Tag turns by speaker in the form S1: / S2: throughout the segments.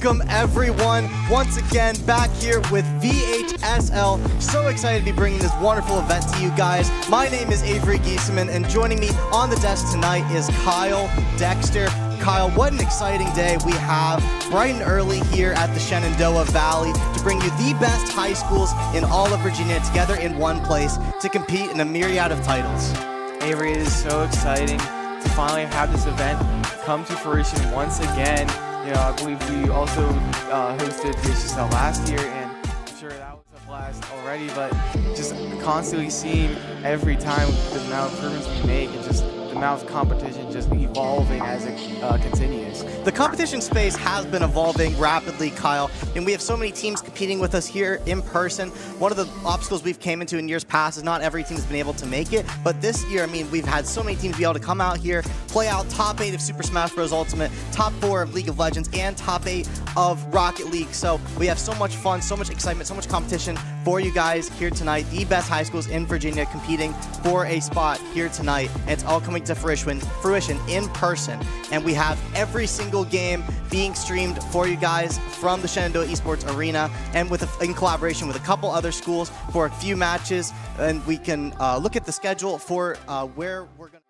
S1: Welcome everyone, once again back here with VHSL. So excited to be bringing this wonderful event to you guys. My name is Avery Giesemann, and joining me on the desk tonight is Kyle Dexter. Kyle, what an exciting day we have bright and early here at the Shenandoah Valley to bring you the best high schools in all of Virginia together in one place to compete in a myriad of titles.
S2: Avery, it is so exciting to finally have this event come to fruition once again. You know, I believe we also hosted VHSL last year, and I'm sure that was a blast already, but just constantly seeing every time the amount of improvements we make and just the amount of competition just evolving as it continues.
S1: The competition space has been evolving rapidly, Kyle, and we have so many teams competing with us here in person. One of the obstacles we've came into in years past is not every team's been able to make it, but this year, I mean, we've had so many teams be able to come out here, play out top 8 of Super Smash Bros. Ultimate, top 4 of League of Legends, and top 8 of Rocket League. So we have so much fun, so much excitement, so much competition for you guys here tonight. The best high schools in Virginia competing for a spot here tonight, and it's all coming to fruition in person. And we have every single game being streamed for you guys from the Shenandoah Esports Arena, and in collaboration with a couple other schools for a few matches. And we can look at the schedule for where we're going to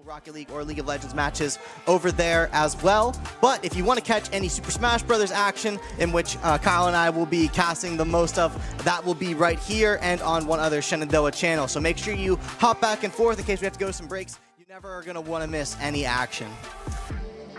S1: Rocket League or League of Legends matches over there as well. But if you want to catch any Super Smash Brothers action, in which Kyle and I will be casting the most of, that will be right here and on one other Shenandoah channel. So make sure you hop back and forth in case we have to go to some breaks. You never are going to want to miss any action.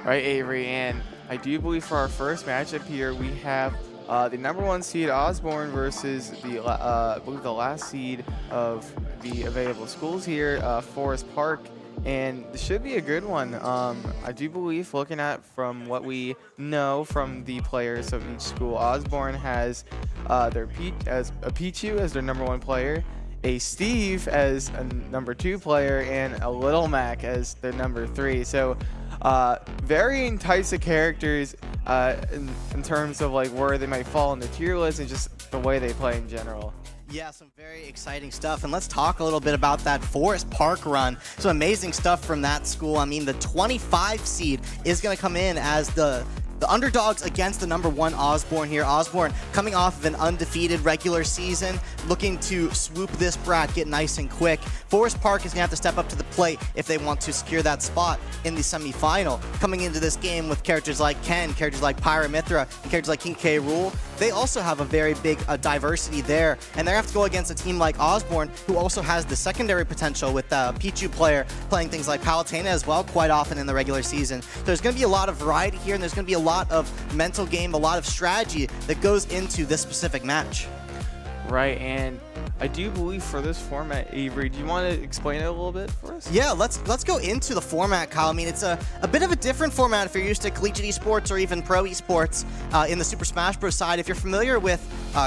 S2: Right, Avery, and I do believe for our first matchup here, we have the #1 seed Osbourn versus I believe the last seed of the available schools here, Forest Park. And this should be a good one. I do believe, looking at from what we know from the players of each school, Osbourn has their Pichu as their #1 player, a Steve as a #2 player, and a Little Mac as their #3. So varying types of characters in terms of like where they might fall in the tier list and just the way they play in general.
S1: Yeah, some very exciting stuff. And let's talk a little bit about that Forest Park run. Some amazing stuff from that school. I mean, the 25 seed is going to come in as the underdogs against the #1 Osbourn here. Osbourn coming off of an undefeated regular season, looking to swoop this bracket nice and quick. Forest Park is going to have to step up to the plate if they want to secure that spot in the semifinal. Coming into this game with characters like Ken, characters like Pyramithra, and characters like King K. Rool, they also have a very big diversity there. And they're going to have to go against a team like Osbourn, who also has the secondary potential with the Pichu player playing things like Palutena as well quite often in the regular season. So there's going to be a lot of variety here, and there's going to be a lot of mental game, a lot of strategy that goes into this specific match.
S2: Right, and I do believe for this format, Avery, do you want to explain it a little bit for us?
S1: Yeah, let's go into the format, Kyle. I mean, it's a bit of a different format if you're used to collegiate esports or even pro esports in the Super Smash Bros. Side. If you're familiar with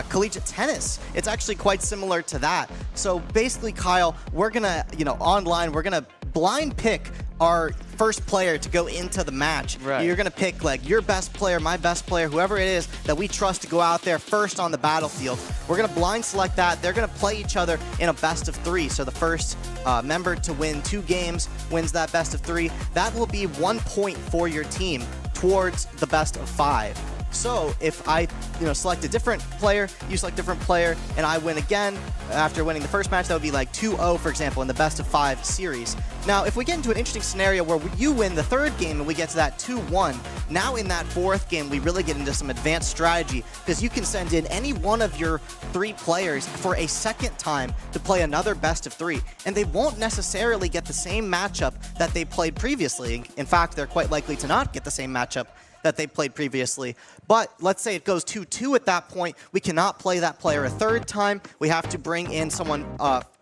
S1: collegiate tennis, it's actually quite similar to that. So basically, Kyle, we're gonna, online, we're gonna blind pick our first player to go into the match.
S2: Right.
S1: You're gonna pick like your best player, my best player, whoever it is that we trust to go out there first on the battlefield. We're gonna blind select that. They're gonna play each other in a best of 3. So the first member to win 2 games wins that best of 3. That will be 1 point for your team towards the best of 5. So if I select a different player, you select a different player, and I win again after winning the first match, that would be like 2-0, for example, in the best of 5 series. Now, if we get into an interesting scenario where you win the 3rd game and we get to that 2-1, now in that 4th game, we really get into some advanced strategy, because you can send in any one of your 3 players for a second time to play another best of 3, and they won't necessarily get the same matchup that they played previously. In fact, they're quite likely to not get the same matchup that they played previously. But let's say it goes 2-2 at that point. We cannot play that player a 3rd time. We have to bring in someone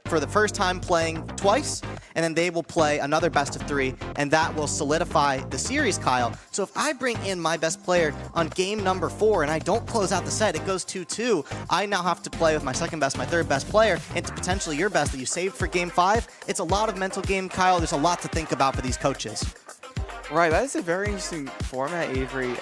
S1: for the first time playing twice, and then they will play another best of 3, and that will solidify the series, Kyle. So if I bring in my best player on game number 4 and I don't close out the set, it goes 2-2, I now have to play with my second best, my third best player, into potentially your best that you saved for game 5. It's a lot of mental game, Kyle. There's a lot to think about for these coaches.
S2: Right, that is a very interesting format, Avery.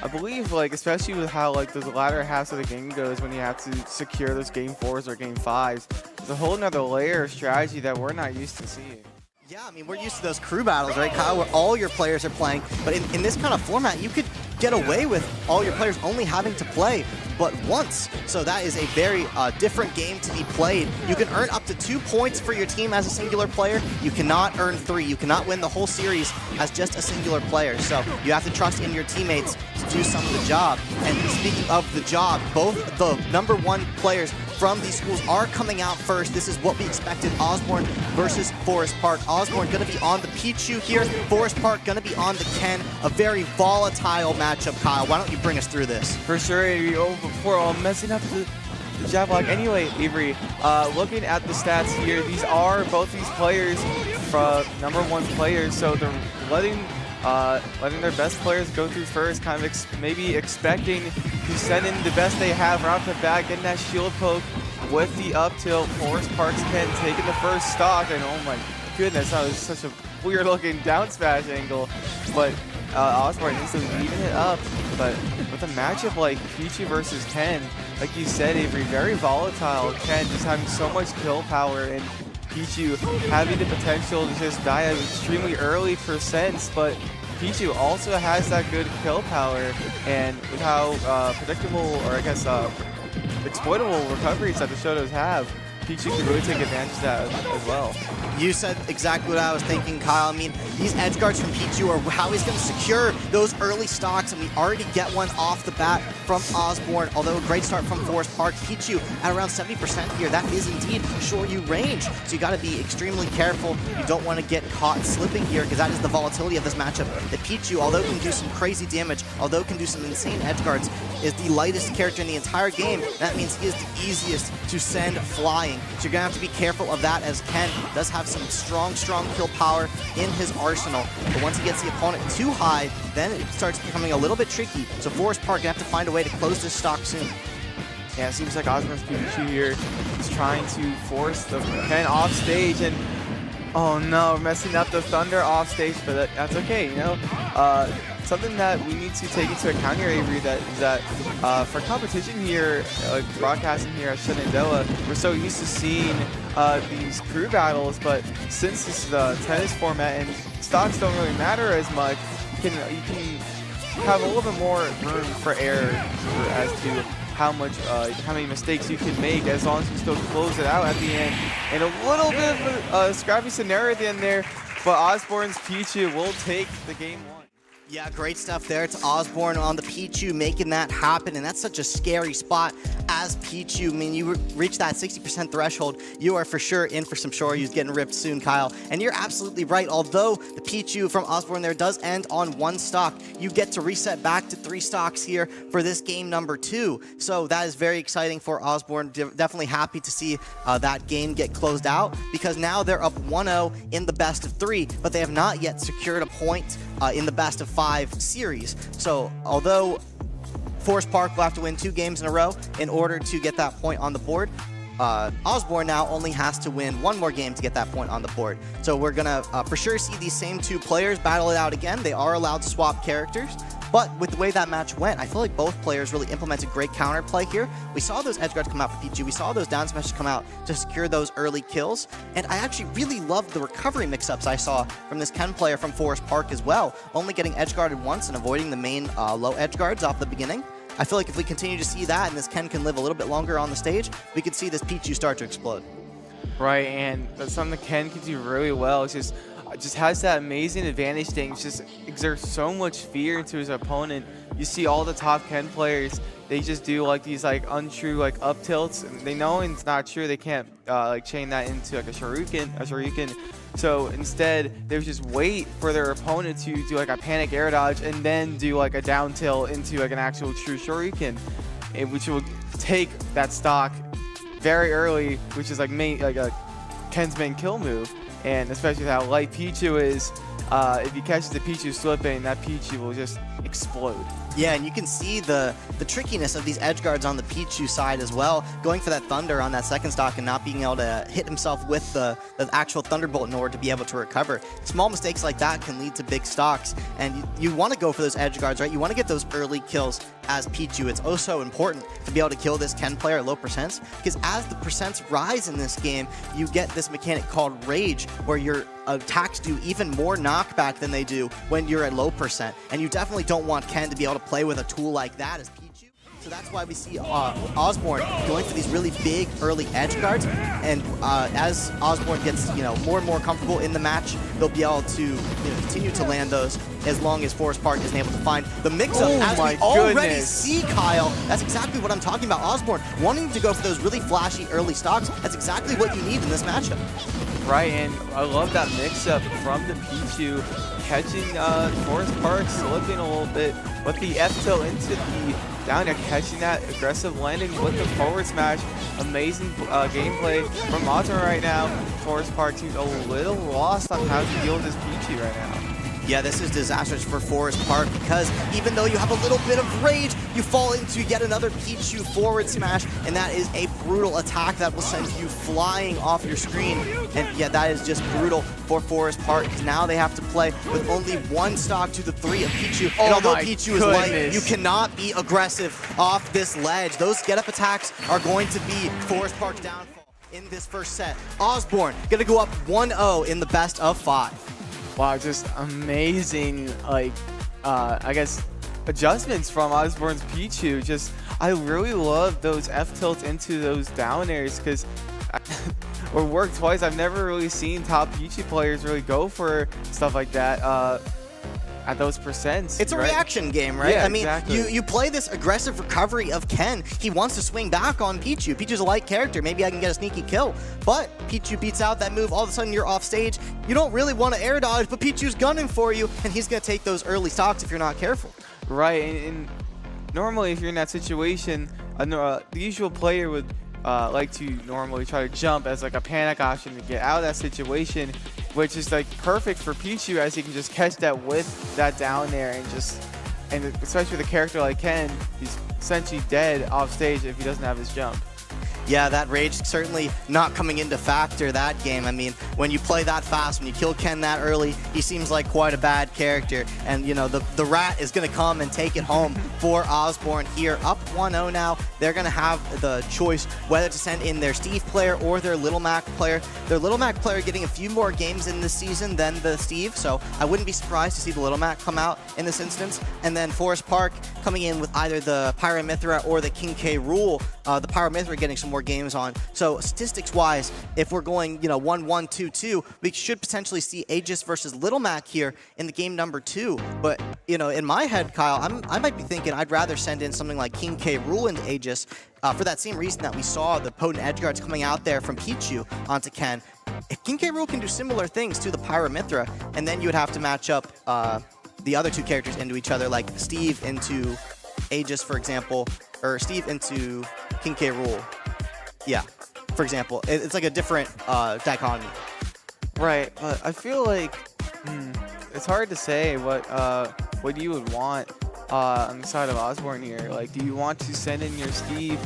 S2: I believe, like, especially with how, like, the latter halves of the game goes when you have to secure those game 4s or game 5s, there's a whole nother layer of strategy that we're not used to seeing.
S1: Yeah, I mean, we're used to those crew battles, right, Kyle, where all your players are playing. But in this kind of format, you could get away with all your players only having to play but once. So that is a very different game to be played. You can earn up to 2 points for your team as a singular player. You cannot earn 3. You cannot win the whole series as just a singular player. So you have to trust in your teammates to do some of the job. And speaking of the job, both the #1 players from these schools are coming out first. This is what we expected. Osbourn versus Forest Park. Osbourn going to be on the Pichu here. Forest Park going to be on the Ken. A very volatile matchup, Kyle. Why don't you bring us through this?
S2: For sure, Avery. Oh, before I'm messing up the jab block. Anyway, Avery, looking at the stats here, these are both these players from #1 players, so they're letting their best players go through first, kind of maybe expecting to send in the best they have right off the bat, getting that shield poke with the up tilt. Forest Park's Ken taking the first stock, and oh my goodness, that was such a weird looking down smash angle, but Osbourn needs to even it up. But with a matchup like Pichu versus Ken, like you said, Avery, very volatile. Ken just having so much kill power, and Pichu having the potential to just die at extremely early percents, but Pichu also has that good kill power, and with how predictable, or I guess exploitable recoveries that the Shotos have, Pichu can really take advantage of that as well.
S1: You said exactly what I was thinking, Kyle. I mean, these edge guards from Pichu are how he's going to secure those early stocks, and we already get one off the bat from Osbourn, although a great start from Forest Park. Pichu at around 70% here. That is indeed Shoryu range, so you got to be extremely careful. You don't want to get caught slipping here, because that is the volatility of this matchup. That Pichu, although can do some crazy damage, although can do some insane edge guards, is the lightest character in the entire game. That means he is the easiest to send flying. So you're going to have to be careful of that, as Ken does have some strong kill power in his arsenal. But once he gets the opponent too high, then it starts becoming a little bit tricky. So Forest Park going to have to find a way to close this stock soon.
S2: Yeah, it seems like Osbourn's Pichu here is trying to force the Ken off stage, and oh no, messing up the Thunder off stage, but that's okay, you know? Something that we need to take into account here, Avery, is that for competition here, like broadcasting here at Shenandoah, we're so used to seeing these crew battles, but since this is a tennis format and stocks don't really matter as much, you can have a little bit more room for error as to how many mistakes you can make, as long as you still close it out at the end. And a little bit of a scrappy scenario at the end there, but Osbourn's Pichu will take the game 1.
S1: Yeah, great stuff there. It's Osbourn on the Pichu making that happen, and that's such a scary spot as Pichu. I mean, you reach that 60% threshold, you are for sure in for some Shoryu's getting ripped soon, Kyle. And you're absolutely right. Although the Pichu from Osbourn there does end on 1 stock, you get to reset back to 3 stocks here for this game number 2. So that is very exciting for Osbourn. Definitely happy to see that game get closed out, because now they're up 1-0 in the best of 3, but they have not yet secured a point in the best of 5 series. So although Forest Park will have to win 2 games in a row in order to get that point on the board, Osbourn now only has to win 1 more game to get that point on the board. So we're gonna for sure see these same 2 players battle it out again. They are allowed to swap characters, but with the way that match went, I feel like both players really implemented great counterplay here. We saw those edge guards come out for Pichu. We saw those down smashes come out to secure those early kills. And I actually really loved the recovery mix-ups I saw from this Ken player from Forest Park as well. Only getting edge guarded once and avoiding the main low edge guards off the beginning. I feel like if we continue to see that and this Ken can live a little bit longer on the stage, we could see this Pichu start to explode.
S2: Right, and that's something that Ken can do really well. It's just has that amazing advantage thing. Just exerts so much fear into his opponent. You see all the top Ken players, they just do like these like untrue like up tilts, and they know it's not true. They can't like chain that into like a shuriken. So instead, they just wait for their opponent to do like a panic air dodge and then do like a down tilt into like an actual true shuriken, which will take that stock very early, which is like a Ken's main kill move. And especially with how light Pichu is, if he catches the Pichu slipping, that Pichu will just explode.
S1: Yeah, and you can see the trickiness of these edge guards on the Pichu side as well, going for that Thunder on that second stock and not being able to hit himself with the actual Thunderbolt in order to be able to recover. Small mistakes like that can lead to big stocks, and you want to go for those edge guards, right? You want to get those early kills as Pichu. It's also important to be able to kill this Ken player at low percents, because as the percents rise in this game, you get this mechanic called Rage, where your attacks do even more knockback than they do when you're at low percent, and you definitely don't want Ken to be able to play with a tool like that as Pichu. So that's why we see Osbourn going for these really big early edge guards, and as Osbourn gets more and more comfortable in the match, they'll be able to continue to land those as long as Forest Park isn't able to find the mix-up. As we already see, Kyle, that's exactly what I'm talking about. Osbourn wanting to go for those really flashy early stocks. That's exactly what you need in this matchup.
S2: Right, and I love that mix-up from the Pichu, catching Forest Park slipping a little bit with the F-tilt into the down air, catching that aggressive landing with the forward smash. Amazing gameplay from Osbourn right now. Forest Park seems a little lost on how to deal with this Pichu right now.
S1: Yeah, this is disastrous for Forest Park, because even though you have a little bit of rage, you fall into yet another Pichu forward smash, and that is a brutal attack that will send you flying off your screen. And yeah, that is just brutal for Forest Park, because now they have to play with only one stock to the 3 of Pichu. And although Pichu is light, you cannot be aggressive off this ledge. Those get-up attacks are going to be Forest Park's downfall in this first set. Osbourn gonna go up 1-0 in the best of 5.
S2: Wow, just amazing, I guess, adjustments from Osbourn's Pichu. Just, I really love those F-tilts into those down airs, because or work twice. I've never really seen top Pichu players really go for stuff like that at those percents.
S1: It's a reaction game, right?
S2: Yeah,
S1: I mean,
S2: exactly.
S1: you play this aggressive recovery of Ken. He wants to swing back on Pichu. Pichu's a light character. Maybe I can get a sneaky kill. But Pichu beats out that move. All of a sudden, you're off stage. You don't really want to air dodge, but Pichu's gunning for you, and he's going to take those early stocks if you're not careful.
S2: Right, and normally if you're in that situation, the usual player would like to normally try to jump as like a panic option to get out of that situation, which is like perfect for Pichu, as he can just catch that with that down there, and especially with a character like Ken, he's essentially dead off stage if he doesn't have his jump.
S1: Yeah, that rage certainly not coming into factor that game. I mean, when you play that fast, when you kill Ken that early, he seems like quite a bad character. And, the rat is going to come and take it home for Osbourn here. Up 1-0 now. They're going to have the choice whether to send in their Steve player or their Little Mac player. Their Little Mac player getting a few more games in this season than the Steve, so I wouldn't be surprised to see the Little Mac come out in this instance. And then Forest Park coming in with either the Pyra Mithra or the King K. Rool. The Pyra Mithra getting some more games on. So statistics-wise, if we're going, 1-1, 2-2, we should potentially see Aegis versus Little Mac here in the game number 2. But, in my head, Kyle, I might be thinking I'd rather send in something like King K. Rool into Aegis for that same reason that we saw the potent edge guards coming out there from Pichu onto Ken. If King K. Rool can do similar things to the Pyra Mithra, and then you would have to match up the other two characters into each other, like Steve into Aegis, for example, or Steve into King K. Rool. Yeah, for example. It's like a different dichotomy.
S2: Right, but I feel like it's hard to say what you would want on the side of Osbourn here. Like, do you want to send in your Steve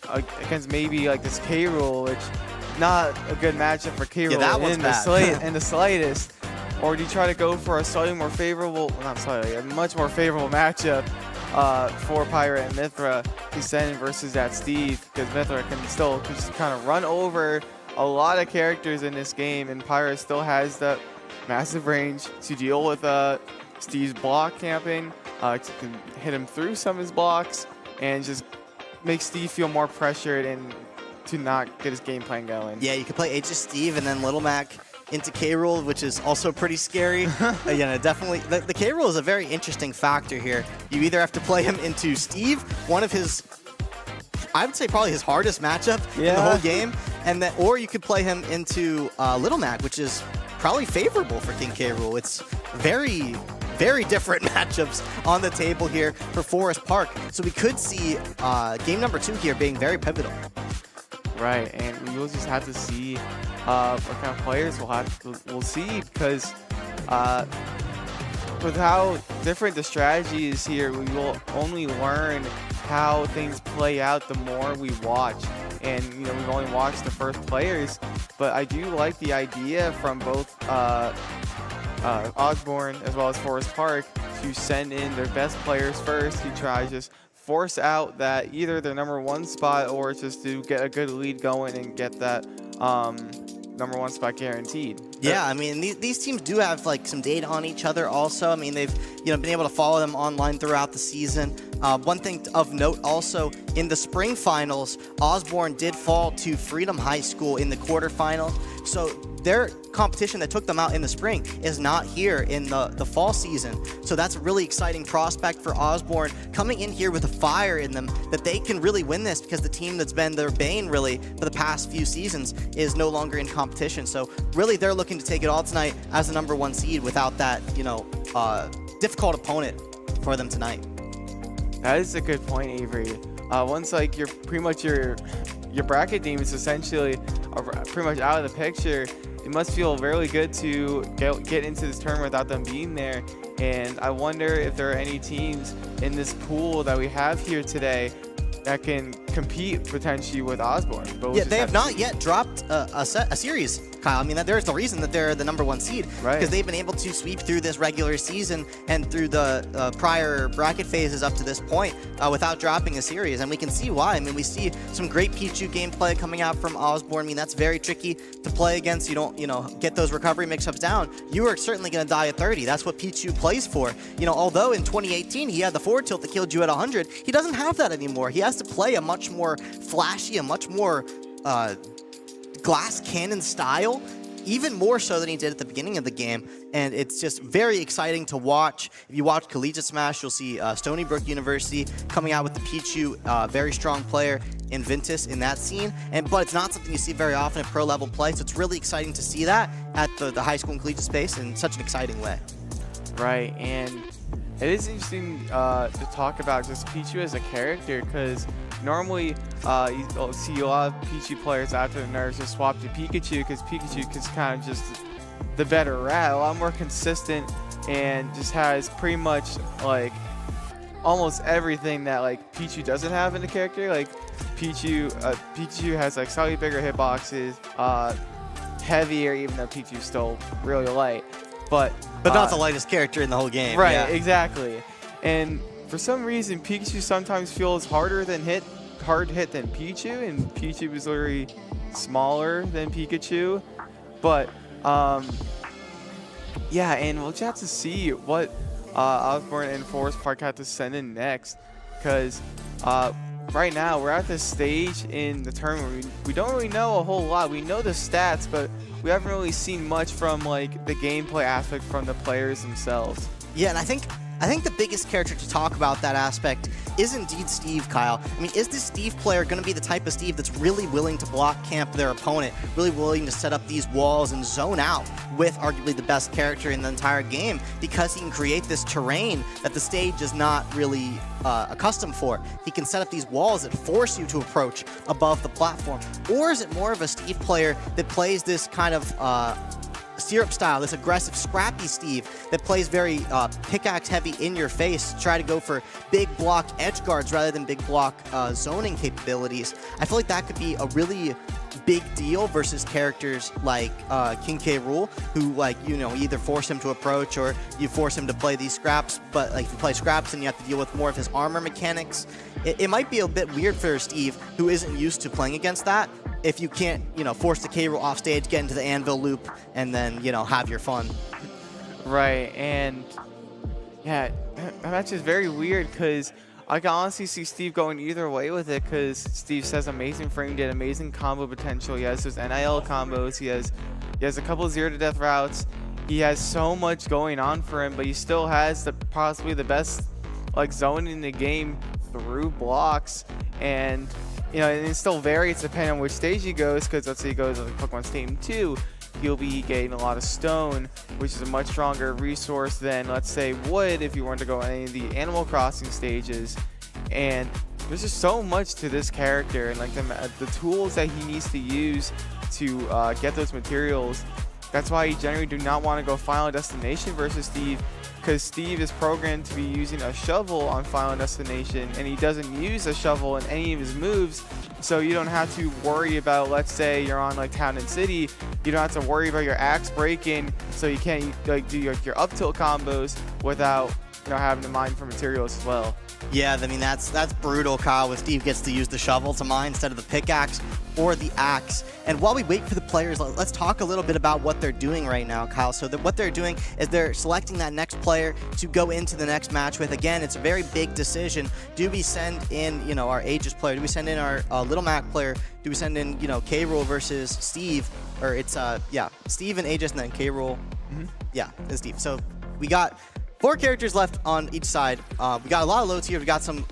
S2: against maybe like this K. Rool, which not a good matchup for K. Rool in the slightest, or do you try to go for a slightly more favorable, well, not slightly, a much more favorable matchup for Pyra and Mithra to send in versus that Steve, because Mithra can still just kind of run over a lot of characters in this game, and Pyra still has that massive range to deal with Steve's block camping, can hit him through some of his blocks, and just make Steve feel more pressured and to not get his game plan going. Yeah, you could play Aegis Steve and then Little Mac into K. Rool, which is also pretty scary. Definitely. The K. Rool is a very interesting factor here. You either have to play him into Steve, one of his, I would say probably his hardest matchup in the whole game, and then, or you could play him into Little Mac, which is probably favorable for King K. Rool. It's very, very different matchups on the table here for Forest Park. So we could see game number 2 here being very pivotal. Right, and we will just have to see what kind of players we'll see, because with how different the strategy is here, we will only learn how things play out the more we watch. And you know, we've only watched the first players, but I do like the idea from both Osbourn as well as Forest Park to send in their best players first to try to just force out that either their #1 spot or just to get a good lead going and get that #1 spot guaranteed.
S1: Yeah, I mean, these teams do have like some data on each other also. I mean, they've been able to follow them online throughout the season. One thing of note also, in the spring finals, Osbourn did fall to Freedom High School in the quarterfinals. So their competition that took them out in the spring is not here in the fall season. So that's a really exciting prospect for Osbourn, coming in here with a fire in them that they can really win this, because the team that's been their bane really for the past few seasons is no longer in competition. So really they're looking to take it all tonight as the #1 seed without that, difficult opponent for them tonight.
S2: That is a good point, Avery. Once like you're pretty much your bracket team is essentially pretty much out of the picture, it must feel really good to get into this tournament without them being there. And I wonder if there are any teams in this pool that we have here today that can compete potentially with Osbourn. But
S1: yeah, they have not yet dropped a series, Kyle. I mean, there's the reason that they're the #1 seed,
S2: right?
S1: Because they've been able to sweep through this regular season and through the prior bracket phases up to this point without dropping a series, and we can see why. I mean, we see some great Pichu gameplay coming out from Osbourn. I mean, that's very tricky to play against. You don't, get those recovery mix-ups down. You are certainly going to die at 30. That's what Pichu plays for. Although in 2018 he had the forward tilt that killed you at 100, he doesn't have that anymore. He has to play a much more flashy, a much more glass cannon style, even more so than he did at the beginning of the game. And it's just very exciting to watch. If you watch Collegiate Smash, you'll see Stony Brook University coming out with the Pichu, very strong player in Ventus in that scene. But it's not something you see very often at pro level play, so it's really exciting to see that at the high school and collegiate space in such an exciting way.
S2: Right, and it is interesting to talk about just Pichu as a character, because normally you'll see a lot of Pichu players after the nerfs just swap to Pikachu, because Pikachu is kind of just the better rat, a lot more consistent, and just has pretty much like almost everything that like Pichu doesn't have in the character. Like Pikachu has like slightly bigger hitboxes, heavier, even though Pichu's still really light. But
S1: not the lightest character in the whole game.
S2: Right,
S1: yeah.
S2: Exactly. And for some reason, Pikachu sometimes feels hard to hit than Pichu, and Pichu is literally smaller than Pikachu. But yeah, and we'll just have to see what Osbourn and Forest Park have to send in next, because right now we're at this stage in the tournament where we don't really know a whole lot. We know the stats, but we haven't really seen much from like the gameplay aspect from the players themselves.
S1: Yeah, and I think the biggest character to talk about that aspect is indeed Steve, Kyle. I mean, is this Steve player going to be the type of Steve that's really willing to block camp their opponent, really willing to set up these walls and zone out with arguably the best character in the entire game, because he can create this terrain that the stage is not really accustomed for? He can set up these walls that force you to approach above the platform. Or is it more of a Steve player that plays this kind of syrup style, this aggressive, scrappy Steve that plays very pickaxe heavy in your face, try to go for big block edge guards rather than big block zoning capabilities? I feel like that could be a really big deal versus characters like King K. Rool, who either force him to approach or you force him to play these scraps, but like if you play scraps then you have to deal with more of his armor mechanics. It might be a bit weird for Steve, who isn't used to playing against that, if you can't, force the K. Rool off stage, get into the anvil loop, and then, have your fun.
S2: Right, and yeah, that's just very weird, because I can honestly see Steve going either way with it, because Steve says amazing frame rate, amazing combo potential. He has those NIL combos. He has a couple of 0-to-death routes. He has so much going on for him, but he still has possibly the best zone in the game through blocks. And and it still varies depending on which stage he goes, because let's say he goes like Pokemon Stadium 2, he'll be getting a lot of stone, which is a much stronger resource than, let's say, wood if you weren't to go any of the Animal Crossing stages. And there's just so much to this character, and like the tools that he needs to use to get those materials That's why you generally do not want to go Final Destination versus Steve, because Steve is programmed to be using a shovel on Final Destination, and he doesn't use a shovel in any of his moves, so you don't have to worry about, let's say you're on like Town and City, you don't have to worry about your axe breaking, so you can't like do your up tilt combos without having to mine for materials as well.
S1: Yeah, I mean, that's brutal, Kyle, when Steve gets to use the shovel to mine instead of the pickaxe or the axe. And while we wait for the players, let's talk a little bit about what they're doing right now, Kyle. So what they're doing is they're selecting that next player to go into the next match with. Again, it's a very big decision. Do we send in, our Aegis player? Do we send in our Little Mac player? Do we send in, K-Rool versus Steve? Or it's, Steve and Aegis and then K-Rool. Yeah, and Steve. So we got 4 characters left on each side. We got a lot of low tier. We got some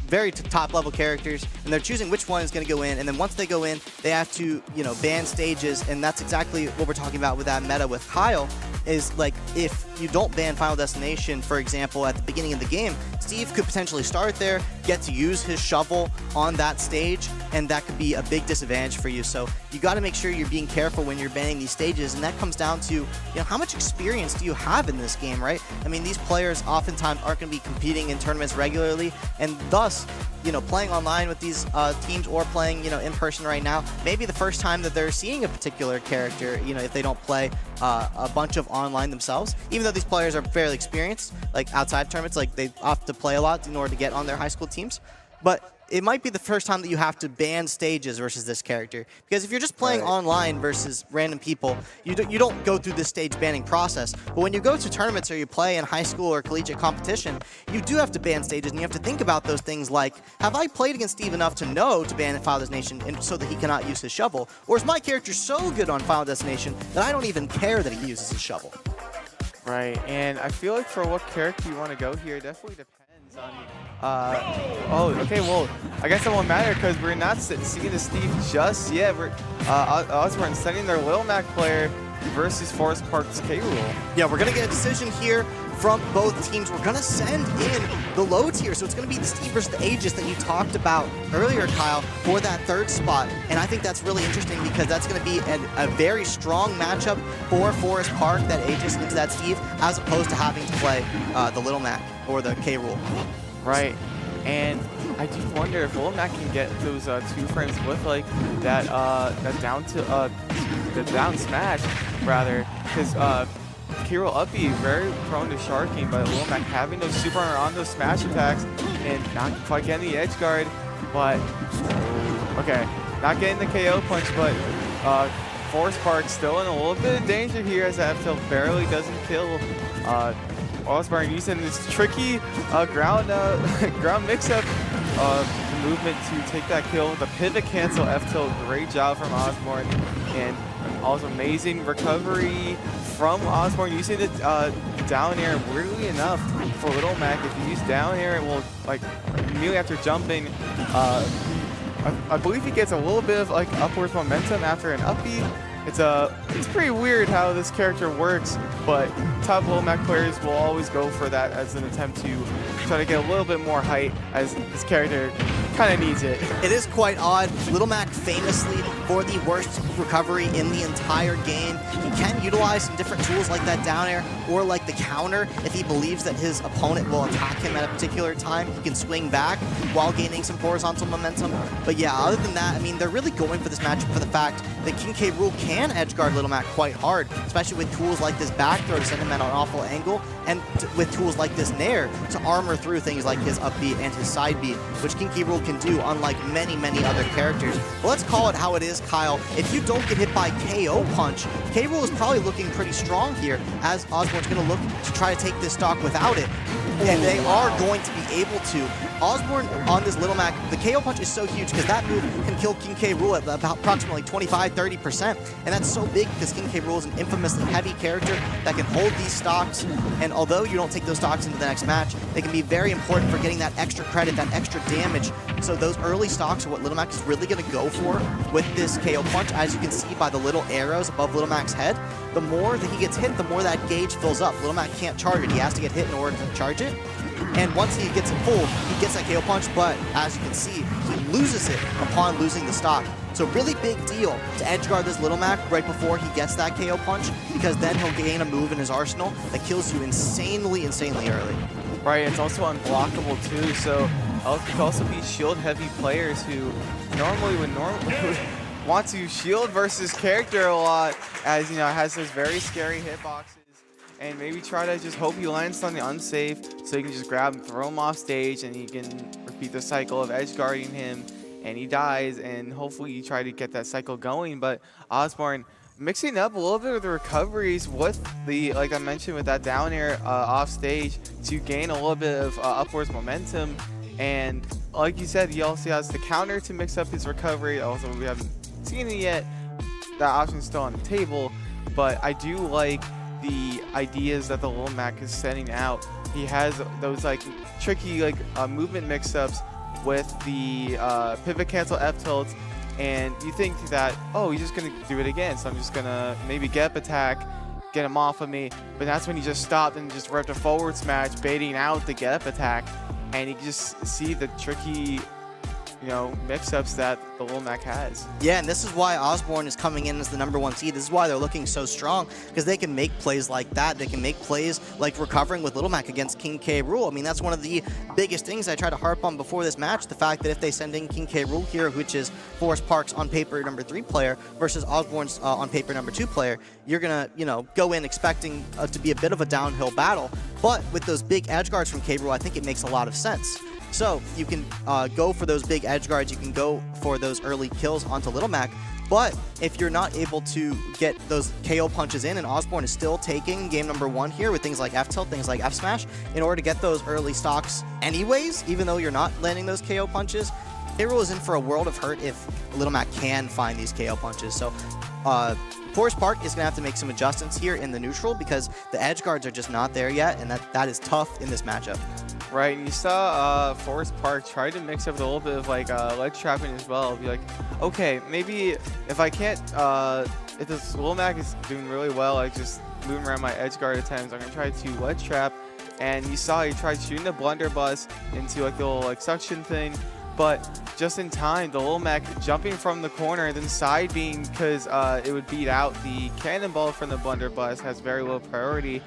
S1: very top level characters, and they're choosing which one is going to go in. And then once they go in, they have to, ban stages. And that's exactly what we're talking about with that meta with Kyle. Is like if you don't ban Final Destination, for example, at the beginning of the game, Steve could potentially start there, get to use his shovel on that stage, and that could be a big disadvantage for you. So you got to make sure you're being careful when you're banning these stages, and that comes down to how much experience do you have in this game, right? I mean, these players oftentimes aren't going to be competing in tournaments regularly, and thus playing online with these teams or playing in person right now, maybe the first time that they're seeing a particular character, if they don't play a bunch of online themselves, even though these players are fairly experienced, like outside tournaments, like they have to play a lot in order to get on their high school teams. But it might be the first time that you have to ban stages versus this character. Because if you're just playing online versus random people, you don't go through this stage banning process. But when you go to tournaments or you play in high school or collegiate competition, you do have to ban stages, and you have to think about those things like, have I played against Steve enough to know to ban Final Destination so that he cannot use his shovel? Or is my character so good on Final Destination that I don't even care that he uses his shovel?
S2: Right, and I feel like for what character you want to go here, it definitely depends on okay, well, I guess it won't matter because we're not seeing the Steve just yet. Osbourn sending their Little Mac player versus Forest Park's K-Rool. Yeah,
S1: we're going to get a decision here from both teams. We're going to send in the low tier, so it's going to be the Steve versus the Aegis that you talked about earlier, Kyle, for that third spot. And I think that's really interesting because that's going to be a very strong matchup for Forest Park, that Aegis into that Steve, as opposed to having to play the Little Mac or the K-Rool.
S2: Right, and I do wonder if Little Mac can get those 2 frames with like that down smash rather, because K-Rool up B very prone to sharking, but Little Mac having those super on those smash attacks and not quite getting the edge guard, but okay, not getting the KO punch, but Forest Park still in a little bit of danger here as that F-tilt barely doesn't kill Osbourn, using this tricky ground mix-up movement to take that kill. The pivot cancel F-tilt, great job from Osbourn, and also amazing recovery from Osbourn using the down air. Weirdly enough, for Little Mac, if you use down air, it will like immediately after jumping. I believe he gets a little bit of like upwards momentum after an up B. It's pretty weird how this character works, but top Little Mac players will always go for that as an attempt to try to get a little bit more height, as this character kind of needs it.
S1: It is quite odd. Little Mac famously for the worst recovery in the entire game. He can utilize some different tools like that down air or like the counter if he believes that his opponent will attack him at a particular time. He can swing back while gaining some horizontal momentum. But yeah, other than that, I mean, they're really going for this matchup for the fact that King K-Rool can edge guard Little Mac quite hard, especially with tools like this back throw to send him at an awful angle, and with tools like this nair to armor through things like his up B and his side B, which King K-Rool can do unlike many, many other characters. But let's call it how it is, Kyle. If you don't get hit by KO punch, K-Rool is probably looking pretty strong here, as Osbourn's going to look to try to take this stock without it. And they are going to be able to. Osbourn on this Little Mac, the KO punch is so huge because that move can kill King K-Rool at about approximately 25-30%. And that's so big because King K-Rool is an infamously heavy character that can hold these stocks. And although you don't take those stocks into the next match, they can be very important for getting that extra credit, that extra damage. So those early stocks are what Little Mac is really going to go for with this KO punch. As you can see by the little arrows above Little Mac's head, the more that he gets hit, the more that gauge fills up. Little Mac can't charge it. He has to get hit in order to charge it. And once he gets it full, he gets that KO punch, but as you can see, he loses it upon losing the stock. So really big deal to edge guard this Little Mac right before he gets that KO punch, because then he'll gain a move in his arsenal that kills you insanely early.
S2: Right, it's also unblockable too, so it could also be shield-heavy players who normally would want to shield versus character a lot, as you know, it has those very scary hitboxes, and maybe try to just hope he lands something unsafe so you can just grab him, throw him off stage, and you can repeat the cycle of edge guarding him, and he dies, and hopefully you try to get that cycle going. But Osbourn mixing up a little bit of the recoveries with the, like I mentioned, with that down air off stage to gain a little bit of upwards momentum. And like you said, he also has the counter to mix up his recovery. Also, we haven't seen it yet. That option's still on the table, but I do like the ideas that the Little Mac is setting out. He has those like tricky like movement mix-ups with the pivot cancel F tilts, and you think that, oh, he's just gonna do it again, so I'm just gonna maybe get up attack, get him off of me, but that's when he just stopped and just ripped a forward smash, baiting out the get up attack, and you can just see the tricky, you know, mix-ups that the Little Mac has.
S1: Yeah, and this is why Osbourn is coming in as the #1 seed. This is why they're looking so strong, because they can make plays like that. They can make plays like recovering with Little Mac against King K. Rool. I mean, that's one of the biggest things I tried to harp on before this match, the fact that if they send in King K. Rool here, which is Forest Park's on paper #3 player versus Osbourn's on paper #2 player, you're gonna, you know, go in expecting to be a bit of a downhill battle. But with those big edge guards from K. Rool, I think it makes a lot of sense. So you can go for those big edge guards, you can go for those early kills onto Little Mac, but if you're not able to get those KO punches in, and Osbourn is still taking game #1 here with things like F-tilt, things like F-smash, in order to get those early stocks anyways, even though you're not landing those KO punches, K. Rool is in for a world of hurt if Little Mac can find these KO punches. So Forest Park is going to have to make some adjustments here in the neutral, because the edge guards are just not there yet, and that is tough in this matchup.
S2: Right, and you saw Forest Park try to mix up with a little bit of like ledge trapping as well. Be like, okay, maybe if I can't, if this Little Mac is doing really well, like just moving around my edge guard attempts, I'm gonna try to ledge trap. And you saw he tried shooting the blunderbuss into like the little like suction thing, but just in time, the Little Mac jumping from the corner and then side being, because it would beat out the cannonball from the blunderbuss, has very low priority,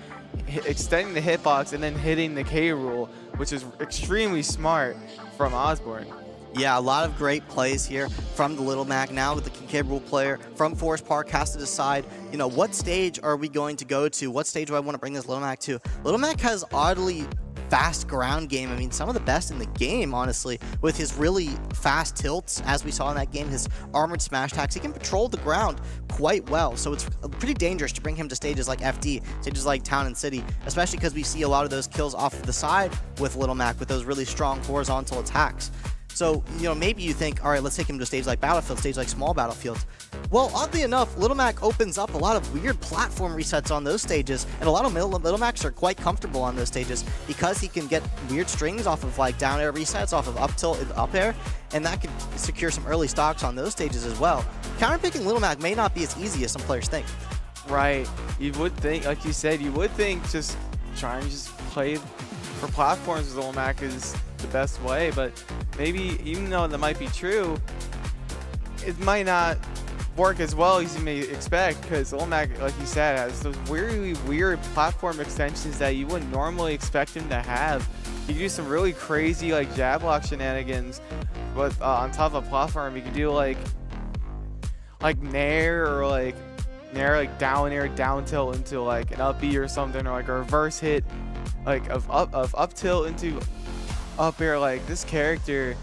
S2: extending the hitbox and then hitting the K. Rool, which is extremely smart from Osbourn.
S1: Yeah, a lot of great plays here from the Little Mac. Now with the King K. Rool player from Forest Park has to decide, you know, what stage are we going to go to? What stage do I want to bring this Little Mac to? Little Mac has oddly fast ground game. I mean, some of the best in the game, honestly, with his really fast tilts, as we saw in that game, his armored smash attacks. He can patrol the ground quite well, so it's pretty dangerous to bring him to stages like FD, stages like Town and City, especially because we see a lot of those kills off the side with Little Mac with those really strong horizontal attacks. So, you know, maybe you think, all right, let's take him to a stage like Battlefield, stage like Small Battlefield. Well, oddly enough, Little Mac opens up a lot of weird platform resets on those stages, and a lot of Little Macs are quite comfortable on those stages because he can get weird strings off of like down air resets, off of up tilt and up air, and that could secure some early stocks on those stages as well. Counterpicking Little Mac may not be as easy as some players think.
S2: Right, you would think, like you said, you would think just try and just play for platforms with Little Mac is the best way, but maybe even though that might be true, it might not work as well as you may expect, because Little Mac, like you said, has those really weird platform extensions that you wouldn't normally expect him to have. You can do some really crazy like jab lock shenanigans, but on top of a platform, you can do like nair or like down air, down tilt into like an up B or something, or like a reverse hit like of up tilt into up air. Like, this character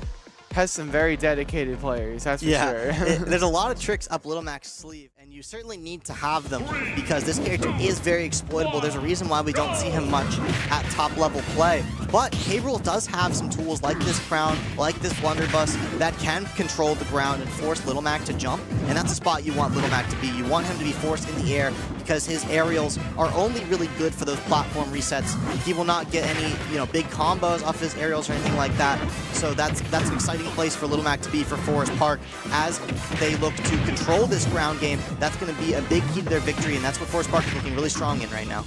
S2: has some very dedicated players, that's for sure.
S1: There's a lot of tricks up Little Mac's sleeve, and you certainly need to have them because this character is very exploitable. There's a reason why we don't see him much at top level play. But K. Rool does have some tools like this crown, like this blunderbuss, that can control the ground and force Little Mac to jump, and that's a spot you want Little Mac to be. You want him to be forced in the air because his aerials are only really good for those platform resets. He will not get any, you know, big combos off his aerials or anything like that. So that's an exciting place for Little Mac to be for Forest Park as they look to control this ground game. That's going to be a big key to their victory, and that's what Forest Park is looking really strong in right now.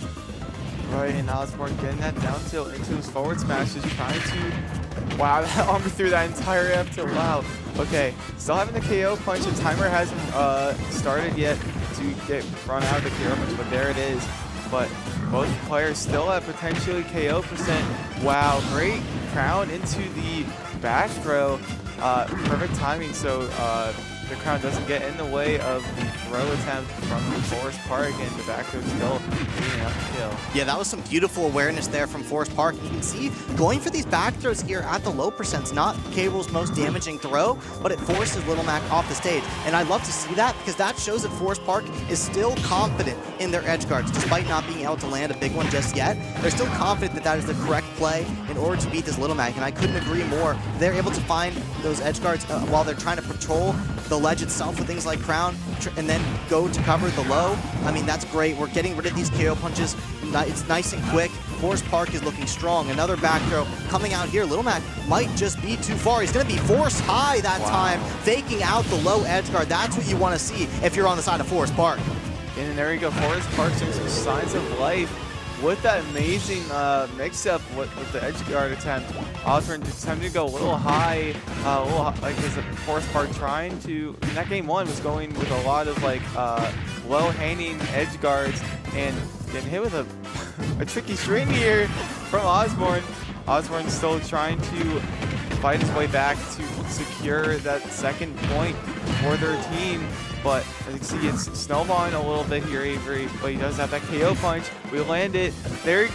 S2: Right, and Osbourn getting that down tilt into his forward smash, just trying to, wow, that armor through that entire up tilt, wow. Okay, still having the KO punch, the timer hasn't started yet to get run out of the KO punch, but there it is. But both players still at potentially KO %. Wow, great crown into the back throw. Perfect timing, so the crown doesn't get in the way of the throw attempt from Forest Park, and the back throw still being enough to kill.
S1: Yeah, that was some beautiful awareness there from Forest Park. You can see going for these back throws here at the low percent's not Cable's most damaging throw, but it forces Little Mac off the stage. And I love to see that because that shows that Forest Park is still confident in their edge guards, despite not being able to land a big one just yet. They're still confident that that is the correct play in order to beat this Little Mac, and I couldn't agree more. They're able to find those edge guards while they're trying to patrol the ledge itself with things like Crown, and then go to cover the low. I mean, that's great. We're getting rid of these KO punches. It's nice and quick. Forest Park is looking strong. Another back throw coming out here. Little Mac might just be too far. He's going to be force high that time, faking out the low edge guard. That's what you want to see if you're on the side of Forest Park.
S2: And there you go. Forest Park showing some signs of life with that amazing mix-up with the edge guard attempt. Osbourn attempting to go a little high, like as Forest Park trying to, in that game one was going with a lot of like low-hanging edge guards and getting hit with a tricky string here from Osbourn. Osbourn still trying to fight his way back to secure that second point for their team. But as you can see, it's snowballing a little bit here, Avery, but he does have that KO punch. We land it. There.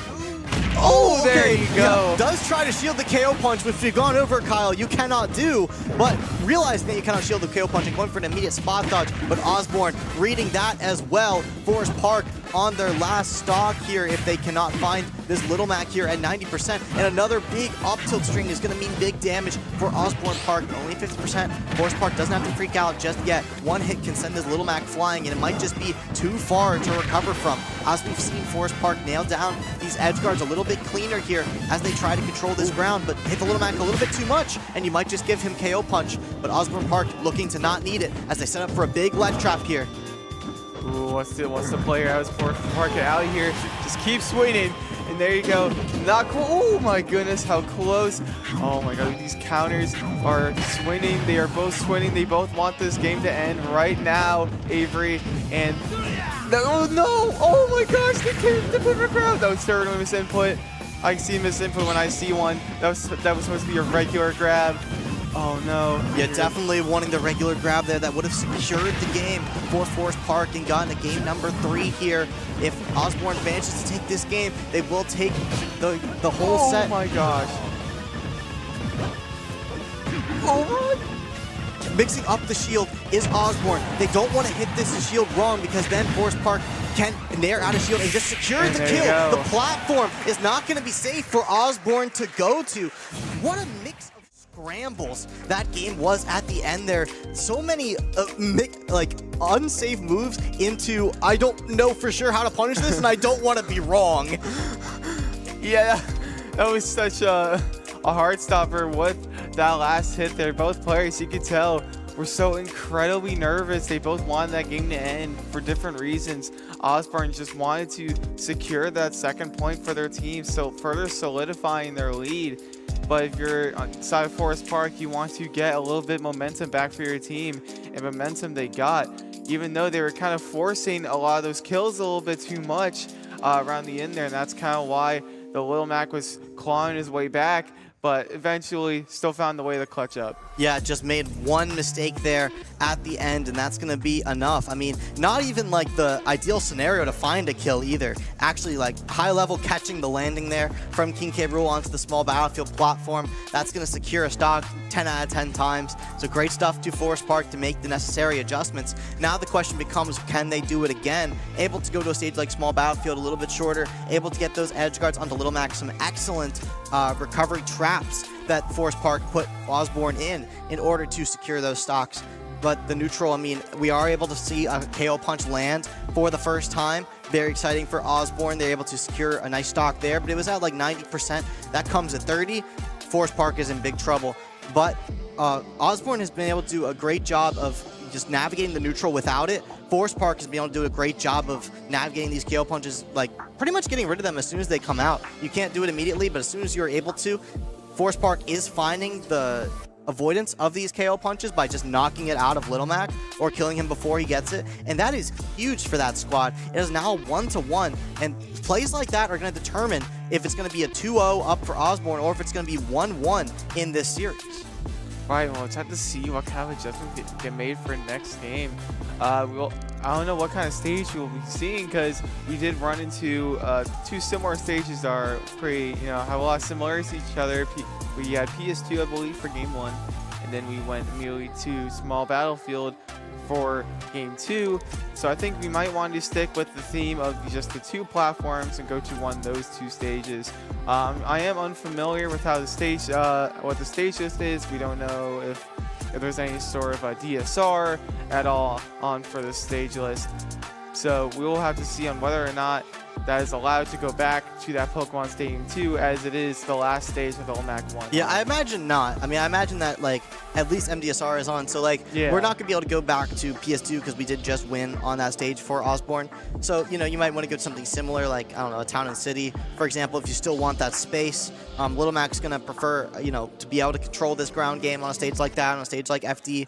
S2: Oh,
S1: okay.
S2: There you go.
S1: Yeah, does try to shield the KO punch, which we've gone over, Kyle. You cannot do, but realizing that you cannot shield the KO punch and going for an immediate spot dodge. But Osbourn reading that as well. Forest Park on their last stock here if they cannot find this Little Mac here at 90%. And another big up tilt string is going to mean big damage for Osbourn Park. Only 50%. Forest Park doesn't have to freak out just yet. One hit can send this Little Mac flying, and it might just be too far to recover from. As we've seen Forest Park nail down these edge guards a little bit cleaner here as they try to control this ground, but hit the Little Mac a little bit too much, and you might just give him KO punch. But Osbourn Park looking to not need it as they set up for a big ledge trap here.
S2: Ooh, what's the player out? Forest Park out of here. Just keep swinging. And there you go. Not cool. Oh my goodness, how close. Oh my god, these counters are swinging. They are both swinging. They both want this game to end right now, Avery. And oh no! Oh my gosh, they came to put the crowd. That was terrible misinput. I see misinput when I see one. That was supposed to be a regular grab. Oh no.
S1: Yeah, definitely wanting the regular grab there that would have secured the game for Forest Park and gotten to game number 3 here. If Osbourn manages to take this game, they will take the whole set.
S2: Oh my gosh.
S1: Oh, mixing up the shield is Osbourn. They don't want to hit this shield wrong because then Forest Park can nair out a shield and just secure the kill. The platform is not going to be safe for Osbourn to go to. What a mix of scrambles that game was at the end there. So many unsafe moves into I don't know for sure how to punish this and I don't want to be wrong.
S2: Yeah, that was such a hard stopper with that last hit there. Both players, you could tell, were so incredibly nervous. They both wanted that game to end for different reasons. Osbourn just wanted to secure that second point for their team, so further solidifying their lead. But if you're on the side of Forest Park, you want to get a little bit momentum back for your team, and momentum they got, even though they were kind of forcing a lot of those kills a little bit too much around the end there, and that's kind of why the Little Mac was clawing his way back, but eventually still found the way to clutch up.
S1: Yeah, just made one mistake there at the end, and that's going to be enough. I mean, not even like the ideal scenario to find a kill either. Actually, like high level catching the landing there from King K. Rool onto the small battlefield platform. That's going to secure a stock 10 out of 10 times. So great stuff to Forest Park to make the necessary adjustments. Now the question becomes, can they do it again? Able to go to a stage like small battlefield a little bit shorter, able to get those edge guards onto Little Mac, some excellent recovery traps that Forest Park put Osbourn in order to secure those stocks. But the neutral, I mean, we are able to see a KO punch land for the first time. Very exciting for Osbourn. They're able to secure a nice stock there, but it was at like 90%. That comes at 30. Forest Park is in big trouble. But Osbourn has been able to do a great job of just navigating the neutral without it. Forest Park has been able to do a great job of navigating these KO punches, like pretty much getting rid of them as soon as they come out. You can't do it immediately, but as soon as you're able to, Forest Park is finding the avoidance of these KO punches by just knocking it out of Little Mac or killing him before he gets it, and that is huge for that squad. It is now 1-1, and plays like that are going to determine if it's going to be a 2-0 up for Osbourn or if it's going to be 1-1 in this series.
S2: Right, well, let's have to see what kind of adjustments get made for next game. I don't know what kind of stage we'll be seeing, because we did run into two similar stages that are pretty, have a lot of similarities to each other. We had PS2, I believe, for game 1, and then we went immediately to Small Battlefield for game 2. So I think we might want to stick with the theme of just the 2 platforms and go to one of those 2 stages. I am unfamiliar with how the stage, what the stage list is. We don't know if there's any sort of a DSR at all on for the stage list. So we will have to see on whether or not that is allowed to go back to that Pokemon Stadium 2, as it is the last stage of LMAC 1.
S1: Yeah, I imagine not. I mean, I imagine that, like, at least MDSR is on. So, like, we're not going to be able to go back to PS2 because we did just win on that stage for Osbourn. So, you might want to go to something similar, like, I don't know, a Town and City, for example, if you still want that space. Little Mac's going to prefer, to be able to control this ground game on a stage like that, on a stage like FD.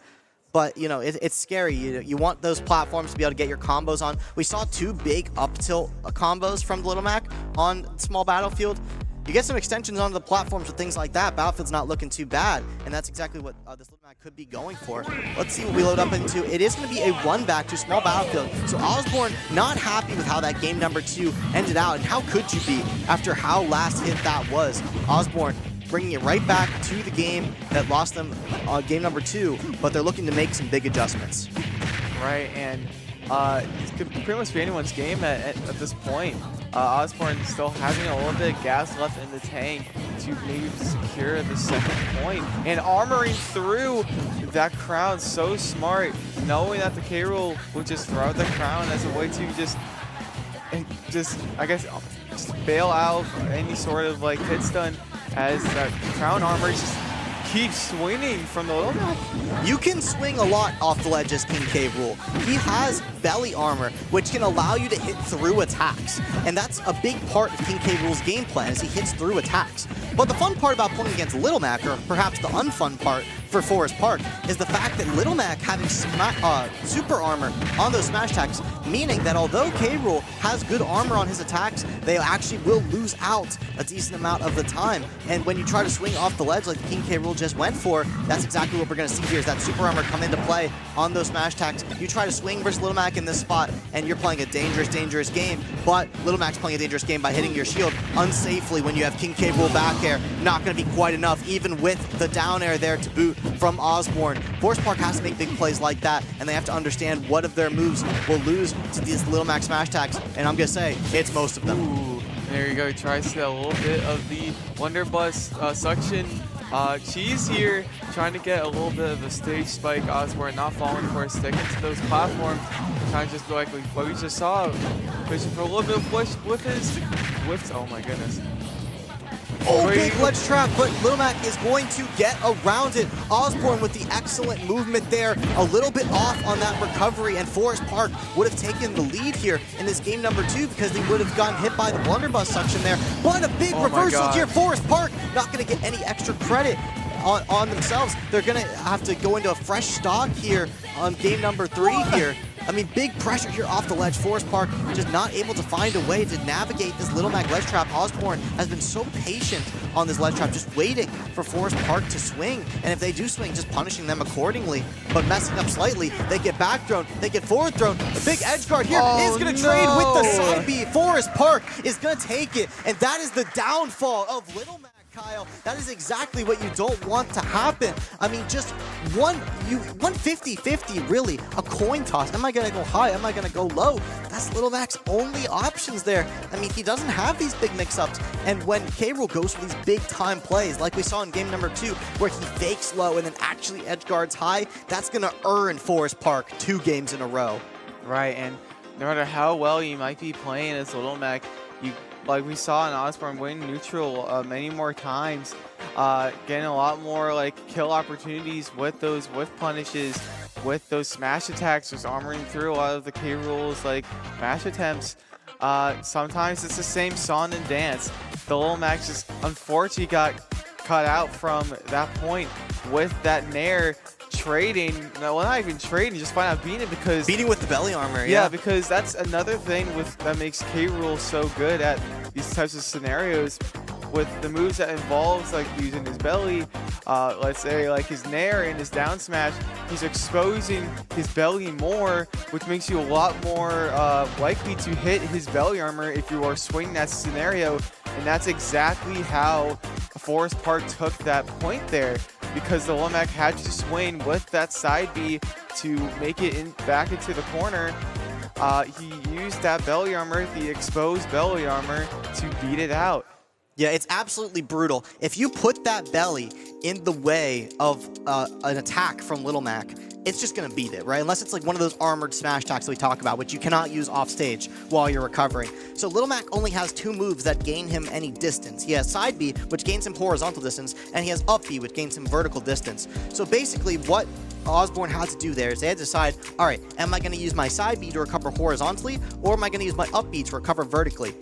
S1: But, it's scary. You want those platforms to be able to get your combos on. We saw 2 big up tilt combos from Little Mac on Small Battlefield. You get some extensions onto the platforms with things like that. Battlefield's not looking too bad, and that's exactly what this Little Mac could be going for. Let's see what we load up into. It is going to be a run back to Small Battlefield. So Osbourn not happy with how that game number 2 ended out, and how could you be after how last hit that was? Osbourn bringing it right back to the game that lost them game number 2, but they're looking to make some big adjustments.
S2: Right, and it could pretty much be anyone's game at this point. Osbourn still having a little bit of gas left in the tank to maybe secure the second point, and armoring through that crown. So smart, knowing that the K. Rool would just throw the crown as a way to just I guess just bail out any sort of like hit stun, as that crown armor just keeps swinging from the Little Mac.
S1: You can swing a lot off the ledge as King K. Rool. He has belly armor, which can allow you to hit through attacks. And that's a big part of King K. Rool's game plan, is he hits through attacks. But the fun part about playing against Little Mac, or perhaps the unfun part for Forest Park, is the fact that Little Mac having super armor on those smash attacks, meaning that although K. Rool has good armor on his attacks, they actually will lose out a decent amount of the time. And when you try to swing off the ledge like the King K. Rool just went for, that's exactly what we're going to see here, is that super armor come into play on those smash attacks. You try to swing versus Little Mac in this spot, and you're playing a dangerous game, but Little Mac's playing a dangerous game by hitting your shield unsafely when you have King K. Rool back air. Not going to be quite enough, even with the down air there to boot from Osbourn. Forest Park has to make big plays like that, and they have to understand what of their moves will lose to these Little Mac smash attacks, and I'm going to say it's most of them.
S2: Ooh, there you go. He tries to get a little bit of the Wonder Bus suction cheese here, trying to get a little bit of a stage spike. Osbourn not falling for a stick into those platforms, kind of just like what we just saw, pushing for a little bit of whiffs. Oh my goodness.
S1: Oh, big ledge trap, but Little Mac is going to get around it. Osbourn with the excellent movement there, a little bit off on that recovery, and Forest Park would have taken the lead here in this game number 2 because they would have gotten hit by the blunderbuss suction there. But a big reversal here. Forest Park not going to get any extra credit on themselves. They're going to have to go into a fresh stock here on game number 3 here. I mean, big pressure here off the ledge. Forest Park just not able to find a way to navigate this Little Mac ledge trap. Osbourn has been so patient on this ledge trap, just waiting for Forest Park to swing. And if they do swing, just punishing them accordingly, but messing up slightly. They get back thrown, they get forward thrown. The big edge guard here is going to trade with the side B. Forest Park is going to take it, and that is the downfall of Little Mac. Kyle, that is exactly what you don't want to happen. I mean, just one 50-50, really, a coin toss. Am I going to go high? Am I going to go low? That's Little Mac's only options there. I mean, he doesn't have these big mix-ups. And when K. Rool goes for these big-time plays, like we saw in game number 2, where he fakes low and then actually edge guards high, that's going to earn Forest Park 2 games in a row.
S2: Right, and no matter how well you might be playing as Little Mac, like we saw in Osbourn, win neutral many more times, getting a lot more like kill opportunities with those whiff punishes. with those smash attacks, just armoring through a lot of the K rules like mash attempts. Sometimes it's the same song and dance. The Little Max just unfortunately got cut out from that point with that Nair trading. No, well, not even trading, just flat out beating it because
S1: beating with the belly armor.
S2: Yeah, because that's another thing that makes K Rool so good at these types of scenarios with the moves that involves like using his belly. Let's say like his Nair and his down smash, he's exposing his belly more, which makes you a lot more likely to hit his belly armor if you are swinging that scenario. And that's exactly how Forest Park took that point there, because the Womack had to swing with that side B to make it back into the corner. He used that belly armor, the exposed belly armor, to beat it out.
S1: Yeah, it's absolutely brutal. If you put that belly in the way of an attack from Little Mac, it's just going to beat it, right? Unless it's like one of those armored smash attacks that we talk about, which you cannot use off stage while you're recovering. So Little Mac only has 2 moves that gain him any distance. He has side B, which gains him horizontal distance, and he has up B, which gains him vertical distance. So basically what Osbourn had to do there is they had to decide, all right, am I going to use my side B to recover horizontally, or am I going to use my up B to recover vertically?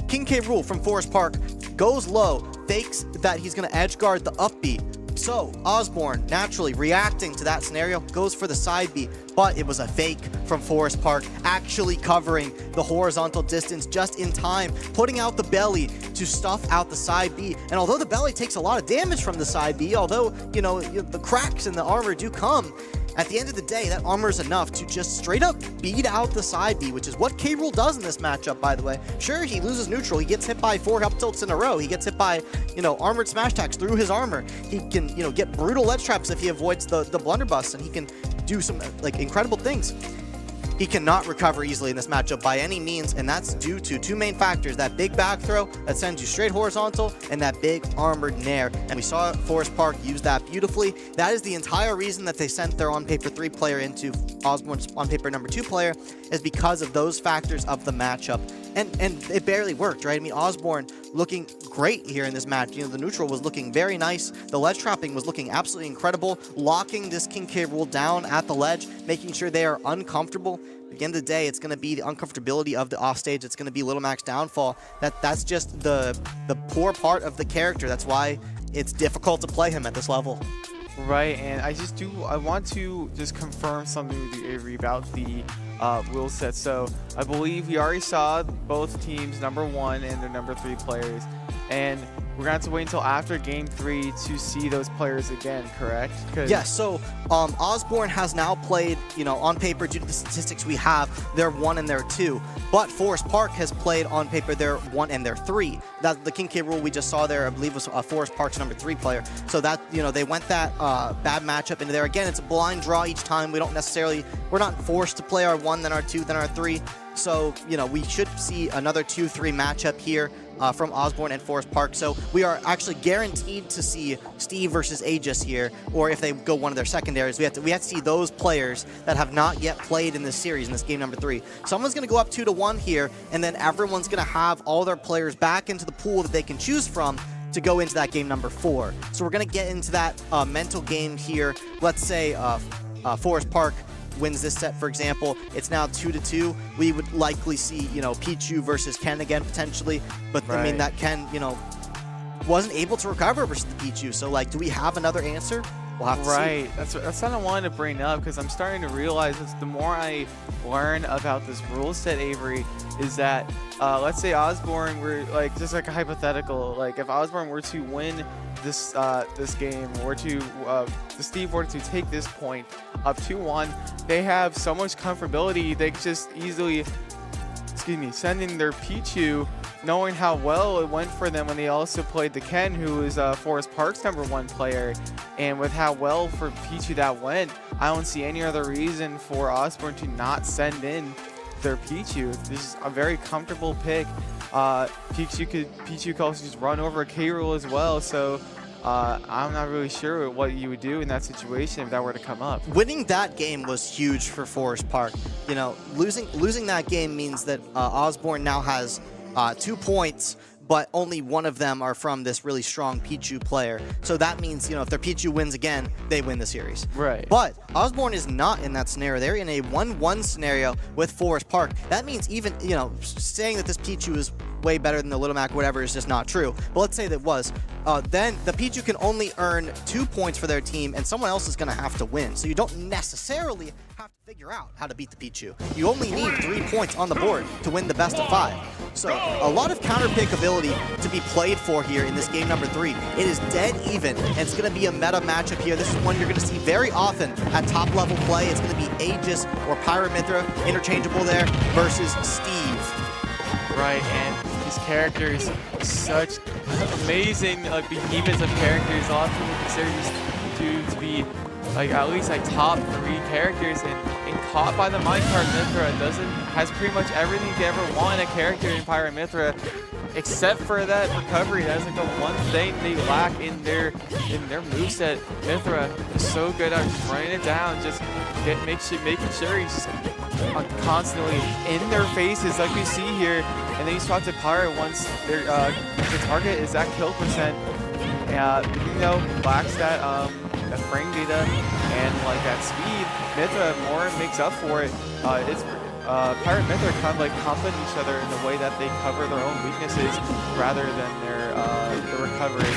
S1: King K. Rool from Forest Park goes low, fakes that he's going to edge guard the up B. So Osbourn, naturally reacting to that scenario, goes for the side B, but it was a fake from Forest Park, actually covering the horizontal distance just in time, putting out the belly to stuff out the side B. And although the belly takes a lot of damage from the side B, although, you know, the cracks in the armor do come, at the end of the day, that armor is enough to just straight up beat out the side B, which is what K. Rool does in this matchup, by the way. Sure, he loses neutral. He gets hit by 4 up tilts in a row. He gets hit by, you know, armored smash attacks through his armor. He can, you know, get brutal ledge traps if he avoids the blunderbuss, and he can do some, like, incredible things. He cannot recover easily in this matchup by any means, and that's due to 2 main factors: that big back throw that sends you straight horizontal, and that big armored Nair. And we saw Forest Park use that beautifully. That is the entire reason that they sent their on-paper 3 player into Osbourn's on-paper number 2 player, is because of those factors of the matchup. And it barely worked, right? I mean, Osbourn looking great here in this match. You know, the neutral was looking very nice. The ledge trapping was looking absolutely incredible, locking this King K. Rool down at the ledge, making sure they are uncomfortable. At the end of the day, it's going to be the uncomfortability of the offstage. It's going to be Little Mac's downfall. That's just the poor part of the character. That's why it's difficult to play him at this level.
S2: Right, and I want to just confirm something with you, Avery, about the rule set. So I believe we already saw both teams, number 1 and their number 3 players, and we're going to have to wait until after Game 3 to see those players again, correct?
S1: Yes, so Osbourn has now played, you know, on paper, due to the statistics we have, they're 1 and they're 2. But Forest Park has played on paper, they're 1 and they're 3. That the King K. Rool we just saw there, I believe, was Forest Park's number 3 player. So that, you know, they went that bad matchup into there. Again, it's a blind draw each time. We're not forced to play our 1, then our 2, then our 3. So, you know, we should see another 2-3 matchup here from Osbourn and Forest Park. So we are actually guaranteed to see Steve versus Aegis here, or if they go one of their secondaries, we have to see those players that have not yet played in this series, in this game number 3. Someone's going to go up 2-1 here, and then everyone's going to have all their players back into the pool that they can choose from to go into that game number 4. So we're going to get into that mental game here. Let's say Forest Park wins this set, for example. It's now 2-2. We would likely see, you know, Pichu versus Ken again, potentially. But, right. I mean, that Ken, you know, wasn't able to recover versus the Pichu. So, like, do we have another answer? We'll have to see.
S2: Right. That's what I wanted to bring up, because I'm starting to realize the more I learn about this rule set, Avery, is that, let's say Osbourn were, like, just like a hypothetical, like, if Osbourn were to win this game, or to Steve were to take this point up 2-1, they have so much comfortability. They could just easily, send in their Pichu, knowing how well it went for them when they also played the Ken, who is Forest Park's number 1 player. And with how well for Pichu that went, I don't see any other reason for Osbourn to not send in their Pichu. This is a very comfortable pick. Pichu could also just run over a K. Rool as well, so I'm not really sure what you would do in that situation if that were to come up.
S1: Winning that game was huge for Forest Park. You know, losing that game means that Osbourn now has 2 points, but only one of them are from this really strong Pichu player. So that means, if their Pichu wins again, they win the series.
S2: Right.
S1: But Osbourn is not in that scenario. They're in a 1-1 scenario with Forest Park. That means even, saying that this Pichu is way better than the Little Mac, whatever, is just not true. But let's say that was. Then the Pichu can only earn 2 points for their team, and someone else is going to have to win. So you don't necessarily have to figure out how to beat the Pichu. You only need 3 points on the board to win the best of 5. So a lot of counter pick ability to be played for here in this game number 3. It is dead even, and it's going to be a meta matchup here. This is one you're going to see very often at top level play. It's going to be Aegis or Pyramithra interchangeable there versus Steve.
S2: Right, and these characters, such amazing behemoths of characters. A lot of people consider these two to be at least top 3 characters, and caught by the minecart Mithra has pretty much everything to ever want in a character in Pyramithra, except for that recovery. That's the one thing they lack in their moveset. Mithra is so good at just running it down, just making sure he's just constantly in their faces like we see here. And then you swap to Pyre once their the target is at kill percent. Lacks that frame data and that speed. Mithra more makes up for it. It's Pirate Mithra kind of complement each other in the way that they cover their own weaknesses rather than their recovery.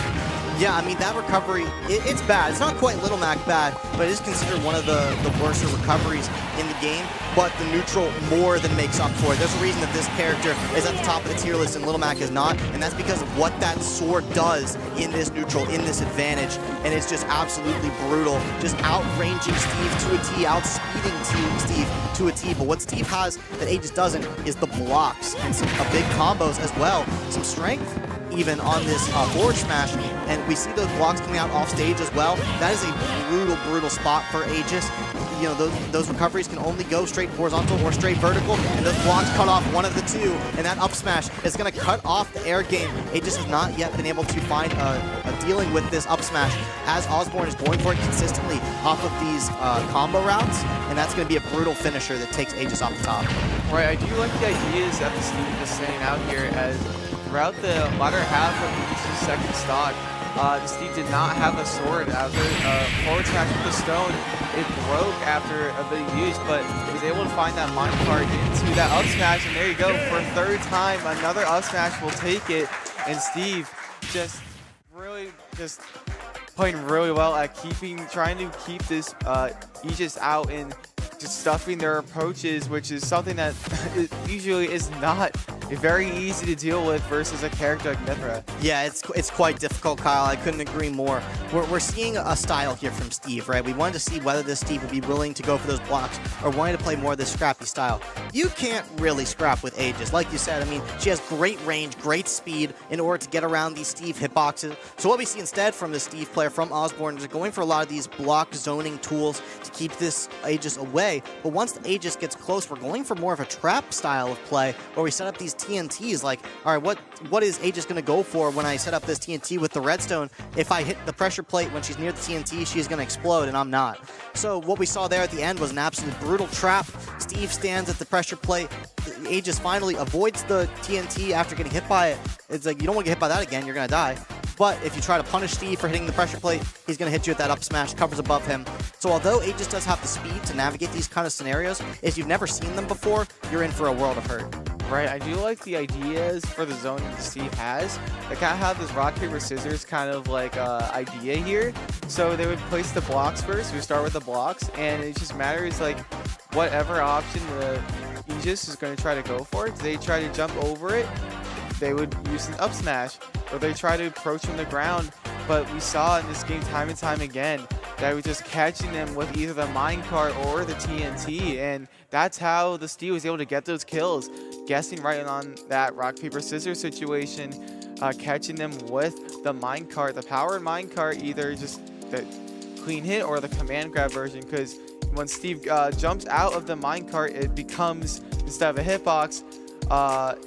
S1: Yeah, I mean, that recovery, it's bad. It's not quite Little Mac bad, but it is considered one of the worst recoveries in the game. But the neutral more than makes up for it. There's a reason that this character is at the top of the tier list and Little Mac is not, and that's because of what that sword does in this neutral, in this advantage. And it's just absolutely brutal. Just outranging Steve to a T, outspeeding Steve to a T. But what Steve has that Aegis doesn't is the blocks and some big combos as well. Some strength even on this forward smash, and we see those blocks coming out off stage as well. That is a brutal spot for Aegis. Those recoveries can only go straight horizontal or straight vertical, and those blocks cut off one of the two, and that up smash is going to cut off the air game. Aegis has not yet been able to find a dealing with this up smash, as Osbourn is going for it consistently off of these combo routes, and that's going to be a brutal finisher that takes Aegis off the top.
S2: Right, I do like the ideas that the Steve is saying out here, as throughout the latter half of Aegis' second stock, the Steve did not have a sword after forward smash with the stone. It broke after a bit of use, but he was able to find that minecart into that up smash, and there you go. For a third time, another up smash will take it, and Steve just playing really well at trying to keep this Aegis out and just stuffing their approaches, which is something that usually is not very easy to deal with versus a character like Mithra.
S1: Yeah, it's quite difficult, Kyle. I couldn't agree more. We're seeing a style here from Steve, right? We wanted to see whether this Steve would be willing to go for those blocks or wanting to play more of this scrappy style. You can't really scrap with Aegis. Like you said, I mean, she has great range, great speed in order to get around these Steve hitboxes. So what we see instead from the Steve player, from Osbourn, is going for a lot of these block zoning tools to keep this Aegis away. But once the Aegis gets close, we're going for more of a trap style of play where we set up these TNTs. Like, all right, what is Aegis going to go for when I set up this TNT with the redstone? If I hit the pressure plate when she's near the TNT, she's going to explode, and I'm not. So what we saw there at the end was an absolute brutal trap. Steve stands at the pressure plate. Aegis finally avoids the TNT after getting hit by it. It's like, you don't want to get hit by that again, you're going to die. But if you try to punish Steve for hitting the pressure plate, he's going to hit you with that up smash, covers above him. So although Aegis does have the speed to navigate these kind of scenarios, if you've never seen them before, you're in for a world of hurt.
S2: Right, I do like the ideas for the zoning that Steve has. They kind of have this rock, paper, scissors kind of idea here. So they would place the blocks first. We start with the blocks, and it just matters whatever option the Aegis is going to try to go for. Do they try to jump over it? They would use an up smash, or they try to approach from the ground. But we saw in this game time and time again that we're just catching them with either the minecart or the TNT, and that's how the Steve was able to get those kills, guessing right on that rock, paper, scissors situation, catching them with the minecart, the powered minecart, either just the clean hit or the command grab version, because when Steve jumps out of the minecart, it becomes, instead of a hitbox,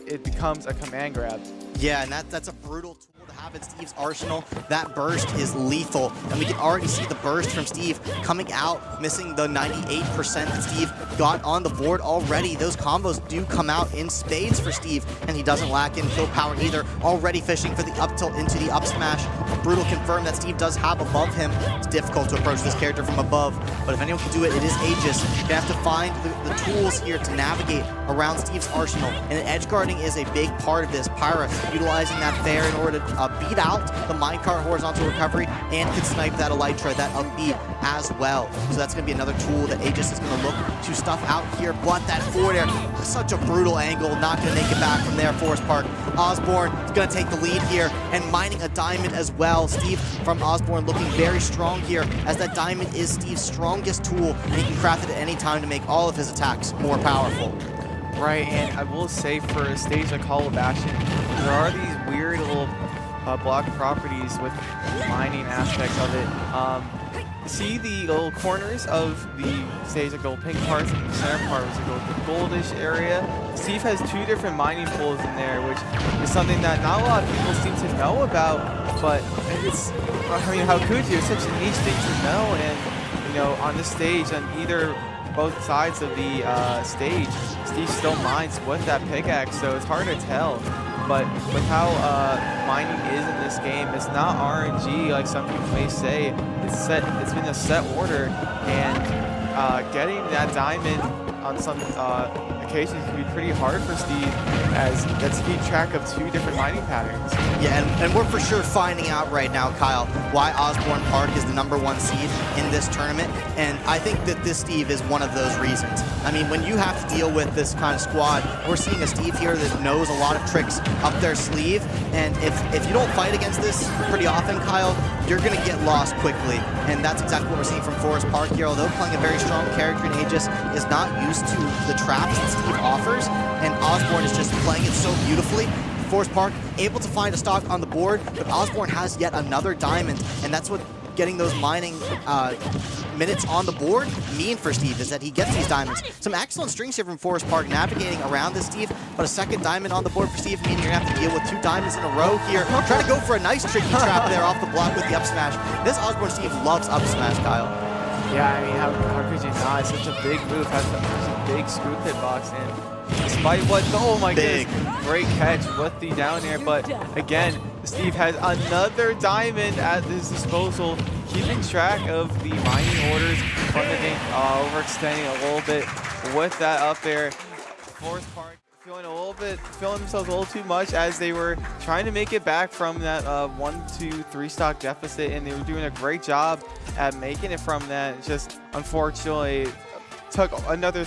S2: it becomes a command grab.
S1: Yeah, and that's a brutal tool to have. have at Steve's arsenal, that burst is lethal. And we can already see the burst from Steve coming out, missing the 98% that Steve got on the board already. Those combos do come out in spades for Steve, and he doesn't lack in kill power either. Already fishing for the up tilt into the up smash. Brutal confirmed that Steve does have above him. It's difficult to approach this character from above, but if anyone can do it, it is Aegis. You have to find the tools here to navigate around Steve's arsenal, and edge guarding is a big part of this. Pyra utilizing that fair in order to beat out the minecart horizontal recovery and can snipe that Elytra, that up B as well. So that's going to be another tool that Aegis is going to look to stuff out here, but that forward air, such a brutal angle, not going to make it back from there. Forest Park. Osbourn is going to take the lead here and mining a diamond as well. Steve from Osbourn looking very strong here, as that diamond is Steve's strongest tool, and he can craft it at any time to make all of his attacks more powerful.
S2: Right, and I will say for a stage like Hollow Bastion, there are these weird little block properties with the mining aspects of it. See the little corners of the stage, like the little pink parts, and the center part was like the goldish area. Steve has two different mining pools in there, which is something that not a lot of people seem to know about, but it's, I mean, how could you? It's such a niche thing to know, and, you know, on this stage, on both sides of the stage, Steve still mines with that pickaxe, so it's hard to tell. But with how mining is in this game, it's not RNG like some people may say. It's been a set order, and getting that diamond on some occasions can be pretty hard for Steve, as that's keep track of two different mining patterns.
S1: Yeah, and we're for sure finding out right now, Kyle, why Osbourn Park is the #1 seed in this tournament, and I think that this Steve is one of those reasons. I mean, when you have to deal with this kind of squad, we're seeing a Steve here that knows a lot of tricks up their sleeve, and if you don't fight against this pretty often, Kyle, you're going to get lost quickly, and that's exactly what we're seeing from Forest Park here. Although playing a very strong character in Aegis is not used to the traps that Steve offers, and Osbourn is just playing it so beautifully. Forest Park able to find a stock on the board, but Osbourn has yet another diamond, and that's what getting those mining minutes on the board mean for Steve, is that he gets these diamonds. Some excellent strings here from Forest Park navigating around this Steve, but a second diamond on the board for Steve, meaning you're going to have to deal with two diamonds in a row here. Trying to go for a nice tricky trap there off the block with the up smash. This Osbourn Steve loves up smash, Kyle.
S2: Yeah, I mean, how could you not? It's such a big move, has such a big screw pit box, and despite what, oh my goodness, great catch with the down air, but again, Steve has another diamond at his disposal, keeping track of the mining orders, overextending a little bit with that up there. Forest Park feeling themselves a little too much, as they were trying to make it back from that 1-2-3 stock deficit, and they were doing a great job at making it from that. Just unfortunately took another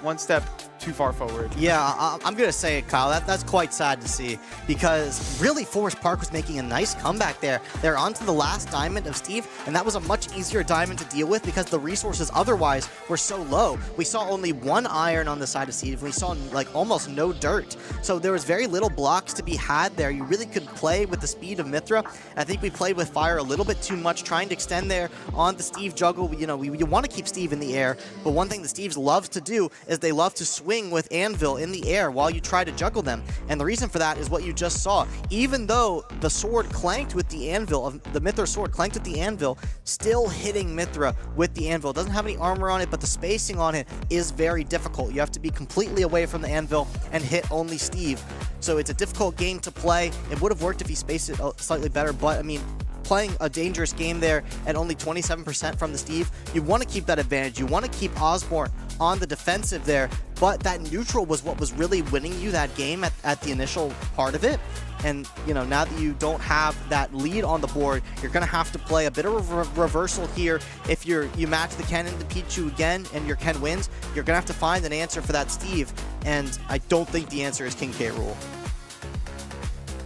S2: one step too far forward.
S1: Yeah, I'm going to say it, Kyle. That's quite sad to see, because really Forest Park was making a nice comeback there. They're on to the last diamond of Steve, and that was a much easier diamond to deal with because the resources otherwise were so low. We saw only one iron on the side of Steve. We saw like almost no dirt. So there was very little blocks to be had there. You really could play with the speed of Mithra. I think we played with fire a little bit too much, trying to extend there on the Steve juggle. You know, you want to keep Steve in the air, but one thing the Steves loves to do is they love to swing with anvil in the air while you try to juggle them, and the reason for that is what you just saw. Even though the sword clanked with the anvil, the Mithra sword clanked with the anvil, still hitting Mithra with the anvil. It doesn't have any armor on it, but the spacing on it is very difficult. You have to be completely away from the anvil and hit only Steve, so it's a difficult game to play. It would have worked if he spaced it slightly better, but I mean, playing a dangerous game there at only 27% from the Steve, you want to keep that advantage. You want to keep Osbourn on the defensive there, but that neutral was what was really winning you that game at the initial part of it. And, you know, now that you don't have that lead on the board, you're going to have to play a bit of a reversal here. If you match the Ken and the Pichu again and your Ken wins, you're going to have to find an answer for that Steve, and I don't think the answer is King K. Rool.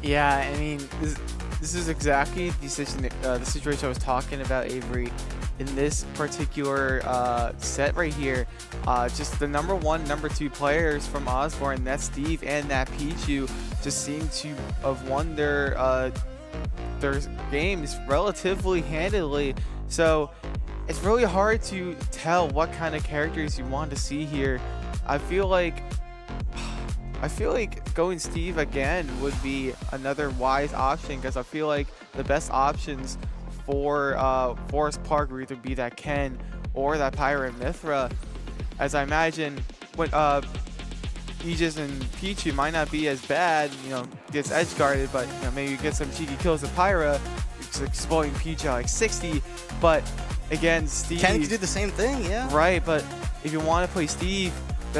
S2: Yeah, I mean, this is exactly the situation I was talking about, Avery. In this particular set right here, just the #1, #2 players from Osbourn, that Steve and that Pichu, just seem to have won their games relatively handily. So it's really hard to tell what kind of characters you want to see here. I feel like going Steve again would be another wise option, because I feel like the best options for Forest Park would either be that Ken or that Pyra and Mithra, as I imagine when Aegis and Pichu might not be as bad, gets edge guarded, but maybe get some cheeky kills with Pyra, just exploding Pichu at like 60. But again, Steve
S1: Ken can do the same thing, yeah.
S2: Right, but if you want to play Steve,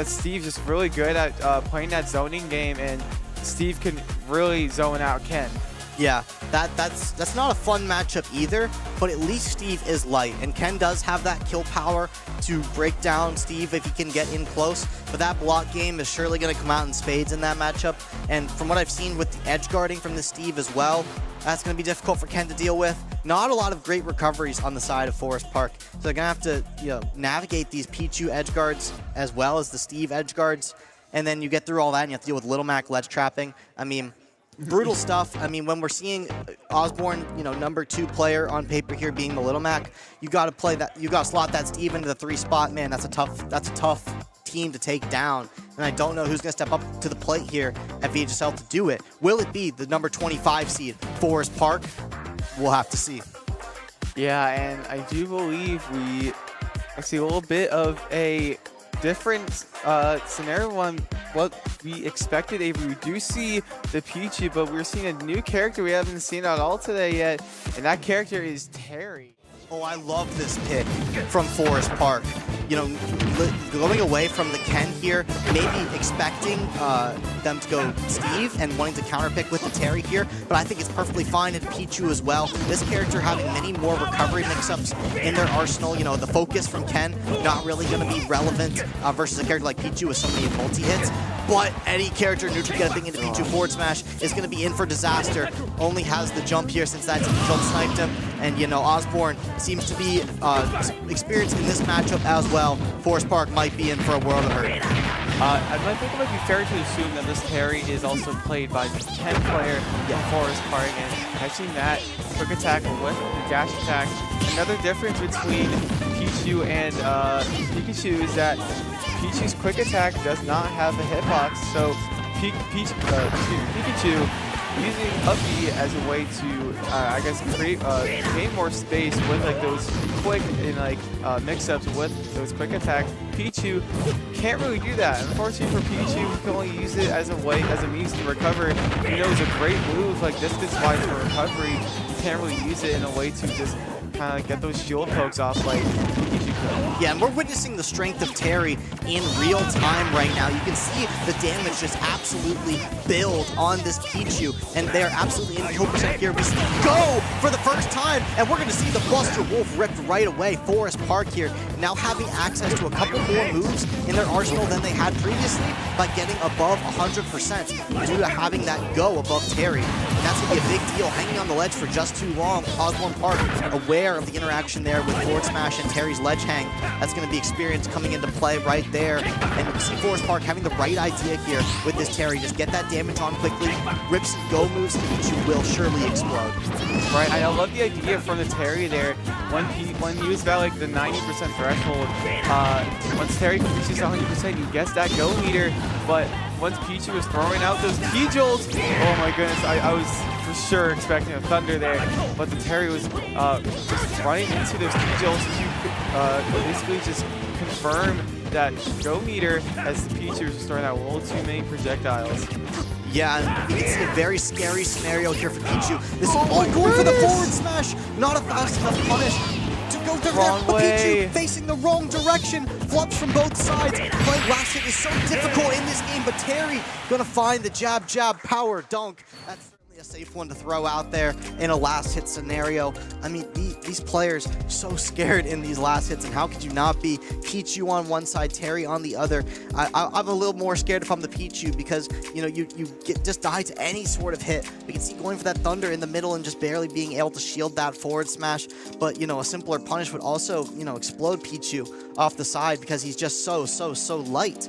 S2: Steve's just really good at playing that zoning game, and Steve can really zone out Ken.
S1: Yeah, that's not a fun matchup either, but at least Steve is light, and Ken does have that kill power to break down Steve if he can get in close, but that block game is surely going to come out in spades in that matchup, and from what I've seen with the edge guarding from the Steve as well, that's going to be difficult for Ken to deal with. Not a lot of great recoveries on the side of Forest Park, so they're going to have to navigate these Pichu edge guards as well as the Steve edge guards, and then you get through all that and you have to deal with Little Mac ledge trapping. I mean, brutal stuff. I mean, when we're seeing Osbourn, number 2 player on paper here being the Little Mac, you got to play that. You got to slot that Steve into the 3 spot. Man, that's a tough team to take down. And I don't know who's going to step up to the plate here at VHSL to do it. Will it be the number 25 seed, Forest Park? We'll have to see.
S2: Yeah, and I do believe we see a little bit of a different scenario on what we expected. We do see the Pichu, but we're seeing a new character we haven't seen at all today yet, and that character is Terry.
S1: Oh, I love this pick from Forest Park. Going away from the Ken here, maybe expecting them to go Steve and wanting to counterpick with the Terry here, but I think it's perfectly fine at Pichu as well. This character having many more recovery mix-ups in their arsenal. The focus from Ken not really going to be relevant versus a character like Pichu with so many multi-hits. But any character neutral getting into Pichu forward smash is going to be in for disaster. Only has the jump here since that jump sniped him. And, Osbourn seems to be experienced in this matchup as well. Forest Park might be in for a world of hurt.
S2: I think it might be fair to assume that this Terry is also played by the Ken player from Forest Park. And I've seen that quick attack with the dash attack. Another difference between Pichu and Pikachu is that Pichu's quick attack does not have a hitbox, so Pikachu using up B as a way to, gain more space with those quick and mix-ups with those quick attacks. Pichu can't really do that. Unfortunately for Pichu, he can only use it as a means to recover. He knows a great move like distance-wise for recovery. He can't really use it in a way to just kind of get those shield pokes off like Pikachu could.
S1: Yeah, and we're witnessing the strength of Terry in real time right now. You can see the damage just absolutely build on this Pichu, and they're absolutely in kill percent here. We see go for the first time, and we're going to see the Buster Wolf ripped right away. Forest Park here now having access to a couple more moves in their arsenal than they had previously by getting above 100% due to having that go above Terry. And that's going to be a big deal, hanging on the ledge for just too long. Osbourn Park aware of the interaction there with forward smash and Terry's ledge hang. That's going to be experience coming into play right there. And you see Forest Park having the right idea here with this Terry. Just get that damage on quickly, rip some go moves, and Pichu will surely explode.
S2: Right, I love the idea from the Terry there. When he was about the 90% threshold, once Terry reaches 100%, he gets that go meter. But once Pichu was throwing out those T-Jolts, oh my goodness, I was for sure expecting a thunder there. But the Terry was just running into those T-Jolts to basically just confirm that go meter as the Pichu was just throwing out a little too many projectiles.
S1: Yeah, and you can see a very scary scenario here for Pichu. This is all going for the forward smash. Not a fast enough punish to go to
S2: Wrong way.
S1: Pichu facing the wrong direction. Flops from both sides. Playing last hit is so difficult in this game, but Terry gonna find the jab, power dunk. That's certainly a safe one to throw out there in a last hit scenario. I mean, these players so scared in these last hits, and how could you not be? Pichu on one side, Terry on the other. I'm a little more scared if I'm the Pichu because you just die to any sort of hit. We can see going for that thunder in the middle and just barely being able to shield that forward smash. But a simpler punish would also explode Pichu off the side because he's just so light.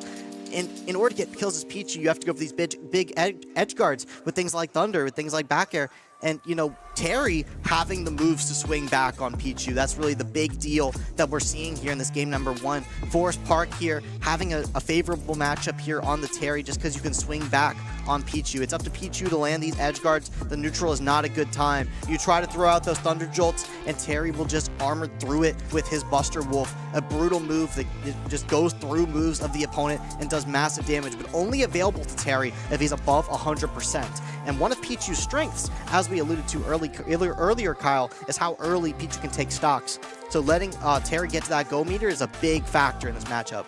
S1: In order to get kills as Pichu, you have to go for these big edge guards with things like thunder, with things like back air. And, you know, Terry having the moves to swing back on Pichu, that's really the big deal that we're seeing here in this game number 1. Forest Park here having a favorable matchup here on the Terry just because you can swing back on Pichu. It's up to Pichu to land these edge guards. The neutral is not a good time. You try to throw out those Thunder Jolts, and Terry will just armor through it with his Buster Wolf, a brutal move that just goes through moves of the opponent and does massive damage, but only available to Terry if he's above 100%. And one of Pichu's strengths, as we alluded to earlier, Kyle, is how early Pichu can take stocks. So letting Terry get to that go meter is a big factor in this matchup.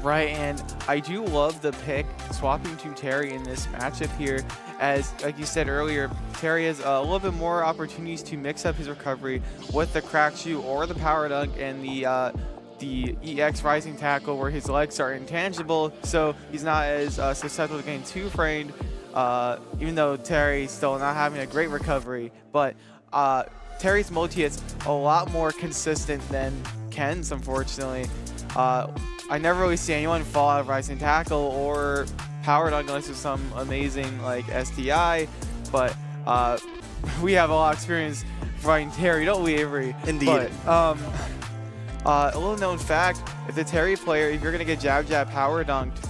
S2: Right, and I do love the pick swapping to Terry in this matchup here, as like you said earlier, Terry has a little bit more opportunities to mix up his recovery with the crack shoe or the power dunk and the EX rising tackle where his legs are intangible, so he's not as susceptible to getting two-framed, even though Terry's still not having a great recovery. But Terry's multi-hit's a lot more consistent than Ken's, unfortunately. I never really see anyone fall out of rising tackle or power dunk unless it's some amazing like SDI, but we have a lot of experience fighting Terry, don't we, Avery?
S1: Indeed.
S2: But, a little known fact, if the Terry player, if you're gonna get jab power dunked,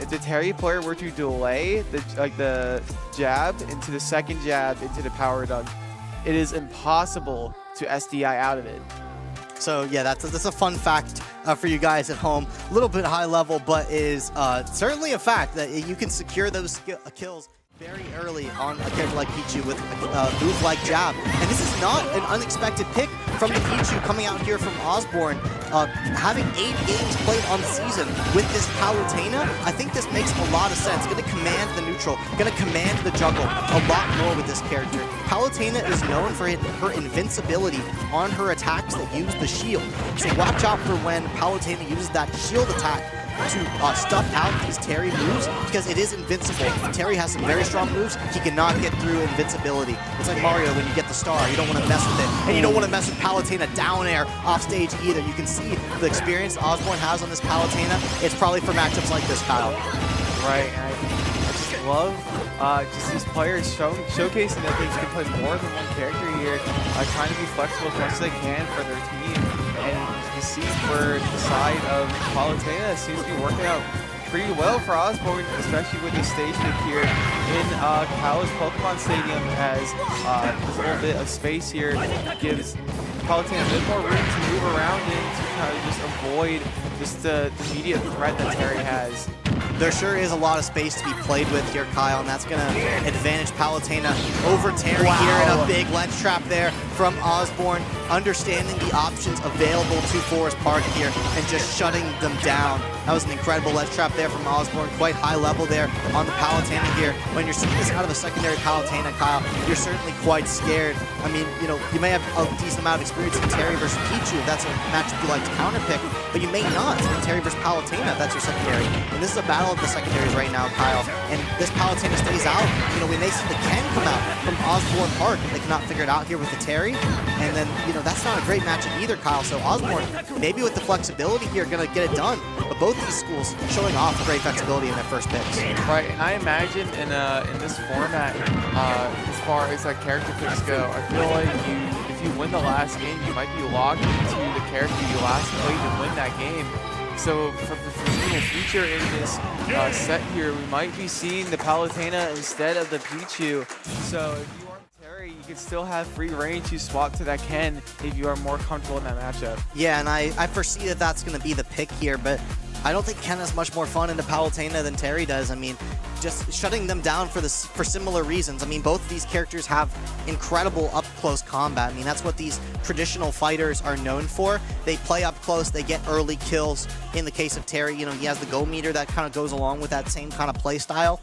S2: if the Terry player were to delay the jab into the second jab into the power dunk, it is impossible to SDI out of it.
S1: So yeah, that's a fun fact for you guys at home. A little bit high level, but is certainly a fact that you can secure those kills very early on a character like Pichu with a move like jab. And this is not an unexpected pick from the Pichu coming out here from Osbourn. Having 8 games played on the season with this Palutena, I think this makes a lot of sense. Going to command the neutral, going to command the juggle a lot more with this character. Palutena is known for her invincibility on her attacks that use the shield. So watch out for when Palutena uses that shield attack to stuff out these Terry moves, because it is invincible. Terry has some very strong moves. He cannot get through invincibility. It's like Mario when you get the star. You don't want to mess with it. And you don't want to mess with Palutena down air off stage either. You can see the experience Osbourn has on this Palutena. It's probably for matchups like this, Kyle.
S2: Right. I just love just these players showcasing that they can play more than one character here, trying to be flexible as much as they can for their team. And you see for the side of Palutena, it seems to be working out pretty well for Osbourn, especially with the stage pick here in Cal's Pokemon Stadium, as this little bit of space here gives Palutena a bit more room to move around in to kind of just avoid just the immediate threat that Terry has.
S1: There sure is a lot of space to be played with here, Kyle, and that's going to advantage Palutena over Terry here, and a big ledge trap there from Osbourn, understanding the options available to Forest Park here and just shutting them down. That was an incredible ledge trap there from Osbourn, quite high level there on the Palutena here. When you're seeing this out of a secondary Palutena, Kyle, you're certainly quite scared. I mean, you know, you may have a decent amount of experience in Terry versus Pichu if that's a matchup you like to counter pick, but you may not in Terry versus Palutena if that's your secondary. And this is a battle of the secondaries right now, Kyle. And this Palutena stays out. You know, we may see the Ken come out from Osbourn Park if they cannot figure it out here with the Terry. And then, you know, that's not a great matchup either, Kyle. So Osbourn, maybe with the flexibility here, going to get it done. But both these schools showing off great flexibility in their first picks.
S2: Right, and I imagine in this format, as far as character picks go, I feel like if you win the last game, you might be locked into the character you last played to win that game. So for the foreseeable future in this set here, we might be seeing the Palutena instead of the Pichu. So if you are Terry, you can still have free reign to swap to that Ken if you are more comfortable in that matchup.
S1: Yeah, and I foresee that that's going to be the pick here, but I don't think Ken has much more fun into Palutena than Terry does. I mean, just shutting them down for similar reasons. I mean, both of these characters have incredible up-close combat. I mean, that's what these traditional fighters are known for. They play up close, they get early kills. In the case of Terry, you know, he has the go meter that kind of goes along with that same kind of play style.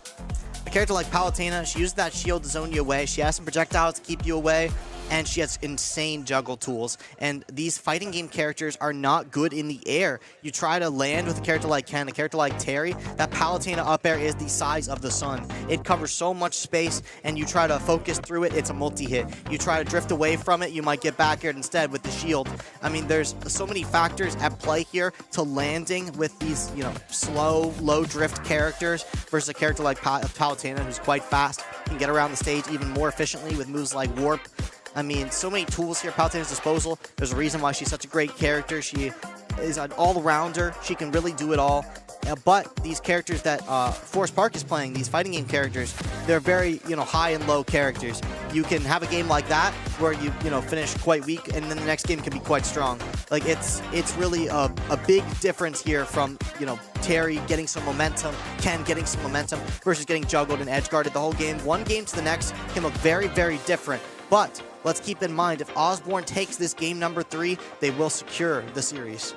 S1: A character like Palutena, she uses that shield to zone you away. She has some projectiles to keep you away, and she has insane juggle tools. And these fighting game characters are not good in the air. You try to land with a character like Ken, a character like Terry, that Palutena up air is the size of the sun. It covers so much space, and you try to focus through it, it's a multi-hit. You try to drift away from it, you might get back aired instead with the shield. I mean, there's so many factors at play here to landing with these, you know, slow, low drift characters versus a character like Palutena who's quite fast. can get around the stage even more efficiently with moves like Warp. I mean, so many tools here at Palutena's disposal. There's a reason why she's such a great character. She is an all-rounder. She can really do it all. But these characters that Forest Park is playing, these fighting game characters, they're very, high and low characters. You can have a game like that where you finish quite weak, and then the next game can be quite strong. Like it's really a big difference here from Terry getting some momentum, Ken getting some momentum versus getting juggled and edge guarded the whole game. One game to the next can look very, very different. But let's keep in mind, if Osbourn takes this game number 3, they will secure the series.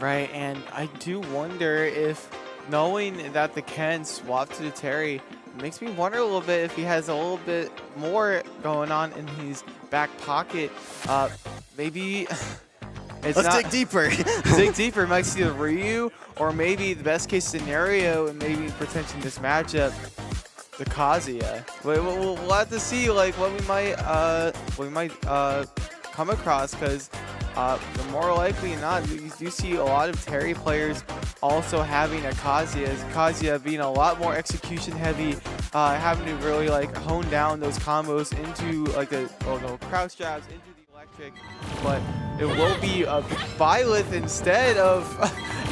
S2: Right, and I do wonder if knowing that the Ken swapped to the Terry makes me wonder a little bit if he has a little bit more going on in his back pocket. Maybe
S1: Let's dig deeper.
S2: Dig deeper. Might see the Ryu, or maybe the best case scenario, and maybe potentially this matchup, the Kazuya. We'll have to see like what we might come across, because the more likely than not, you do see a lot of Terry players also having a Kazuya. Kazuya being a lot more execution heavy, having to really like hone down those combos into like the crouch jabs into the electric. But it will be a Byleth instead of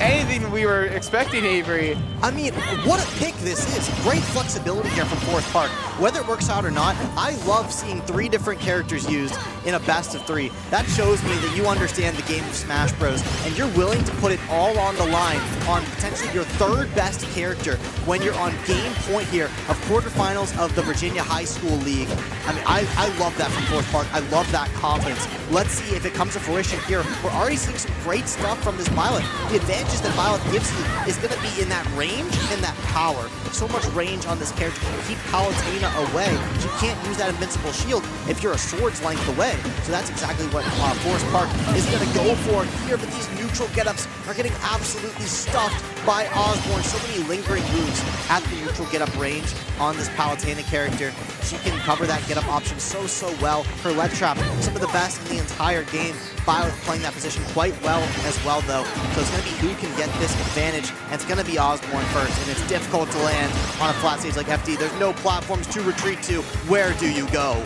S2: anything we were expecting, Avery.
S1: I mean, what a pick this is. Great flexibility here from Forest Park. Whether it works out or not, I love seeing 3 different characters used in a best of 3. That shows me that you understand the game of Smash Bros. And you're willing to put it all on the line on potentially your 3rd best character when you're on game point here of quarterfinals of the Virginia High School League. I mean, I love that from Forest Park. I love that confidence. Let's see if it comes to fruition here. We're already seeing some great stuff from this Byleth. The advantages that Byleth gives you is going to be in that range and that power. So much range on this character can keep Palutena away. She can't use that invincible shield if you're a sword's length away. So that's exactly what Forest Park is going to go for here. But these neutral get-ups are getting absolutely stuffed by Osbourn. So many lingering moves at the neutral get-up range on this Palutena character. She can cover that get-up option so well. Her ledge trap, some of the best in the entire game. Byleth playing that position quite well as well, though. So it's going to be who can get this advantage, and it's going to be Osbourn first, and it's difficult to land on a flat stage like FD. There's no platforms to retreat to. Where do you go?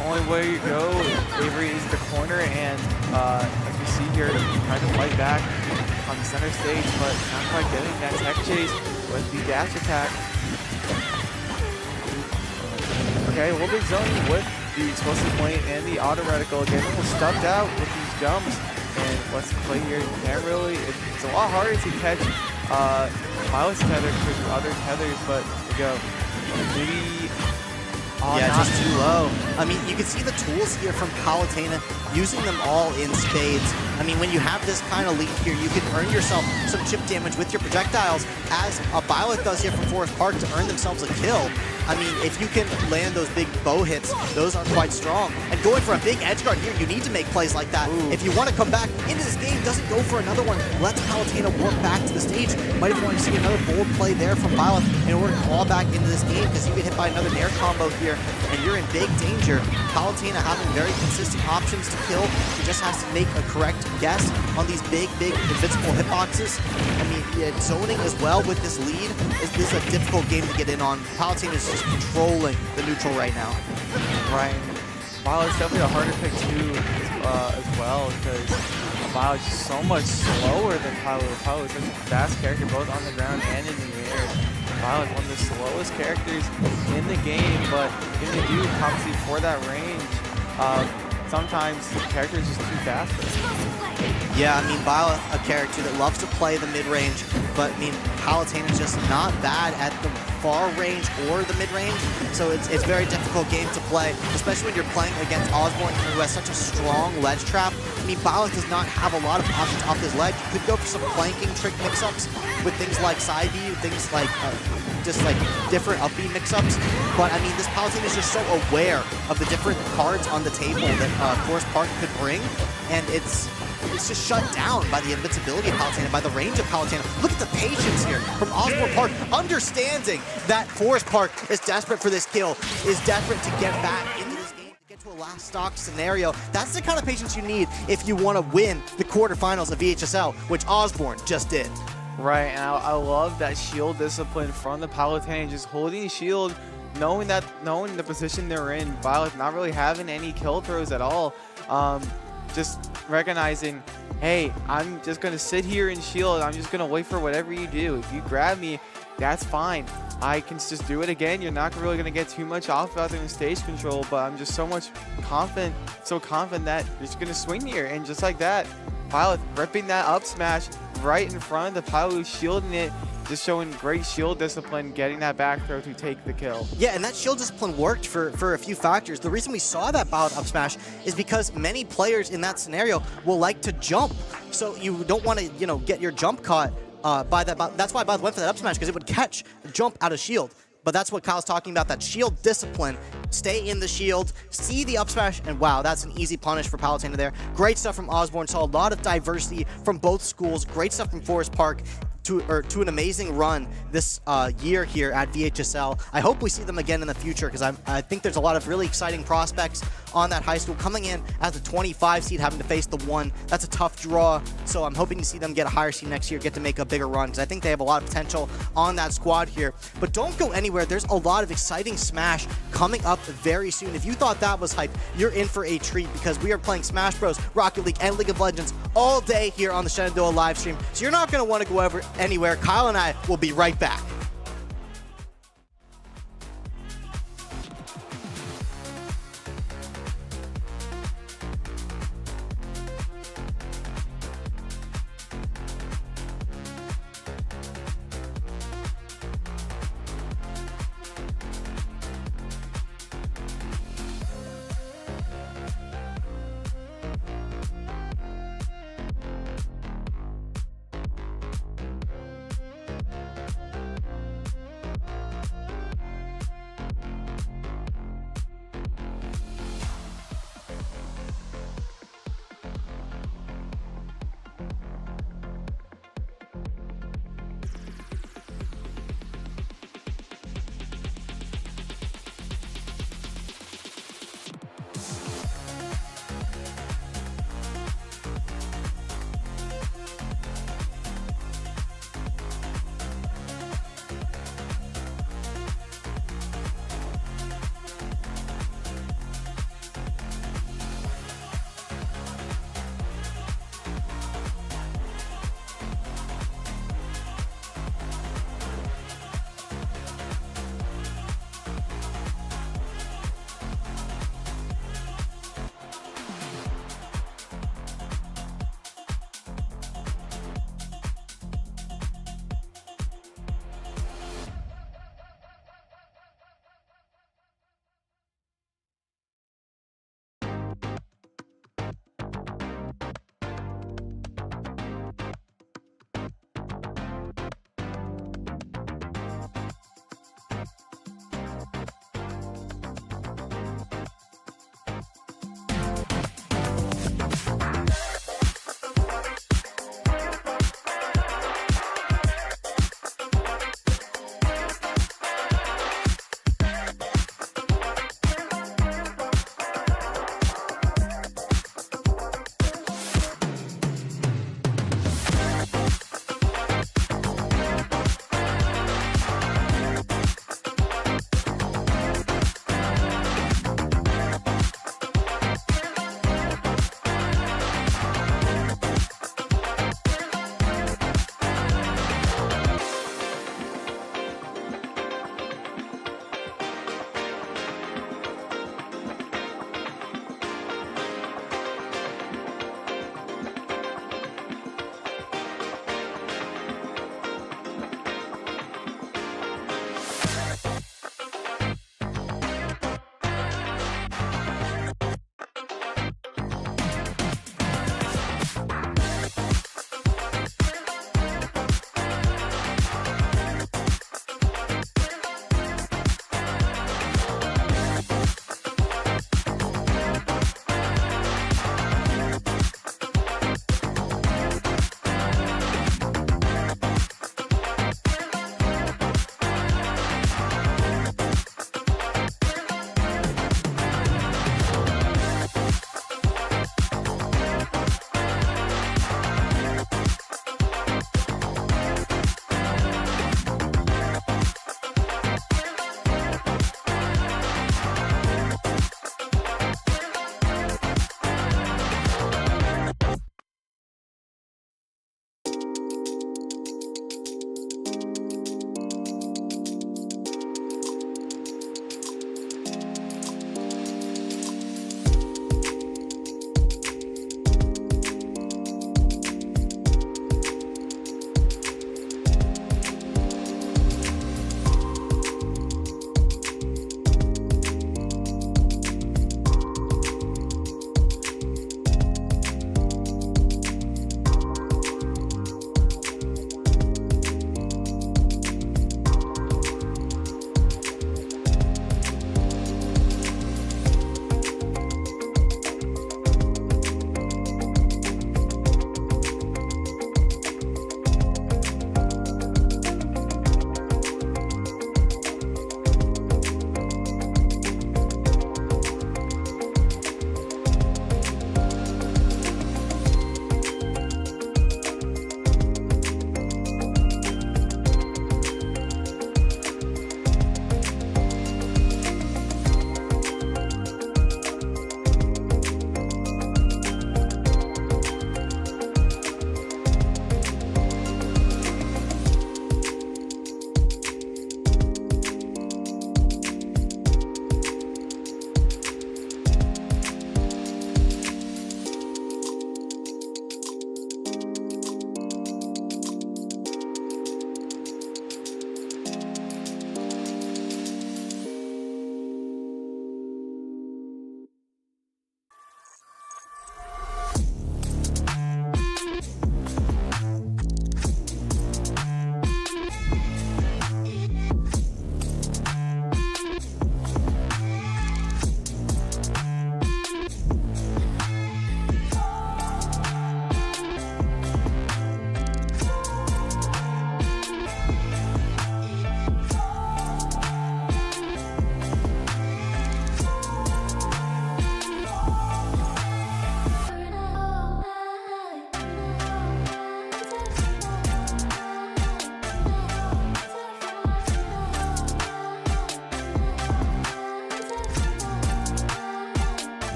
S2: Only way you go, Avery, is the corner, and as we see here, trying to fight back on the center stage, but not quite getting that tech chase with the dash attack. Okay, a little bit zoning with the explosive point and the auto reticle, getting a little stuffed out with these jumps. And what's the play here? You can't really, it's a lot harder to catch Byleth's tether compared to other tethers, but there you go. Maybe
S1: just too low. I mean, you can see the tools here from Palutena, using them all in spades. I mean, when you have this kind of lead here, you can earn yourself some chip damage with your projectiles, as a Byleth does here from Forest Park to earn themselves a kill. I mean, if you can land those big bow hits, those are quite strong. And going for a big edge guard here, you need to make plays like that. Ooh. If you want to come back into this game, doesn't go for another one, lets Palutena work back to the stage. Might have wanted to see another bold play there from Byleth in order to claw back into this game, because you get hit by another nair combo here, and you're in big danger. Palutena having very consistent options to kill. She just has to make a correct guess on these big invincible hitboxes. I mean, zoning as well with this lead. This is a difficult game to get in on. Palutena is just controlling the neutral right now.
S2: Right. Byleth's definitely a harder pick too, as well, because Byleth's just so much slower than Byleth. Byleth's such a fast character, both on the ground and in the air. Byleth, one of the slowest characters in the game, but in the do, obviously for that range, sometimes the character is just too fast for it.
S1: Yeah, I mean, Byleth, a character that loves to play the mid-range, but I mean, Palutena's just not bad at the far range or the mid-range, so it's a very difficult game to play, especially when you're playing against Osbourn, who has such a strong ledge trap. I mean, Byleth does not have a lot of options off his ledge. You could go for some flanking trick mix-ups with things like side B, things like just like different up B mix-ups, but I mean, this Palutena is just so aware of the different cards on the table that Forest Park could bring, and it's just shut down by the invincibility of Palutena, by the range of Palutena. Look at the patience here from Osbourn Park, understanding that Forest Park is desperate for this kill, is desperate to get back into this game, to get to a last stock scenario. That's the kind of patience you need if you want to win the quarterfinals of VHSL, which Osbourn just did.
S2: Right, and I love that shield discipline from the Palutena, just holding shield, knowing the position they're in, Violet not really having any kill throws at all, just recognizing, hey, I'm just gonna sit here and shield. I'm just gonna wait for whatever you do. If you grab me, that's fine. I can just do it again. You're not really gonna get too much off out there in stage control, but I'm just so confident that you're just gonna swing here. And just like that, Violet ripping that up smash right in front of the pilot who's shielding it, just showing great shield discipline, getting that back throw to take the kill.
S1: Yeah, and that shield discipline worked for a few factors. The reason we saw that ballot up smash is because many players in that scenario will like to jump. So you don't want to, get your jump caught by that. That's why Ballot went for that up smash, because it would catch a jump out of shield. But that's what Kyle's talking about, that shield discipline. Stay in the shield, see the up smash, and wow, that's an easy punish for Palutena there. Great stuff from Osbourn, saw a lot of diversity from both schools. Great stuff from Forest Park. To an amazing run this year here at VHSL. I hope we see them again in the future, because I think there's a lot of really exciting prospects on that high school coming in as a 25 seed, having to face the 1. That's a tough draw, so I'm hoping to see them get a higher seed next year, get to make a bigger run, because I think they have a lot of potential on that squad here. But don't go anywhere. There's a lot of exciting Smash coming up very soon. If you thought that was hype, you're in for a treat, because we are playing Smash Bros, Rocket League, and League of Legends all day here on the Shenandoah live stream, so you're not going to want to go anywhere. Kyle and I will be right back.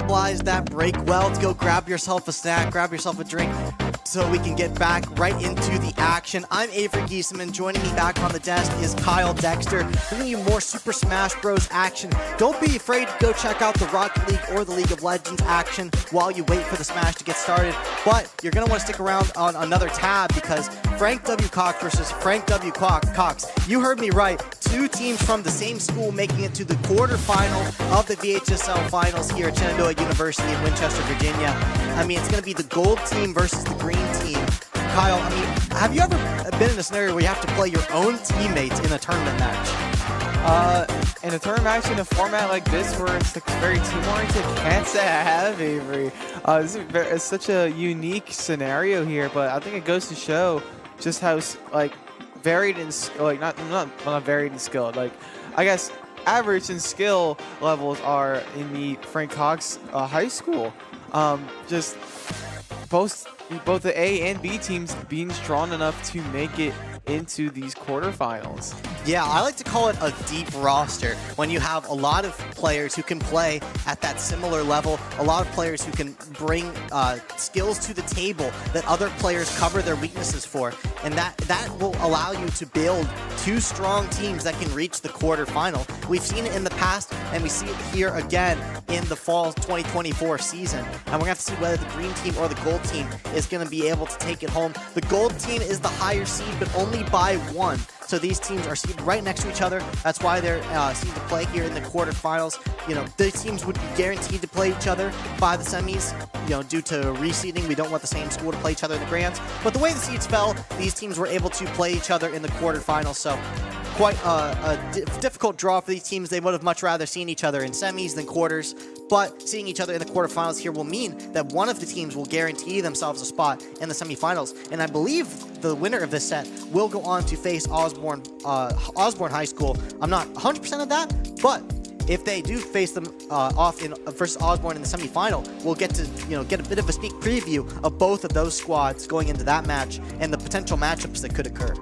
S1: utilize that break well to go grab yourself a snack, grab yourself a drink, so we can get back right into the action. I'm Avery Giesemann. Joining me back on the desk is Kyle Dexter, bringing you more Super Smash Bros. Action. Don't be afraid to go check out the Rocket League or the League of Legends action while you wait for the Smash to get started. But you're going to want to stick around on another tab because Frank W. Cox versus Frank W. Cox. You heard me right. Two teams from the same school making it to the quarterfinal of the VHSL finals here at Shenandoah University in Winchester, Virginia. I mean, it's going to be the gold team versus the green team. Kyle, I mean, have you ever been in a scenario where you have to play your own teammates in a tournament match?
S2: In a tournament match in a format like this where it's like very team-oriented, can't say I have, Avery. It's such a unique scenario here, but I think it goes to show just how varied in not varied in skill. Like, I guess average in skill levels are in the Frank Cox high school. Just both the A and B teams being strong enough to make it into these quarterfinals.
S1: Yeah, I like to call it a deep roster when you have a lot of players who can play at that similar level, a lot of players who can bring skills to the table that other players cover their weaknesses for, and that will allow you to build two strong teams that can reach the quarterfinal. We've seen it in the past, and we see it here again in the fall 2024 season, and we're going to have to see whether the green team or the gold team is going to be able to take it home. The gold team is the higher seed, but only by one. So these teams are seated right next to each other. That's why they're seeded to play here in the quarterfinals. You know, these teams would be guaranteed to play each other by the semis. You know, due to reseeding, we don't want the same school to play each other in the grands. But the way the seeds fell, these teams were able to play each other in the quarterfinals. So quite a difficult draw for these teams. They would have much rather seen each other in semis than quarters. But seeing each other in the quarterfinals here will mean that one of the teams will guarantee themselves a spot in the semifinals. And I believe the winner of this set will go on to face Osbourn High School. I'm not 100% of that, but if they do face them off in versus Osbourn in the semifinal, we'll get to get a bit of a sneak preview of both of those squads going into that match and the potential matchups that could occur.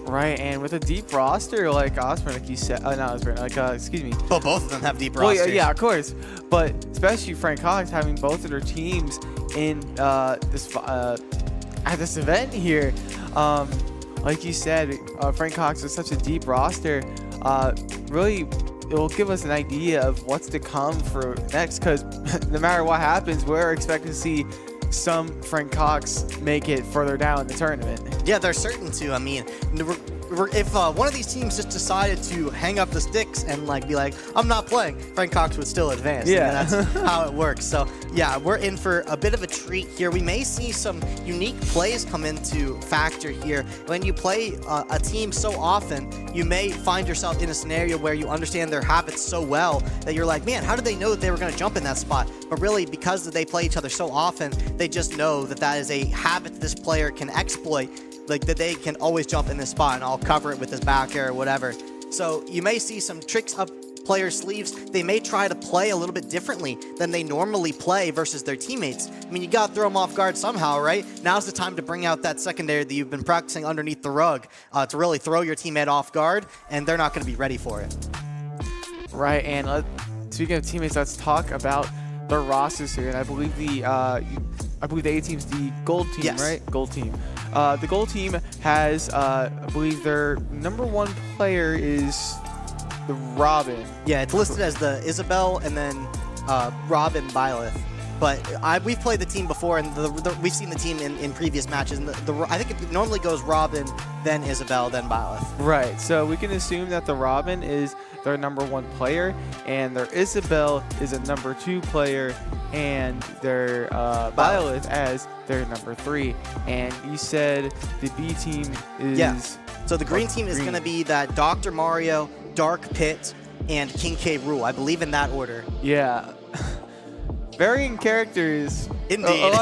S2: Right, and with a deep roster like Osbourn, like you said, not Osbourn, excuse me.
S1: Well, both of them have deep rosters.
S2: Well, yeah, of course, but especially Frank Cox having both of their teams in at this event here. Like you said, Frank Cox is such a deep roster. Really, it will give us an idea of what's to come for next, because no matter what happens, we're expecting to see some Frank Cox make it further down in the tournament. Yeah,
S1: they're certain to. I mean, if one of these teams just decided to hang up the sticks and be like, I'm not playing, Frank Cox would still advance.
S2: Yeah,
S1: that's how it works. So yeah, we're in for a bit of a treat here. We may see some unique plays come into factor here. When you play a team so often, you may find yourself in a scenario where you understand their habits so well that you're like, man, how did they know that they were going to jump in that spot? But really, because they play each other so often, they just know that that is a habit that this player can exploit, like that they can always jump in this spot and I'll cover it with this back air or whatever. So you may see some tricks up players' sleeves. They may try to play a little bit differently than they normally play versus their teammates. I mean, you got to throw them off guard somehow, right? Now's the time to bring out that secondary that you've been practicing underneath the rug to really throw your teammate off guard, and they're not going to be ready for it.
S2: Right, and speaking of teammates, let's talk about the rosters here. And I believe the A team's the gold team,
S1: yes.
S2: Right? Gold team. The gold team has, I believe their #1 player is the Robin.
S1: Yeah, it's listed as the Isabel and then Robin Byleth. But we've played the team before, and we've seen the team in previous matches. And I think it normally goes Robin, then Isabel, then Byleth.
S2: Right. So we can assume that the Robin is their #1 player, and their Isabel is a #2 player, and their Byleth as their #3. And you said the B team is...
S1: Yeah. So the green team is going to be that Dr. Mario, Dark Pit, and King K. Rool. I believe in that order.
S2: Yeah. Varying characters.
S1: Indeed.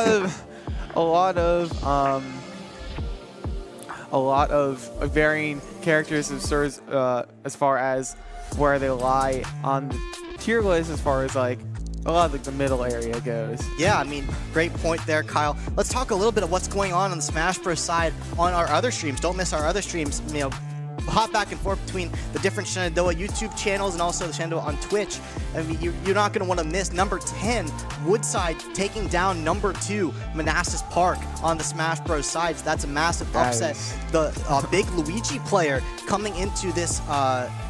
S2: A lot of varying characters as far as where they lie on the tier list, as far as a lot of the middle area goes.
S1: Yeah, I mean, great point there, Kyle. Let's talk a little bit of what's going on the Smash Bros. Side on our other streams. Don't miss our other streams. hop back and forth between the different Shenandoah YouTube channels and also the Shenandoah on Twitch. I mean, you're not going to want to miss number 10, Woodside, taking down number 2, Manassas Park on the Smash Bros. Sides. That's a massive upset. The big Luigi player coming into this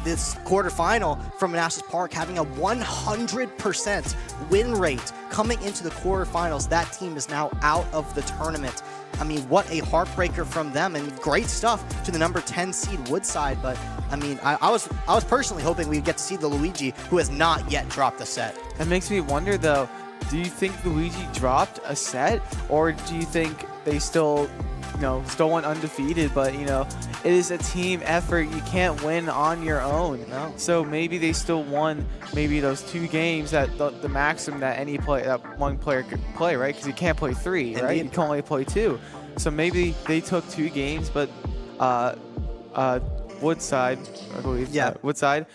S1: this quarterfinal from Manassas Park, having a 100% win rate coming into the quarterfinals. That team is now out of the tournament. I mean, what a heartbreaker from them, and great stuff to the number 10 seed Woodside. But I mean, I was personally hoping we'd get to see the Luigi, who has not yet dropped a set.
S2: That makes me wonder, though, do you think Luigi dropped a set, or do you think they still, still went undefeated? But it is a team effort. You can't win on your own.
S1: No.
S2: So maybe they still won maybe those 2 games that the maximum that one player could play, right? Because you can't play 3, right?
S1: Indeed.
S2: You can only play 2. So maybe they took 2 games, but Woodside, I believe, Woodside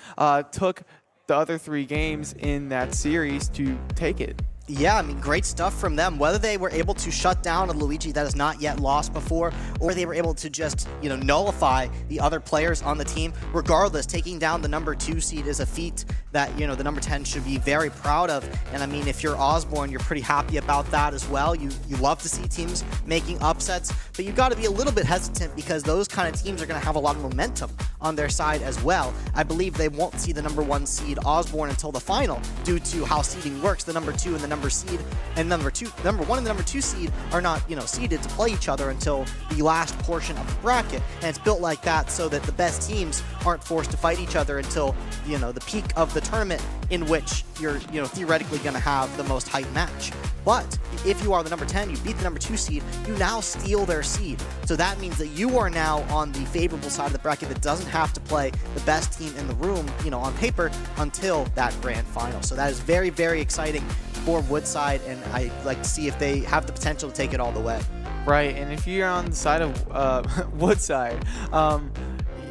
S2: took the other 3 games in that series to take it.
S1: Yeah, I mean, great stuff from them. Whether they were able to shut down a Luigi that has not yet lost before, or they were able to just, nullify the other players on the team, regardless, taking down the number 2 seed is a feat that, the number 10 should be very proud of. And I mean, if you're Osbourn, you're pretty happy about that as well. You love to see teams making upsets, but you've got to be a little bit hesitant because those kind of teams are going to have a lot of momentum on their side as well. I believe they won't see the number 1 seed Osbourn until the final due to how seeding works. The number 2 and the number seed and number 1 and the number 2 seed are not, seeded to play each other until the last portion of the bracket. And it's built like that so that the best teams aren't forced to fight each other until, the peak of the tournament, in which you're, theoretically going to have the most hype match. But if you are the number 10, you beat the number 2 seed, you now steal their seed. So that means that you are now on the favorable side of the bracket that doesn't have to play the best team in the room, on paper, until that grand final. So that is very, very exciting for Woodside, and I'd like to see if they have the potential to take it all the way.
S2: Right, and if you're on the side of Woodside,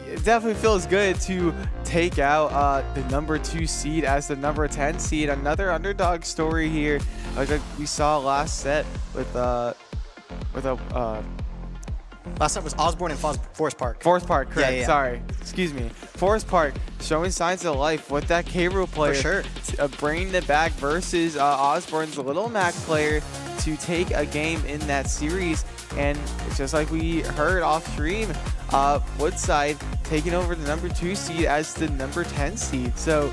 S2: it definitely feels good to take out the number 2 seed as the number 10 seed. Another underdog story here, like we saw last set with
S1: Last time was Osbourn and Forest Park.
S2: Forest Park, correct.
S1: Yeah.
S2: Sorry, excuse me. Forest Park showing signs of life with that K-Rool player.
S1: For sure.
S2: Bringing it back versus Osbourn's Little Mac player to take a game in that series. And just like we heard off stream, Woodside taking over the number 2 seed as the number 10 seed. So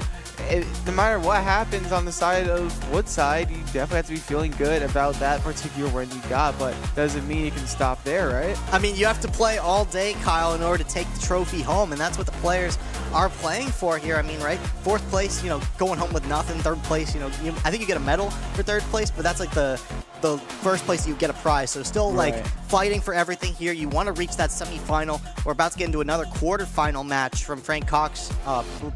S2: no matter what happens on the side of Woodside, you definitely have to be feeling good about that particular win you got, but doesn't mean you can stop there, right?
S1: I mean, you have to play all day, Kyle, in order to take the trophy home, and that's what the players are playing for here. I mean, right? 4th place, going home with nothing. 3rd place, I think you get a medal for 3rd place, but that's like the 1st place you get a prize. So still like fighting for everything here. You want to reach that semifinal. We're about to get into another quarterfinal match from Frank Cox.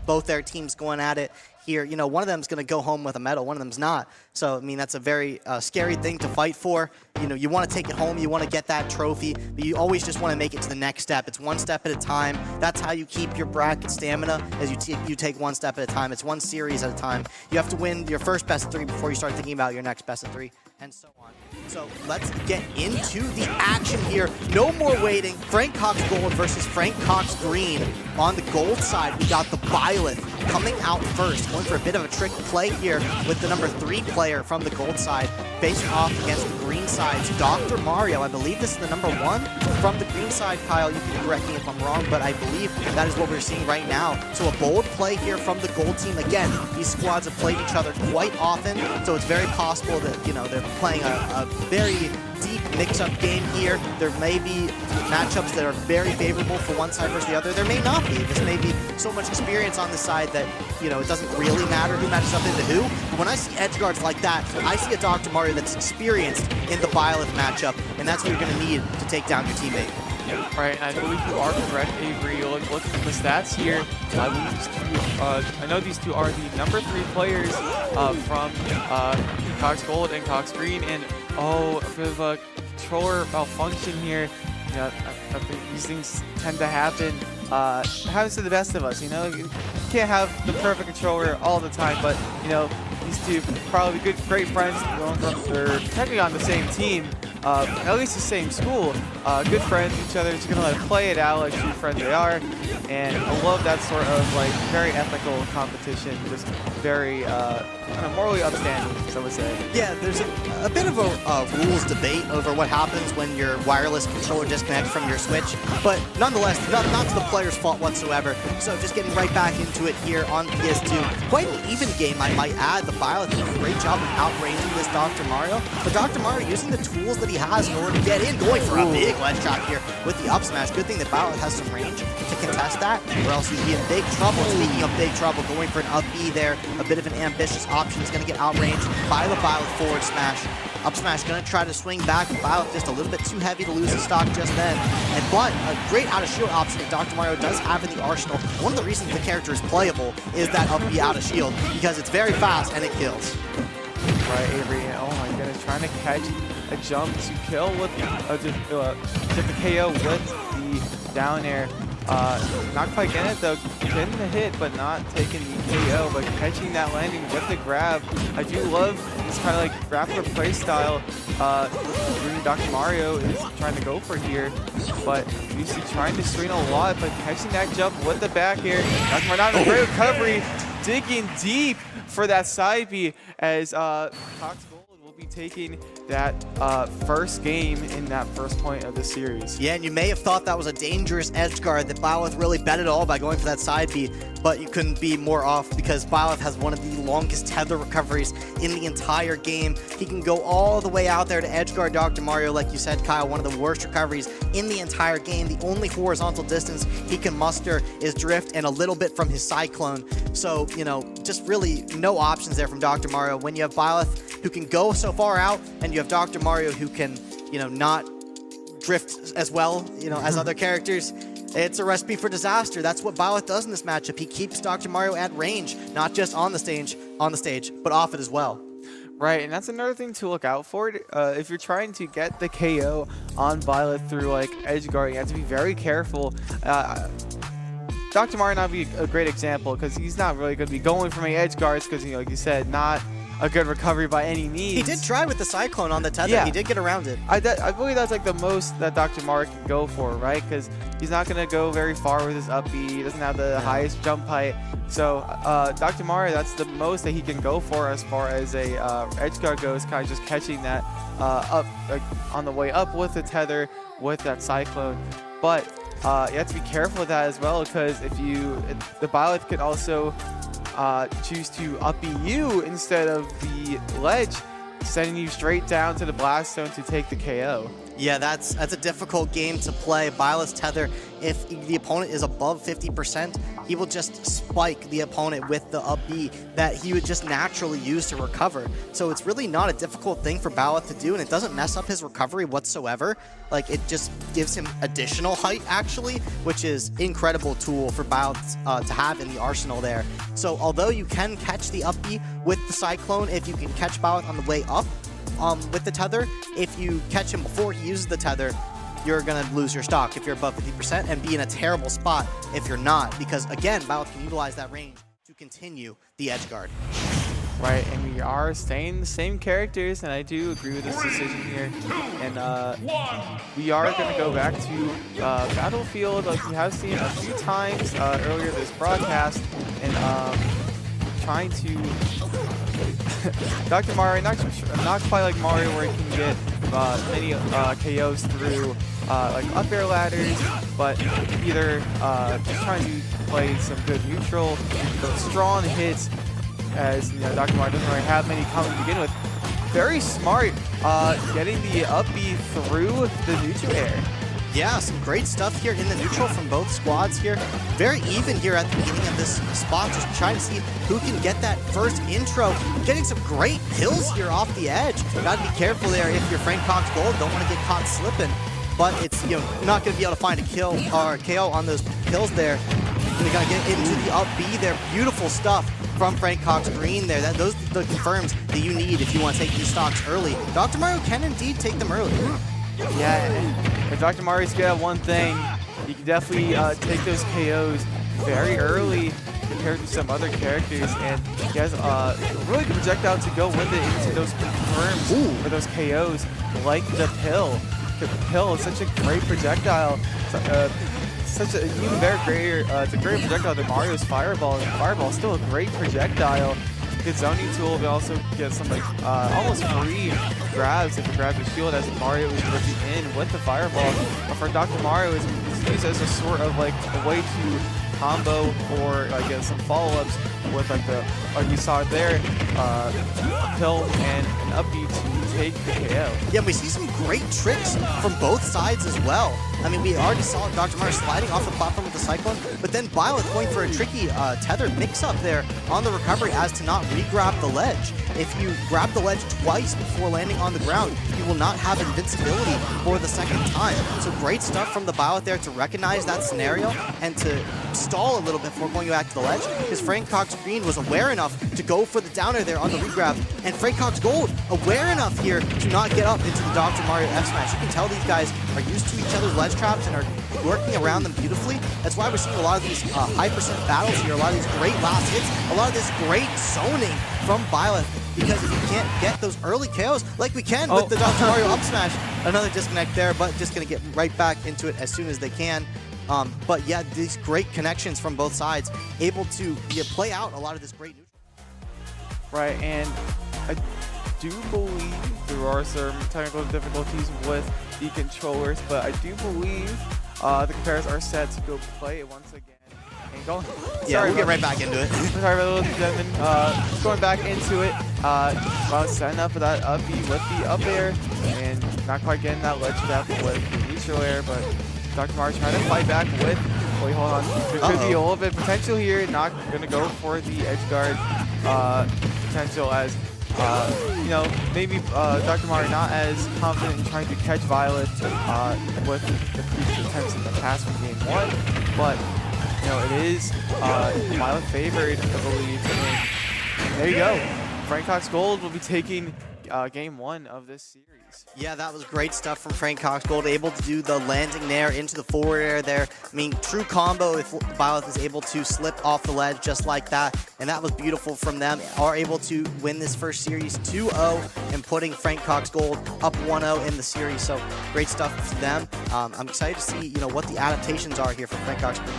S1: Both their teams going at it here. One of them is going to go home with a medal. One of them's not. So, I mean, that's a very scary thing to fight for. You want to take it home. You want to get that trophy, but you always just want to make it to the next step. It's one step at a time. That's how you keep your bracket stamina, as you take one step at a time. It's one series at a time. You have to win your first best of 3 before you start thinking about your next best of 3, and so on. So let's get into the action here. No more waiting. Frank Cox Gold versus Frank Cox Green. On the gold side, we got the Byleth coming out first, going for a bit of a trick play here with the number 3 player from the gold side facing off against the green side's Dr. Mario. I believe this is the number 1 from the green side. Kyle, you can correct me if I'm wrong, but I believe that is what we're seeing right now. So a bold play here from the gold team. Again, these squads have played each other quite often, so it's very possible that, they're playing a very deep mix-up game here. There may be matchups that are very favorable for one side versus the other. There may not be. This may be so much experience on the side that, it doesn't really matter who matches up into who. But when I see edge guards like that, I see a Dr. Mario that's experienced in the Byleth matchup, and that's what you're going to need to take down your teammate.
S2: Right, I believe you are correct, Avery. Look at the stats here. I know these two are the number 3 players from Cox Gold and Cox Green, and a bit of a controller malfunction here. I think these things tend to happen. Happens to the best of us. You can't have the perfect controller all the time, but these two probably great friends. They're technically on the same team, at least the same school, good friends with each other, just gonna let it play it out like true friends they are. And I love that sort of like very ethical competition, just very kind of morally upstanding, some would say.
S1: Yeah, there's a bit of a rules debate over what happens when your wireless controller disconnects from your Switch, but nonetheless, not to the player's fault whatsoever. So just getting right back into it here on PS2. Quite an even game, I might add. The Byleth did a great job of outranging this Dr. Mario, but Dr. Mario using the tools that he has in order to get in, going for a big ledge trap here with the up smash. Good thing that Byleth has some range to contest that, or else he'd be in big trouble. Speaking of big trouble, going for an up B there, a bit of an ambitious option. Is going to get outranged by the Byleth forward smash. Up smash going to try to swing back. Byleth just a little bit too heavy to lose the stock just then. But a great out of shield option that Dr. Mario does have in the arsenal. One of the reasons the character is playable is that up B out of shield, because it's very fast and it kills.
S2: Right, Avery. Oh my goodness, trying to catch a jump to kill with get the KO with the down air. Not quite getting it though, getting the hit but not taking the KO, but catching that landing with the grab. I do love this kind of like grappler play style Dr. Mario is trying to go for here, but usually trying to strain a lot, but catching that jump with the back air. Dr. Mario not in a great recovery, digging deep for that side B as Cox will be taking that first game in that first point of the series.
S1: Yeah, and you may have thought that was a dangerous edge guard, that Byleth really bet it all by going for that side B, but you couldn't be more off because Byleth has one of the longest tether recoveries in the entire game. He can go all the way out there to edge guard Dr. Mario, like you said, Kyle, one of the worst recoveries in the entire game. The only horizontal distance he can muster is drift and a little bit from his cyclone. So, you know, just really no options there from Dr. Mario. When you have Byleth who can go so far out, and you have Dr. Mario who can, you know, not drift as well, you know, as other characters, it's a recipe for disaster. That's what Byleth does in this matchup. He keeps Dr. Mario at range, not just on the stage, but off it as well.
S2: Right, and that's another thing to look out for. If you're trying to get the KO on Byleth through like edge guard, you have to be very careful. Dr. Mario not be a great example because he's not really going to be going for many edge guards because, you know, like you said, not a good recovery by any means.
S1: He did try with the Cyclone on the tether.
S2: Yeah.
S1: He did get around it.
S2: I believe that's like the most that Dr. Mario can go for, right? Because he's not going to go very far with his up B. He doesn't have the highest jump height. So Dr. Mario, that's the most that he can go for as far as a edge guard goes, kind of just catching that up like, on the way up with the tether with that Cyclone. But you have to be careful with that as well, because if the Byleth could also choose to up B you instead of the ledge, sending you straight down to the blast zone to take the KO.
S1: Yeah, that's a difficult game to play. Byleth's tether, if the opponent is above 50%, he will just spike the opponent with the up B that he would just naturally use to recover. So it's really not a difficult thing for Byleth to do, and it doesn't mess up his recovery whatsoever. Like, it just gives him additional height, actually, which is incredible tool for Byleth to have in the arsenal there. So although you can catch the up B with the Cyclone, if you can catch Byleth on the way up, with the tether, if you catch him before he uses the tether, you're going to lose your stock if you're above 50% and be in a terrible spot if you're not, because again, Byleth can utilize that range to continue the edge guard.
S2: Right, and we are staying the same characters, and I do agree with this decision here. And we are going to go back to Battlefield, like we have seen a few times earlier this broadcast, and trying to Dr. Mario, not quite like Mario where he can get many KOs through like up air ladders, but either just trying to play some good neutral, strong hits, as you know, Dr. Mario doesn't really have many coming to begin with. Very smart getting the up B through the neutral air.
S1: Yeah, some great stuff here in the neutral from both squads here. Very even here at the beginning of this spot, just trying to see who can get that first intro. Getting some great kills here off the edge. Gotta be careful there if you're Frank Cox Gold, don't want to get caught slipping. But it's, you know, not gonna be able to find a kill or KO on those kills there. You're gonna get into the up B there. Beautiful stuff from Frank Cox Green there. Those are the confirms that you need if you want to take these stocks early. Dr. Mario can indeed take them early.
S2: Yeah, if Dr. Mario's good at one thing, he can definitely take those KOs very early compared to some other characters, and he has a really good projectile to go with it into those confirms or those KOs, like the Pill. The Pill is such a great projectile. Such a even better greater. It's a great projectile than Mario's Fireball. And Fireball is still a great projectile. Good zoning tool. We also get some like almost free grabs if you grab the shield as Mario is dripping in with the Fireball. But for Dr. Mario, it's used as a sort of like a way to combo or like get some follow-ups with like we saw there, Pill and an up B to take the KO.
S1: Yeah, we see some great tricks from both sides as well. I mean, we already saw Dr. Mario sliding off the platform with the Cyclone, but then Violet going for a tricky tethered mix-up there on the recovery as to not re-grab the ledge. If you grab the ledge twice before landing on the ground, you will not have invincibility for the second time. So great stuff from the Violet there to recognize that scenario and to stall a little bit before going back to the ledge, because Frank Cox Green was aware enough to go for the downer there on the re-grab, and Frank Cox Gold aware enough here to not get up into the Dr. Mario F smash. You can tell these guys are used to each other's ledge traps and are working around them beautifully. That's why we're seeing a lot of these high percent battles here, a lot of these great last hits, a lot of this great zoning from Violet, because if you can't get those early KOs like we can with the Dr. Mario up smash, another disconnect there, but just going to get right back into it as soon as they can. But yeah, these great connections from both sides, able to play out a lot of this great neutral.
S2: Right, and I do believe there are some technical difficulties with the controllers, but I do believe the compares are set to go play it once again. And
S1: Yeah, we'll get right back into it.
S2: Sorry about ladies and gentlemen. Going back into it. Well, setting up for that up B with the up air, and not quite getting that ledge step with the neutral air, but Dr. Mario trying to fight back with. Wait, hold on. There could be a little bit of potential here. Not going to go for the edge guard potential as, you know, maybe Dr. Mario not as confident in trying to catch Violet with the previous attempts in the past from game 1, but you know, it is Violet favored, I believe. And there you go. Frank Cox Gold will be taking game 1 of this series.
S1: Yeah, that was great stuff from Frank Cox Gold, able to do the landing there into the forward air there. I mean, true combo if Violet is able to slip off the ledge just like that, and that was beautiful from them. Are able to win this first series 2-0 and putting Frank Cox Gold up 1-0 in the series. So great stuff for them. I'm excited to see, you know, what the adaptations are here for Frank Cox Gold.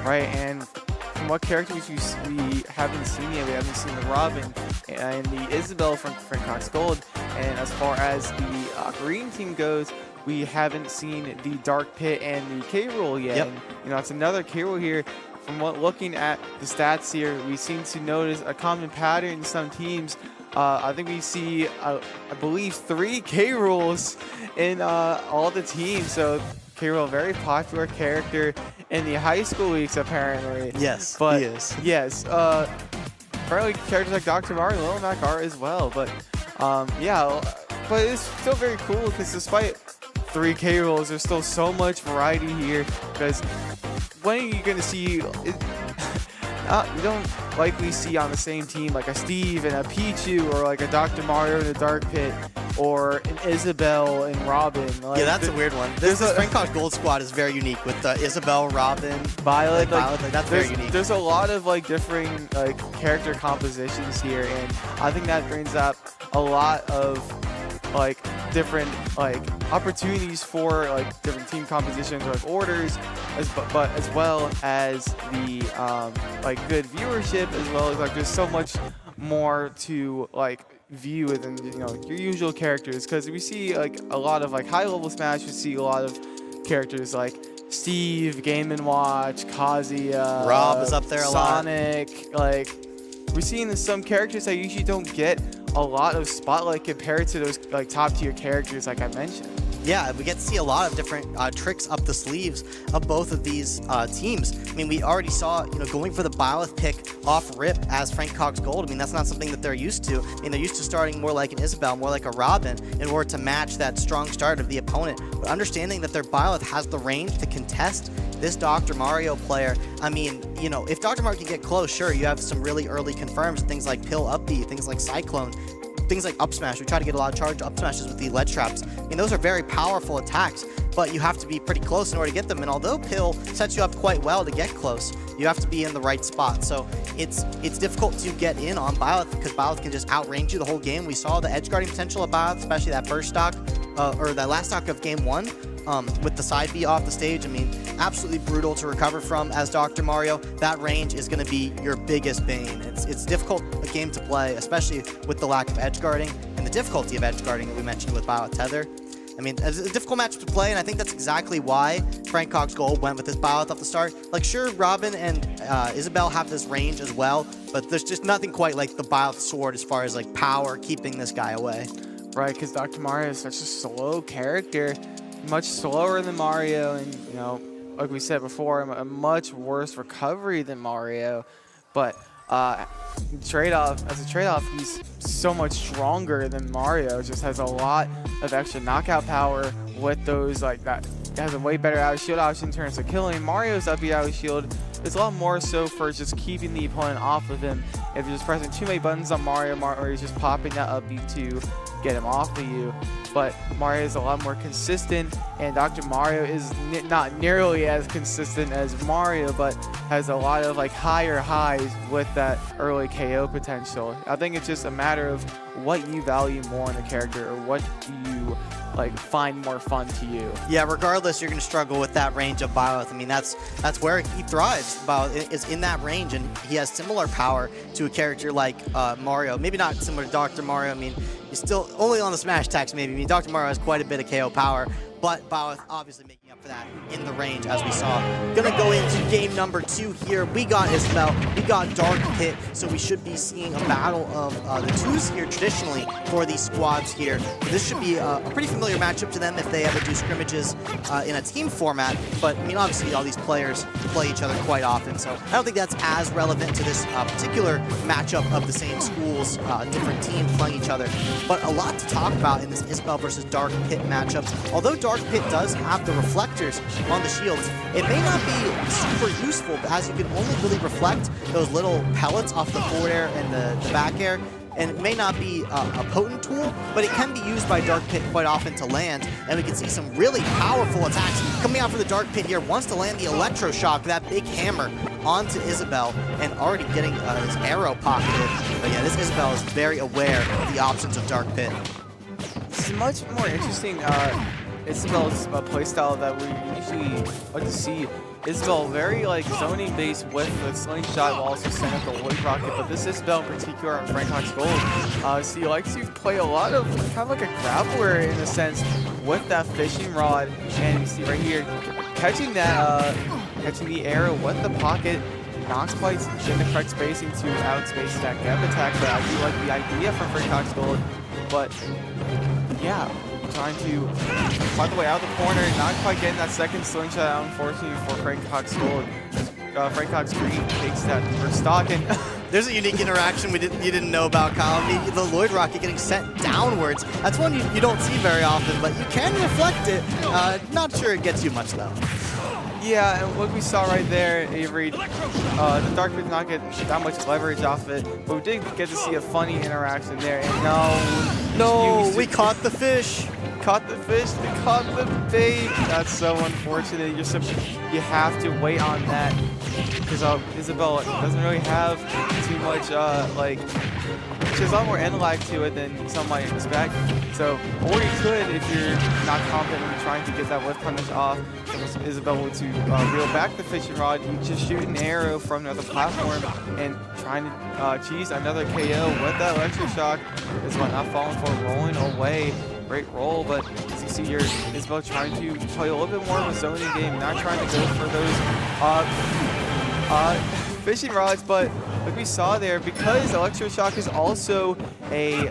S2: Right, and from what characters we haven't seen yet, we haven't seen the Robin and the Isabelle from Frank Cox Gold. And as far as the green team goes, we haven't seen the Dark Pit and the K-Rool yet.
S1: Yep.
S2: And, you know, it's another K-Rool here. From looking at the stats here, we seem to notice a common pattern in some teams. I think we see, I believe, 3 K-Rools in all the teams. So K-Rool, very popular character in the high school leagues, apparently.
S1: Yes,
S2: but
S1: he is.
S2: Yes, apparently characters like Dr. Mario and Little Mac are as well. But yeah, but it's still very cool because despite 3 K-Rools, there's still so much variety here. Because when are you going to see it? You don't likely see on the same team like a Steve and a Pichu, or like a Dr. Mario and a Dark Pit, or an Isabelle and Robin. Like,
S1: yeah, that's a weird one. This Frank Cox Gold squad is very unique with Isabelle, Robin,
S2: Violet.
S1: Like, that's very unique.
S2: There's a lot of like differing like character compositions here, and I think that brings up a lot of like different like opportunities for like different team compositions or like orders, but as well as the like good viewership, as well as like there's so much more to like view within, you know, your usual characters, because we see like a lot of like high level Smash. We see a lot of characters like Steve, Game & Watch, Kazuya,
S1: Rob is up there a lot.
S2: Sonic. Like we're seeing some characters that usually don't get a lot of spotlight compared to those like top tier characters like I mentioned.
S1: Yeah, we get to see a lot of different tricks up the sleeves of both of these teams. I mean, we already saw, you know, going for the Byleth pick off rip as Frank Cox Gold. I mean, that's not something that they're used to. I mean, they're used to starting more like an Isabelle, more like a Robin, in order to match that strong start of the opponent. But understanding that their Byleth has the range to contest this Dr. Mario player, I mean, you know, if Dr. Mario can get close, sure, you have some really early confirms, things like Pill Up B, things like Cyclone. things like up smash. We try to get a lot of charge up smashes with the ledge traps. I mean, those are very powerful attacks, but you have to be pretty close in order to get them. And although Pill sets you up quite well to get close, you have to be in the right spot. So it's difficult to get in on Byleth because Byleth can just outrange you the whole game. We saw the edge guarding potential of Byleth, especially that first stock, or that last stock of game 1. With the side B off the stage. I mean, absolutely brutal to recover from as Dr. Mario. That range is going to be your biggest bane. It's difficult a game to play, especially with the lack of edge guarding and the difficulty of edge guarding that we mentioned with Byleth Tether. I mean, it's a difficult match to play, and I think that's exactly why Frank Cox Gold went with this Byleth off the start. Like, sure, Robin and Isabel have this range as well, but there's just nothing quite like the Byleth sword as far as like power keeping this guy away.
S2: Right, because Dr. Mario is such a slow character, much slower than Mario, and you know, like we said before, a much worse recovery than Mario. But as a trade-off, he's so much stronger than Mario. Just has a lot of extra knockout power with those like that. Has a way better out of shield option in terms of killing. Mario's up out of shield is a lot more so for just keeping the opponent off of him. If you're just pressing too many buttons on Mario, Mario's just popping that up B to get him off of you. But Mario is a lot more consistent, and Dr. Mario is not nearly as consistent as Mario, but has a lot of like higher highs with that early KO potential. I think it's just a matter of what you value more in a character, or what you like find more fun to you.
S1: Yeah, regardless, you're going to struggle with that range of Byleth. I mean, that's where he thrives. Byleth is in that range, and he has similar power to a character like Mario. Maybe not similar to Dr. Mario. I mean, he's still only on the smash attacks maybe. I mean, Dr. Mario has quite a bit of KO power, but Byleth obviously making up for that in the range, as we saw. Gonna go into game number 2 here. We got Isabel, we got Dark Pit, so we should be seeing a battle of the twos here traditionally for these squads here. This should be a pretty familiar matchup to them if they ever do scrimmages in a team format, but I mean, obviously all these players play each other quite often, so I don't think that's as relevant to this particular matchup of the same schools, different teams playing each other. But a lot to talk about in this Isabel versus Dark Pit matchup. Although Dark Pit does have the reflectors on the shields, it may not be super useful, as you can only really reflect those little pellets off the forward air and the back air, and it may not be a potent tool, but it can be used by Dark Pit quite often to land, and we can see some really powerful attacks coming out from the Dark Pit here. Wants to land the electroshock, that big hammer, onto Isabel, and already getting his arrow pocketed. But yeah, this Isabel is very aware of the options of Dark Pit.
S2: It's much more interesting Isabel's playstyle that we usually like to see. Isabel very like zoning based with the slingshot, will also send up the Lloyd Rocket, but this Isabel in particular on Frank Cox Gold, so he likes to play a lot of kind of like a grappler in a sense with that fishing rod, and you see right here catching that catching the arrow with the pocket. Not quite in the correct spacing to outspace that gap attack, but I do like the idea from Frank Cox Gold. But yeah, trying to find the way out of the corner, not quite getting that second slingshot, unfortunately for Frank Cox Gold. Frank Cox Green takes that first stock, and
S1: there's a unique interaction you didn't know about, Kyle. I mean, the Lloyd Rocket getting sent downwards. That's one you don't see very often, but you can reflect it. Not sure it gets you much though.
S2: Yeah, and what we saw right there, Avery, the Dark Pit did not get that much leverage off it, but we did get to see a funny interaction there. And no,
S1: we caught the fish.
S2: Caught the fish, they caught the bait. That's so unfortunate. You have to wait on that because Isabel doesn't really have too much she has a lot more end lag to it than some might expect. So, or you could, if you're not confident in trying to get that whiff punish off, Isabel were to reel back the fishing rod, you just shoot an arrow from another platform and trying to cheese another KO with that electroshock. Isabel not falling for, rolling away. Great roll, but as you see here, Isabel trying to play a little bit more of a zoning game, not trying to go for those fishing rods, but like we saw there, because electroshock is also a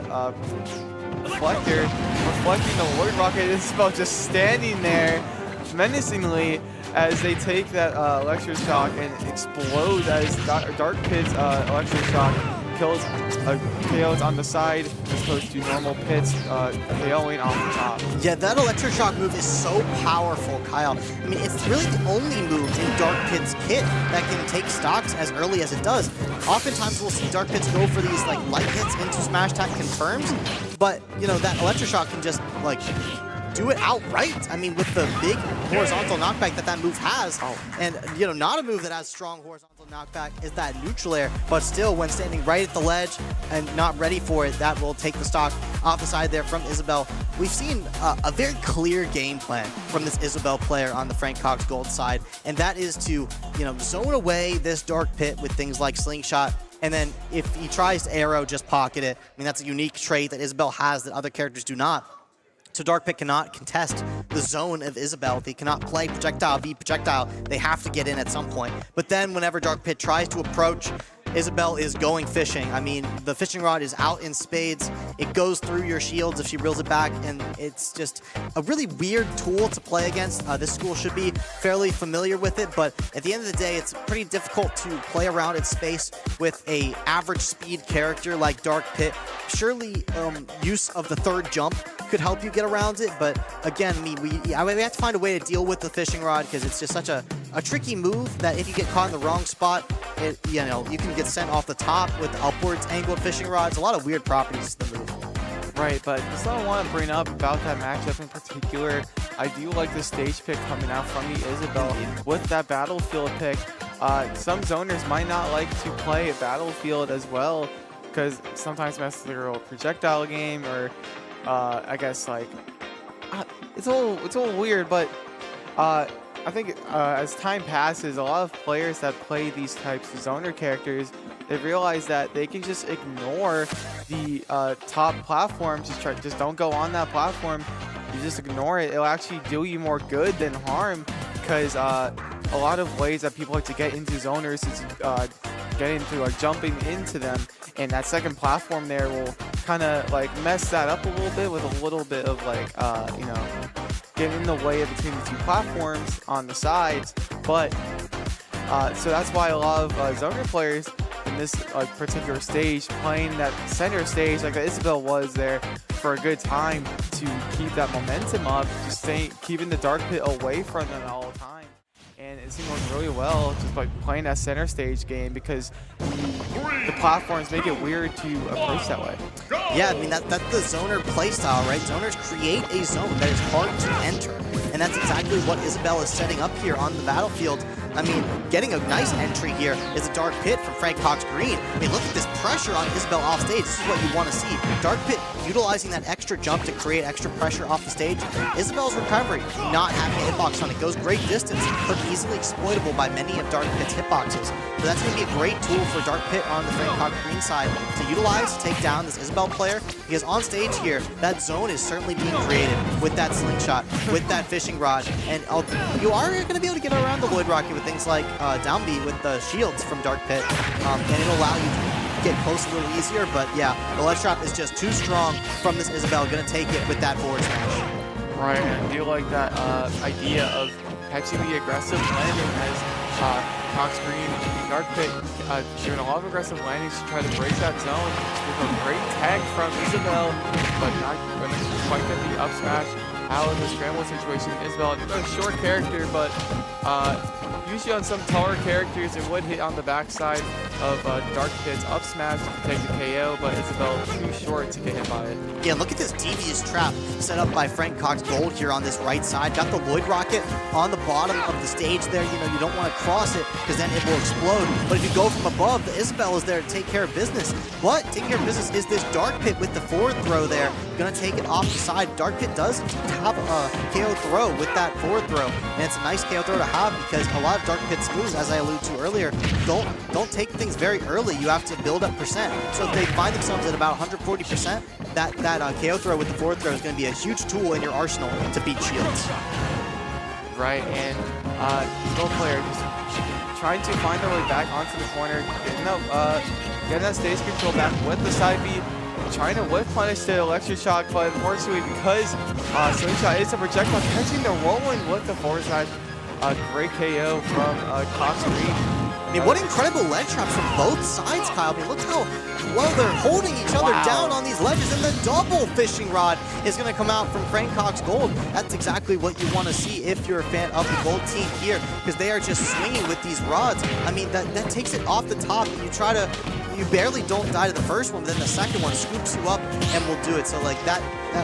S2: reflector, reflecting the Lloyd Rocket, Isabel just standing there menacingly as they take that electroshock and explode as Dark Pit's electroshock KOs on the side as opposed to normal pits KOing off the top.
S1: Yeah, that electroshock move is so powerful, Kyle. I mean, it's really the only move in Dark Pit's kit that can take stocks as early as it does. Oftentimes we'll see Dark Pits go for these like light hits into smash attack confirms, but you know that electroshock can just like do it outright. I mean, with the big horizontal knockback that move has, and you know, not a move that has strong horizontal knockback is that neutral air, but still when standing right at the ledge and not ready for it, that will take the stock off the side there from Isabel. We've seen a very clear game plan from this Isabel player on the Frank Cox Gold side, and that is to, you know, zone away this Dark Pit with things like Slingshot, and then if he tries to arrow, just pocket it. I mean, that's a unique trait that Isabel has that other characters do not. So Dark Pit cannot contest the zone of Isabel. They cannot play projectile v projectile. They have to get in at some point. But then whenever Dark Pit tries to approach, Isabel is going fishing. I mean, the fishing rod is out in spades. It goes through your shields if she reels it back, and it's just a really weird tool to play against. This school should be fairly familiar with it, but at the end of the day, it's pretty difficult to play around its space with a average speed character like Dark Pit. Surely use of the third jump could help you get around it, but again, I mean, we have to find a way to deal with the fishing rod because it's just such a tricky move that if you get caught in the wrong spot, you know, you can get sent off the top with upwards angled fishing rods. A lot of weird properties to the move.
S2: Right, but just what I want to bring up about that matchup in particular, I do like the stage pick coming out from the Isabel with that battlefield pick. Some zoners might not like to play a battlefield as well because sometimes messes with their old projectile game, or I guess like it's a little weird, but I think as time passes, a lot of players that play these types of zoner characters, they realize that they can just ignore the top platform. Just don't go on that platform. You just ignore it. It'll actually do you more good than harm, because a lot of ways that people like to get into zoners is get into jumping into them, and that second platform there will kind of like mess that up a little bit with a little bit of like you know, getting in the way between the two platforms on the sides. But so that's why a lot of zoner players in this particular stage playing that center stage like Isabel was there for a good time to keep that momentum up, just keeping the Dark Pit away from them all the time. And it seemed to work really well just by playing that center stage game, because the platforms make it weird to approach that way.
S1: Yeah, I mean, that's the zoner playstyle, right? Zoners create a zone that is hard to enter, and that's exactly what Isabel is setting up here on the battlefield. I mean, getting a nice entry here is a Dark Pit from Frank Cox Green. I mean, look at this pressure on Isabel off stage. This is what you want to see. Dark Pit utilizing that extra jump to create extra pressure off the stage. Isabel's recovery, not having a hitbox on it, goes great distance, but easily exploitable by many of Dark Pit's hitboxes. So that's going to be a great tool for Dark Pit on the Frank Cox Green side to utilize to take down this Isabel player, because on stage here, that zone is certainly being created with that slingshot, with that fishing rod, and you are going to be able to get around the Lloyd Rocket with things like down B with the shields from Dark Pit, and it'll allow you to get close a little easier. But yeah, the ledge trap is just too strong from this Isabel. Going to take it with that forward smash.
S2: Right, and I do like that idea of catching the aggressive landing as Cox Green and Dark Pit doing a lot of aggressive landings to try to break that zone with a great tag from Isabel, but not going to quite get the up smash out of the scramble situation. Isabel, a short character, but usually on some taller characters it would hit on the backside of Dark Pit's up smash to take the KO, but Isabel too short to get hit by it.
S1: Yeah, look at this devious trap set up by Frank Cox Gold here on this right side. Got the Lloyd Rocket on the bottom of the stage there. You know, you don't want to cross it because then it will explode. But if you go from above, the Isabel is there to take care of business. But taking care of business is this Dark Pit with the forward throw there. Going to take it off the side. Dark Pit does have a KO throw with that forward throw, and it's a nice KO throw to have, because a lot of Dark Pit's moves, as I alluded to earlier, don't take things very early. You have to build up percent. So if they find themselves at about 140%, that KO throw with the forward throw is going to be a huge tool in your arsenal to beat shields.
S2: Right, and Skull player just trying to find their way back onto the corner, getting that stage control back with the side beat, trying to whip punish the electric shock, but unfortunately because Slingshot is a projectile, catching the rolling with the forward side, great KO from Cox Green.
S1: I mean, what incredible ledge traps from both sides, Kyle. I mean, look how well they're holding each other down on these ledges, and the double fishing rod is going to come out from Frank Cox Gold. That's exactly what you want to see if you're a fan of the Gold team here, because they are just swinging with these rods. I mean, that takes it off the top. You barely don't die to the first one, but then the second one scoops you up and will do it. So like that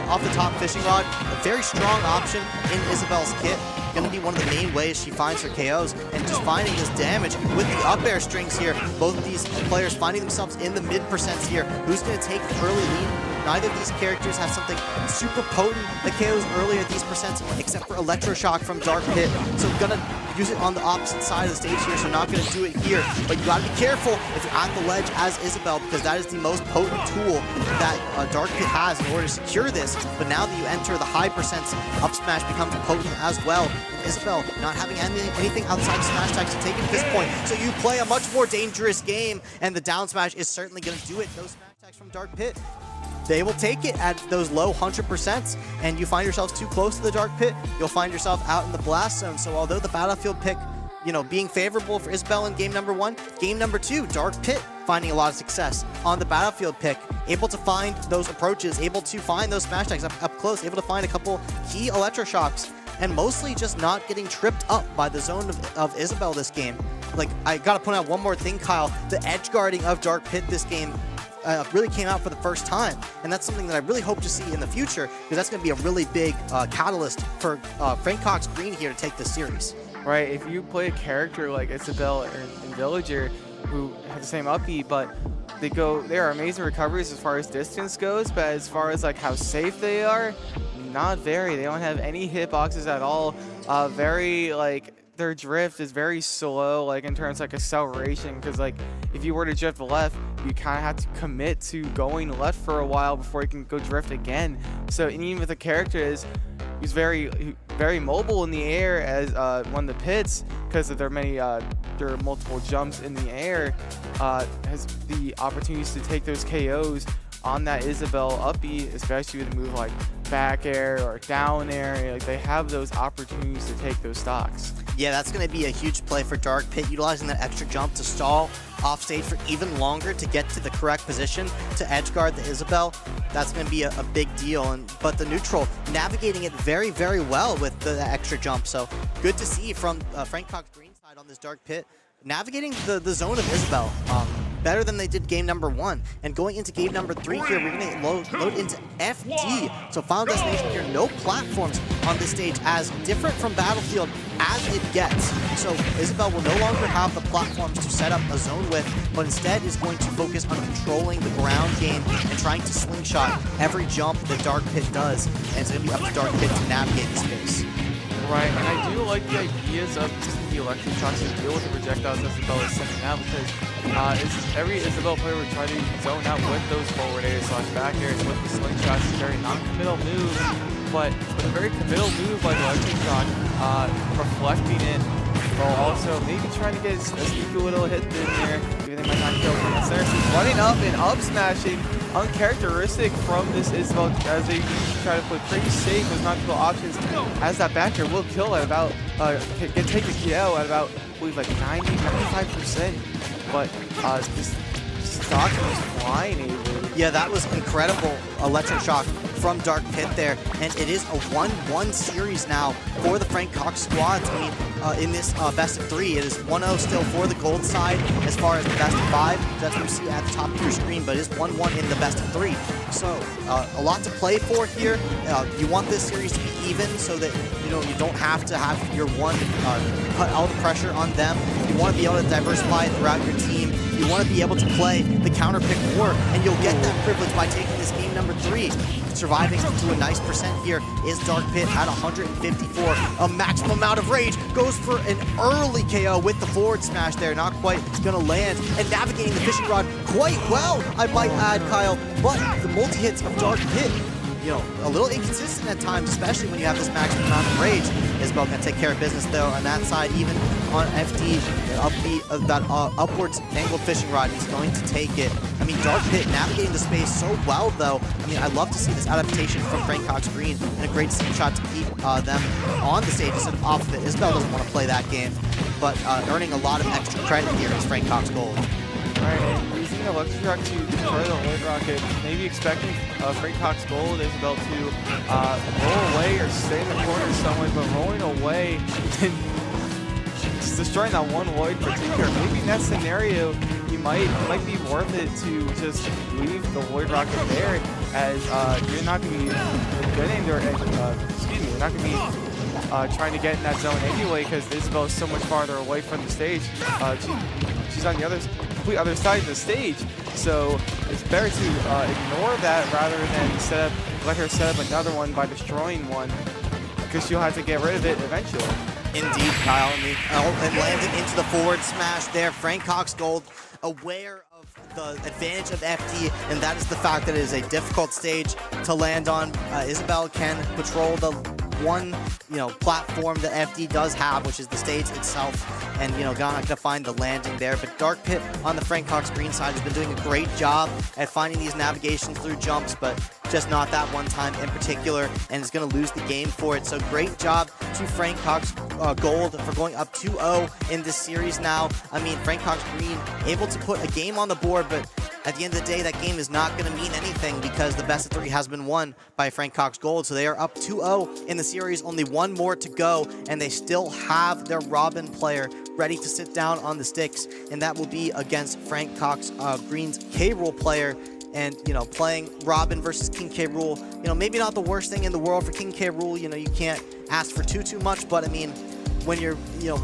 S1: off the top fishing rod, a very strong option in Isabel's kit. Going to be one of the main ways she finds her KOs, and just finding this damage with the up air strings here. Both of these players finding themselves in the mid percents here. Who's going to take the early lead? Neither of these characters have something super potent that KOs early at these percents, except for Electroshock from Dark Pit. So gonna use it on the opposite side of the stage here, so not gonna do it here. But you gotta be careful if you're at the ledge as Isabel, because that is the most potent tool that Dark Pit has in order to secure this. But now that you enter the high percents, up smash becomes potent as well. And Isabel not having anything outside smash attacks to take it at this point. So you play a much more dangerous game, and the down smash is certainly gonna do it. Those smash attacks from Dark Pit, they will take it at those low 100%, and you find yourselves too close to the Dark Pit, you'll find yourself out in the blast zone. So although the battlefield pick, being favorable for Isabel in game number 1, game number 2, Dark Pit finding a lot of success on the battlefield pick, able to find those approaches, able to find those smash attacks up close, able to find a couple key electroshocks, and mostly just not getting tripped up by the zone of Isabel this game. Like, I gotta point out one more thing, Kyle, the edge guarding of Dark Pit this game really came out for the first time, and that's something that I really hope to see in the future, because that's going to be a really big catalyst for Frank Cox Green here to take this series.
S2: Right, if you play a character like Isabel and Villager, who have the same up B, but they are amazing recoveries as far as distance goes, but as far as like how safe they are, not very. They don't have any hitboxes at all. Their drift is very slow, like in terms of like acceleration, because like if you were to drift left, you kind of have to commit to going left for a while before you can go drift again. So, and even with a character he's very mobile in the air as one of the pits, because of their multiple jumps in the air, has the opportunities to take those KOs on that Isabel up B, especially with a move like back air or down air. Like, they have those opportunities to take those stocks.
S1: Yeah, that's going to be a huge play for Dark Pit, utilizing that extra jump to stall off stage for even longer to get to the correct position to edge guard the Isabel. That's going to be a big deal. But the neutral navigating it very, very well with the extra jump. So good to see from Frank Cox Green side on this Dark Pit, navigating the zone of Isabel better than they did game number 1. And going into game number 3 here, we're going to load into FD. So Final Destination here, no platforms on this stage, as different from Battlefield as it gets. So Isabel will no longer have the platforms to set up a zone with, but instead is going to focus on controlling the ground game and trying to slingshot every jump that Dark Pit does. And it's going to be up to Dark Pit to navigate the space.
S2: Right, and I do like the ideas of using the electric shocks to deal with the projectiles Isabel is sending out, because every Isabel player would try to zone out with those forward air / back airs with the slingshots. It's a very non-committal move, but with a very committal move like electric shock, reflecting it, while also maybe trying to get a sneaky little hit in there, even they might not kill from the center. So running up and up smashing, uncharacteristic from this Isabel, as they try to play pretty safe with non-kill options, as that back air will kill at about, take a KO at about, I believe, like 95%. But this stock was flying over.
S1: Yeah, that was incredible electric shock from Dark Pit there, and it is a 1-1 series now for the Frank Cox squads. I mean, in this best of 3, it is 1-0 still for the gold side as far as the best of 5. That's what you see at the top of your screen, but it is 1-1 in the best of 3. So a lot to play for here. You want this series to be even, so that you don't have to have your one put all the pressure on them. You want to be able to diversify throughout your team. You want to be able to play the counter pick war, and you'll get that privilege by taking this game number 3. Surviving to a nice percent here is Dark Pit at 154. A maximum amount of rage, goes for an early KO with the forward smash there. Not quite gonna land, and navigating the fishing rod quite well, I might add, Kyle. But the multi-hits of Dark Pit, a little inconsistent at times, especially when you have this maximum amount of rage. Isabel gonna take care of business though on that side, even on FD, that upwards angled fishing rod. He's going to take it. I mean, Dark Pit navigating the space so well though. I mean, I love to see this adaptation from Frank Cox Green, and a great slingshot to keep them on the stage instead of off of it. Isabel doesn't want to play that game. but earning a lot of extra credit here is Frank Cox Gold.
S2: Right, and using the Luxury Rock to destroy the Void Rocket, maybe expecting Frank Cox Gold Isabel to roll away or stay in the corner somewhere, but rolling away and just destroying that one Void particular. Maybe in that scenario, it might be worth it to just leave the Void Rocket there, as you're not going to be getting there. Excuse me, you're not going to be trying to get in that zone anyway, because Isabel is so much farther away from the stage. She's on the complete other side of the stage, so it's better to ignore that rather than let her set up another one by destroying one, because she'll have to get rid of it eventually.
S1: Indeed, Kyle. And landing into the forward smash there. Frank Cox Gold aware of the advantage of FD, and that is the fact that it is a difficult stage to land on. Isabel can patrol the one, platform that FD does have, which is the stage itself, and not gonna find the landing there. But Dark Pit on the Frank Cox green side has been doing a great job at finding these navigations through jumps, but just not that one time in particular, and is going to lose the game for it. So great job to Frank Cox Gold for going up 2-0 in this series now. I mean, Frank Cox Green able to put a game on the board, but at the end of the day, that game is not going to mean anything because the best of 3 has been won by Frank Cox Gold. So they are up 2-0 in the series, only one more to go, and they still have their Robin player ready to sit down on the sticks, and that will be against Frank Cox Green's K-Rool player. And, playing Robin versus King K. Rool, maybe not the worst thing in the world for King K. Rool. You can't ask for too much, but I mean, when you're,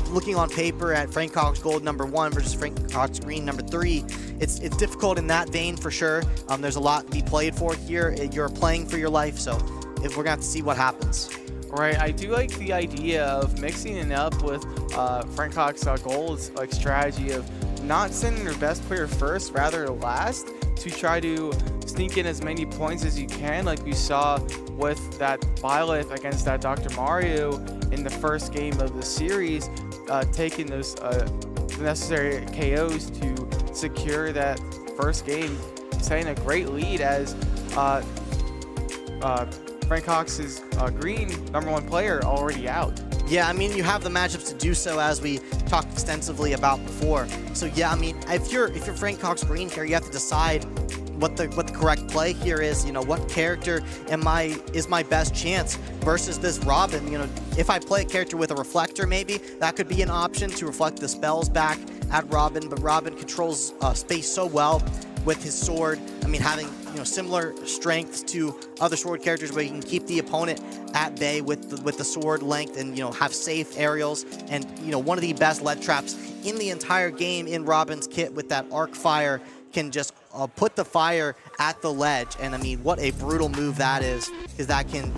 S1: looking on paper at Frank Cox Gold #1 versus Frank Cox Green #3, it's difficult in that vein for sure. There's a lot to be played for here. You're playing for your life, so we're going to have to see what happens.
S2: Right, I do like the idea of mixing it up with Frank Cox Gold's strategy of not sending their best player first, rather last, to try to sneak in as many points as you can, like we saw with that Byleth against that Dr. Mario in the first game of the series, taking those necessary KOs to secure that first game, setting a great lead as Frank Cox's green #1 player already out.
S1: Yeah, I mean, you have the matchups to do so, as we talked extensively about before. So yeah, I mean, if you're Frank Cox Green here, you have to decide what the correct play here is. What character is my best chance versus this Robin. If I play a character with a reflector, maybe that could be an option to reflect the spells back at Robin, but Robin controls space so well with his sword. I mean, having similar strengths to other sword characters, where you can keep the opponent at bay with the sword length, and have safe aerials, and one of the best lead traps in the entire game in Robin's kit with that arc fire can just put the fire at the ledge. And I mean, what a brutal move that is, because that can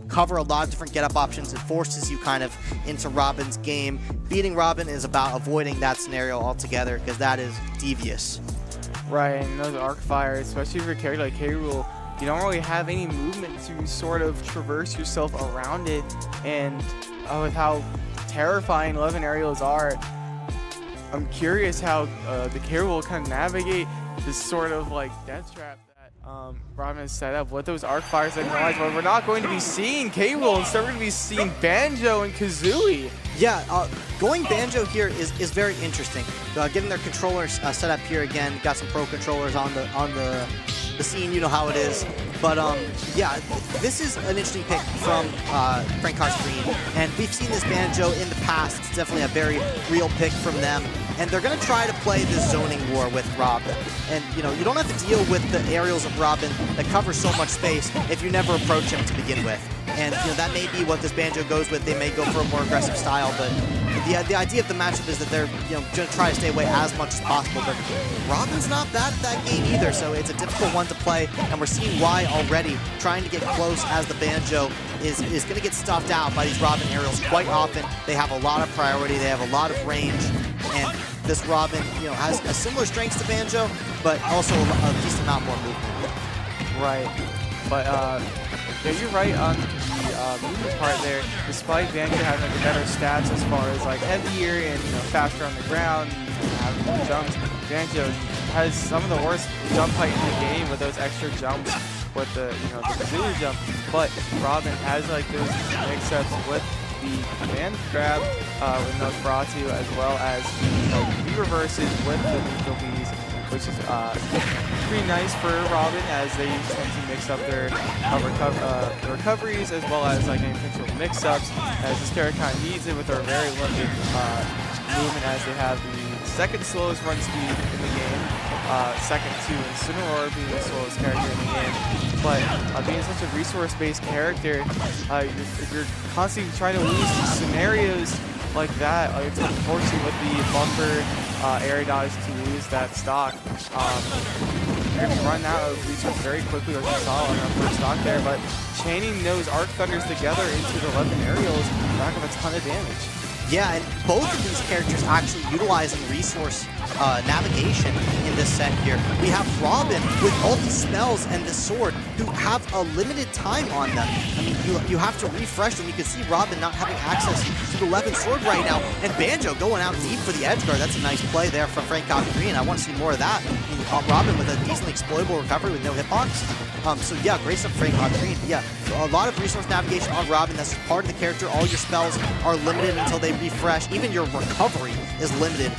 S1: cover a lot of different get up options. It forces you kind of into Robin's game. Beating Robin is about avoiding that scenario altogether, because that is devious.
S2: Right, and those arc fires, especially for a character like K-Rool, you don't really have any movement to sort of traverse yourself around it, and with how terrifying 11 aerials are, I'm curious how the K-Rool will kind of navigate this sort of death trap that Robin has set up with those arc fires that acknowledge. But we're not going to be seeing K-Rool, instead we're going to be seeing Banjo and Kazooie.
S1: Yeah, going Banjo here is very interesting. Getting their controllers set up here again. Got some pro controllers on the scene. You know how it is. But yeah, this is an interesting pick from Frank Cox Green, and we've seen this Banjo in the past. It's definitely a very real pick from them. And they're going to try to play this zoning war with Robin. And, you don't have to deal with the aerials of Robin that cover so much space if you never approach him to begin with. And, that may be what this Banjo goes with. They may go for a more aggressive style, but the idea of the matchup is that they're, going to try to stay away as much as possible. But Robin's not that game either, so it's a difficult one to play. And we're seeing why already. Trying to get close as the Banjo is going to get stuffed out by these Robin aerials quite often. They have a lot of priority. They have a lot of range. And this Robin, has a similar strengths to Banjo, but also a decent amount more movement.
S2: Right, but yeah, you're right on the movement part there. Despite Banjo having better stats as far as heavier and faster on the ground, having more jumps, Banjo has some of the worst jump height in the game with those extra jumps with the the Kazooie jump. But Robin has those mix-ups with the command grab when that was brought to you, as well as the reverses with the neutral Bs, which is pretty nice for Robin, as they tend to mix up their recoveries, as well as like any potential mix-ups, as this character kind of needs it with their very limited movement, as they have the second slowest run speed in the game, second to Incineroar being the slowest character in the game. But being such a resource-based character, you're constantly trying to lose scenarios like that. Like, it's unfortunate with the bumper area dodge to lose that stock. You're going to run out of resources very quickly, like we saw on our first stock there, but chaining those Arc Thunders together into the 11 aerials rack up a ton of damage.
S1: Yeah, and both of these characters actually utilizing resource navigation in this set here. We have Robin with multi-spells and the sword who have a limited time on them. I mean, you have to refresh them. You can see Robin not having access to the 11 sword right now, and Banjo going out deep for the edge guard. That's a nice play there from Frank Green. I want to see more of that. Robin with a decently exploitable recovery with no hitbox. So yeah, great stuff Frank Green. Yeah, a lot of resource navigation on Robin. That's just part of the character. All your spells are limited until they refresh. Even your recovery is limited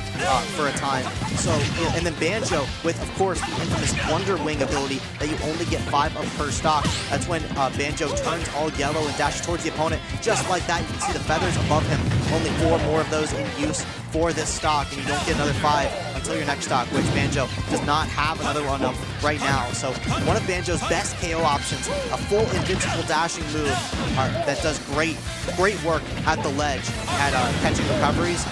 S1: for a time. So, and then Banjo with, of course, the infamous Wonder Wing ability that you only get 5 of per stock. That's when Banjo turns all yellow and dashes towards the opponent. Just like that, you can see the feathers above him. Only 4 more of those in use for this stock, and you don't get another 5 until your next stock, which Banjo does not have another one of right now. So one of Banjo's best KO options, a full invincible dashing move that does great work at the ledge at catching recoveries.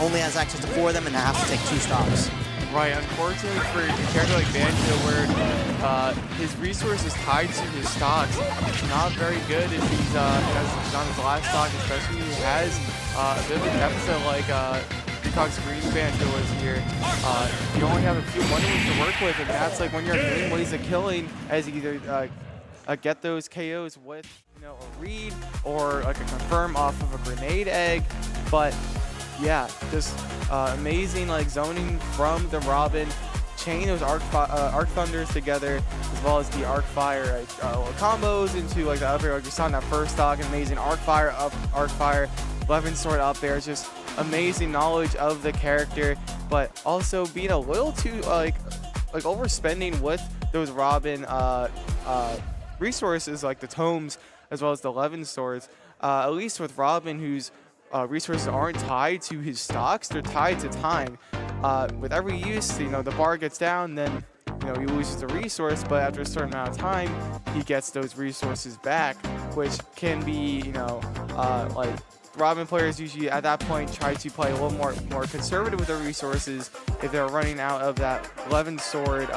S1: Only has access to 4 of them and has to take 2 stocks.
S2: Right, unfortunately for a character like Banjo, where his resource is tied to his stocks, it's not very good if he's on his last stock, especially if he has a bit of a deficit like Peacock's Green Banjo is here. You only have a few Wonder Wings to work with, and that's like when you're doing ways of killing, as you either get those KOs with a read or like a confirm off of a grenade egg. But yeah, just amazing like zoning from the Robin, chain those Arc Thunders together, as well as the Arc Fire combos into like the other, like you saw in that first stock, amazing Arc Fire up, Arc Fire, 11 sword up there. It's just amazing knowledge of the character, but also being a little too like overspending with those Robin resources, like the tomes as well as the 11 swords. At least with Robin, whose resources aren't tied to his stocks, they're tied to time. With every use, the bar gets down, then he loses the resource, but after a certain amount of time, he gets those resources back, which can be, like Robin players usually at that point try to play a little more conservative with their resources. If they're running out of that 11 sword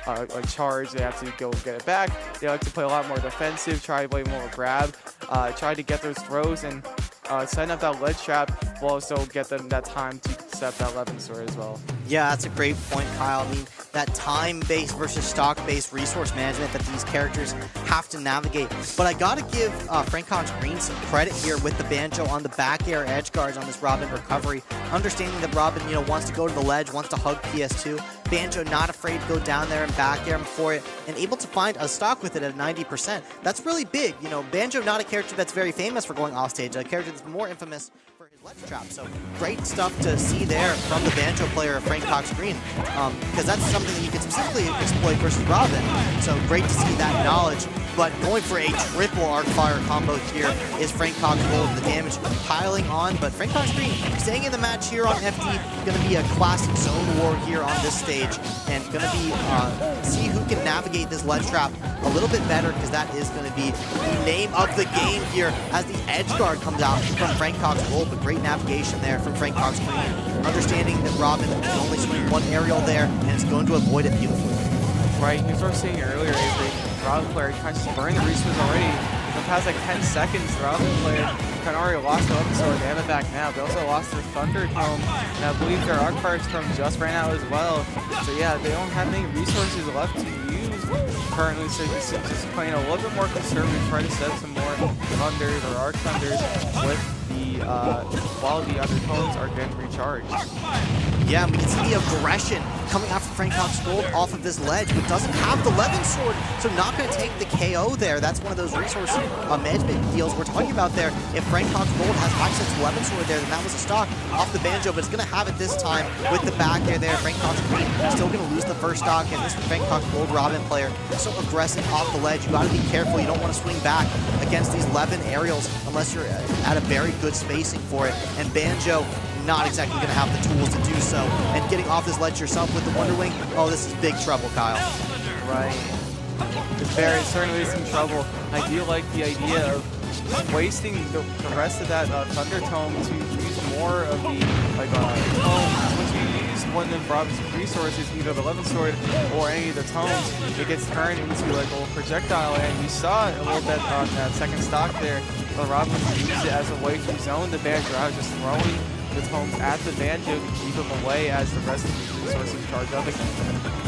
S2: like charge, they have to go get it back. They like to play a lot more defensive, try to play more grab, try to get those throws and setting up that ledge trap will also get them that time to set that 11 sword as well.
S1: Yeah, that's a great point, Kyle. I mean, that time-based versus stock-based resource management that these characters have to navigate. But I gotta give Frank Green some credit here with the Banjo on the back air edge guards on this Robin recovery. Understanding that Robin, wants to go to the ledge, wants to hug PS2. Banjo not afraid to go down there and back air him for it, and able to find a stock with it at 90%. That's really big. Banjo not a character that's very famous for going off stage, a character that's more infamous for his ledge trap. So great stuff to see there from the Banjo player, Frank Green, because that's something that you can specifically exploit versus Robin. So great to see that knowledge. But going for a triple Arc Fire combo here is Frank Gold. The damage piling on, but Frank Green staying in the match here on FD. Going to be a classic zone war here on this stage, and going to be see who can navigate this ledge trap a little bit better, because that is going to be the name of the game here as the edge guard comes out from Frank Gold. But great navigation there from Frank Green, understanding that Robin can only swing one aerial there and is going to avoid it beautifully.
S2: Right, as I was saying earlier, is the Robin player trying to burn the resources already. In the past like 10 seconds, the Robin player kind of already lost their 11 sword. They have it back now. They also lost their Thunder Dome, and I believe their Arc Fire Storm just ran out as well. So yeah, they don't have any resources left to use currently, so just playing a little bit more conservative, try to set some more Thunders or Arc Thunders with the while the other tones are getting recharged.
S1: Yeah, and we can see the aggression coming out from Frank Cox Gold off of this ledge, but doesn't have the Levin sword, so not going to take the KO there. That's one of those resource management deals we're talking about there. If Frank Cox Gold has access to Levin sword there, then that was a stock off the Banjo, but it's going to have it this time with the back air there. Frank Cox Green still going to lose the first stock, and this Frank Cox Gold Robin player so aggressive off the ledge. You got to be careful. You don't want to swing back against these Levin aerials unless you're at a very good spacing for it. And Banjo not exactly going to have the tools to do so. And getting off this ledge yourself with the Wonder Wing, oh, this is big trouble, Kyle.
S2: Right. There certainly is some trouble. I do like the idea of wasting the rest of that Thunder Tome to use more of the tomes. Once you use one of Robin's resources, either the Levin Sword or any of the tomes, it gets turned into like a little projectile. And we saw it a little bit on that second stock there. But Robin used it as a way to zone the Banjo out, just throwing the tomes at the Banjo to keep him away as the rest of his resources charge up again.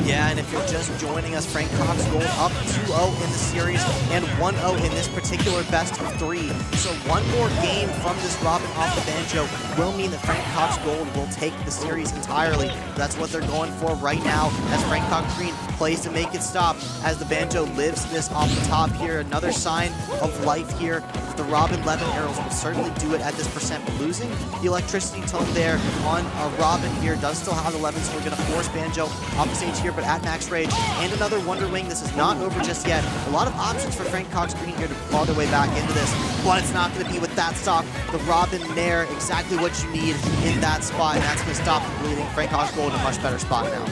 S1: Yeah, and if you're just joining us, Frank Cox Gold up 2-0 in the series and 1-0 in this particular best of 3. So one more game from this Robin off the Banjo will mean that Frank Cox Gold will take the series entirely. That's what they're going for right now as Frank Cox Green plays to make it stop as the Banjo lives this off the top here. Another sign of life here. The Robin Levin arrows will certainly do it at this percent, but losing the electricity tone there on Robin here does still have the Levin, so we're going to force Banjo off the stage here, but at max rage. And another Wonder Wing. This is not over just yet. A lot of options for Frank Cox Green here to claw their way back into this, but it's not going to be with that stock. The Robin Nair, exactly what you need in that spot, and that's going to stop the bleeding. Frank Cox Gold in a much better spot now.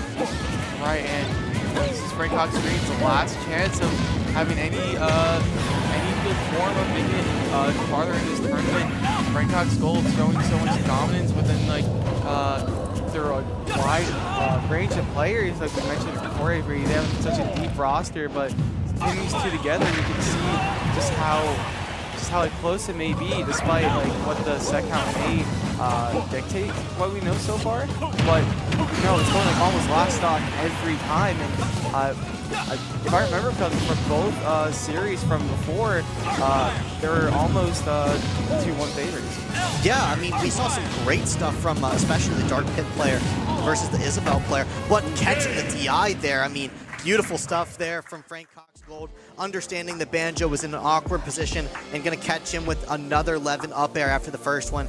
S2: Right, and this is Frank Cox Green's last chance of having any good form of making it farther in this tournament. Frank Cox Gold showing so much dominance within their wide range of players, like we mentioned before, Avery. They have such a deep roster, but putting these two together, you can see just how close it may be, despite what the set count may dictate what we know so far. But it's going almost last stock every time. And if I remember from both series from before, they were almost 2-1 favorites.
S1: Yeah, I mean, we saw some great stuff from especially the Dark Pit player versus the Isabel player, but catching the DI there, I mean, beautiful stuff there from Frank Cox Gold, understanding that Banjo was in an awkward position and going to catch him with another Levin up air after the first one.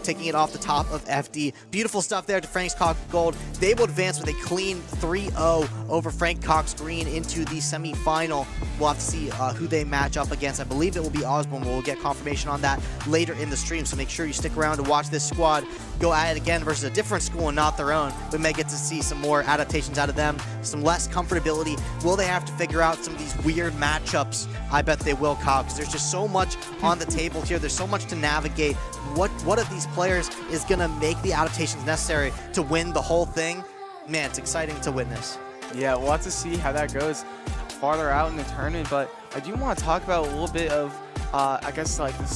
S1: Taking it off the top of FD. Beautiful stuff there to Frank Cox Gold. They will advance with a clean 3-0 over Frank Cox Green into the semifinal. We'll have to see who they match up against. I believe it will be Osbourn. We'll get confirmation on that later in the stream, so make sure you stick around to watch this squad go at it again versus a different school and not their own. We may get to see some more adaptations out of them, some less comfortability. Will they have to figure out some of these weird matchups? I bet they will, Kyle, because there's just so much on the table here. There's so much to navigate. What of these players is going to make the adaptations necessary to win the whole thing? Man, it's exciting to witness.
S2: Yeah, we'll have to see how that goes farther out in the tournament, but I do want to talk about a little bit of, I guess, the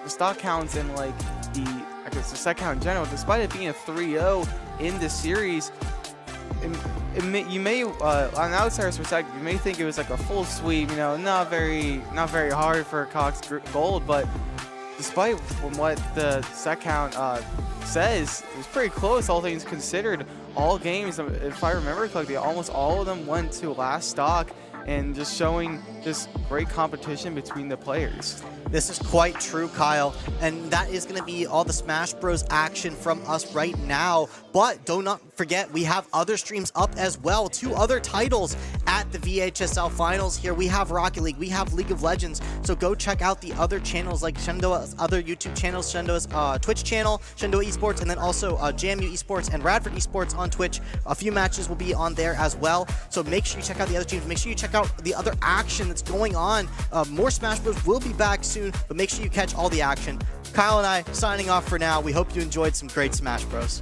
S2: stock counts and the set count in general. Despite it being a 3-0 in the series, you may, on an outsider's perspective, you may think it was like a full sweep. Not very hard for Cox Gold, but despite what the set count says, it was pretty close, all things considered. All games, if I remember correctly, almost all of them went to last stock, and just showing this great competition between the players.
S1: This is quite true, Kyle, and that is going to be all the Smash Bros action from us right now. But do not forget, we have other streams up as well. 2 other titles at the VHSL finals here. We have Rocket League, we have League of Legends, so go check out the other channels like Shenandoah's other YouTube channels, Shenandoah's Twitch channel, Shenandoah Esports, and then also JMU Esports and Radford Esports on Twitch. A few matches will be on there as well, so make sure you check out the other teams. Make sure you check out the other action that's going on. More Smash Bros will be back soon, but make sure you catch all the action. Kyle and I signing off for now. We hope you enjoyed some great Smash Bros.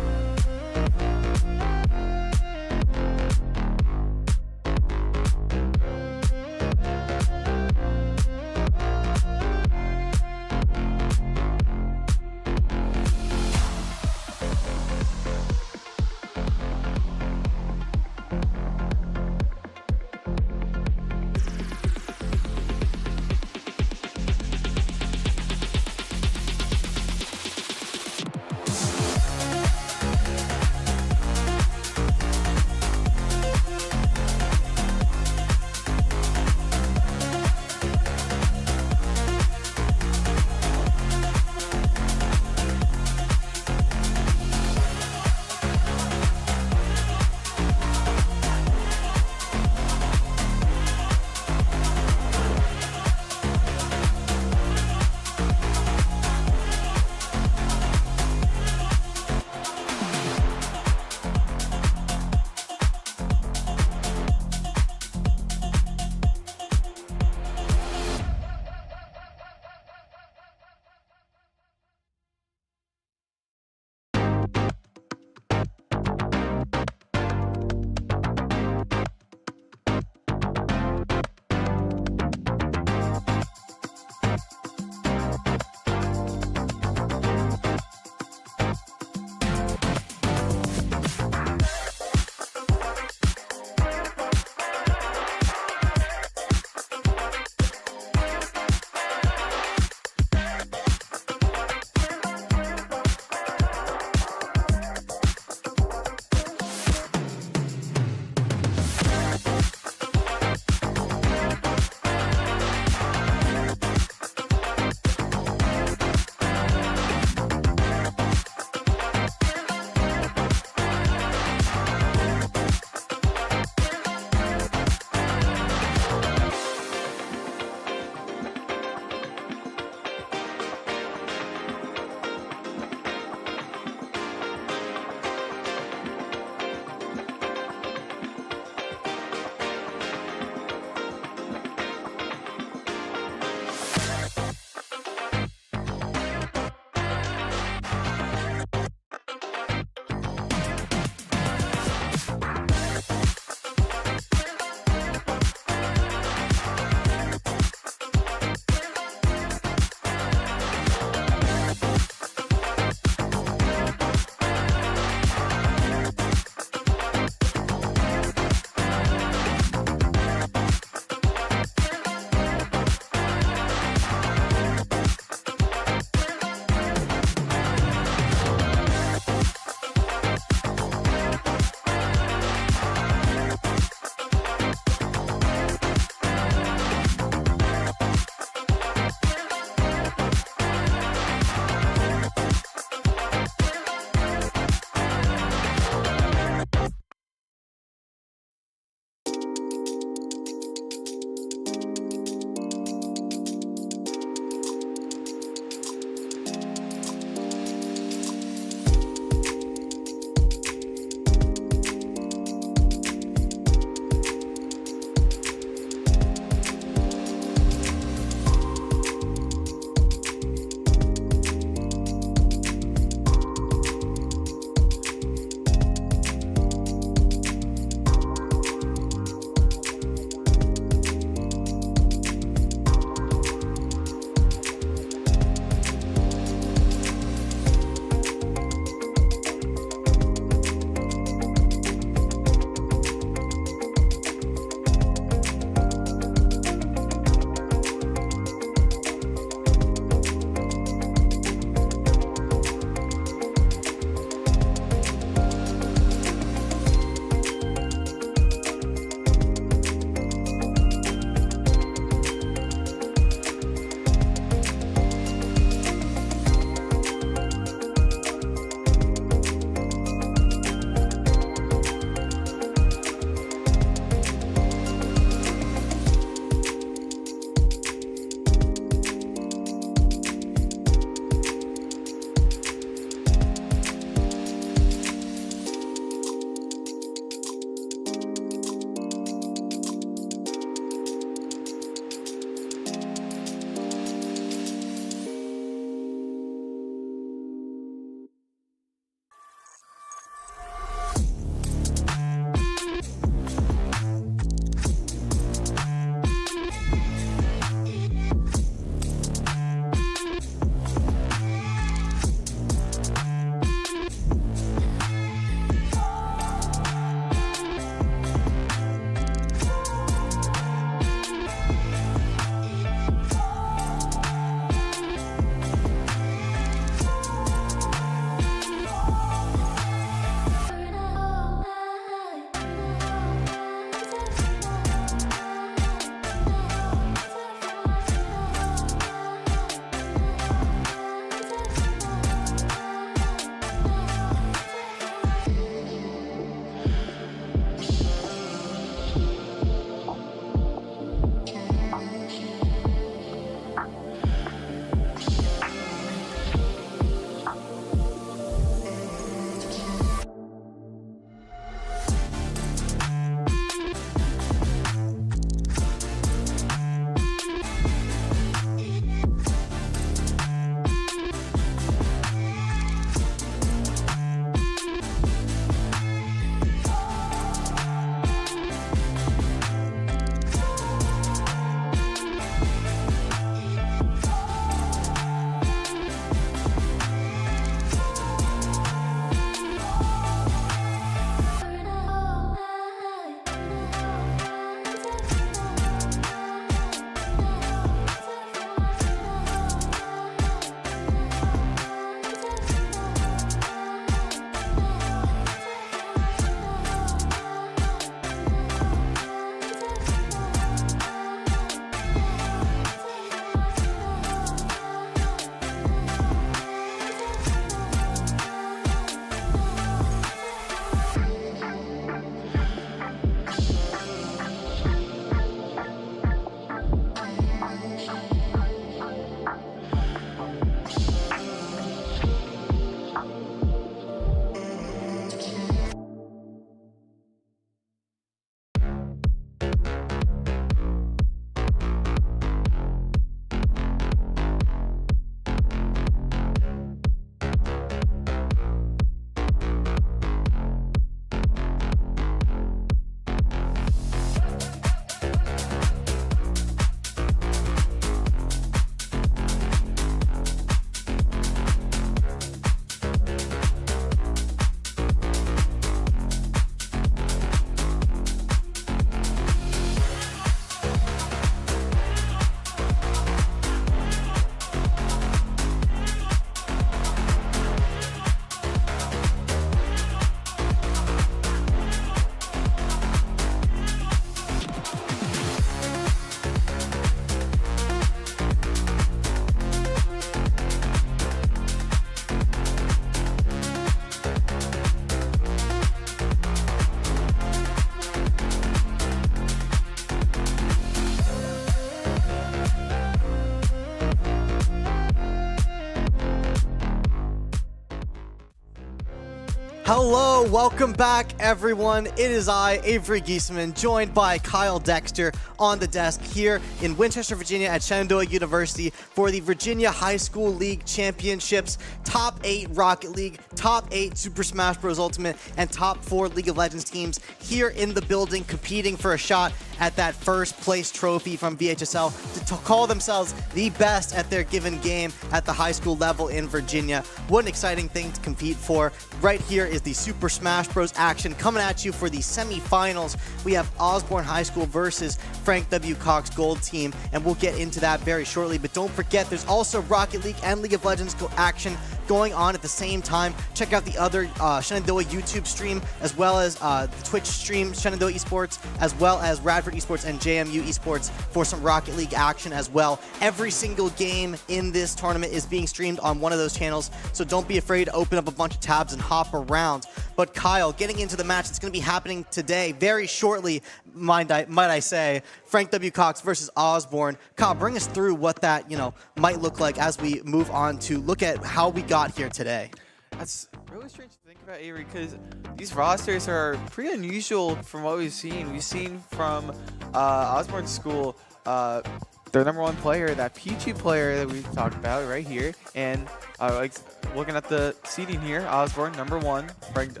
S1: Hello, welcome back everyone. It is I, Avery Giesemann, joined by Kyle Dexter on the desk here in Winchester, Virginia at Shenandoah University for the Virginia High School League Championships, Top 8 Rocket League, Top 8 Super Smash Bros. Ultimate, and Top 4 League of Legends teams here in the building competing for a shot at that first place trophy from VHSL to call themselves the best at their given game at the high school level in Virginia. What an exciting thing to compete for. Right here is the Super Smash Bros. Action coming at you for the semifinals. We have Osbourn High School versus Frank W. Cox Gold Team, and we'll get into that very shortly. But don't forget, there's also Rocket League and League of Legends action going on at the same time. Check out the other Shenandoah YouTube stream, as well as the Twitch stream, Shenandoah Esports, as well as Radford Esports and JMU Esports for some Rocket League action as well. Every single game in this tournament is being streamed on one of those channels, so don't be afraid to open up a bunch of tabs and hop around. But Kyle, getting into the match that's going to be happening today, very shortly, might I say, Frank W. Cox versus Osbourn. Kyle, bring us through what that might look like as we move on to look at how we got here today.
S2: That's really strange to think about, Avery, because these rosters are pretty unusual from what we've seen. We've seen from Osbourn School their #1 player, that Pichu player that we talked about right here, and like looking at the seeding here, Osbourn #1, Frank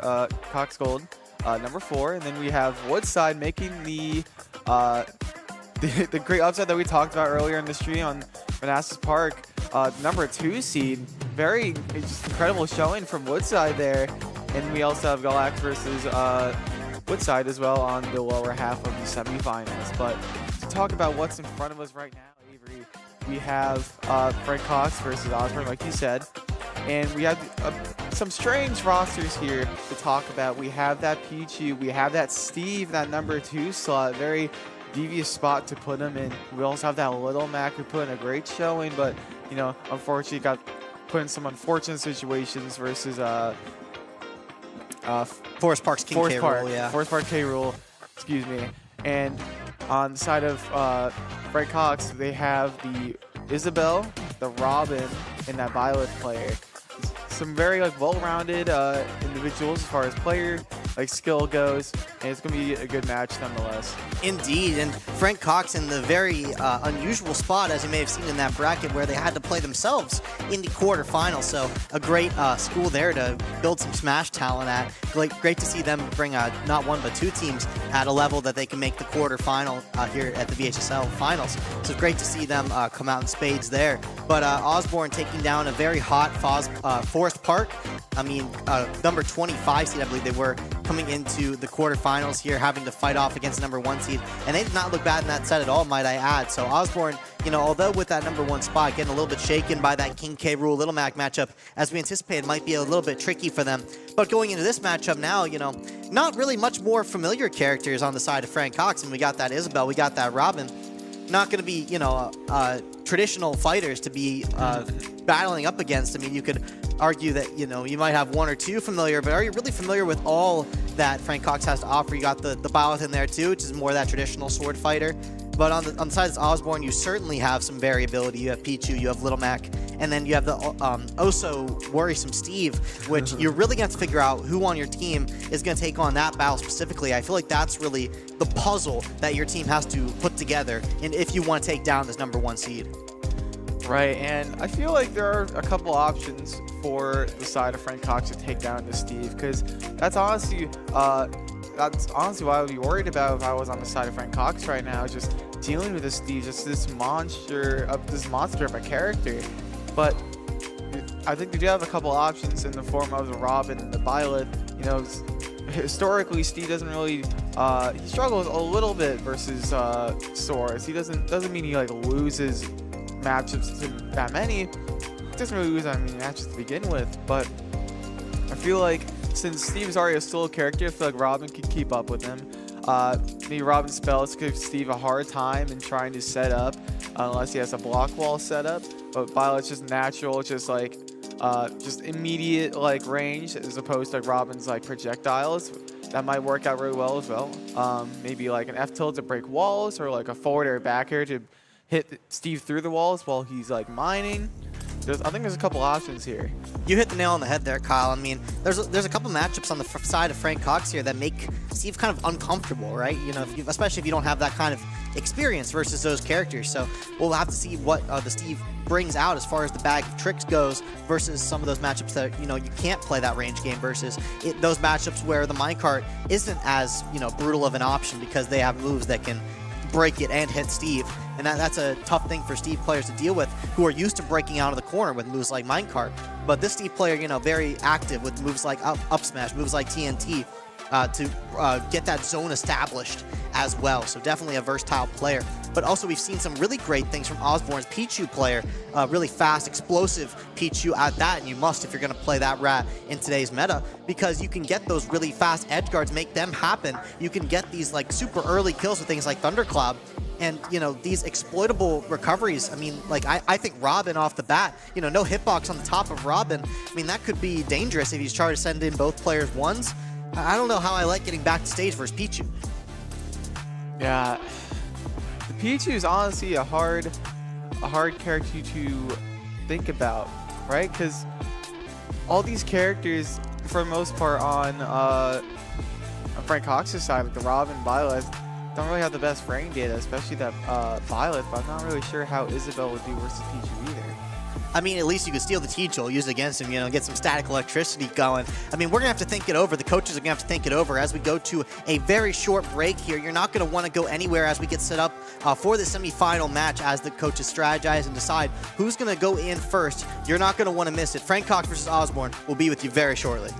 S2: Cox Gold #4, and then we have Woodside making the great upset that we talked about earlier in the stream on Manassas Park. #2 seed, very just incredible showing from Woodside there, and we also have Galax versus Woodside as well on the lower half of the semifinals. But to talk about what's in front of us right now, Avery, we have Frank Cox versus Osbourn, like you said, and we have some strange rosters here to talk about. We have that Pichu, we have that Steve, that #2 slot, very devious spot to put him in. We also have that Little Mac who put in a great showing, but unfortunately got put in some unfortunate situations versus
S1: Forest Park's King K. Rool, yeah.
S2: Forest Park K. Rool, excuse me. And on the side of Frank Cox, they have the Isabel, the Robin, and that Violet player. Some very well-rounded individuals as far as player skill goes, and it's going to be a good match nonetheless.
S1: Indeed, and Frank Cox in the very unusual spot, as you may have seen in that bracket, where they had to play themselves in the quarterfinals. So a great school there to build some Smash talent at. Great to see them bring not one but two teams at a level that they can make the quarterfinal here at the VHSL finals. So it's great to see them come out in spades there. But Osbourn taking down a very hot Forest Park. I mean, number 25 seed, I believe they were, coming into the quarterfinals here, having to fight off against the #1 seed. And they did not look bad in that set at all, might I add. So Osbourn, although with that #1 spot, getting a little bit shaken by that King K. Rool Little Mac matchup, as we anticipated, might be a little bit tricky for them. But going into this matchup now, not really much more familiar characters on the side of Frank Cox. And we got that Isabel, we got that Robin. Not going to be, traditional fighters to be battling up against. I mean, you could argue that, you might have one or two familiar, but are you really familiar with all that Frank Cox has to offer? You got the Byleth in there too, which is more that traditional sword fighter. But on the side of Osbourn, you certainly have some variability. You have Pichu, you have Little Mac, and then you have the also worrisome Steve, which you're really going to have to figure out who on your team is going to take on that battle specifically. I feel like that's really the puzzle that your team has to put together, and if you want to take down this #1 seed.
S2: Right, and I feel like there are a couple options for the side of Frank Cox to take down this Steve, because that's honestly what I would be worried about if I was on the side of Frank Cox right now, just dealing with this Steve, just this monster of a character. But I think they do have a couple options in the form of the Robin and the Violet. Historically, Steve doesn't really he struggles a little bit versus Soares. He doesn't mean he loses matchups to that many. He doesn't really lose matches to begin with, but I feel like since Steve's already a solo character, I feel like Robin could keep up with him. Maybe Robin's spells give Steve a hard time in trying to set up, unless he has a block wall set up. But Violet's just natural, just immediate range, as opposed to Robin's projectiles. That might work out really well as well. Maybe an F tilt to break walls, or a forward or back air to hit Steve through the walls while he's mining. I think there's a couple options here.
S1: You hit the nail on the head there, Kyle. I mean, there's a couple matchups on the side of Frank Cox here that make Steve kind of uncomfortable, right? You know, especially if you don't have that kind of experience versus those characters. So we'll have to see what the Steve brings out as far as the bag of tricks goes versus some of those matchups that, you know, you can't play that range game versus those matchups where the minecart isn't as, you know, brutal of an option because they have moves that can break it and hit Steve. And that's a tough thing for Steve players to deal with who are used to breaking out of the corner with moves like minecart. But this Steve player, you know, very active with moves like up smash, moves like TNT to get that zone established as well. So definitely a versatile player. But also we've seen some really great things from Osbourn's Pichu player, really fast, explosive Pichu at that, and you must if you're going to play that rat in today's meta, because you can get those really fast edge guards, make them happen. You can get these like super early kills with things like Thundercloud. And, you know, these exploitable recoveries, I mean, like, I think Robin off the bat, you know, no hitbox on the top of Robin. I mean, that could be dangerous if he's trying to send in both players ones. I don't know how I like getting back to stage versus Pichu.
S2: Yeah, the Pichu is honestly a hard character to think about, right? Because all these characters, for the most part, on Frank Cox's side, like the Robin, Violet, don't really have the best frame data, especially that Violet, but I'm not really sure how Isabel would do versus Pichu either.
S1: I mean, at least you could steal the T-Joel, use it against him, you know, get some static electricity going. I mean, we're going to have to think it over. The coaches are going to have to think it over as we go to a very short break here. You're not going to want to go anywhere as we get set up for the semifinal match as the coaches strategize and decide who's going to go in first. You're not going to want to miss it. Frank Cox versus Osbourn will be with you very shortly.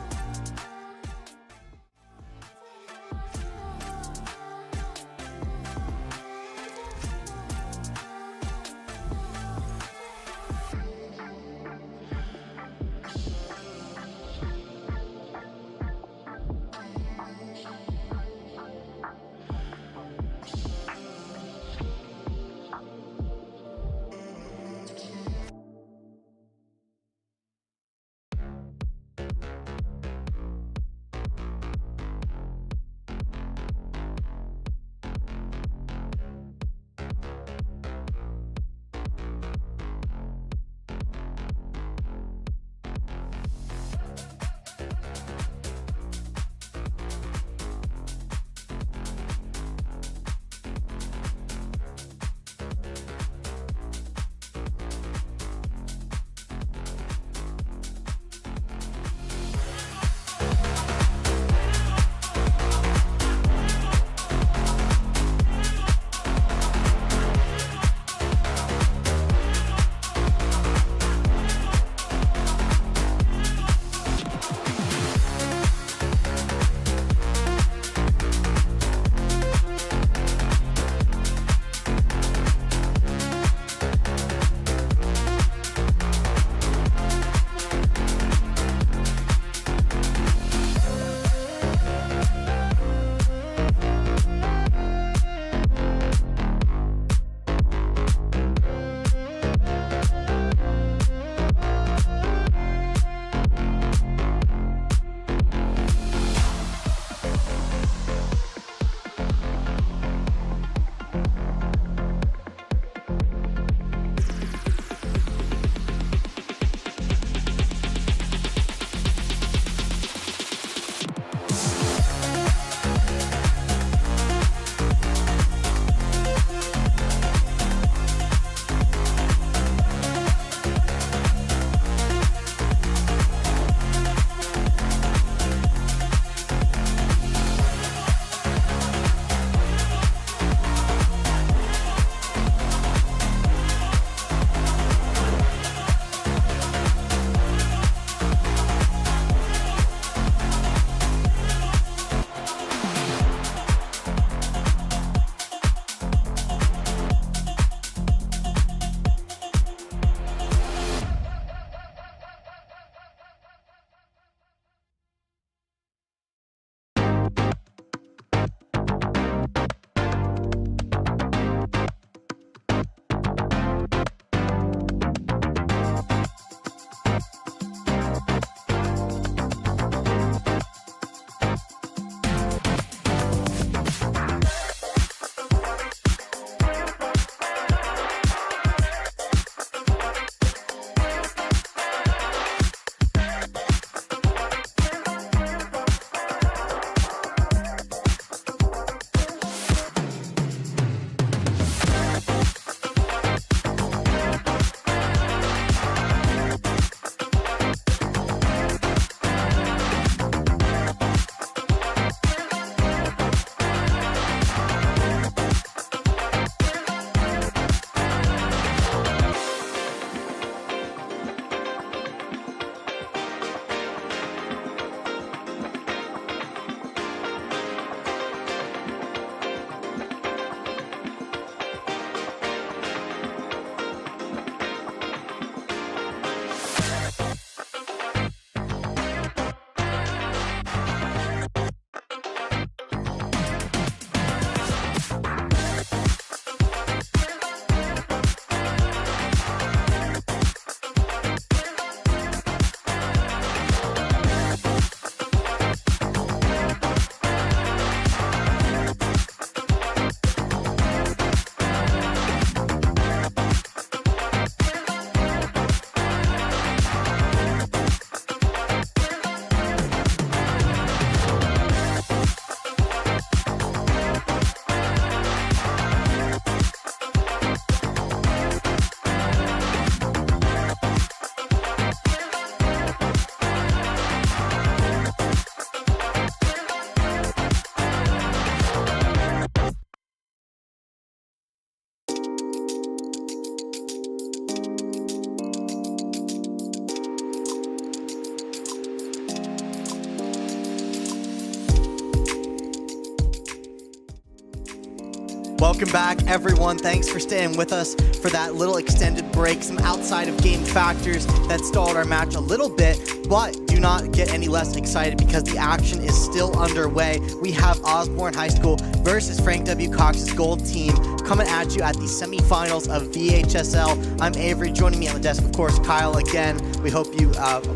S1: Welcome back, everyone. Thanks for staying with us for that little extended break. Some outside of game factors that stalled our match a little bit, but do not get any less excited because the action is still underway. We have Osbourn High School versus Frank W. Cox's Gold team coming at you at the semifinals of VHSL. I'm Avery. Joining me on the desk, of course, Kyle again. We hope you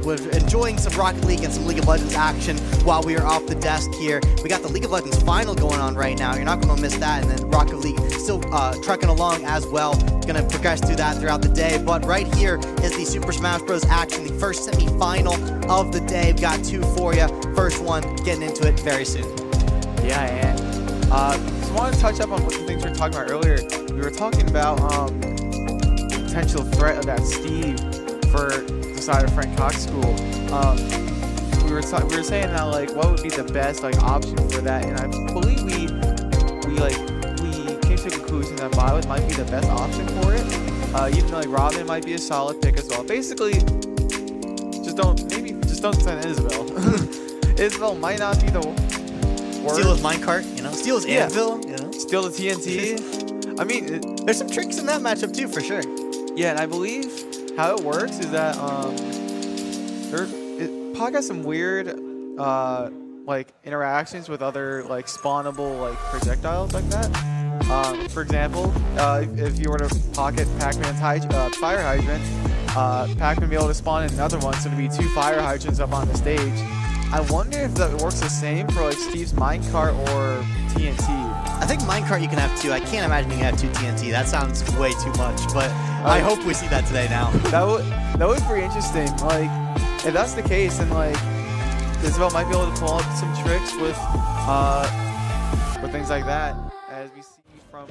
S1: were enjoying some Rocket League and some League of Legends action while we are off the desk here. We got the League of Legends final going on right now. You're not going to miss that. And then Rocket League still trucking along as well. Going to progress through that throughout the day. But right here is the Super Smash Bros. Action, the first semifinal of the day. We've got two for you. First one, getting into it very soon.
S2: Yeah, and just want to touch up on what the things we were talking about earlier. We were talking about potential threat of that Steve for the side of Frank Cox School. We were saying that, like, what would be the best, like, option for that, and I believe we came to a conclusion that Violet might be the best option for it. Even though, like, Robin might be a solid pick as well. Basically, just don't send Isabel. Isabel might not be the worst.
S1: Steal his minecart, you know. Steal his anvil, you know.
S2: Steal the TNT. I mean,
S1: there's some tricks in that matchup too, for sure.
S2: Yeah, and I believe how it works is that Pog has some weird like interactions with other like spawnable like projectiles like that. For example, if you were to pocket Pac-Man's fire hydrant, Pac-Man would be able to spawn another one, so there'd be two fire hydrants up on the stage. I wonder if that works the same for like Steve's minecart or TNT.
S1: I think minecart you can have two. I can't imagine you can have two TNT. That sounds way too much, but I hope we see that today now.
S2: That would be pretty interesting. Like, if that's the case, then like Isabel might be able to pull up some tricks with things like that, as we see from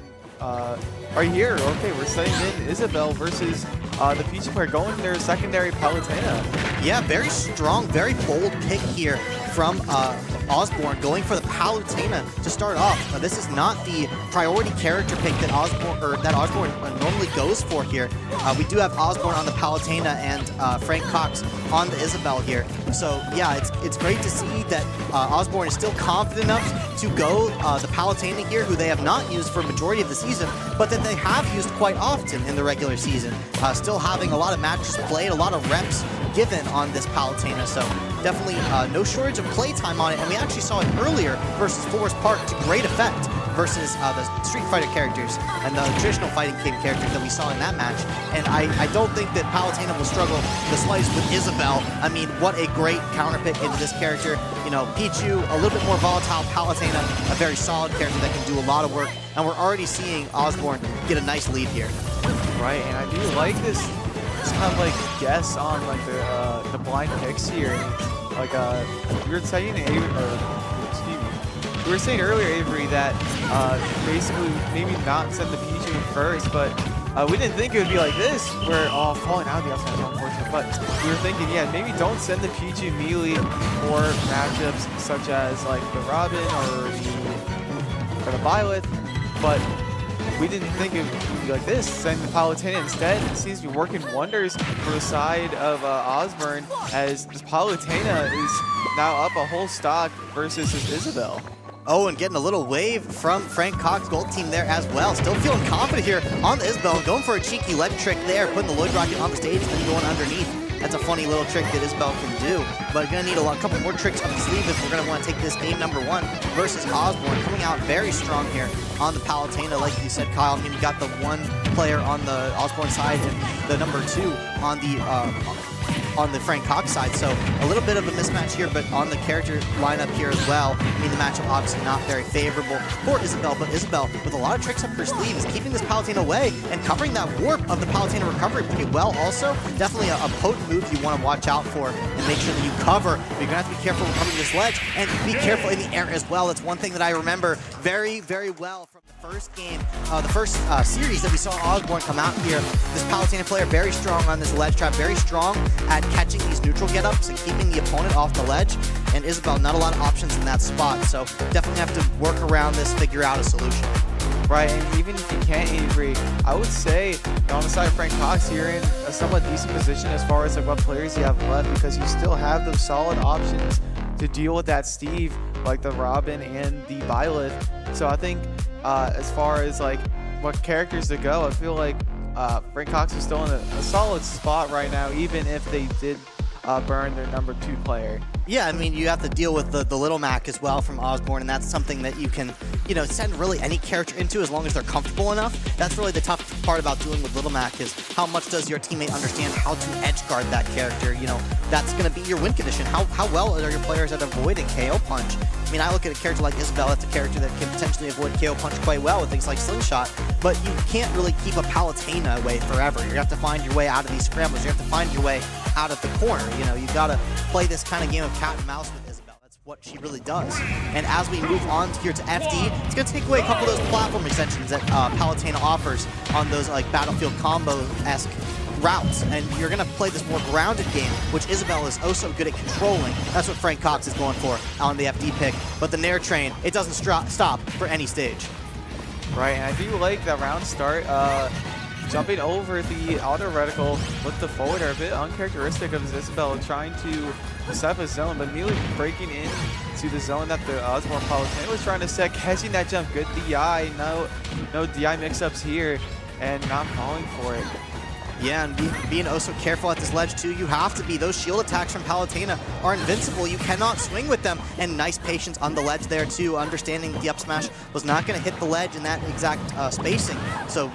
S2: right here. Okay, we're setting in Isabel versus the Peachy player going to their secondary Palutena.
S1: Yeah, very strong, very bold pick here from Osbourn, going for the Palutena to start off. This is not the priority character pick that Osbourn normally goes for here. We do have Osbourn on the Palutena and Frank Cox on the Isabel here. So yeah, it's great to see that Osbourn is still confident enough to go the Palutena here, who they have not used for a majority of the season, but that they have used quite often in the regular season. Still having a lot of matches played, a lot of reps given on this Palutena, so definitely no shortage of playtime on it, and we actually saw it earlier versus Forest Park to great effect versus the Street Fighter characters and the traditional fighting game characters that we saw in that match. And I don't think that Palutena will struggle the slightest with Isabel. I mean, what a great counter pick into this character. You know, Pichu, a little bit more volatile, Palutena, a very solid character that can do a lot of work, and we're already seeing Osbourn get a nice lead here.
S2: Right, and I do like this kind of like guess on like the blind picks here. Like we were saying, we were saying earlier, Avery, that basically maybe not send the Pichu in first, but we didn't think it would be like this, where falling out of the outside is unfortunate. But we were thinking, yeah, maybe don't send the Pichu immediately for matchups such as like the Robin or the Violet, but we didn't think it would be like this. Send the Palutena instead. It seems to be working wonders for the side of Osbourn, as this Palutena is now up a whole stock versus his Isabel.
S1: Oh, and getting a little wave from Frank Cox Gold team there as well. Still feeling confident here on the Isabel, going for a cheeky leg trick there, putting the Lloyd Rocket on the stage and then going underneath. That's a funny little trick that Isabel can do, but going to need a couple more tricks up the sleeve if we're going to want to take this game number one versus Osbourn, coming out very strong here on the Palutena. Like you said, Kyle, I mean, we got the one player on the Osbourn side and the number two on the Frank Cox side, so a little bit of a mismatch here, but on the character lineup here as well. I mean, the matchup obviously not very favorable for Isabel, but Isabel, with a lot of tricks up her sleeve, is keeping this Palutena away and covering that warp of the Palutena recovery pretty well also. Definitely a potent move you want to watch out for and make sure that you cover, but you're going to have to be careful recovering this ledge and be careful in the air as well. That's one thing that I remember very, very well from the first game, the first series that we saw Osbourn come out here. This Palutena player very strong on this ledge trap, very strong at catching these neutral get-ups and keeping the opponent off the ledge. And Isabel, not a lot of options in that spot, so definitely have to work around this, figure out a solution.
S2: Right, and even if you can't, Avery, I would say on the side of Frank Cox, you're in a somewhat decent position as far as like what players you have left, because you still have those solid options to deal with that Steve, like the Robin and the Violet. So I think as far as like what characters to go, I feel like Frank Cox is still in a solid spot right now, even if they did burn their number 2 player.
S1: Yeah, I mean, you have to deal with the Little Mac as well from Osbourn, and that's something that you can, you know, send really any character into as long as they're comfortable enough. That's really the tough part about dealing with Little Mac is how much does your teammate understand how to edge guard that character. You know, that's going to be your win condition. How well are your players at avoiding KO Punch? I mean, I look at a character like Isabel, that's a character that can potentially avoid KO Punch quite well with things like Slingshot, but you can't really keep a Palutena away forever. You have to find your way out of these scrambles. You have to find your way out of the corner. You know, you got to play this kind of game of cat and mouse with Isabel. That's what she really does. And as we move on here to FD, it's going to take away a couple of those platform extensions that Palutena offers on those like Battlefield combo-esque routes, and you're going to play this more grounded game, which Isabel is oh so good at controlling. That's what Frank Cox is going for on the FD pick. But the Nair Train, it doesn't stop for any stage.
S2: Right, and I do like that round start. Jumping over the auto reticle with the forward are a bit uncharacteristic of Isabel, trying to set up a zone, but immediately breaking into the zone that the Osbourn Palutena was trying to set, catching that jump. Good DI, no DI mix-ups here, and not falling for it.
S1: Yeah, and being oh so careful at this ledge too. You have to be. Those shield attacks from Palutena are invincible. You cannot swing with them. And nice patience on the ledge there too, understanding the up smash was not going to hit the ledge in that exact spacing. So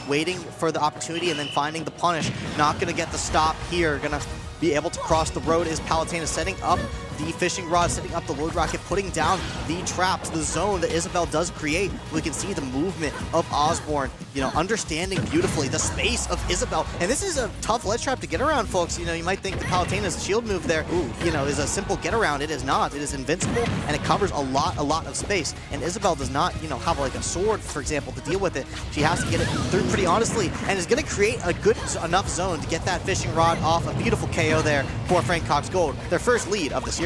S1: waiting for the opportunity and then finding the punish. Not going to get the stop here. Going to be able to cross the road is Palutena, setting up the fishing rod, setting up the load rocket, putting down the traps, the zone that Isabel does create. We can see the movement of Osbourn, you know, understanding beautifully the space of Isabel. And this is a tough ledge trap to get around, folks. You know, you might think the Palutena's shield move there, you know, is a simple get around. It is not. It is invincible, and it covers a lot of space. And Isabel does not, you know, have like a sword, for example, to deal with it. She has to get it through pretty honestly, and is going to create a good enough zone to get that fishing rod off. A beautiful KO there for Frank Cox Gold, their first lead of the series.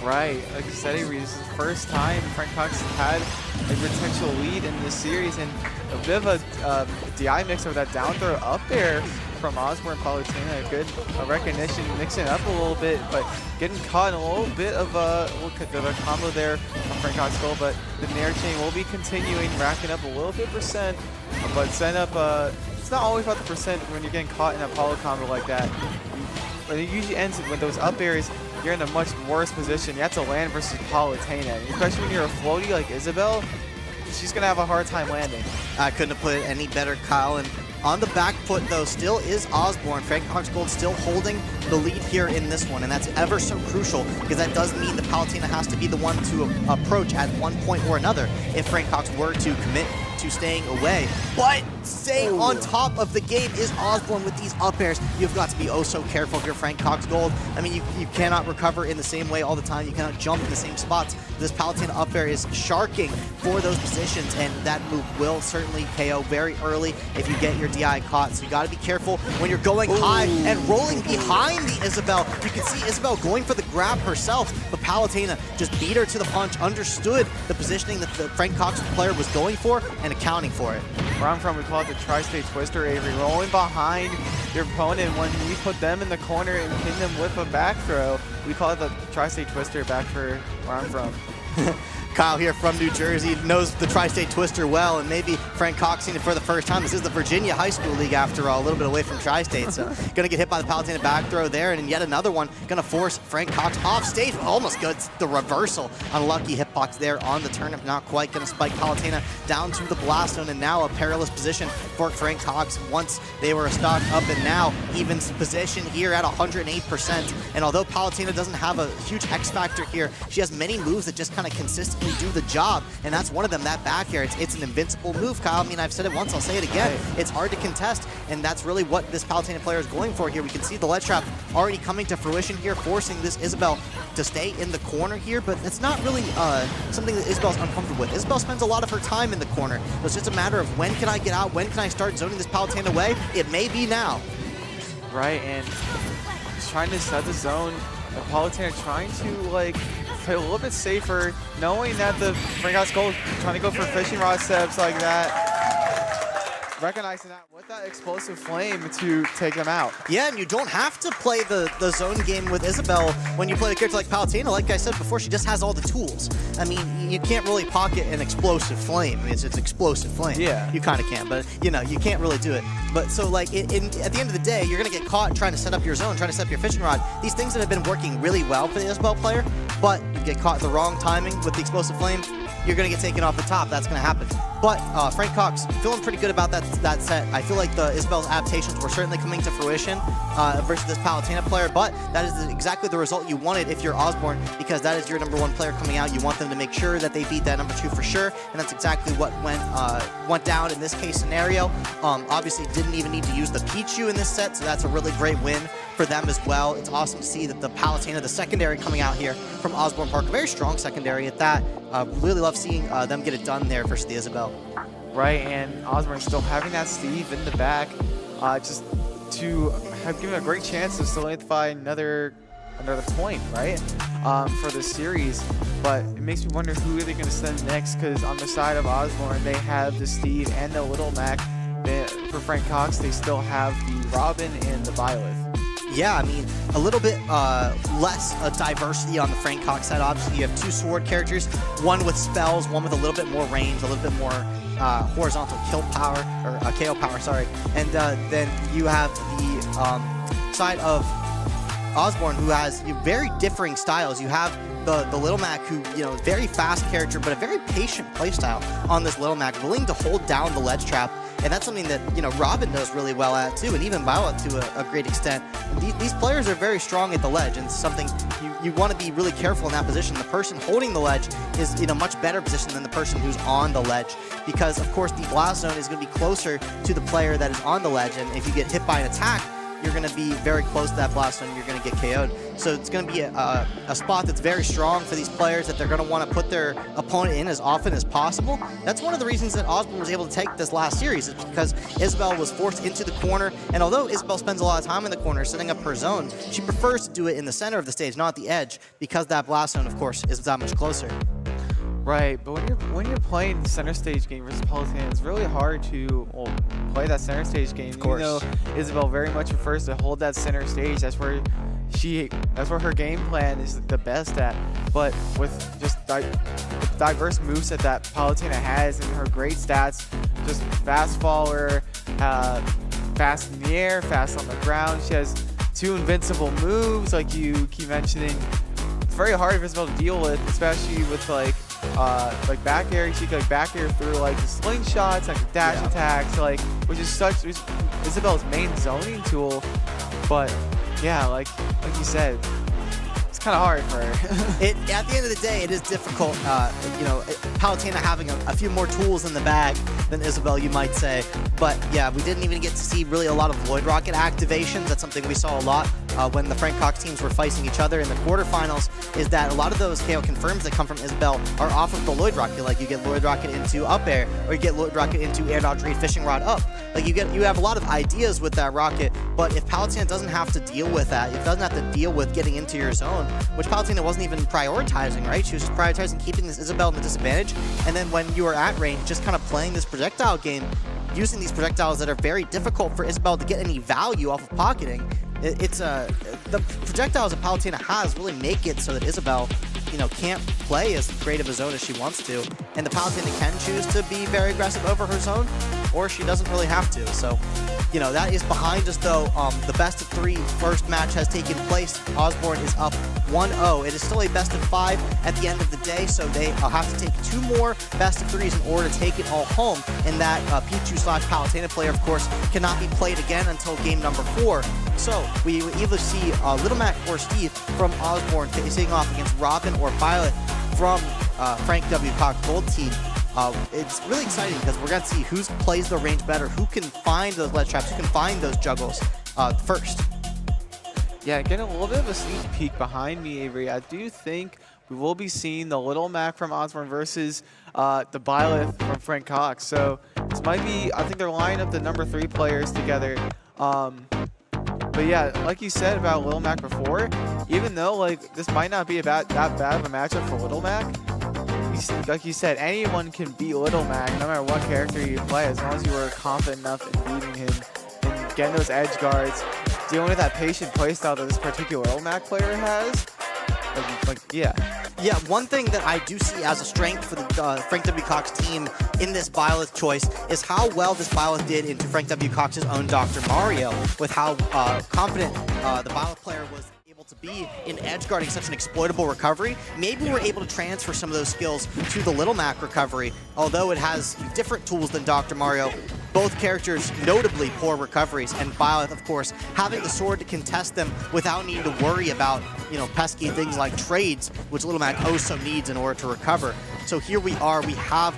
S2: Right, like I said, Avery, this is the first time Frank Cox had a potential lead in this series, and a bit of a DI mix of that down throw up there from Osbourn Palutena. Good recognition, mixing it up a little bit, but getting caught in a little bit of a combo there from Frank Cox Gold, but the Nair chain will be continuing, racking up a little bit percent, but setting up, it's not always about the percent when you're getting caught in a Palo combo like that. But it usually ends with those up airs, you're in a much worse position. You have to land versus Palutena. And especially when you're a floaty like Isabel, she's going to have a hard time landing.
S1: I couldn't have put it any better, Kyle. And on the back foot, though, still is Osbourn. Frank Cox Gold still holding the lead here in this one, and that's ever so crucial because that does mean that Palutena has to be the one to approach at one point or another if Frank Cox were to commit to staying away. But staying on top of the game is Osbourn with these up airs. You've got to be oh so careful if you're Frank Cox Gold. I mean, you cannot recover in the same way all the time. You cannot jump in the same spots. This Palutena up air is sharking for those positions, and that move will certainly KO very early if you get your DI caught. So you got to be careful when you're going high and rolling behind the Isabel. You can see Isabel going for the grab herself, but Palutena just beat her to the punch, understood the positioning that the Frank Cox player was going for, and accounting for it.
S2: Where I'm from, we call it the Tri-State Twister, Avery. Rolling behind your opponent when we put them in the corner and pin them with a back throw. We call it the Tri-State Twister back for where I'm from.
S1: Kyle here from New Jersey knows the Tri-State Twister well, and maybe Frank Cox seen it for the first time. This is the Virginia High School League after all, a little bit away from Tri-State, so gonna get hit by the Palutena back throw there, and yet another one gonna force Frank Cox off stage. Almost gets the reversal. Unlucky hitbox there on the turnip, not quite gonna spike Palutena down to the blast zone, and now a perilous position for Frank Cox once they were a stock up, and now even position here at 108%. And although Palutena doesn't have a huge X factor here, she has many moves that just kind of consistently do the job, and that's one of them, that back air. It's an invincible move, Kyle. I mean, I've said it once, I'll say it again. Right. It's hard to contest, and that's really what this Palutena player is going for here. We can see the ledge trap already coming to fruition here, forcing this Isabel to stay in the corner here, but it's not really something that Isabel's uncomfortable with. Isabel spends a lot of her time in the corner. It's just a matter of when can I get out, when can I start zoning this Palutena away? It may be now.
S2: Right, and just trying to set the zone. The Palutena trying to, like, play a little bit safer, knowing that the Frank Cox Gold is trying to go for fishing rod steps like that. recognizing that with that explosive flame to take them out.
S1: Yeah, and you don't have to play the zone game with Isabel when you play a character like Palutena. Like I said before, she just has all the tools. I mean, you can't really pocket an explosive flame. I mean, it's explosive flame.
S2: Yeah.
S1: You kind of can, but, you know, you can't really do it. But so, like, at the end of the day, you're going to get caught trying to set up your zone, trying to set up your fishing rod. These things that have been working really well for the Isabel player, but you get caught at the wrong timing with the explosive flame, you're going to get taken off the top. That's going to happen. But Frank Cox, feeling pretty good about that set. I feel like the Isabel's adaptations were certainly coming to fruition versus this Palutena player, but that is exactly the result you wanted if you're Osbourn, because that is your #1 player coming out. You want them to make sure that they beat that #2 for sure, and that's exactly what went down in this case scenario. Obviously, didn't even need to use the Pichu in this set, so that's a really great win for them as well. It's awesome to see that the Palutena, the secondary coming out here from Osbourn Park, a very strong secondary at that. Really love seeing them get it done there versus the Isabel.
S2: Right, and Osbourn still having that Steve in the back, just to have given a great chance to solidify another point, right, for the series. But it makes me wonder who they're going to send next, because on the side of Osbourn, they have the Steve and the Little Mac. For Frank Cox, they still have the Robin and the Violet.
S1: Yeah, I mean, a little bit less diversity on the Frank Cox side. Obviously, you have 2 sword characters, one with spells, one with a little bit more range, a little bit more horizontal kill power, or KO power, sorry. And then you have the side of Osbourn, who has very differing styles. You have the Little Mac, who, you know, very fast character, but a very patient playstyle on this Little Mac, willing to hold down the ledge trap. And that's something that, you know, Robin does really well at too, and even Violet to a great extent. And these players are very strong at the ledge, and it's something you want to be really careful in that position. The person holding the ledge is in a much better position than the person who's on the ledge, because of course the blast zone is going to be closer to the player that is on the ledge, and if you get hit by an attack, you're going to be very close to that blast zone, you're going to get KO'd. So it's going to be a spot that's very strong for these players, that they're going to want to put their opponent in as often as possible. That's one of the reasons that Osbourn was able to take this last series, is because Isabel was forced into the corner, and although Isabel spends a lot of time in the corner setting up her zone, she prefers to do it in the center of the stage, not the edge, because that blast zone, of course, is that much closer.
S2: Right, but when you're playing the center stage game versus Palutena, it's really hard to play that center stage game.
S1: Of course.
S2: Even though Isabel very much prefers to hold that center stage, that's where her game plan is the best at. But with just diverse moveset that Palutena has, and her great stats, just fast faller, fast in the air, fast on the ground. She has 2 invincible moves, like you keep mentioning. It's very hard for Isabel to deal with, especially with like back air. She could back air through like the slingshots, like the dash attacks, like which is Isabel's main zoning tool. But yeah, like you said, it's kind of hard for her.
S1: At the end of the day, it is difficult. You know, Palutena having a few more tools in the bag than Isabel, you might say. But yeah, we didn't even get to see really a lot of Lloyd Rocket activations. That's something we saw a lot when the Frank Cox teams were facing each other in the quarterfinals, is that a lot of those KO confirms that come from Isabel are off of the Lloyd Rocket. Like you get Lloyd Rocket into up air, or you get Lloyd Rocket into air dodge read fishing rod up. Like you have a lot of ideas with that rocket, but if Palutena doesn't have to deal with that, it doesn't have to deal with getting into your zone, which Palutena wasn't even prioritizing, right? She was just prioritizing keeping this Isabel in the disadvantage, and then when you are at range, just kind of playing this projectile game, using these projectiles that are very difficult for Isabel to get any value off of pocketing. The projectiles that Palutena has really make it so that Isabel, you know, can't play as great of a zone as she wants to, and the Palutena can choose to be very aggressive over her zone, or she doesn't really have to. So, you know, that is behind us though. The best of 3 first match has taken place. Osbourn is up 1-0. It is still a best of 5 at the end of the day, so they have to take 2 more best of 3s in order to take it all home. And that Pichu/Palutena player, of course, cannot be played again until game number 4. So we will either see Little Mac or Steve from Osbourn facing off against Robin or Violet from Frank W. Cox Gold Team. It's really exciting because we're going to see who plays the range better, who can find those ledge traps, who can find those juggles first.
S2: Yeah, getting a little bit of a sneak peek behind me, Avery. I do think we will be seeing the Little Mac from Osbourn versus the Violet from Frank Cox. So this might be, I think they're lining up the number 3 players together. But yeah, like you said about Little Mac before, even though like this might not be that bad of a matchup for Little Mac, like you said, anyone can beat Little Mac, no matter what character you play, as long as you were confident enough in beating him and getting those edge guards, dealing with that patient playstyle that this particular Little Mac player has. Yeah.
S1: Yeah, one thing that I do see as a strength for the Frank W. Cox team in this Byleth choice is how well this Byleth did into Frank W. Cox's own Dr. Mario, with how confident the Byleth player was able to be in edge guarding such an exploitable recovery. Maybe we're able to transfer some of those skills to the Little Mac recovery, although it has different tools than Dr. Mario. Both characters notably poor recoveries, and Byleth, of course, having the sword to contest them without needing to worry about, pesky things like trades, which Little Mac also needs in order to recover. So here we are, we have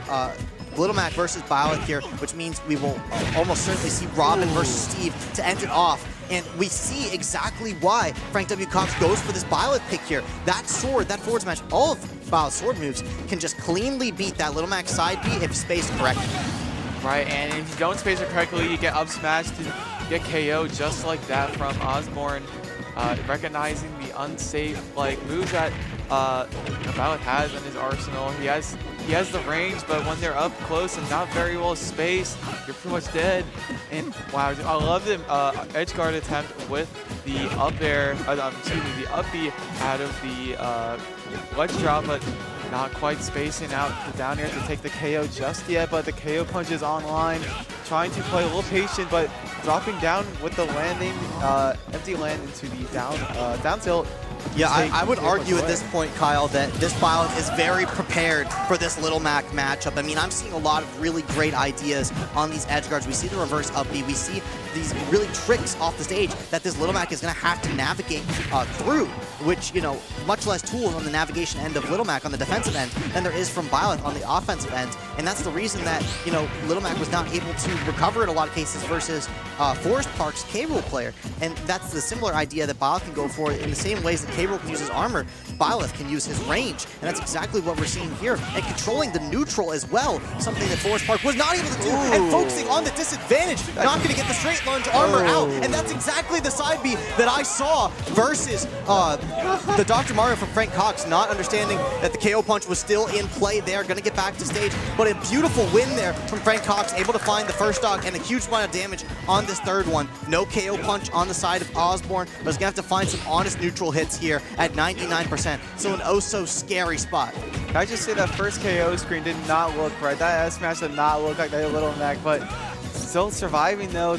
S1: Little Mac versus Byleth here, which means we will almost certainly see Robin versus Steve to end it off. And we see exactly why Frank W. Cox goes for this Byleth pick here. That sword, that forward smash, all of Byleth's sword moves can just cleanly beat that Little Mac side B if spaced correctly.
S2: Right, and if you don't space it correctly, you get up smashed and get KO just like that from Osbourn. Recognizing the unsafe moves that Byleth has in his arsenal. He has the range, but when they're up close and not very well spaced, you're pretty much dead. And wow, I love the edge guard attempt with the up air, the up B out of the ledge drop, but not quite spacing out the down air to take the KO just yet, but the KO punch is online. Trying to play a little patient, but dropping down with the landing, empty land into the down tilt.
S1: Yeah, I would argue at this point, Kyle, that this Byleth is very prepared for this Little Mac matchup. I mean, I'm seeing a lot of really great ideas on these edge guards. We see the reverse up B. We see these really tricks off the stage that this Little Mac is going to have to navigate through, which, much less tools on the navigation end of Little Mac on the defensive end than there is from Byleth on the offensive end. And that's the reason that, Little Mac was not able to recover in a lot of cases versus Forest Park's K-Rool player. And that's the similar idea that Byleth can go for in the same ways that K-Rool can use his armor, Byleth can use his range. And that's exactly what we're seeing here. And controlling the neutral as well, something that Forest Park was not able to do. Ooh. And focusing on the disadvantage, not going to get the straight lunge armor out. And that's exactly the side B that I saw versus the Dr. Mario from Frank Cox, not understanding that the KO punch was still in play there, going to get back to stage. But a beautiful win there from Frank Cox, able to find the first stock and a huge amount of damage on this third one. No KO punch on the side of Osbourn, but he's going to have to find some honest neutral hits here at 99%. So an oh-so-scary spot.
S2: Can I just say that first KO screen did not look right. That S-Smash did not look like that Little Mac, but still surviving though.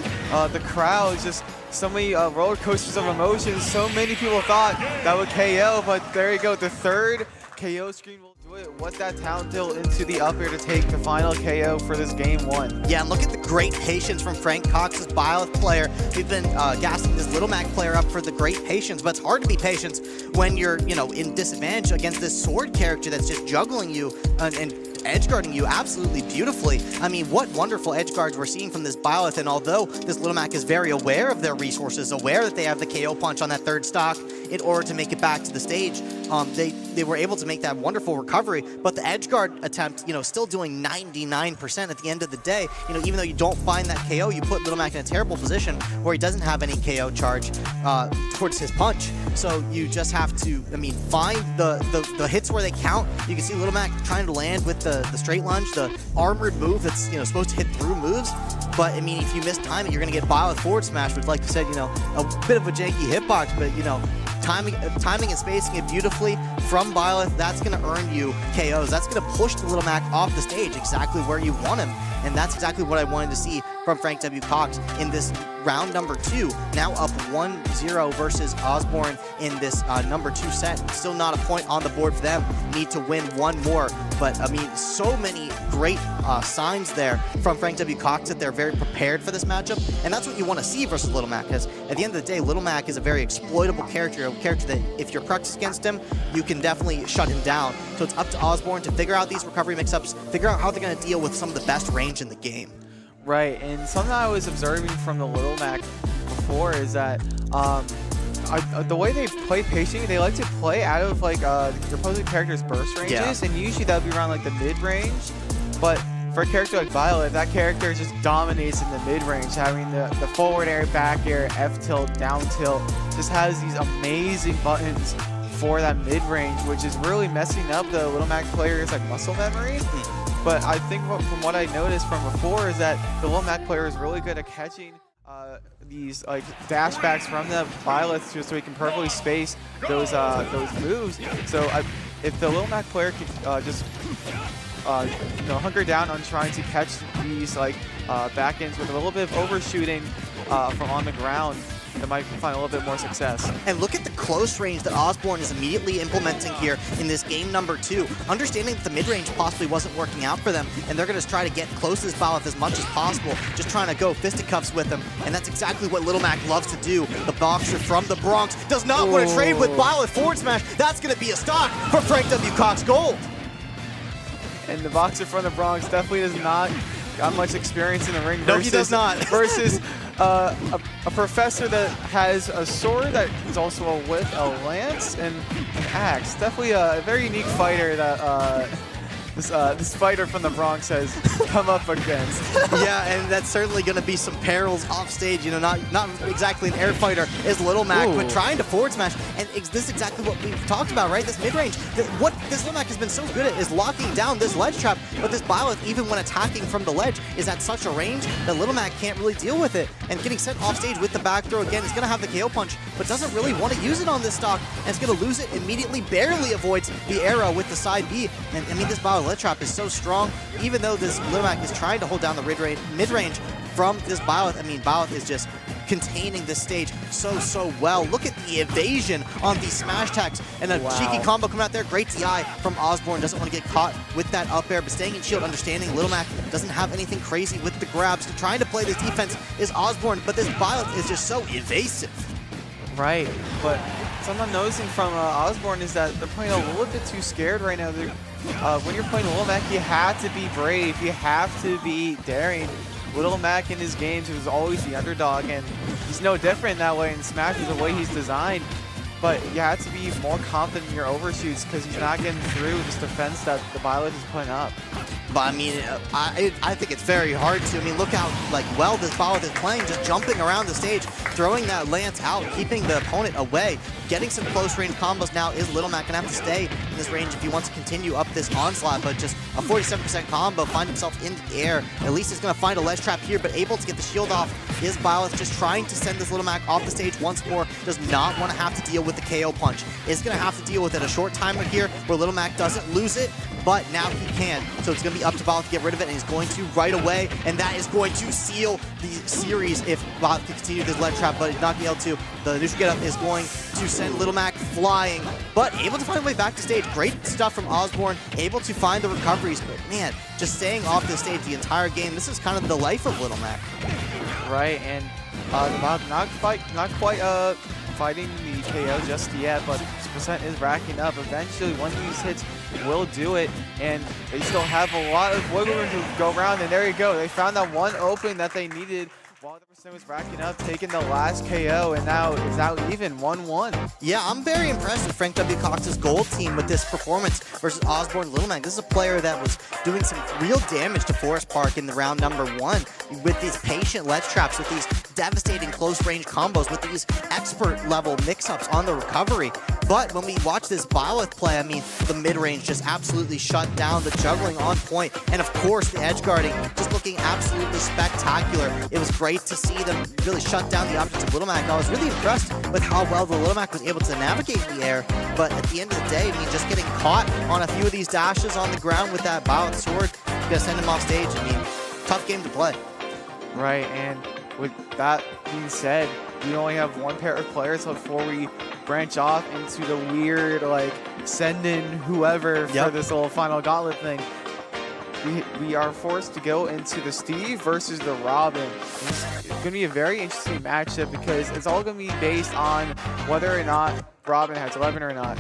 S2: The crowd, just so many roller coasters of emotions. So many people thought that would KO, but there you go. The third KO screen will do it. What's that talent tilt into the up air to take the final KO for this game one?
S1: Yeah, and look at the great patience from Frank Cox's Byleth player. We've been gassing this Little Mac player up for the great patience, but it's hard to be patient when you're, in disadvantage against this sword character that's just juggling you and edge guarding you absolutely beautifully. I mean, what wonderful edge guards we're seeing from this Byleth, and although this Little Mac is very aware of their resources, aware that they have the KO punch on that third stock in order to make it back to the stage, they were able to make that wonderful recovery, but the edge guard attempt, still doing 99% at the end of the day. Even though you don't find that KO, you put Little Mac in a terrible position where he doesn't have any KO charge towards his punch. So you just have to, find the hits where they count. You can see Little Mac trying to land with the straight lunge, the armored move that's supposed to hit through moves. But if you miss time it, you're going to get Byleth forward smash, which, like you said, a bit of a janky hitbox, but timing and spacing it beautifully from Byleth, that's going to earn you KOs. That's going to push the Little Mac off the stage exactly where you want him. And that's exactly what I wanted to see from Frank W. Cox in this round number 2. Now up 1-0 versus Osbourn in this number 2 set. Still not a point on the board for them. Need to win one more. But, so many great signs there from Frank W. Cox that they're very prepared for this matchup. And that's what you want to see versus Little Mac, because at the end of the day, Little Mac is a very exploitable character, a character that if you're practiced against him, you can definitely shut him down. So it's up to Osbourn to figure out these recovery mix-ups, figure out how they're going to deal with some of the best range in the game.
S2: Right, and something I was observing from the Little Mac before is that the way they play patiently, they like to play out of their opposing character's burst ranges, and usually that would be around the mid-range. But for a character like Violet, that character just dominates in the mid-range, having the forward air, back air, F tilt, down tilt, just has these amazing buttons for that mid-range, which is really messing up the Little Mac players' like muscle memory. But I think from what I noticed from before is that the Little Mac player is really good at catching these like dash backs from the Byleth just so he can perfectly space those moves. So if the Little Mac player could just hunker down on trying to catch these like back ends with a little bit of overshooting from on the ground, that might find a little bit more success.
S1: And look at the close range that Osbourn is immediately implementing here in this game number 2. Understanding that the mid-range possibly wasn't working out for them, and they're going to try to get close to this Byleth as much as possible, just trying to go fisticuffs with them, and that's exactly what Little Mac loves to do. The boxer from the Bronx does not want to trade with Byleth forward smash. That's going to be a stock for Frank W. Cox Gold.
S2: And the boxer from the Bronx definitely does not got much experience in the ring.
S1: No, he does not.
S2: Versus a professor that has a sword that is also a lance and an axe. Definitely a very unique fighter that this fighter from the Bronx has come up against.
S1: Yeah, and that's certainly going to be some perils off stage. You know, not exactly an air fighter is Little Mac, but trying to forward smash. And this is exactly what we've talked about, right? This mid-range. What this Little Mac has been so good at is locking down this ledge trap, but this Byleth, even when attacking from the ledge, is at such a range that Little Mac can't really deal with it. And getting sent off stage with the back throw again, is going to have the KO punch, but doesn't really want to use it on this stock, and it's going to lose it immediately, barely avoids the arrow with the side B. And I mean, this Byleth ledge trap is so strong, even though this Little Mac is trying to hold down the mid-range from this Byleth. I mean, Byleth is just containing this stage so well. Look at the evasion on these smash attacks, and a cheeky combo coming out there. Great DI from Osbourn. Doesn't want to get caught with that up air, but staying in shield, understanding Little Mac doesn't have anything crazy with the grabs. So trying to play this defense is Osbourn, but this Byleth is just so evasive.
S2: Right, but something I'm noticing from Osbourn is that they're playing a little bit too scared right now. When you're playing Little Mac, you have to be brave. You have to be daring. Little Mac in his games was always the underdog, and he's no different that way in Smash with the way he's designed. But you have to be more confident in your overshoots because he's not getting through this defense that the Byleth is putting up.
S1: But I mean, I think it's very hard to. I mean, look how well this Byleth is playing, just jumping around the stage, throwing that lance out, keeping the opponent away, getting some close range combos. Now is Little Mac gonna have to stay in this range if he wants to continue up this onslaught, but just a 47% combo, find himself in the air. At least he's gonna find a ledge trap here, but able to get the shield off. Is Byleth just trying to send this Little Mac off the stage once more, does not want to have to deal with the KO punch. Is gonna have to deal with it a short timer here where Little Mac doesn't lose it, but now he can. So it's going to be up to Byleth to get rid of it, and he's going to right away, and that is going to seal the series if Byleth can continue this ledge trap, but he's not going to be able to. The neutral get up is going to send Little Mac flying, but able to find a way back to stage. Great stuff from Osbourn, able to find the recoveries, but man, just staying off the stage the entire game. This is kind of the life of Little Mac.
S2: Right, and not quite fighting the KO just yet, but his percent is racking up. Eventually, one of these hits will do it, and they still have a lot of wiggle room to go around, and there you go. They found that one opening that they needed while the percent was racking up, taking the last KO, and now it's now even 1-1.
S1: Yeah, I'm very impressed with Frank W. Cox's gold team with this performance versus Osbourn Little Mac. This is a player that was doing some real damage to Forest Park in the round number 1 with these patient ledge traps, with these devastating close range combos, with these expert level mix-ups on the recovery. But when we watch this Byleth play, I mean, the mid-range just absolutely shut down, the juggling on point, and of course the edge guarding just looking absolutely spectacular. It was great to see them really shut down the options of Little Mac. I was really impressed with how well the Little Mac was able to navigate the air, but at the end of the day, I mean, just getting caught on a few of these dashes on the ground with that Byleth sword, gonna send him off stage. I mean, tough game to play.
S2: Right, and with that being said, we only have one pair of players before we branch off into the weird, like, send in whoever for this little final gauntlet thing. We are forced to go into the Steve versus the Robin. It's going to be a very interesting matchup because it's all going to be based on whether or not Robin has 11 or not.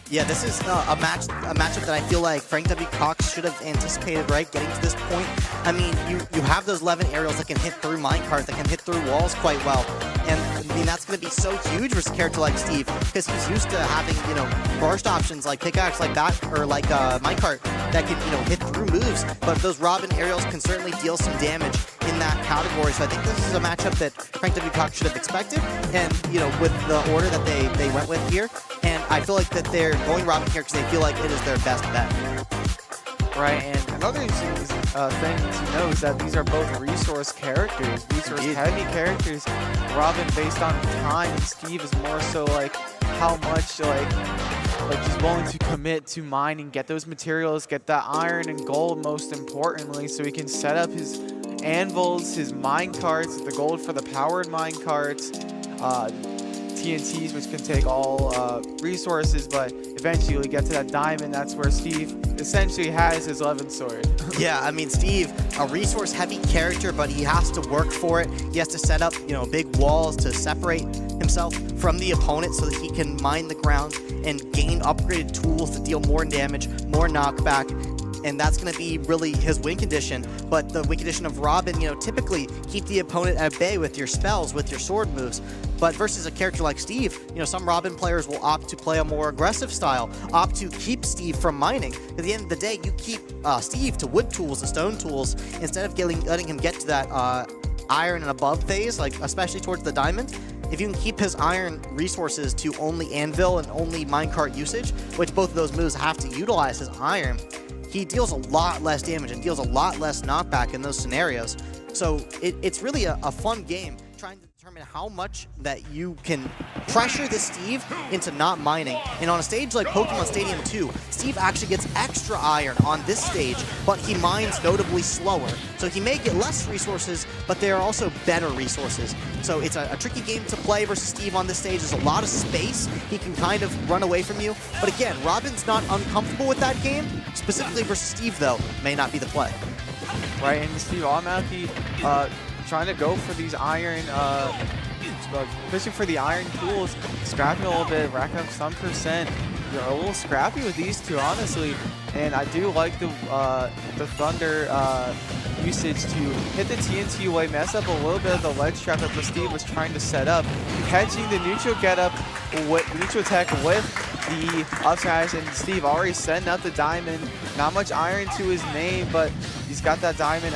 S1: Yeah, this is a matchup that I feel like Frank W. Cox should have anticipated, right? Getting to this point. I mean, you have those 11 aerials that can hit through minecart, that can hit through walls quite well. And I mean, that's going to be so huge versus a character like Steve, because he's used to having, you know, burst options like pickaxe like that, or like minecart that can, you know, hit through moves. But those Robin aerials can certainly deal some damage. in that category. So I think this is a matchup that Frank W. Cox should have expected, and with the order that they went with here. And I feel like that they're going Robin here because they feel like it is their best bet.
S2: Right, and another thing to know is that these are both resource characters, resource-heavy characters. Robin based on time, and Steve is more so like how much he's willing to commit to mining, get those materials, get that iron and gold most importantly, so he can set up his anvils, his mine carts, the gold for the powered mine carts, TNTs, which can take all resources, but eventually get to that diamond. That's where Steve essentially has his 11th sword.
S1: Yeah, I mean, Steve, a resource-heavy character, but he has to work for it. He has to set up, big walls to separate himself from the opponent so that he can mine the ground and gain upgraded tools to deal more damage, more knockback. And that's going to be really his win condition. But the win condition of Robin, typically keep the opponent at bay with your spells, with your sword moves. But versus a character like Steve, some Robin players will opt to play a more aggressive style, opt to keep Steve from mining. At the end of the day, you keep Steve to wood tools, to stone tools, instead of letting him get to that iron and above phase, like especially towards the diamond. If you can keep his iron resources to only anvil and only minecart usage, which both of those moves have to utilize his iron, he deals a lot less damage and deals a lot less knockback in those scenarios. So it's really a fun game trying to determine how much that you can pressure the Steve into not mining. And on a stage like Pokemon Stadium 2, Steve actually gets extra iron on this stage, but he mines notably slower. So he may get less resources, but they are also better resources. So it's a tricky game to play versus Steve on this stage. There's a lot of space. He can kind of run away from you. But again, Robin's not uncomfortable with that game. Specifically versus Steve, though, may not be the play.
S2: Right, and Steve automatically trying to go for these iron, pushing for the iron tools, scrapping a little bit, racking up some percent. You're a little scrappy with these two, honestly. And I do like the Thunder usage to hit the TNT away, mess up a little bit of the ledge trap that the Steve was trying to set up, catching the neutral neutral attack with the up smash, and Steve already setting up the diamond. Not much iron to his name, but he's got that diamond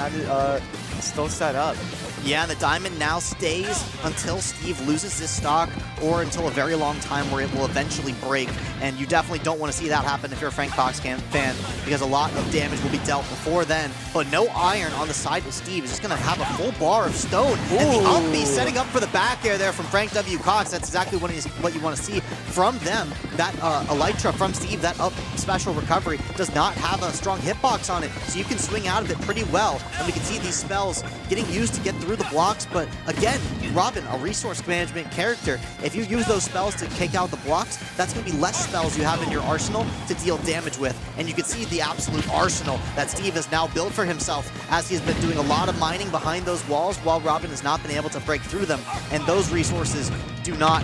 S2: still set up.
S1: Yeah, the diamond now stays until Steve loses this stock or until a very long time where it will eventually break. And you definitely don't want to see that happen if you're a Frank Cox fan, because a lot of damage will be dealt before then. But no iron on the side of Steve. He's just going to have a full bar of stone. Ooh. And the up B setting up for the back air there from Frank W. Cox. That's exactly what you want to see from them. That Elytra from Steve, that up special recovery, does not have a strong hitbox on it. So you can swing out of it pretty well. And we can see these spells getting used to get through the blocks, but again, Robin, a resource management character, if you use those spells to take out the blocks, that's going to be less spells you have in your arsenal to deal damage with. And you can see the absolute arsenal that Steve has now built for himself as he's been doing a lot of mining behind those walls while Robin has not been able to break through them. And those resources do not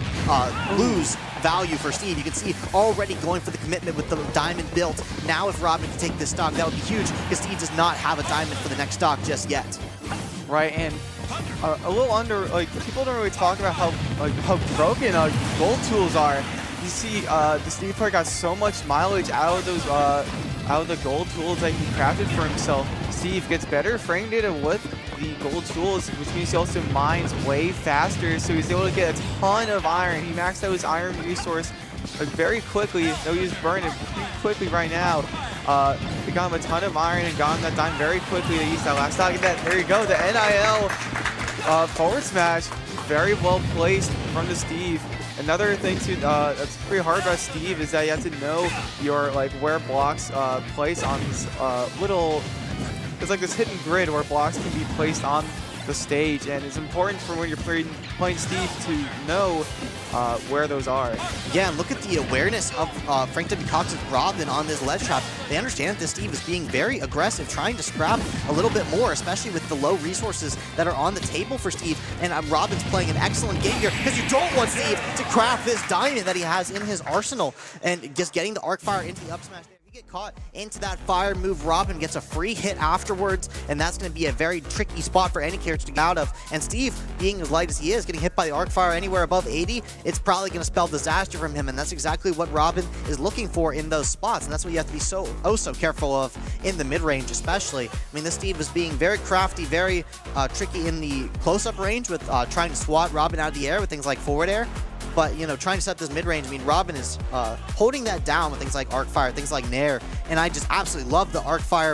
S1: lose value for Steve. You can see already going for the commitment with the diamond built. Now if Robin can take this stock, that would be huge because Steve does not have a diamond for the next stock just yet.
S2: Right, and a little people don't really talk about how broken gold tools are. You see, the Steve player got so much mileage out of those out of the gold tools that he crafted for himself. Steve gets better frame data with the gold tools, which means he also mines way faster, so he's able to get a ton of iron. He maxed out his iron resource very quickly, though he's burning pretty quickly right now. He got him a ton of iron and got him that dime very quickly to use that last stock. There you go, the NIL forward smash, very well placed from the Steve. Another thing too that's pretty hard about Steve is that you have to know your where blocks place on these it's like this hidden grid where blocks can be placed on the stage, and it's important for when you're playing Steve to know where those are.
S1: Yeah, and look at the awareness of Frank W. Cox's Robin on this ledge trap. They understand that this Steve is being very aggressive, trying to scrap a little bit more, especially with the low resources that are on the table for Steve. And Robin's playing an excellent game here because you don't want Steve to craft this diamond that he has in his arsenal, and just getting the arc fire into the up smash there. Get caught into that fire move, Robin gets a free hit afterwards, and that's going to be a very tricky spot for any character to get out of. And Steve, being as light as he is, getting hit by the arc fire anywhere above 80, it's probably going to spell disaster from him, and that's exactly what Robin is looking for in those spots, and that's what you have to be so careful of in the mid-range especially. I mean, this Steve is being very crafty, very tricky in the close-up range with trying to swat Robin out of the air with things like forward air. But, you know, trying to set this mid-range, I mean, Robin is holding that down with things like arc fire, things like nair, and I just absolutely love the arc fire,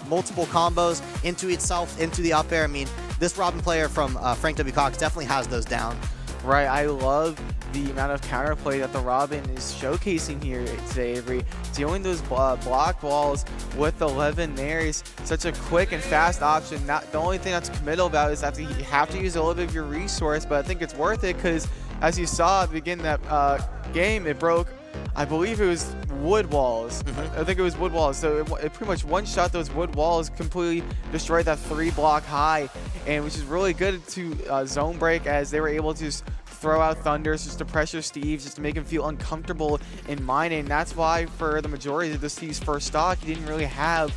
S1: multiple combos into itself, into the up air. I mean, this Robin player from Frank W. Cox definitely has those down.
S2: Right, I love the amount of counterplay that the Robin is showcasing here today, Avery. Dealing those block walls with 11 nairs, such a quick and fast option. The only thing that's committal about is that you have to use a little bit of your resource, but I think it's worth it because, as you saw at the beginning of that game, it broke, I believe it was wood walls. I think it was wood walls. So it pretty much one-shot those wood walls, completely destroyed that 3-block high, and which is really good to zone break, as they were able to just throw out thunders just to pressure Steve, just to make him feel uncomfortable in mining. That's why for the majority of the Steve's first stock, he didn't really have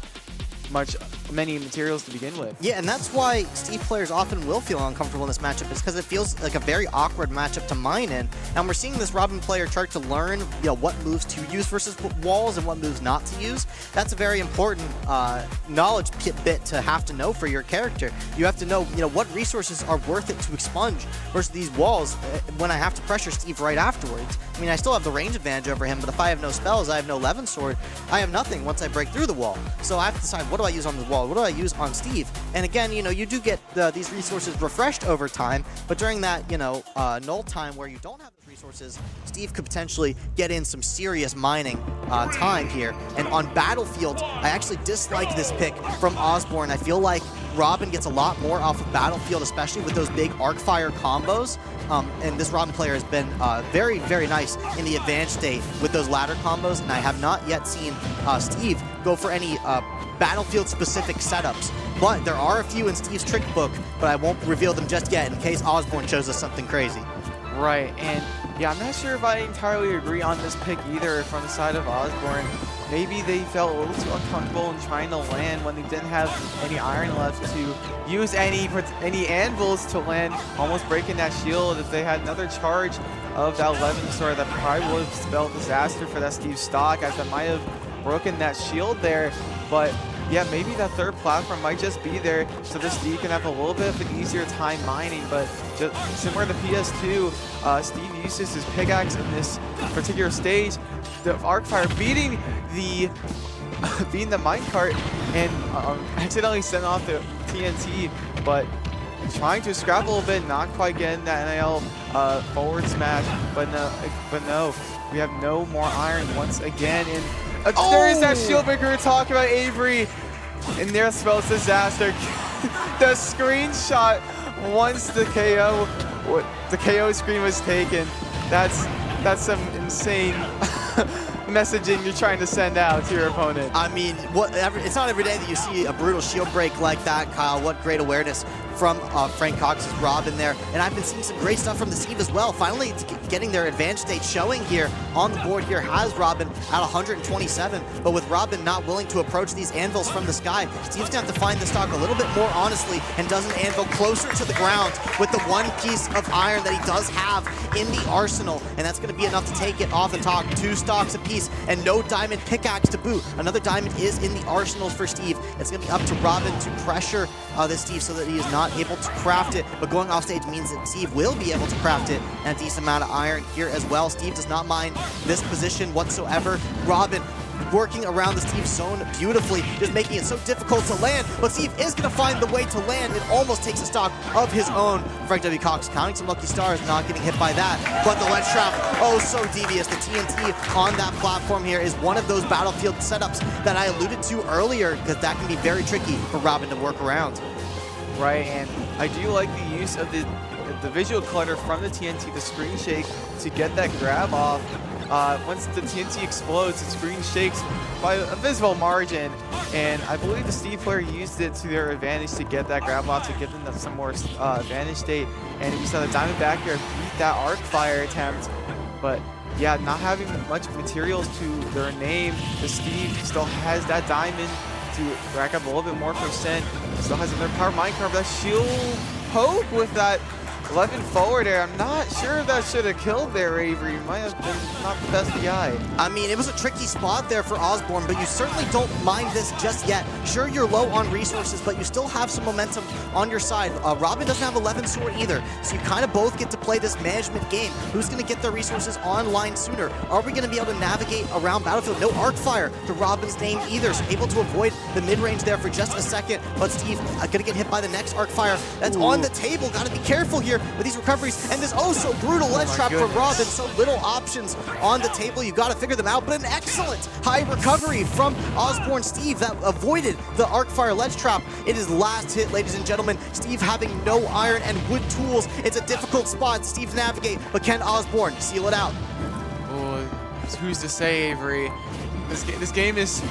S2: many materials to begin with.
S1: Yeah, and that's why Steve players often will feel uncomfortable in this matchup, is because it feels like a very awkward matchup to mine in. And we're seeing this Robin player start to learn, you know, what moves to use versus walls and what moves not to use. That's a very important knowledge bit to have to know for your character. You have to know, you know, what resources are worth it to expunge versus these walls when I have to pressure Steve right afterwards. I mean, I still have the range advantage over him, but if I have no spells, I have no 11 sword, I have nothing once I break through the wall. So I have to decide, what do I use on the wall? What do I use on Steve? And again, you know, you do get these resources refreshed over time, but during that, you know, null time where you don't have those resources, Steve could potentially get in some serious mining time here. And on Battlefield, I actually dislike this pick from Osbourn. I feel like Robin gets a lot more off of Battlefield, especially with those big arc fire combos. And this Robin player has been very, very nice in the advanced state with those ladder combos, and I have not yet seen Steve go for any Battlefield-specific setups. But there are a few in Steve's trick book, but I won't reveal them just yet in case Osbourn shows us something crazy.
S2: Right, and yeah, I'm not sure if I entirely agree on this pick either from the side of Osbourn. Maybe they felt a little too uncomfortable in trying to land when they didn't have any iron left to use any anvils to land, almost breaking that shield. If they had another charge of that 11 sword, that probably would have spelled disaster for that Steve stock, as that might have broken that shield there. But yeah, maybe that third platform might just be there so the Steve can have a little bit of an easier time mining. But just similar to PS2, Steve uses his pickaxe in this particular stage. The arc fire beating the minecart and accidentally sent off the TNT, but trying to scrap a little bit, not quite getting that NIL forward smash. But no, we have no more iron once again. And there is that shield breaker we're talking about, Avery, and there spells disaster. The screenshot once the KO screen was taken. That's some insane messaging you're trying to send out to your opponent.
S1: I mean, it's not every day that you see a brutal shield break like that, Kyle. What great awareness from Frank Cox's Robin there. And I've been seeing some great stuff from the Steve as well. Finally, getting their advanced state showing here on the board here has Robin at 127. But with Robin not willing to approach these anvils from the sky, Steve's going to have to find the stock a little bit more honestly and does an anvil closer to the ground with the one piece of iron that he does have in the arsenal. And that's going to be enough to take it off the top. 2 stocks apiece and no diamond pickaxe to boot. Another diamond is in the arsenals for Steve. It's going to be up to Robin to pressure this Steve so that he is not able to craft it, but going off stage means that Steve will be able to craft it, and a decent amount of iron here as well. Steve does not mind this position whatsoever. Robin working around the Steve zone beautifully, just making it so difficult to land, but Steve is going to find the way to land. It almost takes a stock of his own. Frank W. Cox counting some lucky stars, not getting hit by that, but the ledge trap, oh so devious. The TNT on that platform here is one of those Battlefield setups that I alluded to earlier, because that can be very tricky for Robin to work around.
S2: Right, and I do like the use of the visual clutter from the TNT, the screen shake, to get that grab off. Once the TNT explodes, the screen shakes by a visible margin, and I believe the Steve player used it to their advantage to get that grab off, to give them some more advantage state. And you saw the Diamond back here beat that arc fire attempt, but yeah, not having much materials to their name, the Steve still has that diamond to rack up a little bit more percent. Still has another power minecart, but that shield poke with that 11 forward there. I'm not sure if that should have killed there, Avery. Might have been not the best DI.
S1: I mean, it was a tricky spot there for Osbourn, but you certainly don't mind this just yet. Sure, you're low on resources, but you still have some momentum on your side. Robin doesn't have 11 sword either, so you kind of both get to play this management game. Who's going to get their resources online sooner? Are we going to be able to navigate around Battlefield? No arc fire to Robin's name either, so able to avoid the mid-range there for just a second, but Steve going to get hit by the next arc fire. That's on the table. Got to be careful here with these recoveries, and this so brutal ledge trap for Robin. So little options on the table. You got to figure them out, but an excellent high recovery from Osbourn Steve that avoided the arc fire ledge trap. It is last hit, ladies and gentlemen. Steve having no iron and wood tools. It's a difficult spot, Steve, to navigate, but can Osbourn seal it out?
S2: Oh, who's to say, Avery? This game is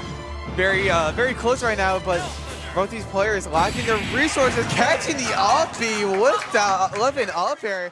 S2: very close right now, but both these players lacking their resources, catching the up B with the 11 up air.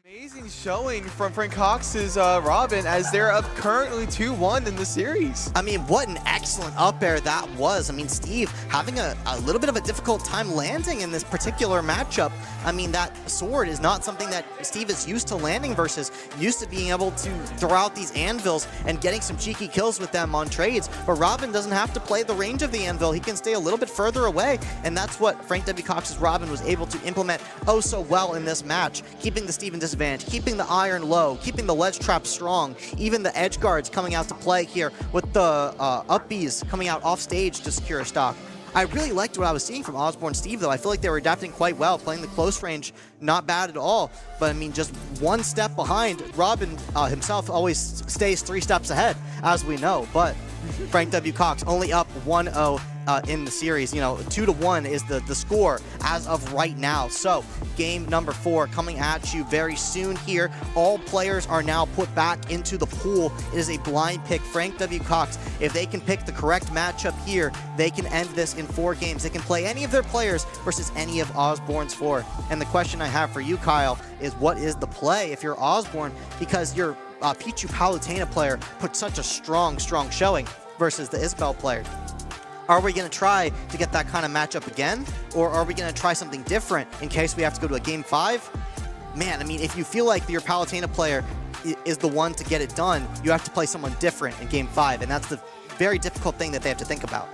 S2: Amazing showing from Frank Cox's Robin as they're up currently 2-1 in the series.
S1: I mean, what an excellent up air that was. I mean, Steve having a little bit of a difficult time landing in this particular matchup. I mean, that sword is not something that Steve is used to landing versus, used to being able to throw out these anvils and getting some cheeky kills with them on trades. But Robin doesn't have to play the range of the anvil. He can stay a little bit further away, and that's what Frank W. Cox's Robin was able to implement oh so well in this match, keeping the Steve in disadvantage, keeping the iron low, keeping the ledge trap strong, even the edge guards coming out to play here with the up Bs coming out off stage to secure a stock. I really liked what I was seeing from Osbourn Steve, though. I feel like they were adapting quite well, playing the close range, not bad at all. But I mean, just one step behind. Robin himself always stays 3 steps ahead, as we know. But Frank W. Cox only up 1-0 in the series. You know, 2-1 is the score as of right now. So game number 4 coming at you very soon here. All players are now put back into the pool. It is a blind pick. Frank W. Cox, if they can pick the correct matchup here, they can end this in 4 games. They can play any of their players versus any of Osbourn's 4. And the question I have for you, Kyle, is what is the play if you're Osbourn? Because your Pichu Palutena player put such a strong showing versus the Isabel player. Are we going to try to get that kind of matchup again? Or are we going to try something different in case we have to go to a game 5? Man, I mean, if you feel like your Palutena player is the one to get it done, you have to play someone different in game 5. And that's the very difficult thing that they have to think about.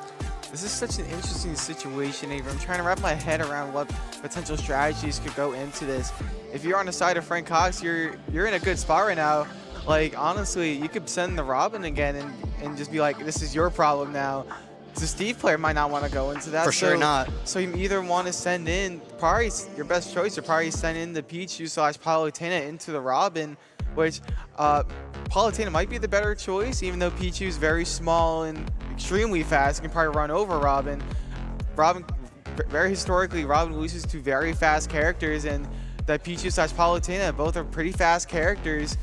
S2: This is such an interesting situation, Avery. I'm trying to wrap my head around what potential strategies could go into this. If you're on the side of Frank Cox, you're in a good spot right now. Like, honestly, you could send the Robin again and just be like, this is your problem now. The Steve player might not want to go into that.
S1: For sure not.
S2: So you either want to send in, probably your best choice, or probably send in the Pichu / Palutena into the Robin, which Palutena might be the better choice, even though Pichu is very small and extremely fast. You can probably run over Robin. Very historically, Robin loses to very fast characters, and that Pichu / Palutena, both are pretty fast characters.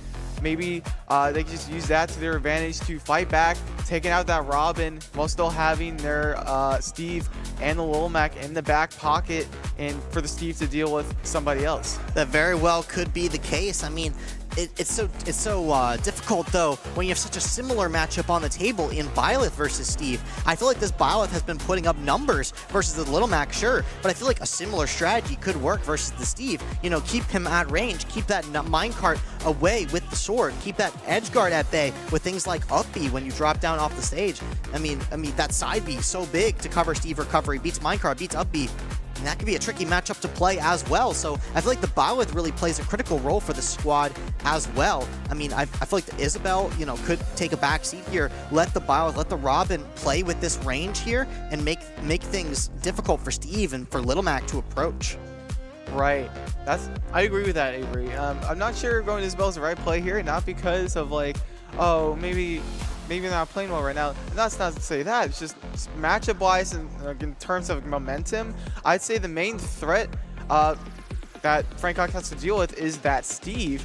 S2: Maybe they can just use that to their advantage to fight back, taking out that Robin while still having their Steve and the Lil Mac in the back pocket, and for the Steve to deal with somebody else.
S1: That very well could be the case. I mean, it's so difficult, though, when you have such a similar matchup on the table in Byleth versus Steve. I feel like this Byleth has been putting up numbers versus the Little Mac, sure, but I feel like a similar strategy could work versus the Steve. You know, keep him at range, keep that minecart away with the sword, keep that edge guard at bay with things like up B when you drop down off the stage. I mean that side B so big to cover Steve recovery, beats minecart, beats up B. And that could be a tricky matchup to play as well. So I feel like the Byleth really plays a critical role for the squad as well. I mean, I feel like the Isabel, you know, could take a back seat here, let the Byleth, let the Robin play with this range here and make things difficult for Steve and for Little Mac to approach.
S2: Right. I agree with that, Avery. I'm not sure going to Isabel is the right play here, not because of like, oh, maybe they're not playing well right now. And that's not to say that. It's just matchup-wise and in terms of momentum, I'd say the main threat that Frank Cox has to deal with is that Steve.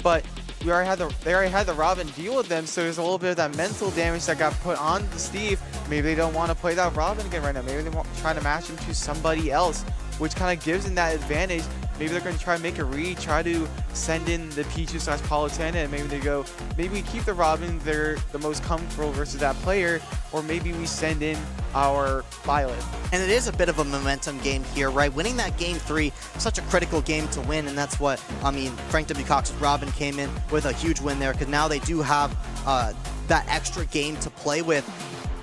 S2: But they already had the Robin deal with them, so there's a little bit of that mental damage that got put on the Steve. Maybe they don't want to play that Robin again right now. Maybe they want to try to match him to somebody else, which kind of gives them that advantage. maybe they're going to try to make a read, try to send in the Pichu/Palutena, and maybe they go, maybe we keep the Robin, they're the most comfortable versus that player, or maybe we send in our Violet.
S1: And it is a bit of a momentum game here, right? Winning that game 3, such a critical game to win, and that's what, I mean, Frank W. Cox's Robin came in with a huge win there, because now they do have that extra game to play with.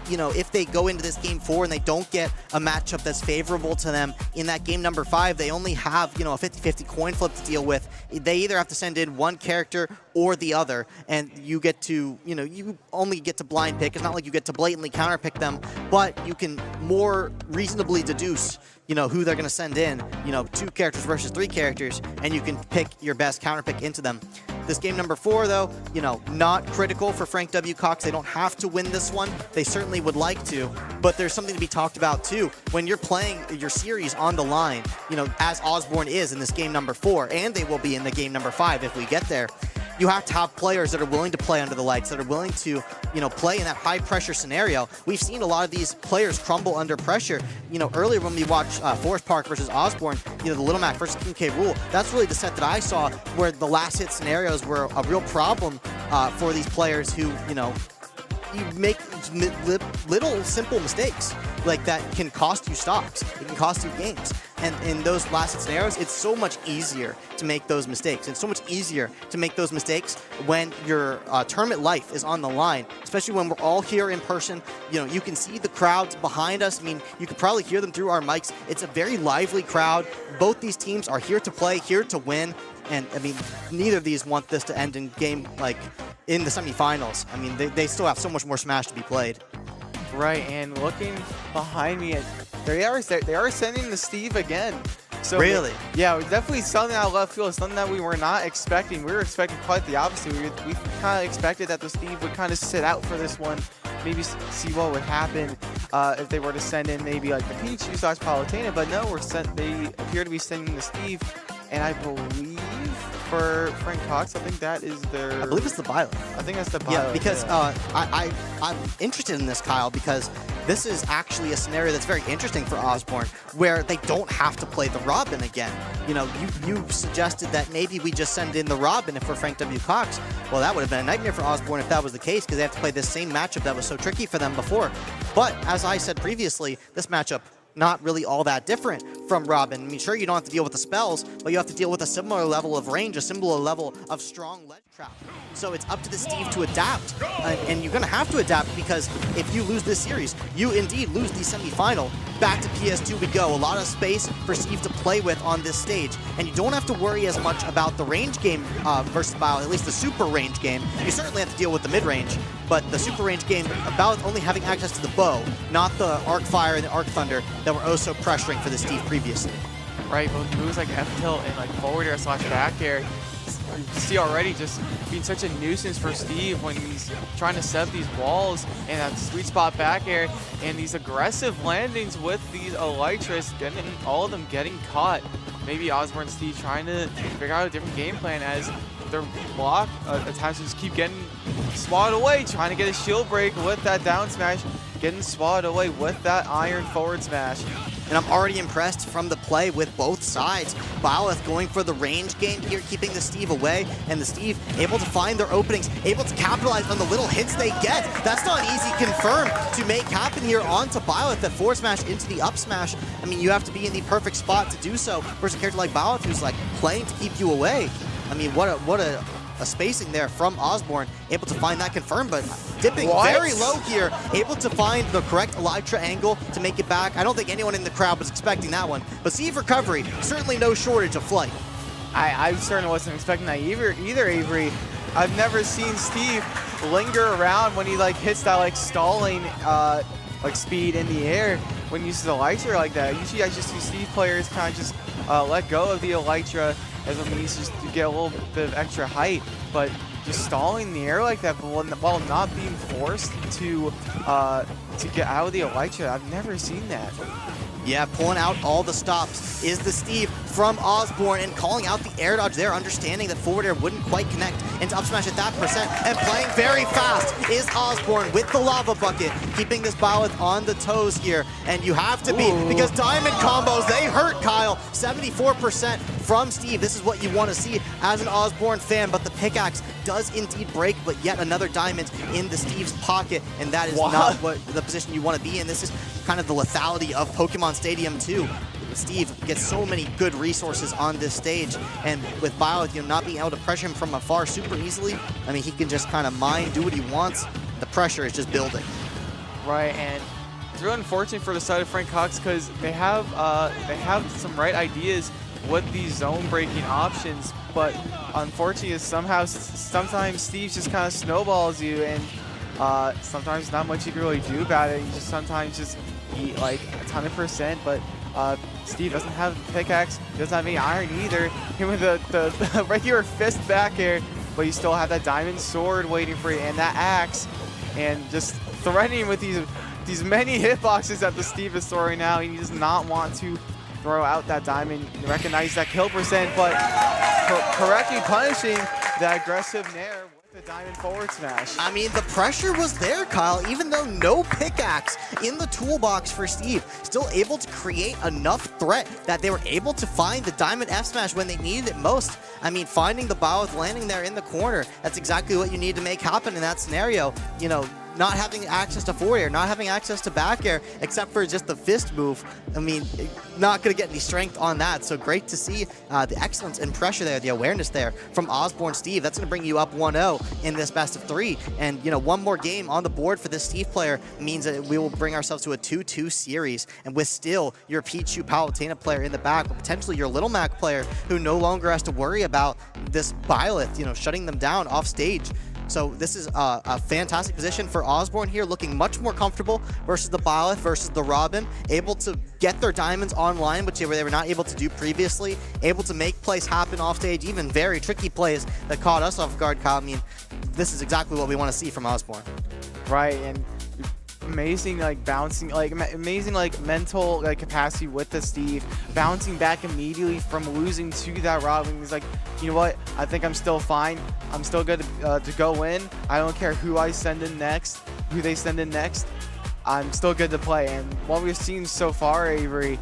S1: You know, if they go into this game 4 and they don't get a matchup that's favorable to them in that game number 5, they only have, you know, a 50-50 coin flip to deal with. They either have to send in one character or the other, and you get to, you know, you only get to blind pick. It's not like you get to blatantly counter pick them, but you can more reasonably deduce, you know, who they're going to send in, you know, 2 characters versus 3 characters, and you can pick your best counter pick into them. This game number 4, though, you know, not critical for Frank W. Cox. They don't have to win this one. They certainly would like to, but there's something to be talked about, too. When you're playing your series on the line, you know, as Osbourn is in this game number 4, and they will be in the game number 5 if we get there, you have to have players that are willing to play under the lights, that are willing to, you know, play in that high-pressure scenario. We've seen a lot of these players crumble under pressure. You know, earlier when we watched Forest Park versus Osbourn, you know, the Little Mac versus King K. Rool, that's really the set that I saw where the last-hit scenarios were a real problem for these players who, you know, you make little simple mistakes like that can cost you stocks. It can cost you games. And in those last scenarios, it's so much easier to make those mistakes. It's so much easier to make those mistakes when your tournament life is on the line, especially when we're all here in person. You know, you can see the crowds behind us. I mean, you could probably hear them through our mics. It's a very lively crowd. Both these teams are here to play, here to win. And, I mean, neither of these want this to end in game, like, in the semifinals. I mean, they still have so much more Smash to be played.
S2: Right, and looking behind me, they are sending the Steve again. So
S1: really?
S2: Yeah, definitely something out of left field, something that we were not expecting. We were expecting quite the opposite. We kind of expected that the Steve would kind of sit out for this one, maybe see what would happen if they were to send in maybe like the Pichu/Palutena, but no, they appear to be sending the Steve, and I believe for Frank Cox, I think that is their...
S1: I believe it's the Violet.
S2: I think that's the Violet.
S1: Yeah, because I'm interested in this, Kyle, because this is actually a scenario that's very interesting for Osbourn, where they don't have to play the Robin again. You know, you suggested that maybe we just send in the Robin if we're Frank W. Cox. Well, that would have been a nightmare for Osbourn if that was the case, because they have to play this same matchup that was so tricky for them before. But, as I said previously, this matchup not really all that different from Robin. I mean, sure, you don't have to deal with the spells, but you have to deal with a similar level of range, a similar level of strong ledge trap. So it's up to the Steve to adapt, and you're going to have to adapt, because if you lose this series, you indeed lose the semifinal. Back to PS2 we go. A lot of space for Steve to play with on this stage, and you don't have to worry as much about the range game versus Bao, at least the super range game. You certainly have to deal with the mid-range, but the super range game, about only having access to the bow, not the Arc Fire and the Arc Thunder that were oh so pressuring for the Steve previously.
S2: Right, but moves like F tilt and like forward air / back air, you see already just being such a nuisance for Steve when he's trying to set up these walls and that sweet spot back air and these aggressive landings with these Elytras, all of them getting caught. Maybe Osbourn and Steve trying to figure out a different game plan as their block attempts just keep getting swatted away, trying to get a shield break with that down smash, getting swatted away with that iron forward smash.
S1: And I'm already impressed from the play with both sides. Byleth going for the range game here, keeping the Steve away, and the Steve able to find their openings, able to capitalize on the little hits they get. That's not an easy confirm to make happen here onto Byleth, that forward smash into the up smash. I mean, you have to be in the perfect spot to do so versus a character like Byleth who's like playing to keep you away. I mean, what a spacing there from Osbourn, able to find that confirm, but dipping very low here, able to find the correct Elytra angle to make it back. I don't think anyone in the crowd was expecting that one, but Steve recovery, certainly no shortage of flight.
S2: I certainly wasn't expecting that either, Avery. I've never seen Steve linger around when he like hits that like stalling like speed in the air when he uses the Elytra like that. Usually I just see Steve players kind of just let go of the Elytra as a means just to get a little bit of extra height, but just stalling in the air like that while not being forced to get out of the Elytra, I've never seen that.
S1: Yeah, pulling out all the stops is the Steve. from Osbourn and calling out the air dodge there, understanding that forward air wouldn't quite connect into up smash at that percent, and playing very fast is Osbourn with the lava bucket, keeping this Byleth on the toes here, and you have to be, because diamond combos, they hurt, Kyle. 74% from Steve. This is what you want to see as an Osbourn fan, but the pickaxe does indeed break, but yet another diamond in the Steve's pocket, and that is not what the position you want to be in. This is kind of the lethality of Pokemon Stadium 2. Steve gets so many good resources on this stage, and with Byleth, you know, not being able to pressure him from afar super easily, I mean, he can just kind of mine, do what he wants. The pressure is just building.
S2: Right, and it's really unfortunate for the side of Frank Cox because they have some right ideas with these zone breaking options, but unfortunately, sometimes Steve just kind of snowballs you, and sometimes not much you can really do about it. You just sometimes just eat like a ton of percent, but Steve doesn't have the pickaxe, he doesn't have any iron either. Him with the regular fist back air, but you still have that diamond sword waiting for you and that axe, and just threatening with these many hitboxes that the Steve is throwing out. He does not want to throw out that diamond, recognize that kill percent, but correctly punishing that aggressive nair with the diamond forward smash.
S1: I mean, the pressure was there, Kyle, even though no pickaxe in the toolbox for Steve, still able to create enough threat that they were able to find the diamond F smash when they needed it most. I mean, finding the Byleth landing there in the corner, that's exactly what you need to make happen in that scenario. You know, not having access to forward air, not having access to back air, except for just the fist move. I mean, not going to get any strength on that. So great to see the excellence and pressure there, the awareness there from Osbourn Steve. That's going to bring you up 1-0 in this best of 3. And, you know, one more game on the board for this Steve player means that we will bring ourselves to a 2-2 series. And with still your Pichu Palutena player in the back, or potentially your Little Mac player who no longer has to worry about this Byleth, you know, shutting them down off stage. So this is a fantastic position for Osbourn here, looking much more comfortable versus the Byleth, versus the Robin, able to get their diamonds online, which they were not able to do previously, able to make plays happen off stage, even very tricky plays that caught us off guard, Kyle. I mean, this is exactly what we want to see from Osbourn.
S2: Right, and amazing like bouncing, like amazing like mental like capacity with the Steve, bouncing back immediately from losing to that Robin. He's like, you know what, I think I'm still fine, I'm still good to go in. I don't care who I send in next, who they send in next, I'm still good to play. And what we've seen so far, Avery,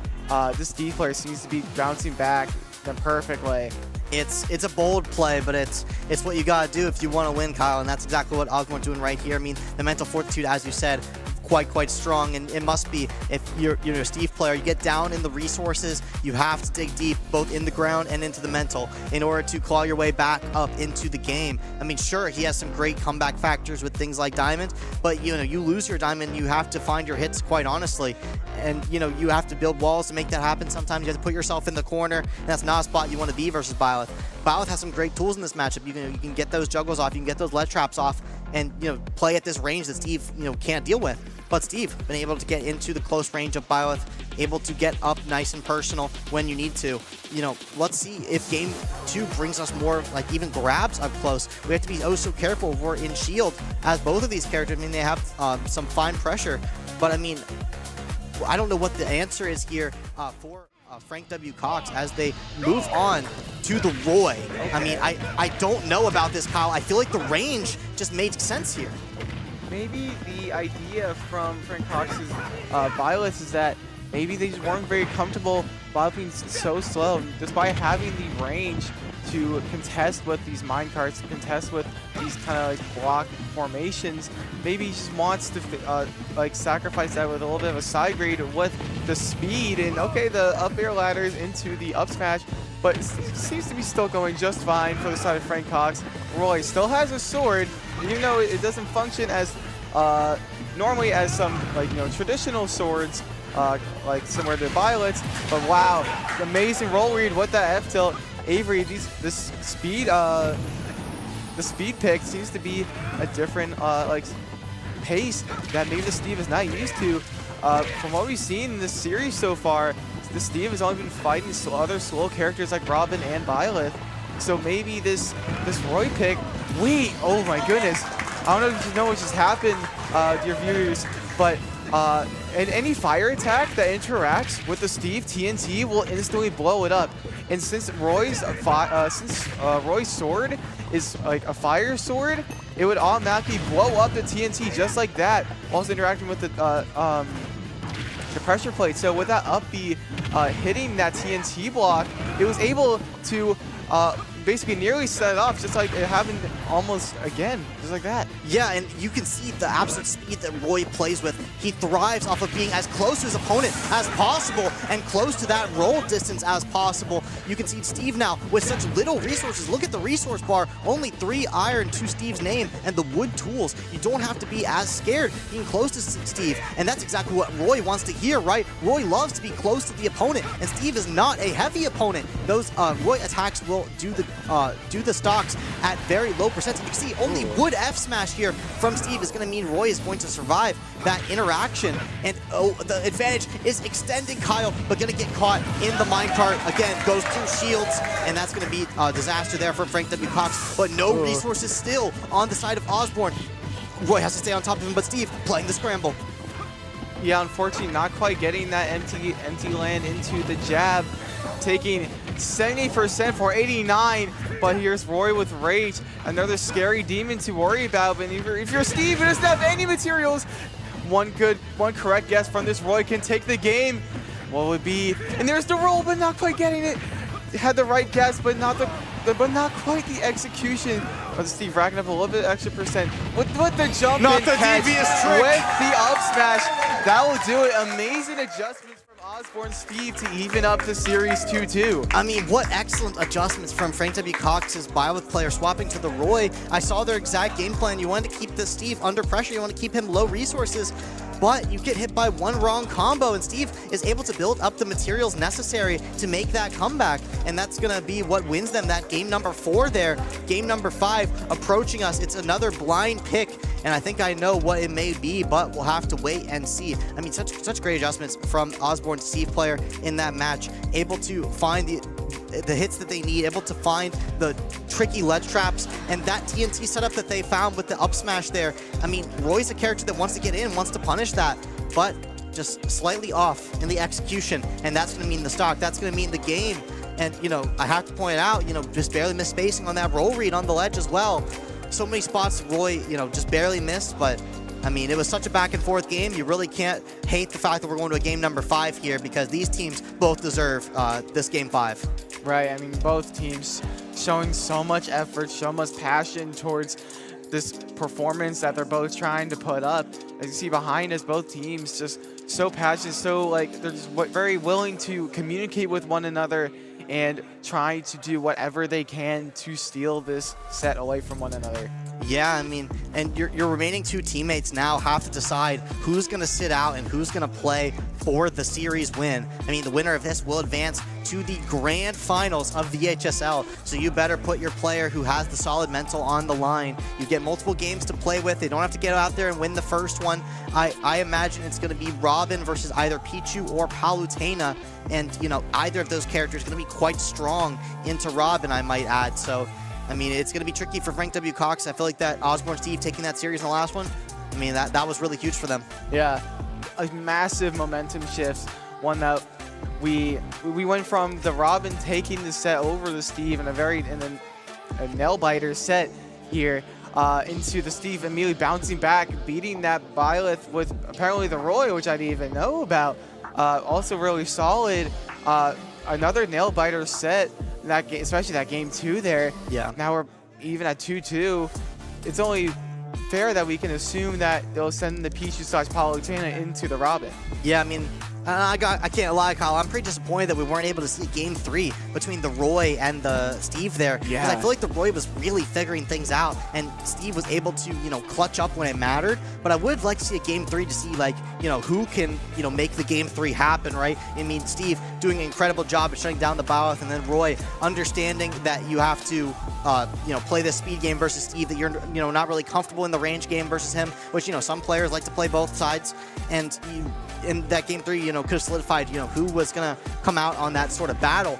S2: this Steve player seems to be bouncing back the perfect way.
S1: It's a bold play, but it's what you gotta do if you want to win, Kyle, and that's exactly what Osbourn doing right here. I mean, the mental fortitude, as you said, quite strong, and it must be. If you're a Steve player, you get down in the resources, you have to dig deep, both in the ground and into the mental, in order to claw your way back up into the game. I mean, sure, he has some great comeback factors with things like diamond, but you know, you lose your diamond, you have to find your hits, quite honestly, and you know, you have to build walls to make that happen. Sometimes you have to put yourself in the corner, and that's not a spot you want to be versus Byleth. Byleth has some great tools in this matchup. You can get those juggles off, you can get those lead traps off, and you know, play at this range that Steve can't deal with. But Steve been able to get into the close range of Byleth, able to get up nice and personal when you need to. You know, let's see if game 2 brings us more like even grabs up close. We have to be oh so careful if we're in shield, as both of these characters, I mean, they have some fine pressure, but I mean, I don't know what the answer is here for Frank W. Cox as they move on to the Roy. Okay. I mean, I don't know about this, Kyle. I feel like the range just made sense here.
S2: Maybe the idea from Frank Cox's Byleth is that maybe they just weren't very comfortable being so slow, despite having the range to contest with these minecarts, contest with these kind of like block formations. Maybe he just wants to like sacrifice that with a little bit of a side grade with the speed and okay, the up air ladders into the up smash, but it seems to be still going just fine for the side of Frank Cox. Roy still has a sword, even though it doesn't function as normally as some like traditional swords like similar to Violet's. But wow, amazing roll read with that F tilt. Avery, this speed the speed pick seems to be a different like pace that maybe the Steve is not used to. From what we've seen in this series so far, the Steve has only been fighting other slow characters like Robin and Violet. So maybe this Roy pick. Wait, oh my goodness! I don't know if you know what just happened, dear viewers, but and any fire attack that interacts with the Steve TNT will instantly blow it up. And since Roy's sword is like a fire sword, it would automatically blow up the TNT just like that, whilst interacting with the pressure plate. So with that up B hitting that TNT block, it was able to basically nearly set it off, just like it happened almost again, just like that.
S1: Yeah, and you can see the absolute speed that Roy plays with. He thrives off of being as close to his opponent as possible and close to that roll distance as possible. You can see Steve now with such little resources. Look at the resource bar, only 3 iron to Steve's name and the wood tools. You don't have to be as scared being close to Steve, and that's exactly what Roy wants to hear, right? Roy loves to be close to the opponent, and Steve is not a heavy opponent. Those Roy attacks will do the stocks at very low percent. And you can see only wood F smash here from Steve is going to mean Roy is going to survive that interaction. And the advantage is extending Kyle, but going to get caught in the minecart. Again, goes through shields, and that's going to be a disaster there for Frank W. Cox. But no resources still on the side of Osbourn. Roy has to stay on top of him, but Steve playing the scramble.
S2: Yeah, unfortunately, not quite getting that empty land into the jab, taking 70% for 89, but here's Roy with Rage, another scary demon to worry about. But if you're Steve and doesn't have any materials, one correct guess from this Roy can take the game. What would be? And there's the roll, but not quite getting it. Had the right guess, but not quite the execution. But Steve racking up a little bit extra percent with the jump.
S1: Not the devious trick.
S2: With the up smash. That will do it. Amazing adjustments from Osbourn Steve to even up the series 2-2.
S1: I mean, what excellent adjustments from Frank W. Cox's Byleth player swapping to the Roy. I saw their exact game plan. You wanted to keep the Steve under pressure. You want to keep him low resources. But you get hit by one wrong combo, and Steve is able to build up the materials necessary to make that comeback. And that's going to be what wins them that game number 4 there. Game number 5 approaching us. It's another blind pick, and I think I know what it may be, but we'll have to wait and see. I mean, such great adjustments from Osbourn Steve player in that match. Able to find the hits that they need, able to find the tricky ledge traps, and that TNT setup that they found with the up smash there. I mean, Roy's a character that wants to get in, wants to punish that, but just slightly off in the execution, and that's going to mean the stock. That's going to mean the game. And, you know, I have to point out, you know, just barely missed spacing on that roll read on the ledge as well. So many spots Roy, you know, just barely missed, but I mean, it was such a back and forth game. You really can't hate the fact that we're going to a game number 5 here, because these teams both deserve this game 5.
S2: Right, I mean, both teams showing so much effort, so much passion towards this performance that they're both trying to put up. As you see behind us, both teams just so passionate, so like they're just very willing to communicate with one another and try to do whatever they can to steal this set away from one another.
S1: Yeah, I mean, and your remaining 2 teammates now have to decide who's going to sit out and who's going to play for the series win. I mean, the winner of this will advance to the grand finals of VHSL, so you better put your player who has the solid mental on the line. You get multiple games to play with. They don't have to get out there and win the first one. I imagine it's going to be Robin versus either Pichu or Palutena, and, you know, either of those characters is going to be quite strong into Robin, I might add. So I mean, it's going to be tricky for Frank W. Cox. I feel like that Osbourn Steve taking that series in the last one, I mean, that was really huge for them.
S2: Yeah, a massive momentum shift. One that we went from the Robin taking the set over the Steve in a nail biter set here into the Steve immediately bouncing back, beating that Byleth with apparently the Roy, which I didn't even know about. Also really solid. Another nail biter set. That game, especially that game 2 there. Yeah. Now we're even at 2-2. It's only fair that we can assume that they'll send the Pichu/Palutena into the Robin.
S1: Yeah, I mean, I can't lie, Kyle. I'm pretty disappointed that we weren't able to see game 3 between the Roy and the Steve there. Yeah. Because I feel like the Roy was really figuring things out, and Steve was able to, you know, clutch up when it mattered. But I would like to see a game 3 to see, like, you know, who can, you know, make the game 3 happen, right? I mean, Steve doing an incredible job at shutting down the Byleth, and then Roy understanding that you have to, you know, play this speed game versus Steve, that you're, you know, not really comfortable in the range game versus him, which, you know, some players like to play both sides. And in that game 3, you know, could have solidified, you know, who was going to come out on that sort of battle.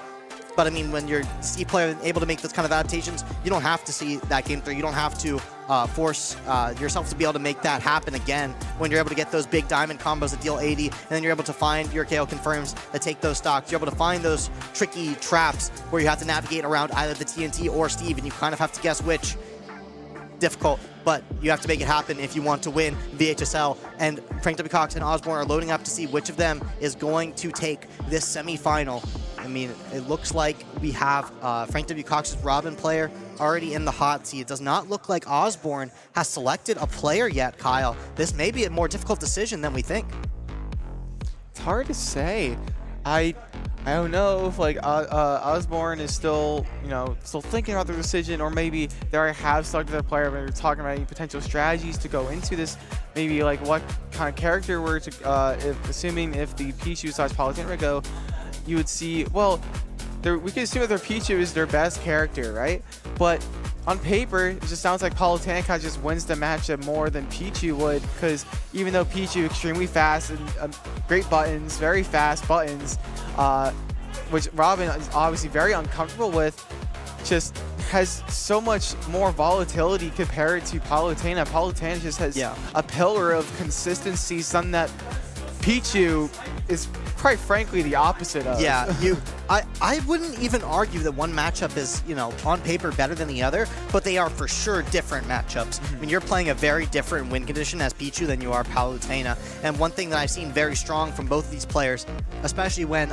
S1: But I mean, when you're a Steve player able to make those kind of adaptations, you don't have to see that game 3. You don't have to force yourself to be able to make that happen again when you're able to get those big diamond combos that deal 80, and then you're able to find your KO confirms that take those stocks. You're able to find those tricky traps where you have to navigate around either the TNT or Steve, and you kind of have to guess which. Difficult, but you have to make it happen if you want to win VHSL. And Frank W. Cox and Osbourn are loading up to see which of them is going to take this semifinal. I mean, it looks like we have Frank W. Cox's Robin player already in the hot seat. It does not look like Osbourn has selected a player yet, Kyle. This may be a more difficult decision than we think.
S2: It's hard to say. I don't know if like Osbourn is still, still thinking about the decision, or maybe they already have selected their player, but they're talking about any potential strategies to go into this. Maybe like what kind of character were to, assuming if the Pichu/Palutena would go, you would see, well, we could assume that their Pichu is their best character, right? But on paper, it just sounds like Palutena just wins the matchup more than Pichu would, because even though Pichu extremely fast and great buttons, very fast buttons, which Robin is obviously very uncomfortable with, just has so much more volatility compared to Palutena. Palutena just has a pillar of consistency, something that Pichu is quite frankly the opposite of.
S1: Yeah, I wouldn't even argue that one matchup is, on paper better than the other, but they are for sure different matchups. I mean, you're playing a very different win condition as Pichu than you are Palutena. And one thing that I've seen very strong from both of these players, especially when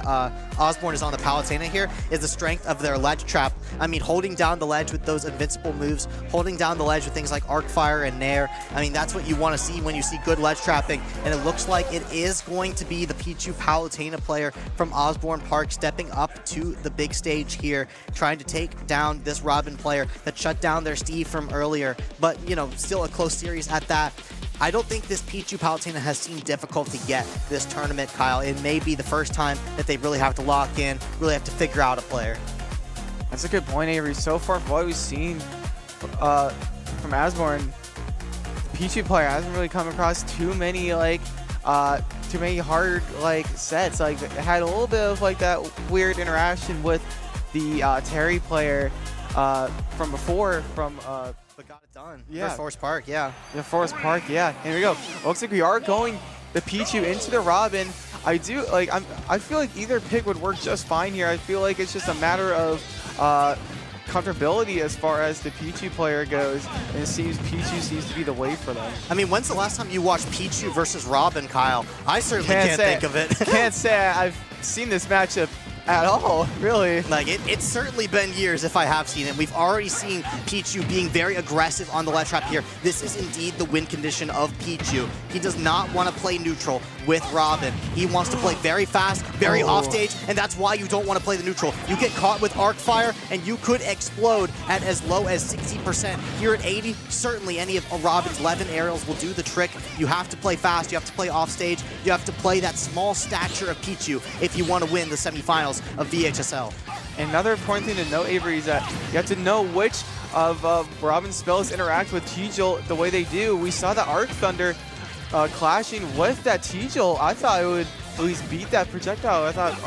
S1: Osbourn is on the Palutena here, is the strength of their ledge trap. I mean, holding down the ledge with those invincible moves, holding down the ledge with things like Arc Fire and Nair. I mean, that's what you want to see when you see good ledge trapping. And it looks like it is going to be the Pichu Palutena player from Osbourn Park stepping up to the big stage here, trying to take down this Robin player that shut down their Steve from earlier. But, still a close series at that. I don't think this Pichu Palutena has seen difficulty yet this tournament, Kyle. It may be the first time that they really have to lock in, really have to figure out a player.
S2: That's a good point, Avery. So far, from what we've seen from Osbourn, the Pichu player hasn't really come across too many hard sets. Like, it had a little bit of that weird interaction with the Terry player from before,
S1: But got it done.
S2: Yeah.
S1: For Forest Park, yeah.
S2: Yeah, Forest Park, yeah. Here we go. Looks like we are going the Pichu into the Robin. I feel like either pick would work just fine here. I feel like it's just a matter of comfortability as far as the Pichu player goes, and it seems Pichu seems to be the way for them.
S1: I mean, when's the last time you watched Pichu versus Robin, Kyle? I certainly can't think of it.
S2: Can't say I've seen this matchup at all, really.
S1: Like, it's certainly been years if I have seen it. We've already seen Pichu being very aggressive on the ledge trap here. This is indeed the win condition of Pichu. He does not want to play neutral with Robin. He wants to play very fast, very offstage, and that's why you don't want to play the neutral. You get caught with Arc Fire, and you could explode at as low as 60%. Here at 80, certainly any of Robin's 11 aerials will do the trick. You have to play fast, you have to play offstage, you have to play that small stature of Pichu if you want to win the semifinals of VHSL.
S2: Another important thing to note, Avery, is that you have to know which of Robin's spells interact with Tegel the way they do. We saw the Arc Thunder clashing with that Tegel. I thought it would at least beat that projectile. I thought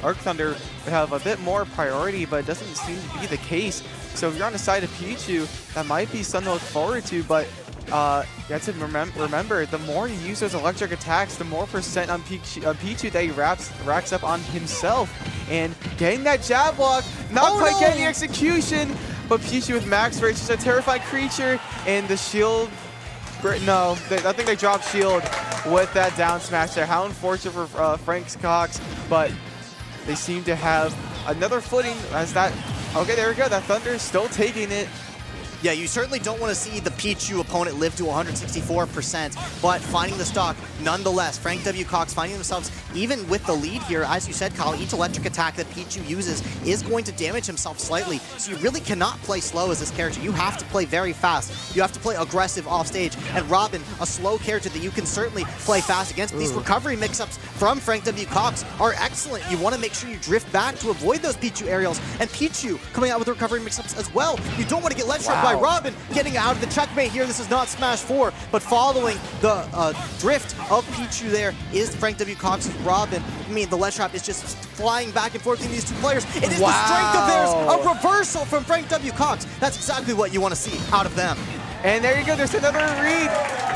S2: Arc Thunder would have a bit more priority, but it doesn't seem to be the case. So if you're on the side of Pichu, that might be something to look forward to, but you have to remember, the more you use those electric attacks, the more percent on Pichu that he racks up on himself. And getting that jab block, not quite getting the execution, but Pichu with max rage is a terrified creature, and the shield, no, I think they dropped shield with that down smash there. How unfortunate for Frank Cox, but they seem to have another footing as that, okay, there we go, that Thunder is still taking it.
S1: Yeah, you certainly don't want to see the Pichu opponent live to 164%, but finding the stock nonetheless. Frank W. Cox finding themselves even with the lead here. As you said, Kyle, each electric attack that Pichu uses is going to damage himself slightly, so you really cannot play slow as this character. You have to play very fast. You have to play aggressive off stage, and Robin, a slow character that you can certainly play fast against. These recovery mix-ups from Frank W. Cox are excellent. You want to make sure you drift back to avoid those Pichu aerials, and Pichu coming out with recovery mix-ups as well. You don't want to get ledge trap by Robin, getting out of the checkmate here. This is not Smash 4, but following the drift of Pichu there is Frank W. Cox's Robin. I mean, the ledge trap is just flying back and forth between these two players. It is the strength of theirs, a reversal from Frank W. Cox. That's exactly what you want to see out of them.
S2: And there you go, there's another read.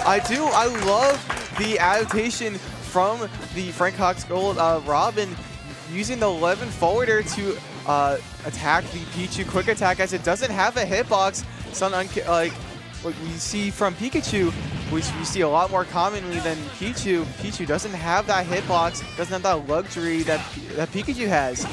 S2: I love the adaptation from the Frank Cox Gold Robin using the 11 forwarder to attack the Pichu quick attack, as it doesn't have a hitbox. Like what we see from Pikachu, which we see a lot more commonly than Pichu. Pichu doesn't have that hitbox, doesn't have that luxury that Pikachu has.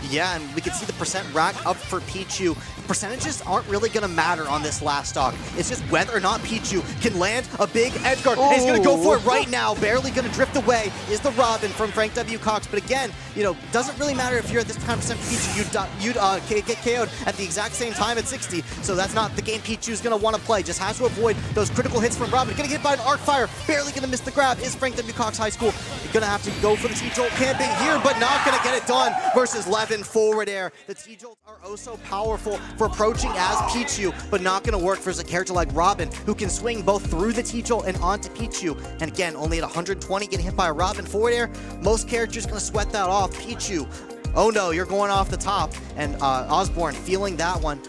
S1: Yeah, and we can see the percent rack up for Pichu. Percentages aren't really going to matter on this last stock. It's just whether or not Pichu can land a big edge guard. And he's going to go for it right now. Barely going to drift away is the Robin from Frank W. Cox. But again, you know, doesn't really matter if you're at this kind of percent for Pichu. You'd get KO'd at the exact same time at 60. So that's not the game Pichu's going to want to play. Just has to avoid those critical hits from Robin. Going to get hit by an arc fire. Barely going to miss the grab is Frank W. Cox High School. You're going to have to go for the T-Jolt camping here, but not going to get it done versus Levin forward air. The T-Jolts are oh so powerful for approaching as Pichu, but not going to work for a character like Robin, who can swing both through the T-Jolt and onto Pichu. And again, only at 120, getting hit by a Robin forward air. Most characters going to sweat that off. Pichu, oh no, you're going off the top. And Osbourn feeling that one.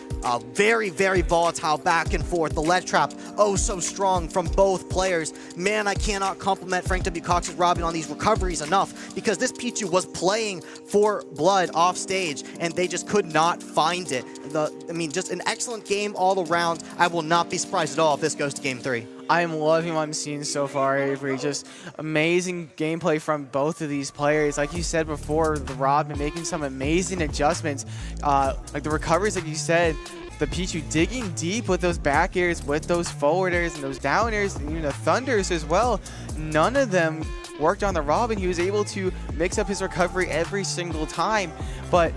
S1: Very, very volatile back and forth. The ledge trap, oh so strong from both players. Man, I cannot compliment Frank W. Cox's Robin on these recoveries enough, because this Pichu was playing for blood off stage and they just could not find it. I mean, just an excellent game all around. I will not be surprised at all if this goes to game 3.
S2: I am loving what I'm seeing so far, Avery. Just amazing gameplay from both of these players. Like you said before, the Robin making some amazing adjustments. Like the recoveries, like you said, the Pichu digging deep with those back airs, with those forwarders and those down airs, and even the thunders as well. None of them worked on the Robin. He was able to mix up his recovery every single time, but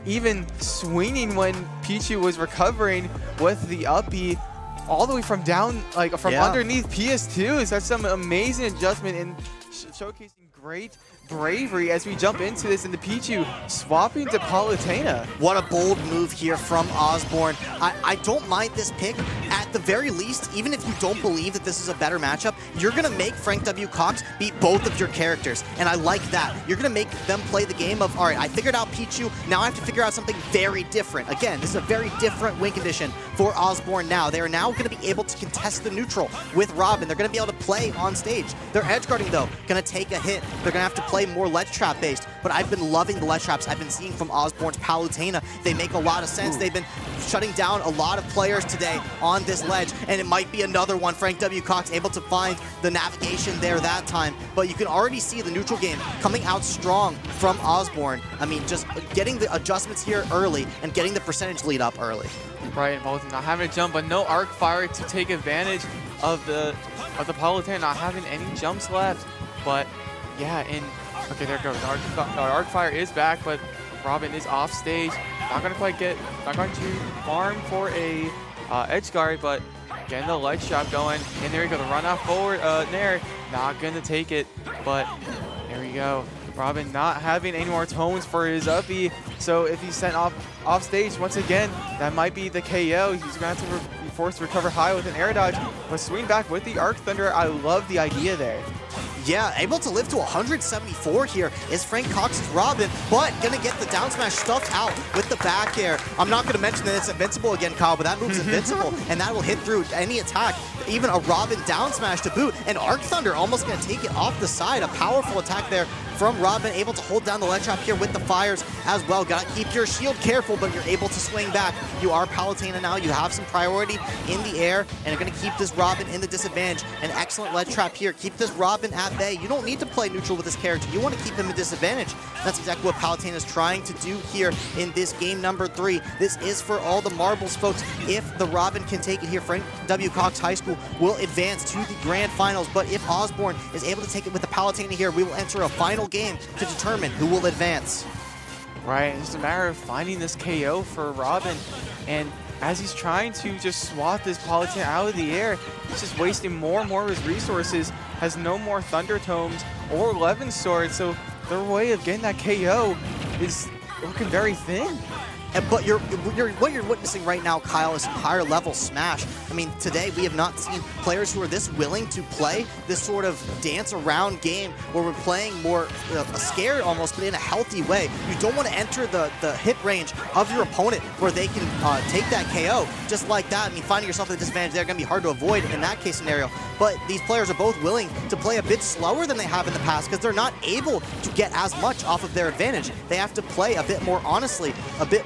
S2: even swinging when Pichu was recovering with the up B, all the way from down, like from underneath PS2s. That's some amazing adjustment and showcasing great bravery as we jump into this, and the Pichu swapping to Palutena.
S1: What a bold move here from Osbourn. I don't mind this pick. At the very least, even if you don't believe that this is a better matchup, you're going to make Frank W. Cox beat both of your characters, and I like that. You're going to make them play the game of, all right, I figured out Pichu, now I have to figure out something very different. Again, this is a very different win condition for Osbourn now. They are now going to be able to contest the neutral with Robin. They're going to be able to play on stage. Their edge guarding, though, going to take a hit. They're going to have to play more ledge trap based, but I've been loving the ledge traps I've been seeing from Osbourn's Palutena. They make a lot of sense. They've been shutting down a lot of players today on this ledge, and it might be another one. Frank W. Cox able to find the navigation there that time, but you can already see the neutral game coming out strong from Osbourn. I mean, just getting the adjustments here early and getting the percentage lead up early.
S2: Right, and both not having a jump, but no arc fire to take advantage of the Palutena not having any jumps left. But yeah, and okay, there it goes. Arc fire is back, but Robin is off stage. Not going to farm for a edge guard, but getting the ledge shot going. And there you go, the run off forward Nair. Not going to take it, but there we go. Robin not having any more tones for his up B, so if he's sent off stage once again, that might be the KO. He's going to have to be forced to recover high with an air dodge, but swing back with the Arc Thunder. I love the idea there.
S1: Yeah, able to live to 174 here is Frank Cox's Robin, but gonna get the down smash stuffed out with the back air. I'm not gonna mention that it's invincible again, Kyle, but that move's invincible, and that will hit through any attack, even a Robin down smash to boot. And Arc Thunder almost gonna take it off the side. A powerful attack there from Robin, able to hold down the ledge trap here with the fires as well. Gotta keep your shield careful, but you're able to swing back. You are Palutena now, you have some priority in the air, and you're gonna keep this Robin in the disadvantage. An excellent ledge trap here. Keep this Robin at bay. You don't need to play neutral with this character. You want to keep him in disadvantage. That's exactly what Palutena is trying to do here in this game number 3. This is for all the marbles, folks. If the Robin can take it here, Frank W. Cox High School will advance to the grand finals. But if Osbourn is able to take it with the Palutena here, we will enter a final game to determine who will advance.
S2: Right, it's just a matter of finding this KO for Robin, and as he's trying to just swat this Palutena out of the air, he's just wasting more and more of his resources, has no more Thunder Tomes or Levin Sword, so their way of getting that KO is looking very thin.
S1: But what you're witnessing right now, Kyle, is some higher level Smash. I mean, today we have not seen players who are this willing to play this sort of dance around game where we're playing more scared almost, but in a healthy way. You don't want to enter the hit range of your opponent where they can take that KO just like that. I mean, finding yourself at a disadvantage there going to be hard to avoid in that case scenario. But these players are both willing to play a bit slower than they have in the past because they're not able to get as much off of their advantage. They have to play a bit more honestly, a bit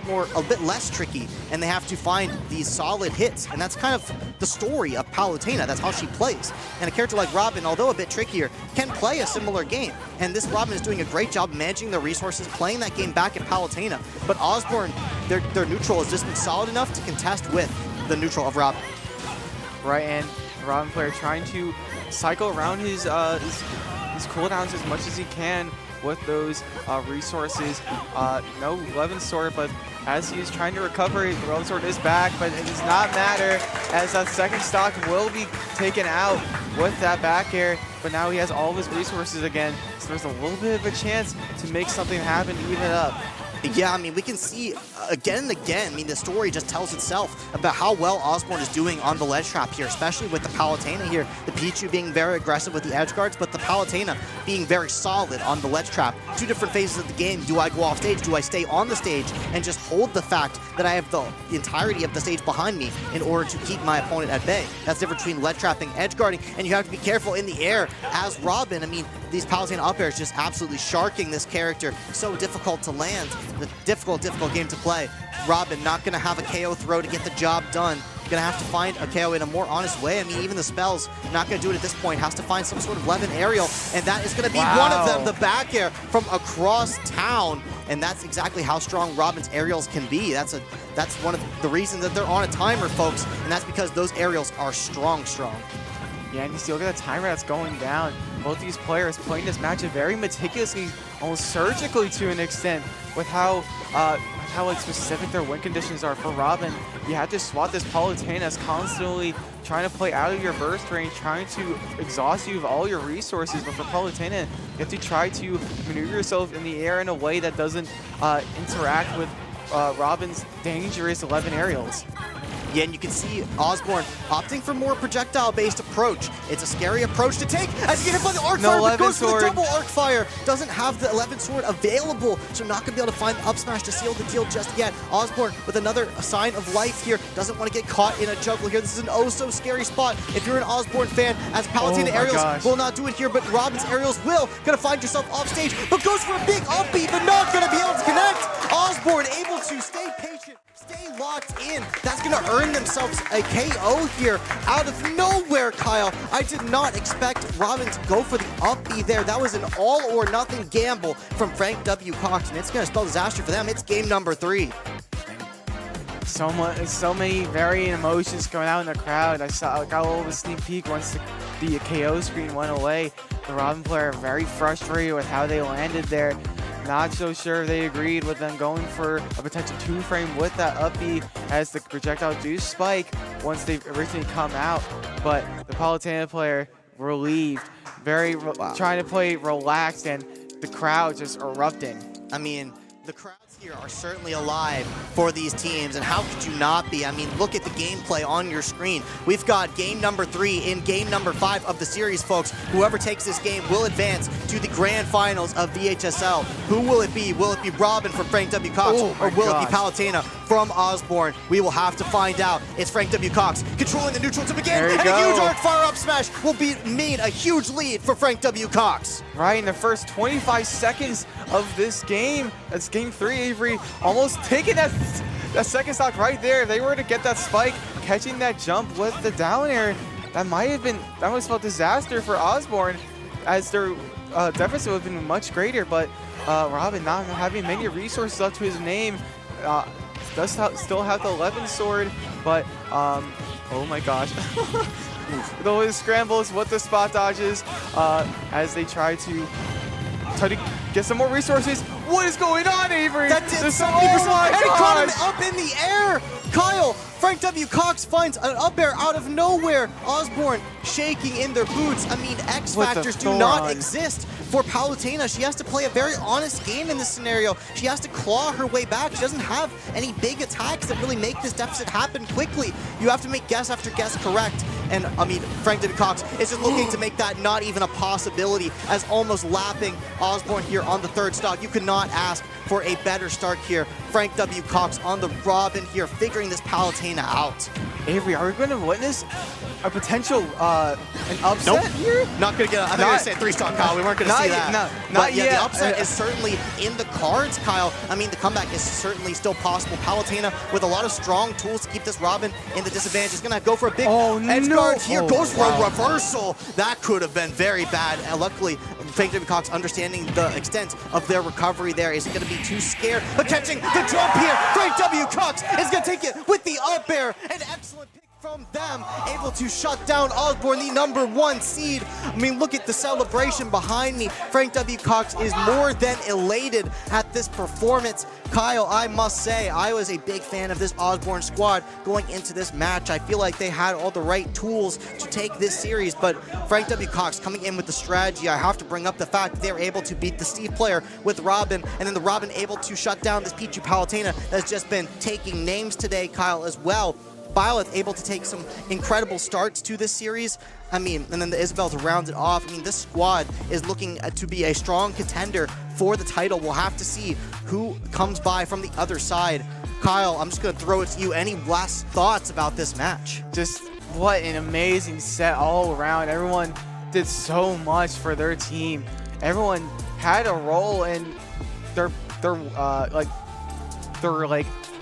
S1: less tricky, and they have to find these solid hits. And that's kind of the story of Palutena. That's how she plays. And a character like Robin, although a bit trickier, can play a similar game. And this Robin is doing a great job managing their resources, playing that game back at Palutena. But Osbourn, their neutral has just been solid enough to contest with the neutral of Robin.
S2: Right, and the Robin player trying to cycle around his cooldowns as much as he can with those resources. No Levin Sword, but as he is trying to recover, the Levin Sword is back, but it does not matter as that second stock will be taken out with that back air. But now he has all of his resources again, so there's a little bit of a chance to make something happen, even it up.
S1: Yeah, I mean, we can see again and again, I mean, the story just tells itself about how well Osbourn is doing on the ledge trap here, especially with the Palutena here. The Pichu being very aggressive with the edge guards, but the Palutena being very solid on the ledge trap. Two different phases of the game. Do I go off stage? Do I stay on the stage and just hold the fact that I have the entirety of the stage behind me in order to keep my opponent at bay? That's the difference between ledge trapping, edge guarding, and you have to be careful in the air as Robin. I mean, these Palutena up airs just absolutely sharking this character. So difficult to land. The difficult game to play. Robin not going to have a KO throw to get the job done. Going to have to find a KO in a more honest way. I mean, even the spells, not going to do it at this point. Has to find some sort of Levin aerial, and that is going to be one of them, the back air from across town. And that's exactly how strong Robin's aerials can be. That's one of the reasons that they're on a timer, folks, and that's because those aerials are strong.
S2: Yeah, and you see, look at the timer that's going down. Both these players playing this matchup very meticulously, almost surgically to an extent, with how like specific their win conditions are. For Robin, you have to swat this Palutena as constantly trying to play out of your burst range, trying to exhaust you of all your resources. But for Palutena, you have to try to maneuver yourself in the air in a way that doesn't interact with Robin's dangerous 11 aerials.
S1: Yeah, and you can see Osbourn opting for more projectile-based approach. It's a scary approach to take as you get hit by the arc fire, but goes for the double arc fire. Doesn't have the 11 sword available, so not going to be able to find the up smash to seal the deal just yet. Osbourn with another sign of life here. Doesn't want to get caught in a juggle here. This is an oh-so-scary spot if you're an Osbourn fan, as Palutena aerials will not do it here, but Robin's aerials will. Going to find yourself off stage, but goes for a big up beat, but not going to be able to connect. Osbourn able to stay patient, stay locked in. That's going to earn themselves a KO here out of nowhere, Kyle. I did not expect Robin to go for the up B there. That was an all or nothing gamble from Frank W. Cox, and it's going to spell disaster for them. It's game number 3.
S2: So many varying emotions going out in the crowd. I got a little bit of sneak peek once the KO screen went away. The Robin player very frustrated with how they landed there. Not so sure if they agreed with them going for a potential 2-frame with that up B, as the projectile do spike once they originally come out. But the Palutena player relieved, trying to play relaxed, and the crowd just erupting.
S1: I mean, the crowds here are certainly alive for these teams, and how could you not be? I mean, look at the gameplay on your screen. We've got game number 3 in game number 5 of the series, folks. Whoever takes this game will advance to the grand finals of VHSL. Who will it be? Will it be Robin from Frank W. Cox, or will it be Palutena from Osbourn? We will have to find out. It's Frank W. Cox controlling the neutral to begin, and a huge arc fire up smash will mean a huge lead for Frank W. Cox.
S2: Right in the first 25 seconds of this game, that's game 3, Avery, almost taking that second stock right there. If they were to get that spike, catching that jump with the down air, that might have spelled disaster for Osbourn, as their deficit would have been much greater. But Robin, not having many resources up to his name, does still have the 11 sword, but oh my gosh. Those scrambles with the spot dodges as they try to get some more resources. What is going on, Avery?
S1: That did 70%.
S2: Oh
S1: And he caught him
S2: my
S1: up in the air. Kyle, Frank W. Cox finds an up air out of nowhere. Osbourn shaking in their boots. I mean, X
S2: With the
S1: factors do not
S2: thorn.
S1: exist for Palutena. She has to play a very honest game in this scenario. She has to claw her way back. She doesn't have any big attacks that really make this deficit happen quickly. You have to make guess after guess correct. And I mean, Frank W. Cox is just looking to make that not even a possibility, as almost lapping Osbourn here on the third stock. You could not ask for a better start here. Frank W. Cox on the Robin here, figuring this Palutena out.
S2: Avery, are we going to witness a potential an upset here?
S1: Not going to get. I think I said three-stock, Kyle. We weren't going to see that.
S2: Not
S1: yeah,
S2: yet.
S1: The upset is certainly in the cards, Kyle. I mean, the comeback is certainly still possible. Palutena with a lot of strong tools to keep this Robin in the disadvantage is going to go for a big edge guard here. Goes for a reversal. That could have been very bad. And luckily, Frank W. Cox understanding the extent of their recovery there. Isn't going to be too scared. But catching the jump here, Frank W. Cox is going to take it with the up air. An excellent pick from them, able to shut down Osbourn, the #1 seed. I mean, look at the celebration behind me. Frank W. Cox is more than elated at this performance. Kyle, I must say, I was a big fan of this Osbourn squad going into this match. I feel like they had all the right tools to take this series, but Frank W. Cox coming in with the strategy. I have to bring up the fact that they were able to beat the Steve player with Robin, and then the Robin able to shut down this Pichu Palutena that's just been taking names today, Kyle, as well. Byleth able to take some incredible starts to this series. I mean, and then the Isabel to round it off. I mean, this squad is looking to be a strong contender for the title. We'll have to see who comes by from the other side. Kyle, I'm just going to throw it to you. Any last thoughts about this match?
S2: Just what an amazing set all around. Everyone did so much for their team. Everyone had a role in their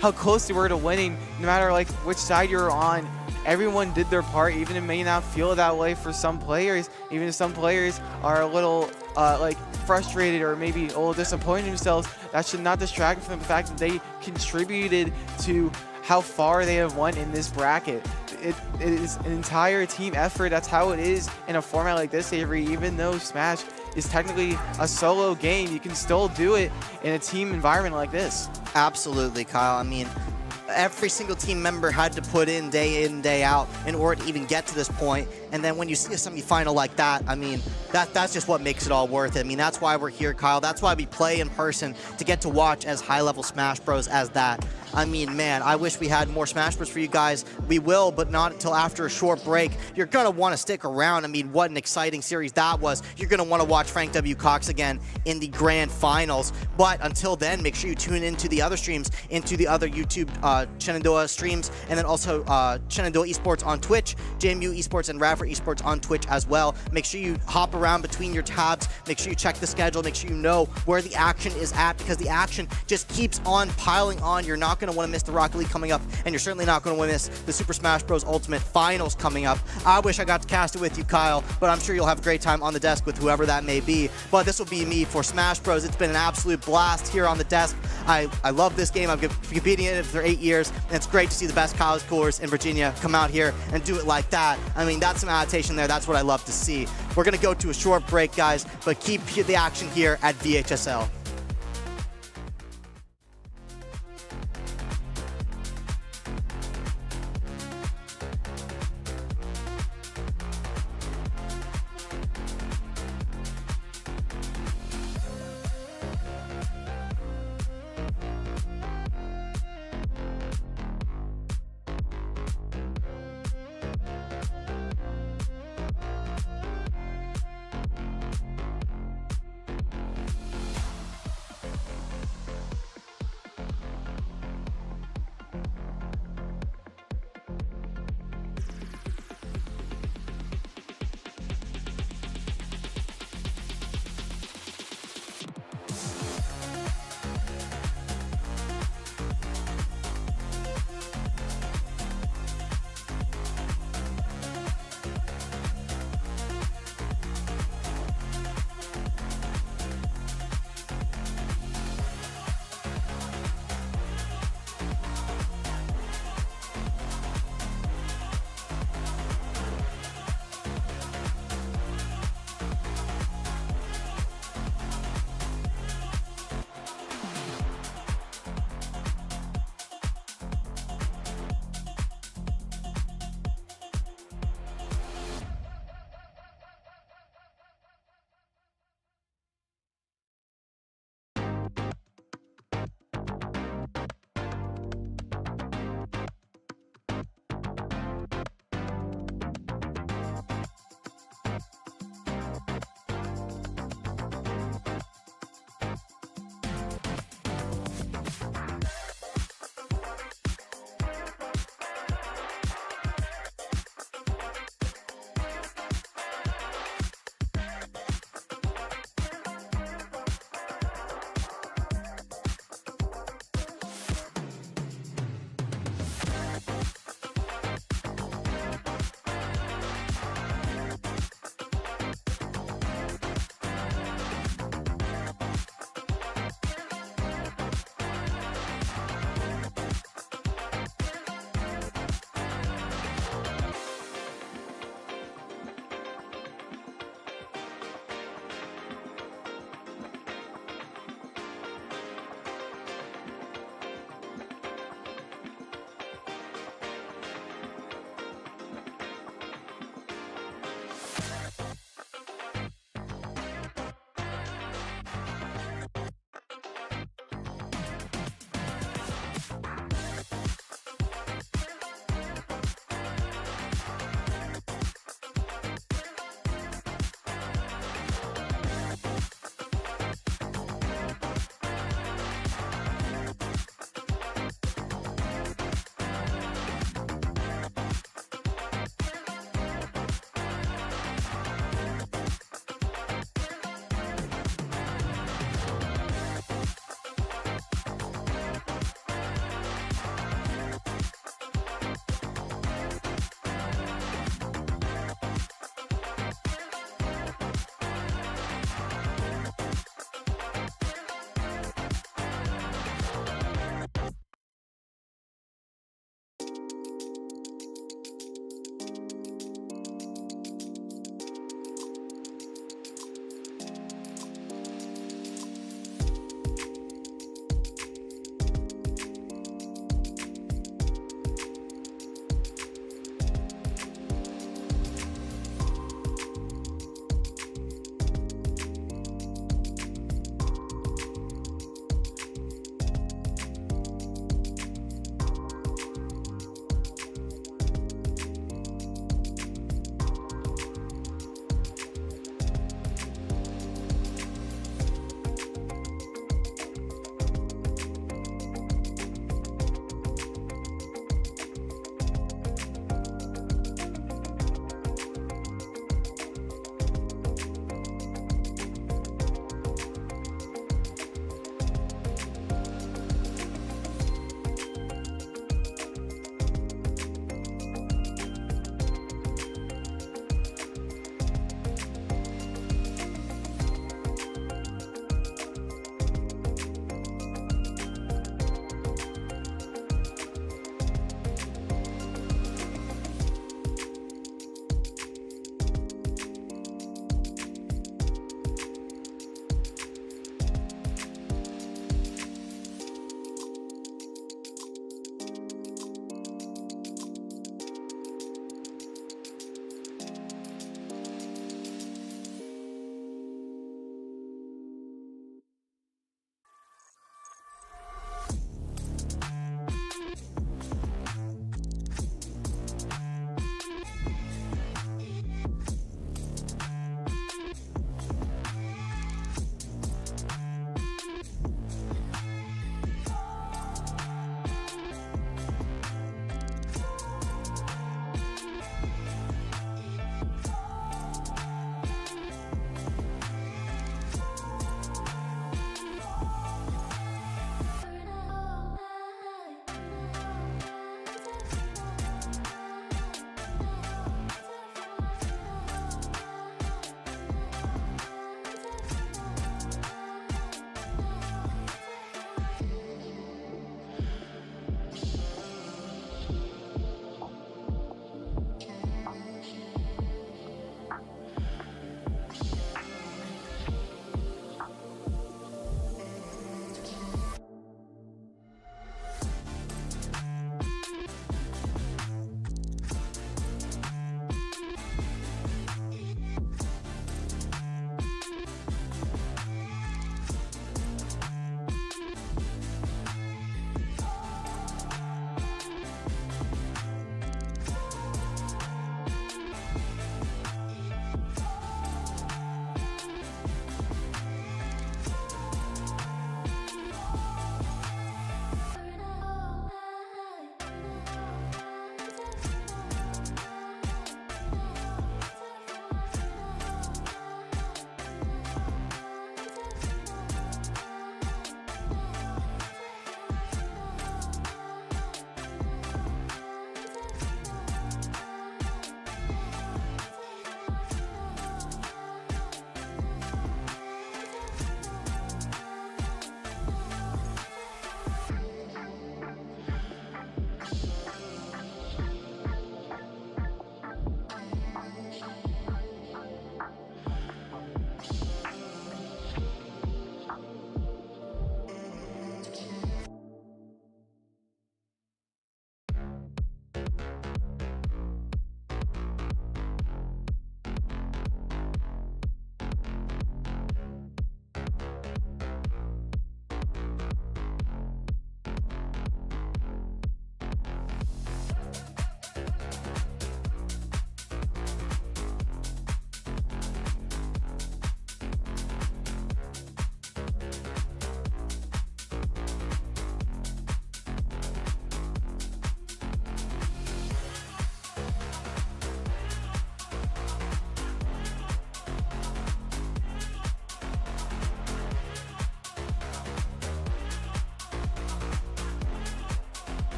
S2: how close they were to winning, no matter like which side you're on. Everyone did their part, even if it may not feel that way for some players. Even if some players are a little like frustrated or maybe a little disappointed in themselves, that should not distract from the fact that they contributed to how far they have won in this bracket. It is an entire team effort. That's how it is in a format like this, Avery. Even though Smash is technically a solo game, you can still do it in a team environment like this.
S1: Absolutely, Kyle. I mean, every single team member had to put in, day out, in order to even get to this point. And then when you see a semifinal like that, I mean, that's just what makes it all worth it. I mean, that's why we're here, Kyle. That's why we play in person, to get to watch as high-level Smash Bros as that. I mean, man, I wish we had more Smash Bros for you guys. We will, but not until after a short break. You're going to want to stick around. I mean, what an exciting series that was. You're going to want to watch Frank W. Cox again in the grand finals. But until then, make sure you tune into the other streams, into the other YouTube Shenandoah streams, and then also Shenandoah Esports on Twitch, JMU Esports and Radford Esports on Twitch as well. Make sure you hop around between your tabs. Make sure you check the schedule. Make sure you know where the action is at, because the action just keeps on piling on. You're not going to want to miss the Rocket League coming up, and you're certainly not going to miss the Super Smash Bros. Ultimate Finals coming up. I wish I got to cast it with you, Kyle, but I'm sure you'll have a great time on the desk with whoever that may be. But this will be me for Smash Bros. It's been an absolute blast here on the desk. I love this game. I've been competing in it for 8 years, and it's great to see the best college course in Virginia come out here and do it like that. I mean, that's some adaptation there. That's what I love to see. We're going to go to a short break, guys, but keep the action here at VHSL.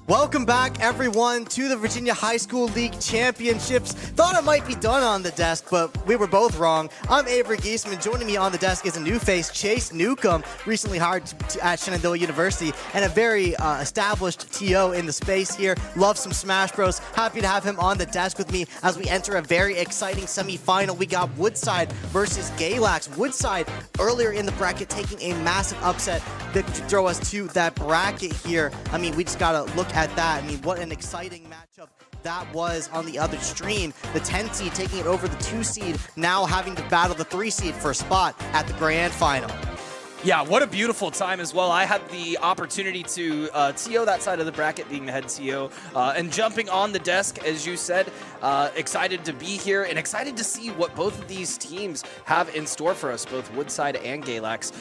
S1: Welcome back, everyone, to the Virginia High School League Championships. Thought it might be done on the desk, but we were both wrong. I'm Avery Giesman. Joining me on the desk is a new face, Chase Newcomb, recently hired at Shenandoah University, and a very established TO in the space here. Loves some Smash Bros. Happy to have him on the desk with me as we enter a very exciting semifinal. We got Woodside versus Galax. Woodside earlier in the bracket taking a massive upset that could throw us to that bracket here. I mean, we just got to look at that. I mean, what an exciting matchup that was on the other stream. The 10 seed taking it over the 2 seed, now having to battle the 3 seed for a spot at the grand final.
S3: Yeah, what a beautiful time as well. I had the opportunity to TO that side of the bracket, being the head TO, and jumping on the desk, as you said. Excited to be here and excited to see what both of these teams have in store for us, both Woodside and Galax.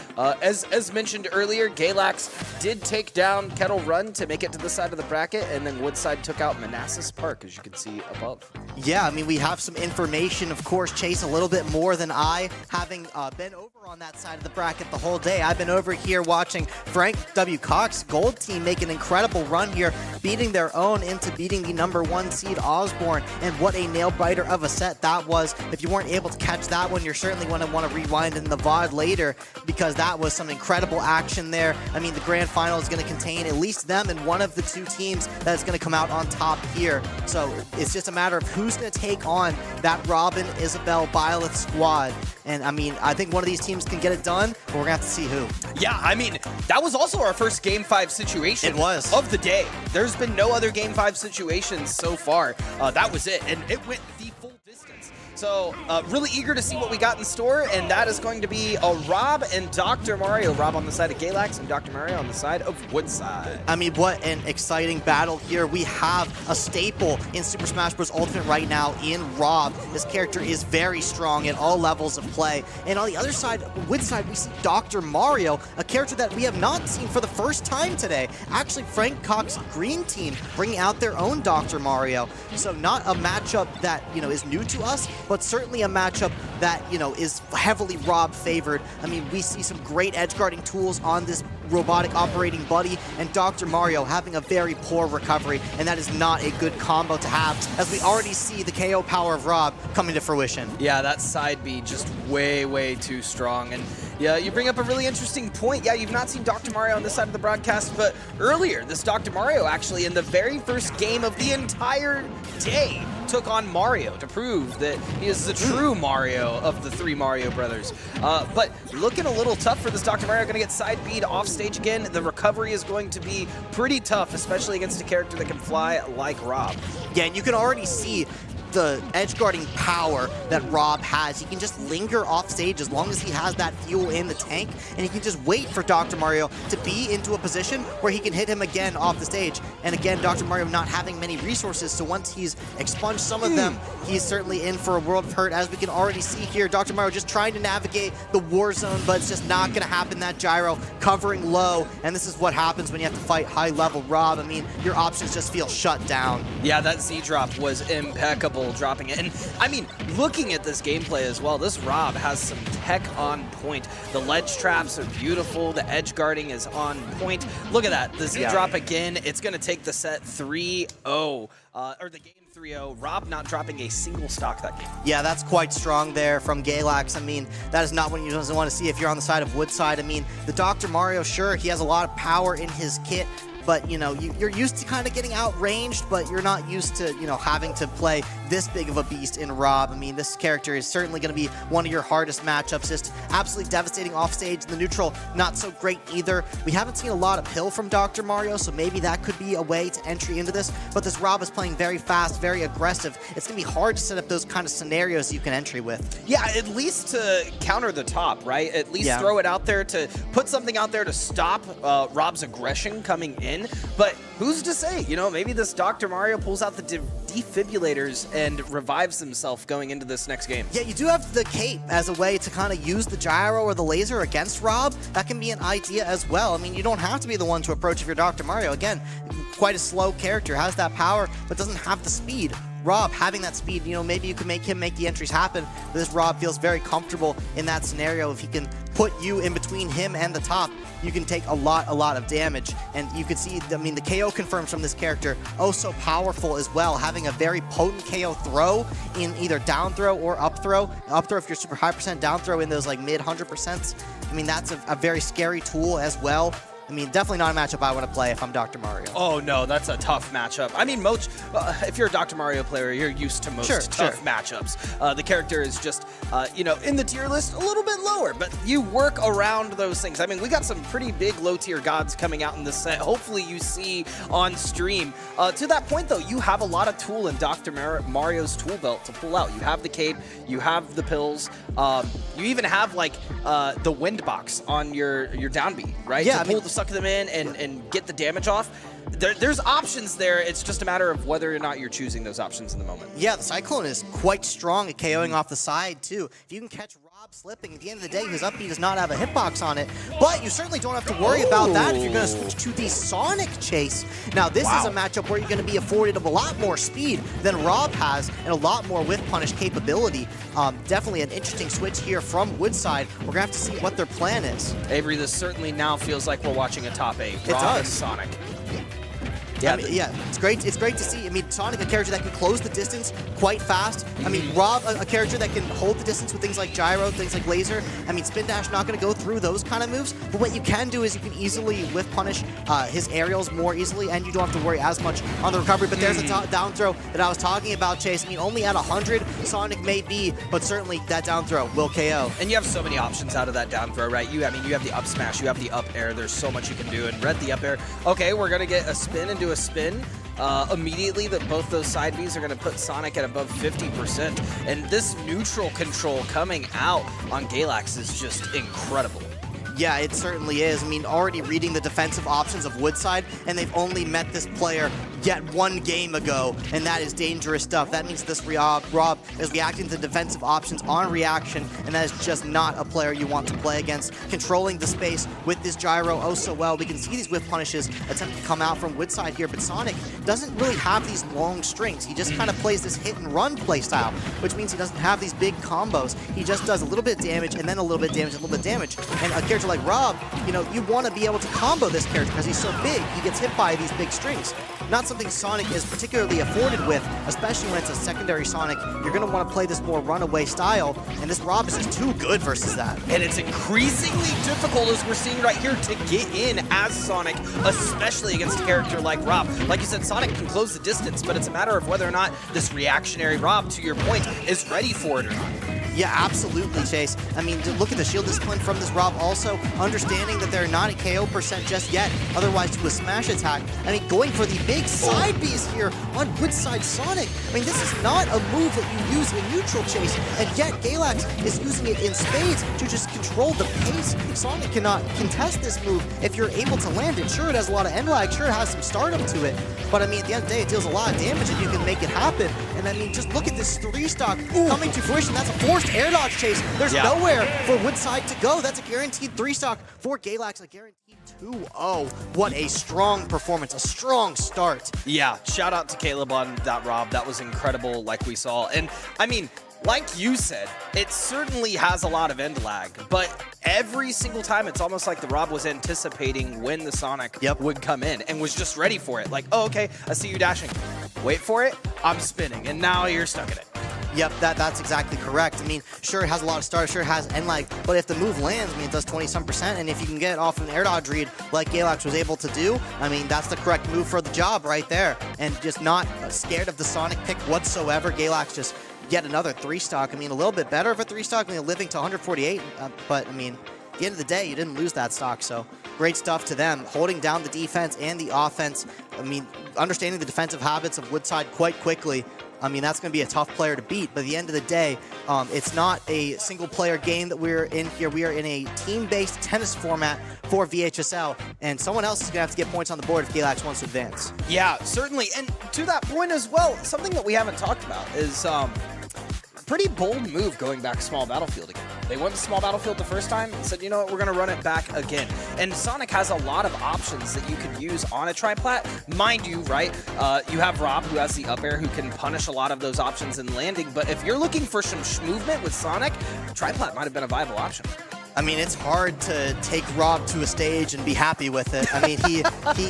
S3: As mentioned earlier, Galax did take down Kettle Run to make it to the side of the bracket, and then Woodside took out Manassas Park, as you can see above.
S1: Yeah, I mean, we have some information, of course, Chase, a little bit more than I, having been over on that side of the bracket the whole day. I've been over here watching Frank W. Cox Gold Team make an incredible run here, beating their own into beating the #1 seed Osbourn, and what a nail-biter of a set that was. If you weren't able to catch that one, you're certainly going to want to rewind in the VOD later, because that was some incredible action there. I mean, the grand final is going to contain at least them and one of the 2 teams that is going to come out on top here. So it's just a matter of who's going to take on that Robin, Isabel, Byleth squad. And I mean, I think one of these teams can get it done, but we're going to have to see who.
S3: Yeah, I mean, that was also our first Game 5 situation of the day. There's been no other Game 5 situations so far. That was it, and it went the full distance. So really eager to see what we got in store, and that is going to be a Rob and Dr. Mario. Rob on the side of Galax and Dr. Mario on the side of Woodside.
S1: I mean, what an exciting battle here. We have a staple in Super Smash Bros. Ultimate right now in Rob. This character is very strong at all levels of play. And on the other side, Woodside, we see Dr. Mario, a character that we have not seen for the first time today. Actually, Frank Cox Green Team bringing out their own Dr. Mario. So not a matchup that, you know, is new to us, but certainly a matchup that, you know, is heavily Rob favored. I mean, we see some great edge guarding tools on this robotic operating buddy, and Dr. Mario having a very poor recovery, and that is not a good combo to have, as we already see the KO power of Rob coming to fruition.
S3: Yeah, that side B just way too strong. And yeah, you bring up a really interesting point. Yeah, you've not seen Dr. Mario on this side of the broadcast, but earlier, this Dr. Mario actually in the very first game of the entire day took on Mario to prove that he is the true Mario of the 3 Mario brothers. But looking a little tough for this Dr. Mario, going to get side B'd off stage again. The recovery is going to be pretty tough, especially against a character that can fly like Rob.
S1: Yeah, and you can already see the edge guarding power that Rob has. He can just linger off stage as long as he has that fuel in the tank, and he can just wait for Dr. Mario to be into a position where he can hit him again off the stage. And again, Dr. Mario not having many resources, so once he's expunged some of them, he's certainly in for a world of hurt, as we can already see here. Dr. Mario just trying to navigate the war zone, but it's just not going to happen. That gyro covering low, and this is what happens when you have to fight high-level Rob. I mean, your options just feel shut down.
S3: Yeah, that Z-drop was impeccable, dropping it. And I mean, looking at this gameplay as well, this Rob has some tech on point. The ledge traps are beautiful. The edge guarding is on point. Look at that. The Z-drop again. It's going to take the set 3-0, or the game 3-0. Rob not dropping a single stock that game.
S1: Yeah, that's quite strong there from Galax. I mean, that is not what you want to see if you're on the side of Woodside. I mean, the Dr. Mario, sure, he has a lot of power in his kit, but, you know, you're used to kind of getting outranged, but you're not used to, you know, having to play this big of a beast in Rob. I mean, this character is certainly going to be one of your hardest matchups. Just absolutely devastating off stage. The neutral, not so great either. We haven't seen a lot of pill from Dr. Mario, so maybe that could be a way to entry into this, but this Rob is playing very fast, very aggressive. It's going to be hard to set up those kind of scenarios you can entry with.
S3: Yeah, at least to counter the top, right? At least throw it out there, to put something out there to stop Rob's aggression coming in. But who's to say? You know, maybe this Dr. Mario pulls out the defibrillators and revives himself going into this next game.
S1: Yeah, you do have the cape as a way to kind of use the gyro or the laser against Rob. That can be an idea as well. I mean, you don't have to be the one to approach if you're Dr. Mario. Again, quite a slow character, has that power, but doesn't have the speed. Rob having that speed, maybe you can make him make the entries happen. But this Rob feels very comfortable in that scenario. If he can put you in between him and the top, you can take a lot of damage. And you can see, the KO confirms from this character, oh so powerful as well, having a very potent KO throw in either down throw or up throw. Up throw if you're super high percent, down throw in those like mid 100%. That's a very scary tool as well. Definitely not a matchup I want to play if I'm Dr. Mario.
S3: Oh, no, that's a tough matchup. If you're a Dr. Mario player, you're used to most tough matchups. The character is just, in the tier list, a little bit lower, but you work around those things. We got some pretty big low-tier gods coming out in this set. Hopefully you see on stream. To that point, though, you have a lot of tool in Dr. Mario's tool belt to pull out. You have the cape, you have the pills, you even have, the wind box on your down B, right?
S1: Yeah,
S3: to pull suck them in and get the damage off. There's options there. It's just a matter of whether or not you're choosing those options in the moment.
S1: Yeah, the Cyclone is quite strong at KOing off the side, too. If you can catch Rob slipping, at the end of the day, his up B does not have a hitbox on it. But you certainly don't have to worry about that if you're going to switch to the Sonic Chase. Now, this is a matchup where you're going to be afforded of a lot more speed than Rob has and a lot more whiff punish capability. Definitely an interesting switch here from Woodside. We're going to have to see what their plan is.
S3: Avery, this certainly now feels like we're watching a top 8.
S1: It
S3: Rob
S1: does.
S3: and Sonic.
S1: Yeah, it's great. It's great to see. Sonic, a character that can close the distance quite fast. Rob, a character that can hold the distance with things like gyro, things like laser. Spin dash, not going to go through those kind of moves. But what you can do is you can easily whiff punish his aerials more easily, and you don't have to worry as much on the recovery. But there's a down throw that I was talking about, Chase. only at 100, Sonic may be, but certainly that down throw will KO.
S3: And you have so many options out of that down throw, right? You have the up smash, you have the up air. There's so much you can do. And Red, the up air. Okay, we're going to get a spin and do a spin. Immediately, both those side Bs are going to put Sonic at above 50%. And this neutral control coming out on Galax is just incredible.
S1: Yeah, it certainly is. Already reading the defensive options of Woodside, and they've only met this player yet one game ago, and that is dangerous stuff. That means this Rob is reacting to defensive options on reaction, and that is just not a player you want to play against. Controlling the space with this gyro oh so well. We can see these whiff punishes attempt to come out from Woodside here, but Sonic doesn't really have these long strings. He just kind of plays this hit and run playstyle, which means he doesn't have these big combos. He just does a little bit of damage, and then a little bit of damage, and a little bit of damage. And a character like Rob, you want to be able to combo this character because he's so big. He gets hit by these big strings. Not something Sonic is particularly afforded with, especially when it's a secondary Sonic. You're going to want to play this more runaway style, and this Rob is just too good versus that.
S3: And it's increasingly difficult, as we're seeing right here, to get in as Sonic, especially against a character like Rob. Like you said, Sonic can close the distance, but it's a matter of whether or not this reactionary Rob, to your point, is ready for it or not.
S1: Yeah, absolutely, Chase. Look at the shield discipline from this Rob also, understanding that they're not at KO percent just yet, otherwise to a smash attack. Going for the big side Bs here on Woodside Sonic. This is not a move that you use in neutral, Chase, and yet Galax is using it in spades to just control the pace. Sonic cannot contest this move if you're able to land it. Sure, it has a lot of end lag, sure it has some stardom to it, but at the end of the day, it deals a lot of damage if you can make it happen. And just look at this 3-stock coming to fruition. That's a forced air dodge, Chase. There's nowhere for Woodside to go. That's a guaranteed 3-stock for Galax, a guaranteed 2-0. What a strong performance, a strong start.
S3: Yeah, shout out to Caleb on that Rob. That was incredible, like we saw. And like you said, it certainly has a lot of end lag, but every single time it's almost like the Rob was anticipating when the Sonic would come in and was just ready for it. Like, oh, okay, I see you dashing. Wait for it, I'm spinning, and now you're stuck in it.
S1: Yep, that's exactly correct. Sure, it has a lot of stars, sure it has end lag, but if the move lands, it does 20-some%, and if you can get off an air dodge read like Galax was able to do, that's the correct move for the job right there, and just not scared of the Sonic pick whatsoever. Galax just yet another 3-stock. A little bit better of a 3-stock, living to 148, but at the end of the day, you didn't lose that stock, so great stuff to them. Holding down the defense and the offense, understanding the defensive habits of Woodside quite quickly. That's going to be a tough player to beat, but at the end of the day, it's not a single-player game that we're in here. We are in a team-based tennis format for VHSL, and someone else is going to have to get points on the board if Galax wants to advance.
S3: Yeah, certainly. And to that point as well, something that we haven't talked about is pretty bold move going back small battlefield again. They went to small battlefield the first time and said, you know what, we're going to run it back again. And Sonic has a lot of options that you could use on a triplat. Mind you, right, you have Rob, who has the up air, who can punish a lot of those options in landing. But if you're looking for some movement with Sonic, triplat might have been a viable option.
S1: I mean, it's hard to take Rob to a stage and be happy with it. I mean,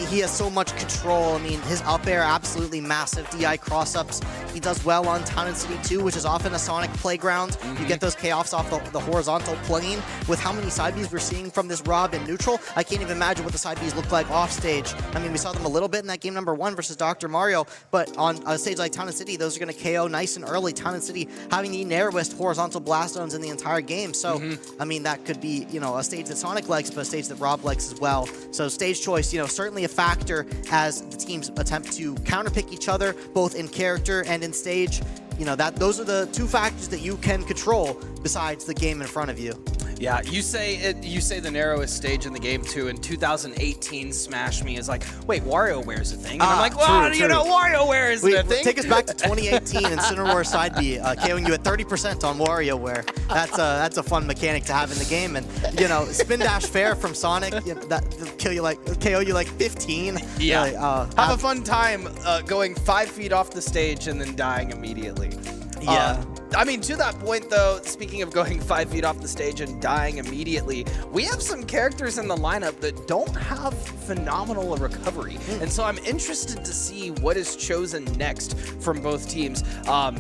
S1: he has so much control. I mean, his up air, absolutely massive DI cross-ups. He does well on Town and City 2, which is often a Sonic playground. You get those chaos off the horizontal plane. With how many side Bs we're seeing from this Rob in neutral, I can't even imagine what the side Bs look like off stage. I mean, we saw them a little bit in that game number 1 versus Dr. Mario, but on a stage like Town and City, those are going to KO nice and early. Town and City having the narrowest horizontal blast zones in the entire game. So, I mean, that could be, you know, a stage that Sonic likes, but a stage that Rob likes as well. So stage choice, you know, certainly a factor as the teams attempt to counterpick each other, both in character and in stage. You know, those are the two factors that you can control besides the game in front of you.
S3: Yeah, you say the narrowest stage in the game too. In 2018, Smash Me is like, wait, WarioWare's a thing? And I'm like, well, you know, WarioWare is a thing.
S1: Take us back to 2018 and Cineroar side B, KOing you at 30% on WarioWare. That's a fun mechanic to have in the game. And you know, spin dash fair from Sonic, you know, that KO you like 15.
S3: Yeah, have a fun time going 5 feet off the stage and then dying immediately.
S1: Yeah.
S3: I mean, to that point, though, speaking of going 5 feet off the stage and dying immediately, we have some characters in the lineup that don't have phenomenal recovery. And so I'm interested to see what is chosen next from both teams.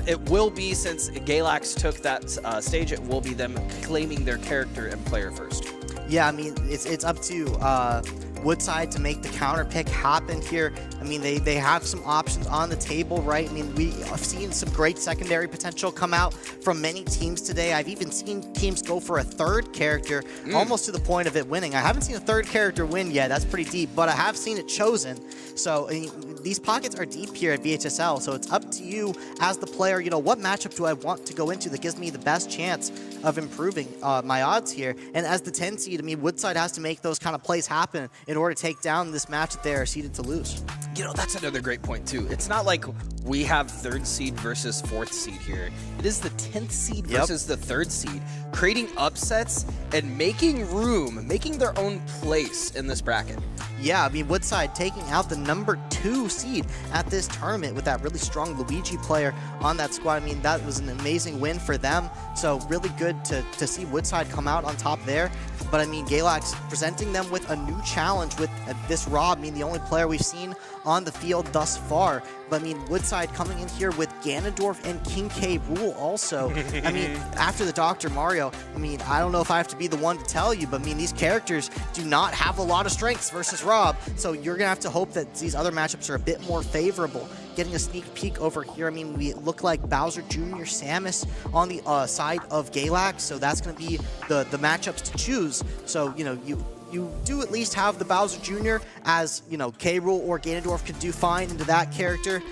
S3: It will be, since Galax took that stage, it will be them claiming their character and player first.
S1: Yeah, I mean, it's up to Woodside to make the counter pick happen here. I mean, they have some options on the table, right? I mean, we have seen some great secondary potential come out from many teams today. I've even seen teams go for a third character, almost to the point of it winning. I haven't seen a third character win yet. That's pretty deep, but I have seen it chosen. So I mean, these pockets are deep here at VHSL, so it's up to you as the player, you know, what matchup do I want to go into that gives me the best chance of improving my odds here? And as the 10 seed, I mean, Woodside has to make those kind of plays happen in order to take down this match that they are seeded to lose.
S3: You know, that's another great point, too. It's not like we have 3rd seed versus 4th seed here. It is the 10th seed versus the 3rd seed, creating upsets and making room, making their own place in this bracket.
S1: Yeah, I mean, Woodside taking out the number 2 seed at this tournament with that really strong Luigi player on that squad. I mean, that was an amazing win for them. So really good to see Woodside come out on top there. But I mean, Galax presenting them with a new challenge with this Rob, I mean, the only player we've seen on the field thus far. But I mean, Woodside coming in here with Ganondorf and King K. Rool also. I mean, after the Dr. Mario, I mean, I don't know if I have to be the one to tell you, but I mean, these characters do not have a lot of strengths versus Rob. So you're going to have to hope that these other matchups are a bit more favorable. Getting a sneak peek over here, I mean, we look like Bowser Jr., Samus on the side of Galax, so that's going to be the matchups to choose. So, you know, you do at least have the Bowser Jr. as, you know, K. Rool or Ganondorf could do fine into that character.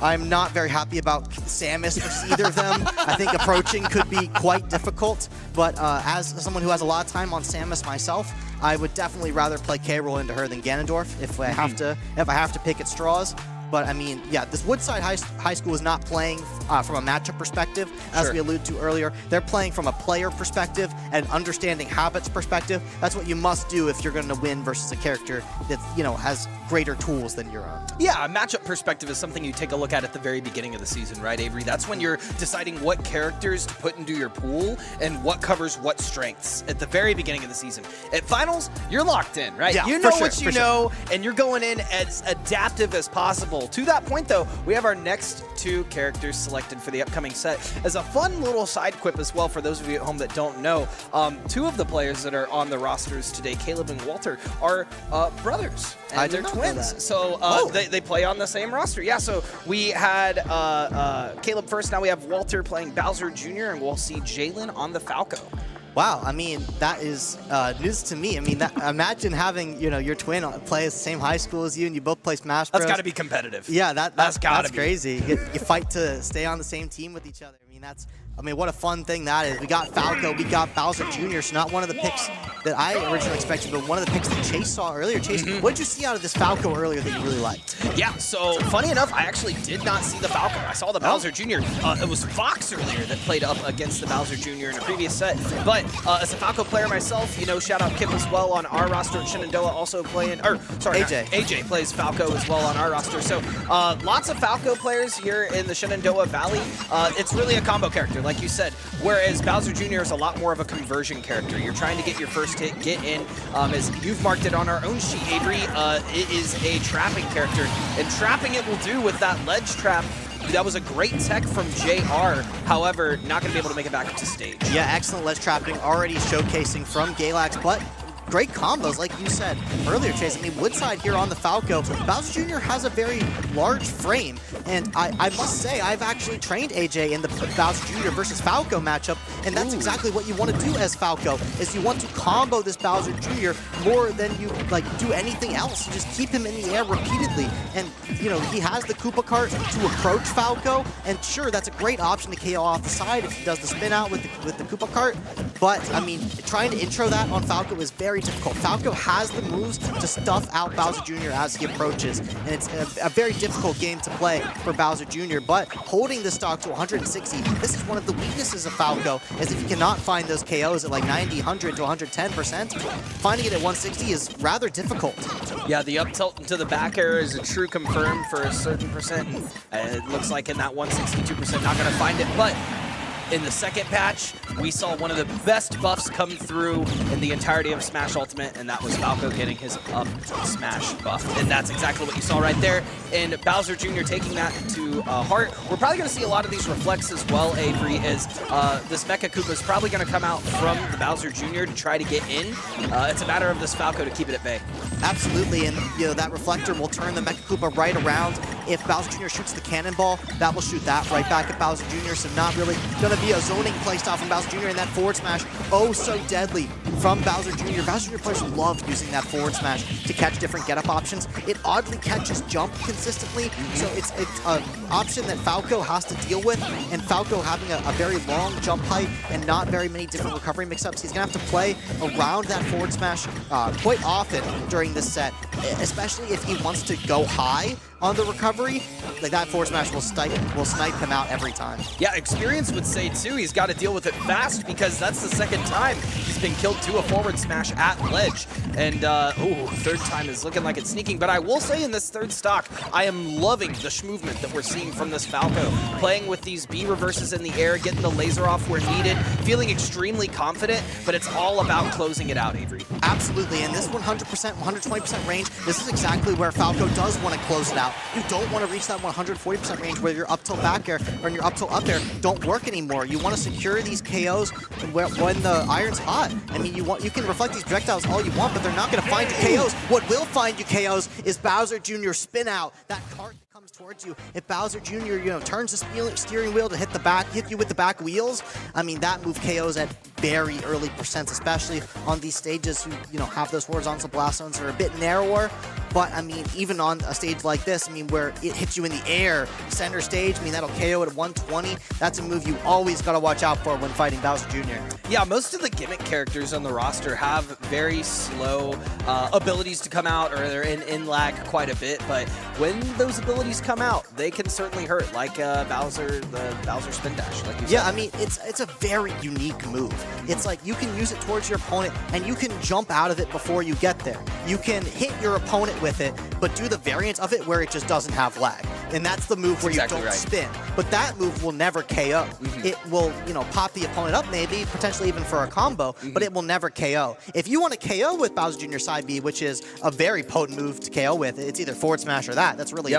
S1: I'm not very happy about Samus versus either of them. I think approaching could be quite difficult, but as someone who has a lot of time on Samus myself, I would definitely rather play K. Rool into her than Ganondorf if I have to pick at straws. But I mean, yeah, this Woodside High School is not playing from a matchup perspective, as we alluded to earlier. They're playing from a player perspective and understanding habits perspective. That's what you must do if you're going to win versus a character that, you know, has greater tools than your own.
S3: Yeah, a matchup perspective is something you take a look at the very beginning of the season, right, Avery? That's when you're deciding what characters to put into your pool and what covers what strengths at the very beginning of the season. At finals, you're locked in, right?
S1: Yeah,
S3: you know what you know, and you're going in as adaptive as possible. To that point, though, we have our next 2 characters selected for the upcoming set. As a fun little side quip as well for those of you at home that don't know, 2 of the players that are on the rosters today, Caleb and Walter, are brothers. And they're twins. So they play on the same roster. Yeah, so we had Caleb first. Now we have Walter playing Bowser Jr., and we'll see Jalen on the Falco.
S1: Wow, I mean, that is news to me. I mean, imagine having, you know, your twin play at the same high school as you and you both play Smash Bros.
S3: That's got to be competitive.
S1: Yeah, that's
S3: gotta be
S1: crazy. You fight to stay on the same team with each other. I mean, what a fun thing that is. We got Falco, we got Bowser Jr., so not one of the picks that I originally expected, but one of the picks that Chase saw earlier. Chase, what did you see out of this Falco earlier that you really liked?
S3: Yeah, so funny enough, I actually did not see the Falco. I saw the Bowser Jr. It was Fox earlier that played up against the Bowser Jr. in a previous set. But as a Falco player myself, you know, shout out Kip as well on our roster at Shenandoah, also playing, or sorry,
S1: AJ.
S3: AJ plays Falco as well on our roster. So lots of Falco players here in the Shenandoah Valley. It's really a combo character, like you said, whereas Bowser Jr. is a lot more of a conversion character. You're trying to get your first hit, get in. As you've marked it on our own sheet, Avery, it is a trapping character, and trapping it will do with that ledge trap. That was a great tech from JR, however, not going to be able to make it back up to stage.
S1: Yeah, excellent ledge trapping already showcasing from Galax, but great combos, like you said earlier, Chase. I mean, Woodside here on the Falco, Bowser Jr. has a very large frame, and I must say, I've actually trained AJ in the Bowser Jr. versus Falco matchup, and that's exactly what you want to do as Falco, is you want to combo this Bowser Jr. more than you do anything else. You just keep him in the air repeatedly, and you know, he has the Koopa cart to approach Falco, and sure, that's a great option to KO off the side if he does the spin out with the Koopa cart, but I mean, trying to intro that on Falco is very difficult. Falco has the moves to stuff out Bowser Jr. as he approaches, and it's a very difficult game to play for Bowser Jr., but holding the stock to 160, this is one of the weaknesses of Falco, is if you cannot find those KOs at like 90, 100 to 110%, finding it at 160 is rather difficult.
S3: Yeah, the up tilt into the back air is a true confirm for a certain percent, and it looks like in that 162% not going to find it, but in the second patch, we saw one of the best buffs come through in the entirety of Smash Ultimate, and that was Falco getting his up smash buff. And that's exactly what you saw right there. And Bowser Jr. taking that to heart. We're probably going to see a lot of these reflects as well, Avery, as this Mecha Koopa is probably going to come out from the Bowser Jr. to try to get in. It's a matter of this Falco to keep it at bay.
S1: Absolutely, and you know, that reflector will turn the Mecha Koopa right around. If Bowser Jr. shoots the cannonball, that will shoot that right back at Bowser Jr., so not really going to be a zoning playstyle from Bowser Jr. and that forward smash, oh so deadly from Bowser Jr. Bowser Jr. players love using that forward smash to catch different get-up options. It oddly catches jump consistently, so it's an option that Falco has to deal with, and Falco having a very long jump height and not very many different recovery mix-ups, he's going to have to play around that forward smash quite often during this set, especially if he wants to go high on the recovery. Like, that forward smash will snipe him out every time.
S3: Yeah, experience would say too, he's got to deal with it fast, because that's the second time he's been killed to a forward smash at ledge. And third time is looking like it's sneaking. But I will say in this third stock, I am loving the movement that we're seeing from this Falco. Playing with these B reverses in the air, getting the laser off where needed, feeling extremely confident, but it's all about closing it out, Avery.
S1: Absolutely, and this 100%, 120% range, this is exactly where Falco does want to close it out. You don't want to reach that 140% range where your up tilt back air or your up tilt up air don't work anymore. You want to secure these KOs when the iron's hot. I mean, you can reflect these projectiles all you want, but they're not going to find you KOs. What will find you KOs is Bowser Jr. spin out, that cart that comes towards you. If Bowser Jr. turns the steering wheel to hit you with the back wheels, I mean, that move KOs at very early percents, especially on these stages who have those horizontal blast zones that are a bit narrower. But I mean, even on a stage like this, I mean, where it hits you in the air, center stage, I mean, that'll KO at 120. That's a move you always got to watch out for when fighting Bowser Jr.
S3: Yeah, most of the gimmick characters on the roster have very slow abilities to come out, or they're in lag quite a bit. But when those abilities come out, they can certainly hurt, like the Bowser spin dash, like you said.
S1: Yeah, I mean, it's a very unique move. It's like you can use it towards your opponent, and you can jump out of it before you get there. You can hit your opponent with it, but do the variant of it where it just doesn't have lag. And that's the move where you don't spin. But that move will never KO. It will, pop the opponent up maybe, potentially even for a combo, but it will never KO. If you want to KO with Bowser Jr. side B, which is a very potent move to KO with, it's either forward smash or that. That's really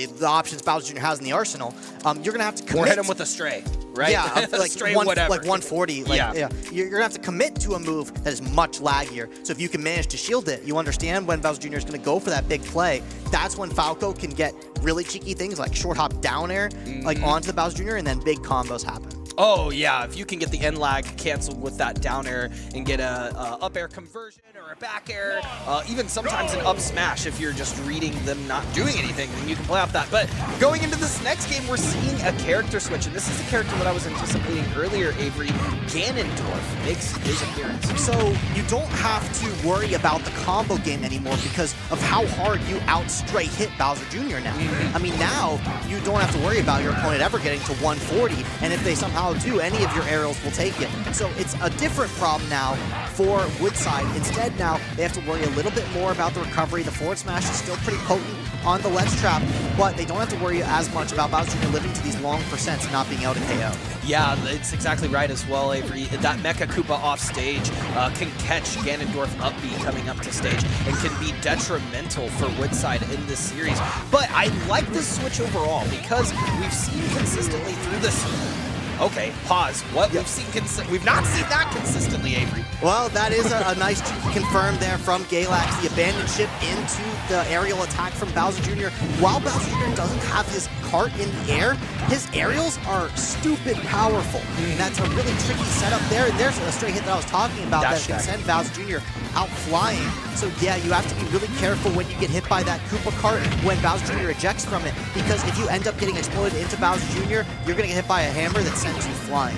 S1: the options Bowser Jr. has in the arsenal. You're going to have to commit.
S3: Or hit him with a stray, right?
S1: Yeah, like
S3: stray
S1: whatever. Like 140.
S3: Yeah.
S1: You're going to have to commit to a move that is much laggier. So if you can manage to shield it, you understand when Bowser Jr. is going to go for that big play. That's when Falco can get really cheeky things like short hop down air, like onto the Bowser Jr., and then big combos happen.
S3: Oh yeah, if you can get the end lag canceled with that down air and get a up air conversion or a back air, even sometimes an up smash if you're just reading them not doing anything, then you can play off that. But going into this next game, we're seeing a character switch, and this is a character that I was anticipating earlier, Avery. Ganondorf makes his appearance.
S1: So you don't have to worry about the combo game anymore because of how hard you out-straight hit Bowser Jr. now. I mean, now you don't have to worry about your opponent ever getting to 140, and if they somehow do, any of your aerials will take it. So it's a different problem now for Woodside. Instead, now they have to worry a little bit more about the recovery. The forward smash is still pretty potent on the ledge trap, but they don't have to worry as much about Bowser Jr. living to these long percents and not being able to KO.
S3: Yeah, it's exactly right as well, Avery. That Mecha Koopa off stage can catch Ganondorf up B coming up to stage and can be detrimental for Woodside in this series. But I like this switch overall because we've seen consistently through this. Okay, pause. What we've seen, we've not seen that consistently, Avery.
S1: Well, that is a nice confirm there from Galax. The abandoned ship into the aerial attack from Bowser Jr. While Bowser Jr. doesn't have his cart in the air, his aerials are stupid powerful. And that's a really tricky setup there. And there's a straight hit that I was talking about that can send Bowser Jr. out flying. So yeah, you have to be really careful when you get hit by that Koopa cart when Bowser Jr. ejects from it, because if you end up getting exploded into Bowser Jr., you're gonna get hit by a hammer that sends you flying.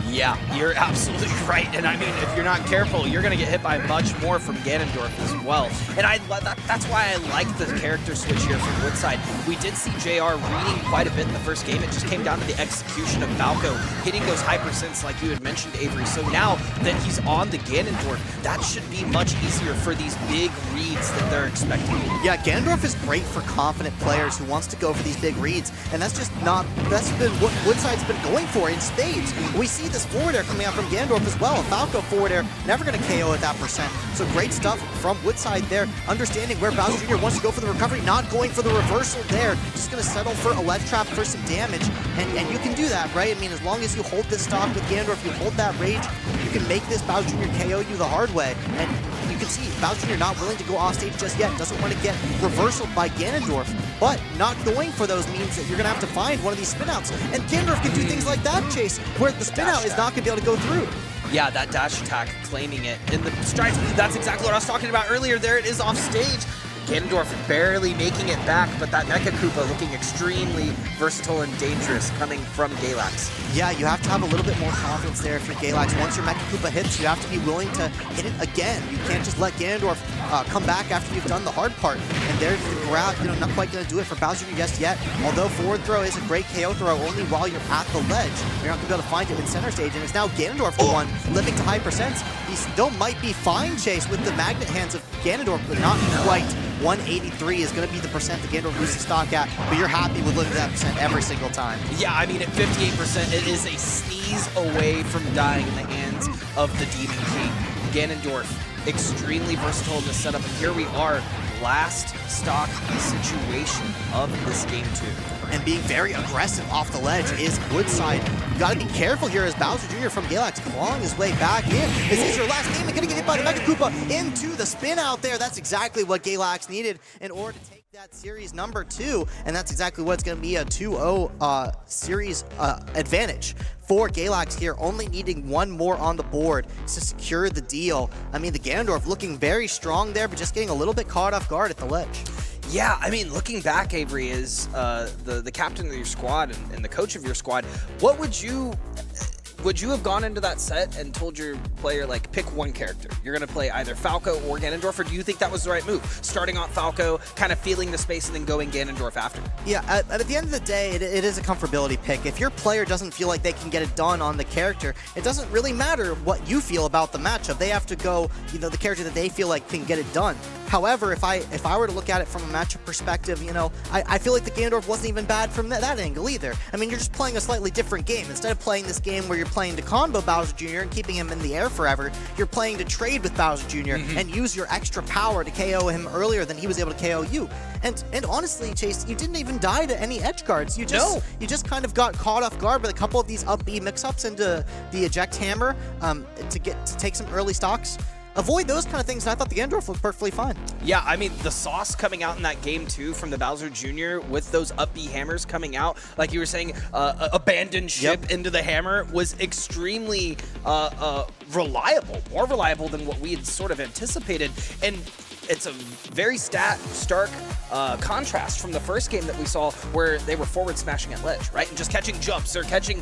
S3: Yeah, you're absolutely right. And I mean, if you're not careful, you're going to get hit by much more from Ganondorf as well. And that's why I like the character switch here from Woodside. We did see JR reading quite a bit in the first game. It just came down to the execution of Falco hitting those high percents like you had mentioned, Avery. So now that he's on the Ganondorf, that should be much easier for these big reads that they're expecting.
S1: Yeah, Ganondorf is great for confident players who wants to go for these big reads, and that's been what Woodside's been going for in spades. We see this forward air coming out from Ganondorf as well. A Falco forward air, never going to KO at that percent. So great stuff from Woodside there, understanding where Bowser Jr. wants to go for the recovery, not going for the reversal there, just going to settle for a ledge trap for some damage, and you can do that, right? I mean, as long as you hold this stock with Ganondorf, you hold that rage, you can make this Bowser Jr. KO you the hard way. And you can see Bowser Jr. not willing to go off stage just yet, doesn't want to get reversaled by Ganondorf, but not going for those means that you're going to have to find one of these spinouts. And Ganondorf can do things like that, Chase, where the spinout is not going to be able to go through.
S3: Yeah, that dash attack, claiming it. And the strides, that's exactly what I was talking about earlier. There it is off stage. Ganondorf barely making it back, but that Mecha Koopa looking extremely versatile and dangerous coming from Galax.
S1: Yeah, you have to have a little bit more confidence there if you're Galax. Once your Mecha Koopa hits, you have to be willing to hit it again. You can't just let Ganondorf come back after you've done the hard part. And there's the grab, not quite going to do it for Bowser just yet. Although forward throw is a great KO throw only while you're at the ledge. You're not going to be able to find it in center stage, and it's now Ganondorf the one living to high percents. He still might be fine, Chase, with the magnet hands of Ganondorf, but not quite. 183 is going to be the percent that Ganondorf loses stock at, but you're happy with living that percent every single time.
S3: Yeah, I mean, at 58%, it is a sneeze away from dying in the hands of the Demon King. Ganondorf, extremely versatile in this setup, and here we are, last stock situation of this game 2.
S1: And being very aggressive off the ledge is Woodside. You gotta be careful here as Bowser Jr. from Galax clawing his way back in. Is this your last game? You're gonna get hit by the Mecha Koopa into the spin out there. That's exactly what Galax needed in order to take that series number 2, and that's exactly what's going to be a 2-0 series advantage for Galax here, only needing one more on the board to secure the deal. I mean, the Ganondorf looking very strong there, but just getting a little bit caught off guard at the ledge.
S3: Yeah, I mean, looking back, Avery, is the captain of your squad and the coach of your squad, what would you have gone into that set and told your player, like, pick one character? You're going to play either Falco or Ganondorf, or do you think that was the right move? Starting on Falco, kind of feeling the space, and then going Ganondorf after?
S1: Yeah, at the end of the day, it is a comfortability pick. If your player doesn't feel like they can get it done on the character, it doesn't really matter what you feel about the matchup. They have to go, the character that they feel like can get it done. However, if I were to look at it from a matchup perspective, I feel like the Ganondorf wasn't even bad from that angle either. I mean, you're just playing a slightly different game. Instead of playing this game where you're playing to combo Bowser Jr. and keeping him in the air forever, you're playing to trade with Bowser Jr. And use your extra power to KO him earlier than he was able to KO you. And honestly, Chase, you didn't even die to any edge guards. You just kind of got caught off guard with a couple of these up B mix-ups into the eject hammer to take some early stocks. avoid those kind of things, and I thought the Ganondorf looked perfectly fine.
S3: Yeah, I mean, the sauce coming out in that game, too, from the Bowser Jr. with those up B hammers coming out, like you were saying, abandoned ship into the hammer was extremely reliable, more reliable than what we had sort of anticipated. And it's a very stark contrast from the first game that we saw where they were forward smashing at ledge, right? And just catching jumps or catching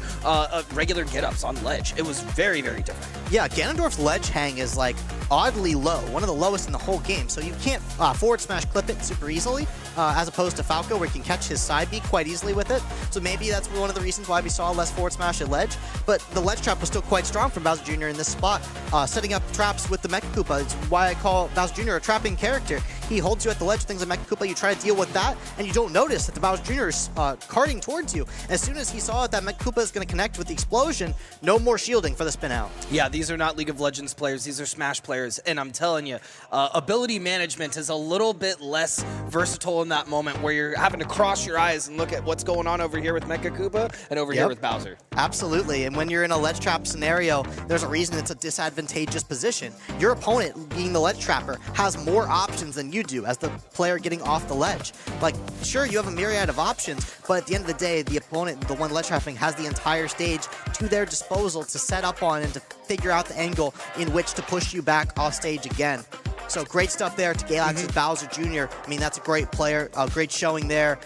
S3: regular get-ups on ledge. It was very, very different.
S1: Yeah, Ganondorf's ledge hang is like oddly low, one of the lowest in the whole game. So you can't forward smash clip it super easily, as opposed to Falco where you can catch his side B quite easily with it. So maybe that's one of the reasons why we saw less forward smash at ledge. But the ledge trap was still quite strong from Bowser Jr. in this spot, setting up traps with the Mecha Koopa. It's why I call Bowser Jr. a trapping character. He holds you at the ledge, things like Mecha Koopa, you try to deal with that, and you don't notice that the Bowser Jr. is carting towards you. As soon as he saw that Mecha Koopa is going to connect with the explosion, no more shielding for the spin out.
S3: Yeah, these are not League of Legends players, these are Smash players, and I'm telling you, ability management is a little bit less versatile in that moment where you're having to cross your eyes and look at what's going on over here with Mecha Koopa and over here with Bowser.
S1: Absolutely, and when you're in a ledge trap scenario, there's a reason it's a disadvantageous position. Your opponent, being the ledge trapper, has more options than you do as the player getting off the ledge. Like, sure, you have a myriad of options, but at the end of the day, the opponent, the one ledge trapping, has the entire stage to their disposal to set up on and to figure out the angle in which to push you back off stage again. So great stuff there to Galax's Bowser Jr. I mean, that's a great player, great showing there.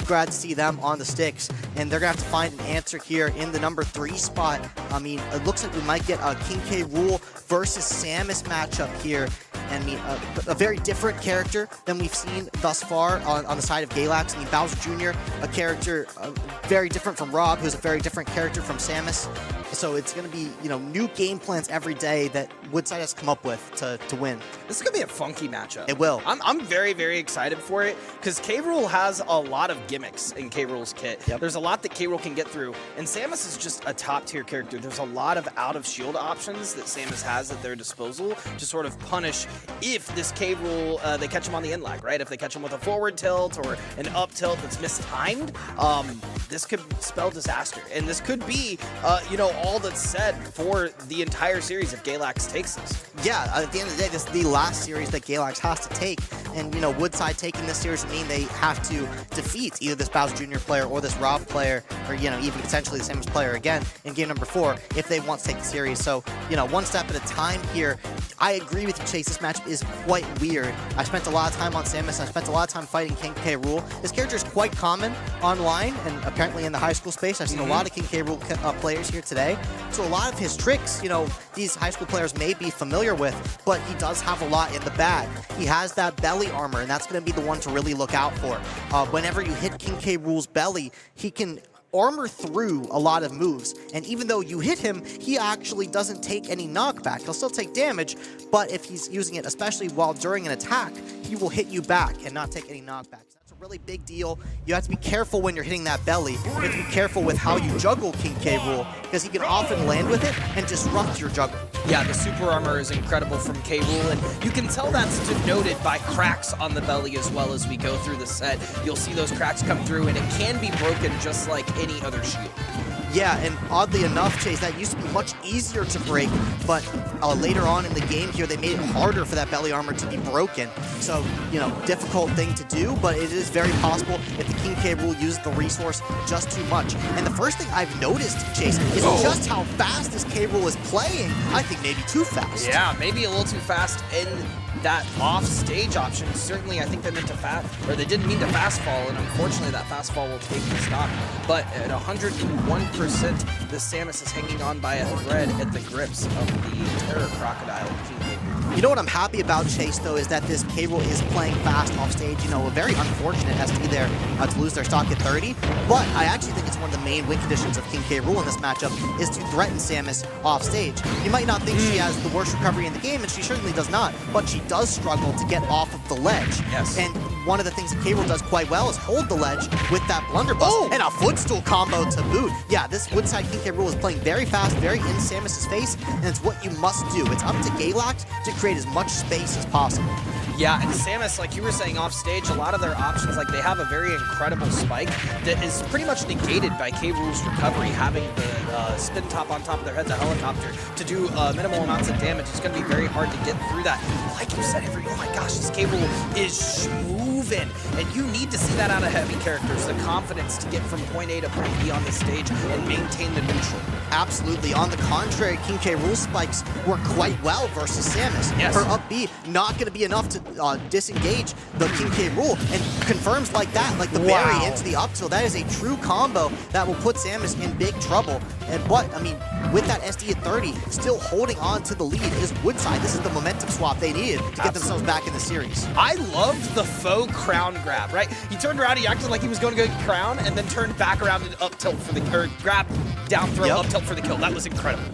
S1: Glad to see them on the sticks. And they're going to have to find an answer here in the number 3 spot. I mean, it looks like we might get a King K. Rool versus Samus matchup here. And I mean, a very different character than we've seen thus far on the side of Galax. I mean, Bowser Jr., a character very different from Rob, who's a very different character from Samus. So it's going to be, you know, new game plans every day that Woodside has come up with to win.
S3: This is going to be a funky matchup.
S1: It will.
S3: I'm very, very excited for it because K. Rool has a lot of gimmicks in K. Rool's kit. There's a lot that K. Rool can get through, and Samus is just a top-tier character. There's a lot of out-of-shield options that Samus has at their disposal to sort of punish if this K. Rool, they catch him on the in-lag, right? If they catch him with a forward tilt or an up tilt that's mistimed, this could spell disaster. And this could be, you know, all that's said for the entire series if Galax takes this.
S1: Yeah, at the end of the day, this is the last series that Galax has to take. And, you know, Woodside taking this series would mean they have to defeat either this Bowser Jr. player or this Rob player, or, you know, even potentially the Samus player again in game number 4 if they want to take the series. So, you know, one step at a time here. I agree with you, Chase. This matchup is quite weird. I spent a lot of time on Samus. I spent a lot of time fighting King K. Rool. This character is quite common online and apparently in the high school space. I've seen a lot of King K. Rool players here today. So a lot of his tricks, you know, these high school players may be familiar with, but he does have a lot in the bag. He has that belly armor, and that's going to be the one to really look out for. Whenever you hit King K. Rool's belly, he can armor through a lot of moves, and even though you hit him, he actually doesn't take any knockback. He'll still take damage, but if he's using it, especially while during an attack, he will hit you back and not take any knockbacks. That's a really big deal. You have to be careful when you're hitting that belly. You have to be careful with how you juggle King K. Rool, because he can often land with it and disrupt your juggle.
S3: Yeah, the super armor is incredible from K. Rool, and you can tell that's denoted by cracks on the belly as well as we go through the set. You'll see those cracks come through, and it can be broken just like any other shield.
S1: Yeah, and oddly enough, Chase, that used to be much easier to break, but later on in the game here, they made it harder for that belly armor to be broken. So, you know, difficult thing to do, but it is very possible if the King K. Rool uses the resource just too much. And the first thing I've noticed, Chase, is just how fast this K. Rool is playing. I think maybe too fast.
S3: Yeah, maybe a little too fast in that off-stage option. Certainly, I think they meant to they didn't mean to fast fall, and unfortunately, that fast fall will take the stock. But at 101%, the Samus is hanging on by a thread at the grips of the Terror Crocodile King K. Rool.
S1: You know what I'm happy about, Chase, though, is that this K. Rool is playing fast off stage. You know, very unfortunate has to be there to lose their stock at 30. But I actually think it's one of the main win conditions of King K. Rool in this matchup is to threaten Samus off stage. You might not think she has the worst recovery in the game, and she certainly does not, but she does struggle to get off of the ledge.
S3: Yes.
S1: And one of the things that K. Rool does quite well is hold the ledge with that blunderbuss and a footstool combo to boot. Yeah, this Woodside King K. Rool is playing very fast, very in Samus's face, and it's what you must do. It's up to Galax to create as much space as possible.
S3: Yeah, and Samus, like you were saying off stage, a lot of their options, like they have a very incredible spike that is pretty much negated by K. Rool's recovery, having the spin top on top of their heads, a helicopter, to do minimal amounts of damage. It's going to be very hard to get through that. Like you said, oh my gosh, this K. Rool is moving, and you need to see that out of heavy characters, the confidence to get from point A to point B on the stage and maintain the neutral.
S1: Absolutely. On the contrary, King K. Rool spikes work quite well versus Samus.
S3: Yes.
S1: Her up B not going to be enough to disengage the King K. Rool, and confirms like that, like the berry into the up tilt. That is a true combo that will put Samus in big trouble. And with that SD at 30, still holding on to the lead is Woodside. This is the momentum swap they needed to get themselves back in the series.
S3: I loved the faux crown grab, right? He turned around, he acted like he was going to go crown, and then turned back around and up tilt for the, or grab, down throw, up tilt for the kill. That was incredible.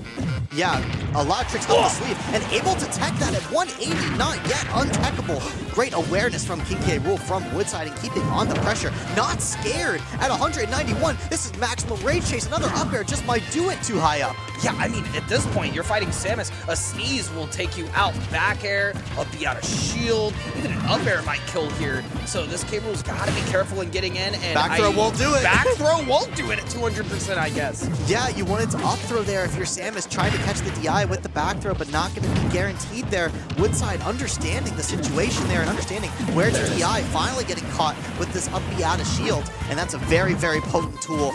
S1: Yeah, a lot of tricks up the sleeve, and able to tech that at 180, not yet untechable. Great awareness from King K. Rool from Woodside and keeping on the pressure. Not scared at 191. This is maximum rage chase. Another up air just might do it too high up.
S3: Yeah, I mean, at this point, you're fighting Samus. A sneeze will take you out. Back air, up B out of shield. Even an up air might kill here. So this K. Rool's got to be careful in getting in. And
S1: back throw won't do it.
S3: Back throw won't do it at 200%, I guess.
S1: Yeah, you wanted to up throw there if you're Samus, trying to catch the DI with the back throw, but not going to be guaranteed there. Woodside understanding the situation there and understanding where to DI, finally getting caught with this up B out of shield. And that's a very, very potent tool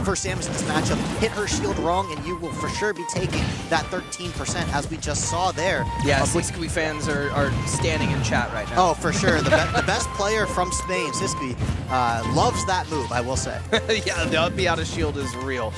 S1: for Samus in this matchup. Hit her shield wrong, and you will for sure be taking that 13%, as we just saw there.
S3: Yeah, Siskiyou fans are standing in chat right now.
S1: Oh, for sure. The best player from Spain, Siskiyou, loves that move, I will say.
S3: Yeah, the up B out of shield is real.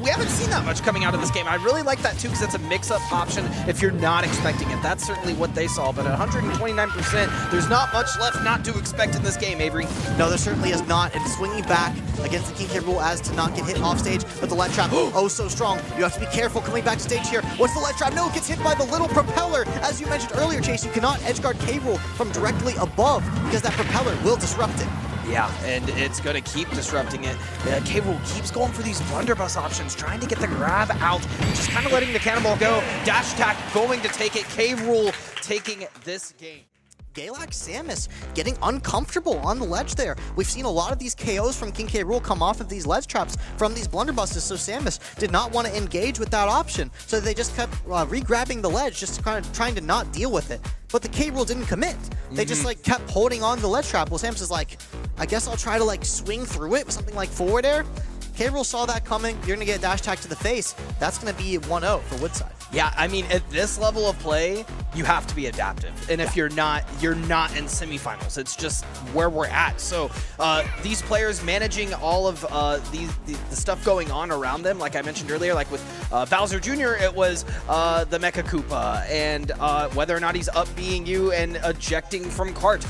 S3: We haven't seen that much coming out of this game. I really like that, too, because it's a mix-up option if you're not expecting it. That's certainly what they saw, but at 129%, there's not much left not to expect in this game, Avery.
S1: No, there certainly is not, and swinging back against the King K. Rool as to not get hit off stage, but the ledge trap, oh so strong. You have to be careful coming back to stage here. What's the ledge trap? No, it gets hit by the little propeller. As you mentioned earlier, Chase, you cannot edge guard K. Rool from directly above because that propeller will disrupt it.
S3: Yeah, and it's going to keep disrupting it. K. Rool keeps going for these blunderbuss options, trying to get the grab out, just kind of letting the cannonball go. Dash attack going to take it. K. Rool taking this game.
S1: Galax Samus getting uncomfortable on the ledge there. We've seen a lot of these KOs from King K. Rool come off of these ledge traps from these blunderbusses, so Samus did not want to engage with that option. So they just kept re-grabbing the ledge, just kind of trying to not deal with it. But the K. Rool didn't commit. They just like kept holding on to the ledge trap. Well, Samus is like, I guess I'll try to like swing through it with something like forward air. K. Rool saw that coming. You're going to get a dash attack to the face. That's going to be 1-0 for Woodside.
S3: Yeah, I mean, at this level of play, you have to be adaptive. And if you're not in semifinals. It's just where we're at. So these players managing all of the stuff going on around them, like I mentioned earlier, like with Bowser Jr., it was the Mecha Koopa, and whether or not he's up-being you and ejecting from cart.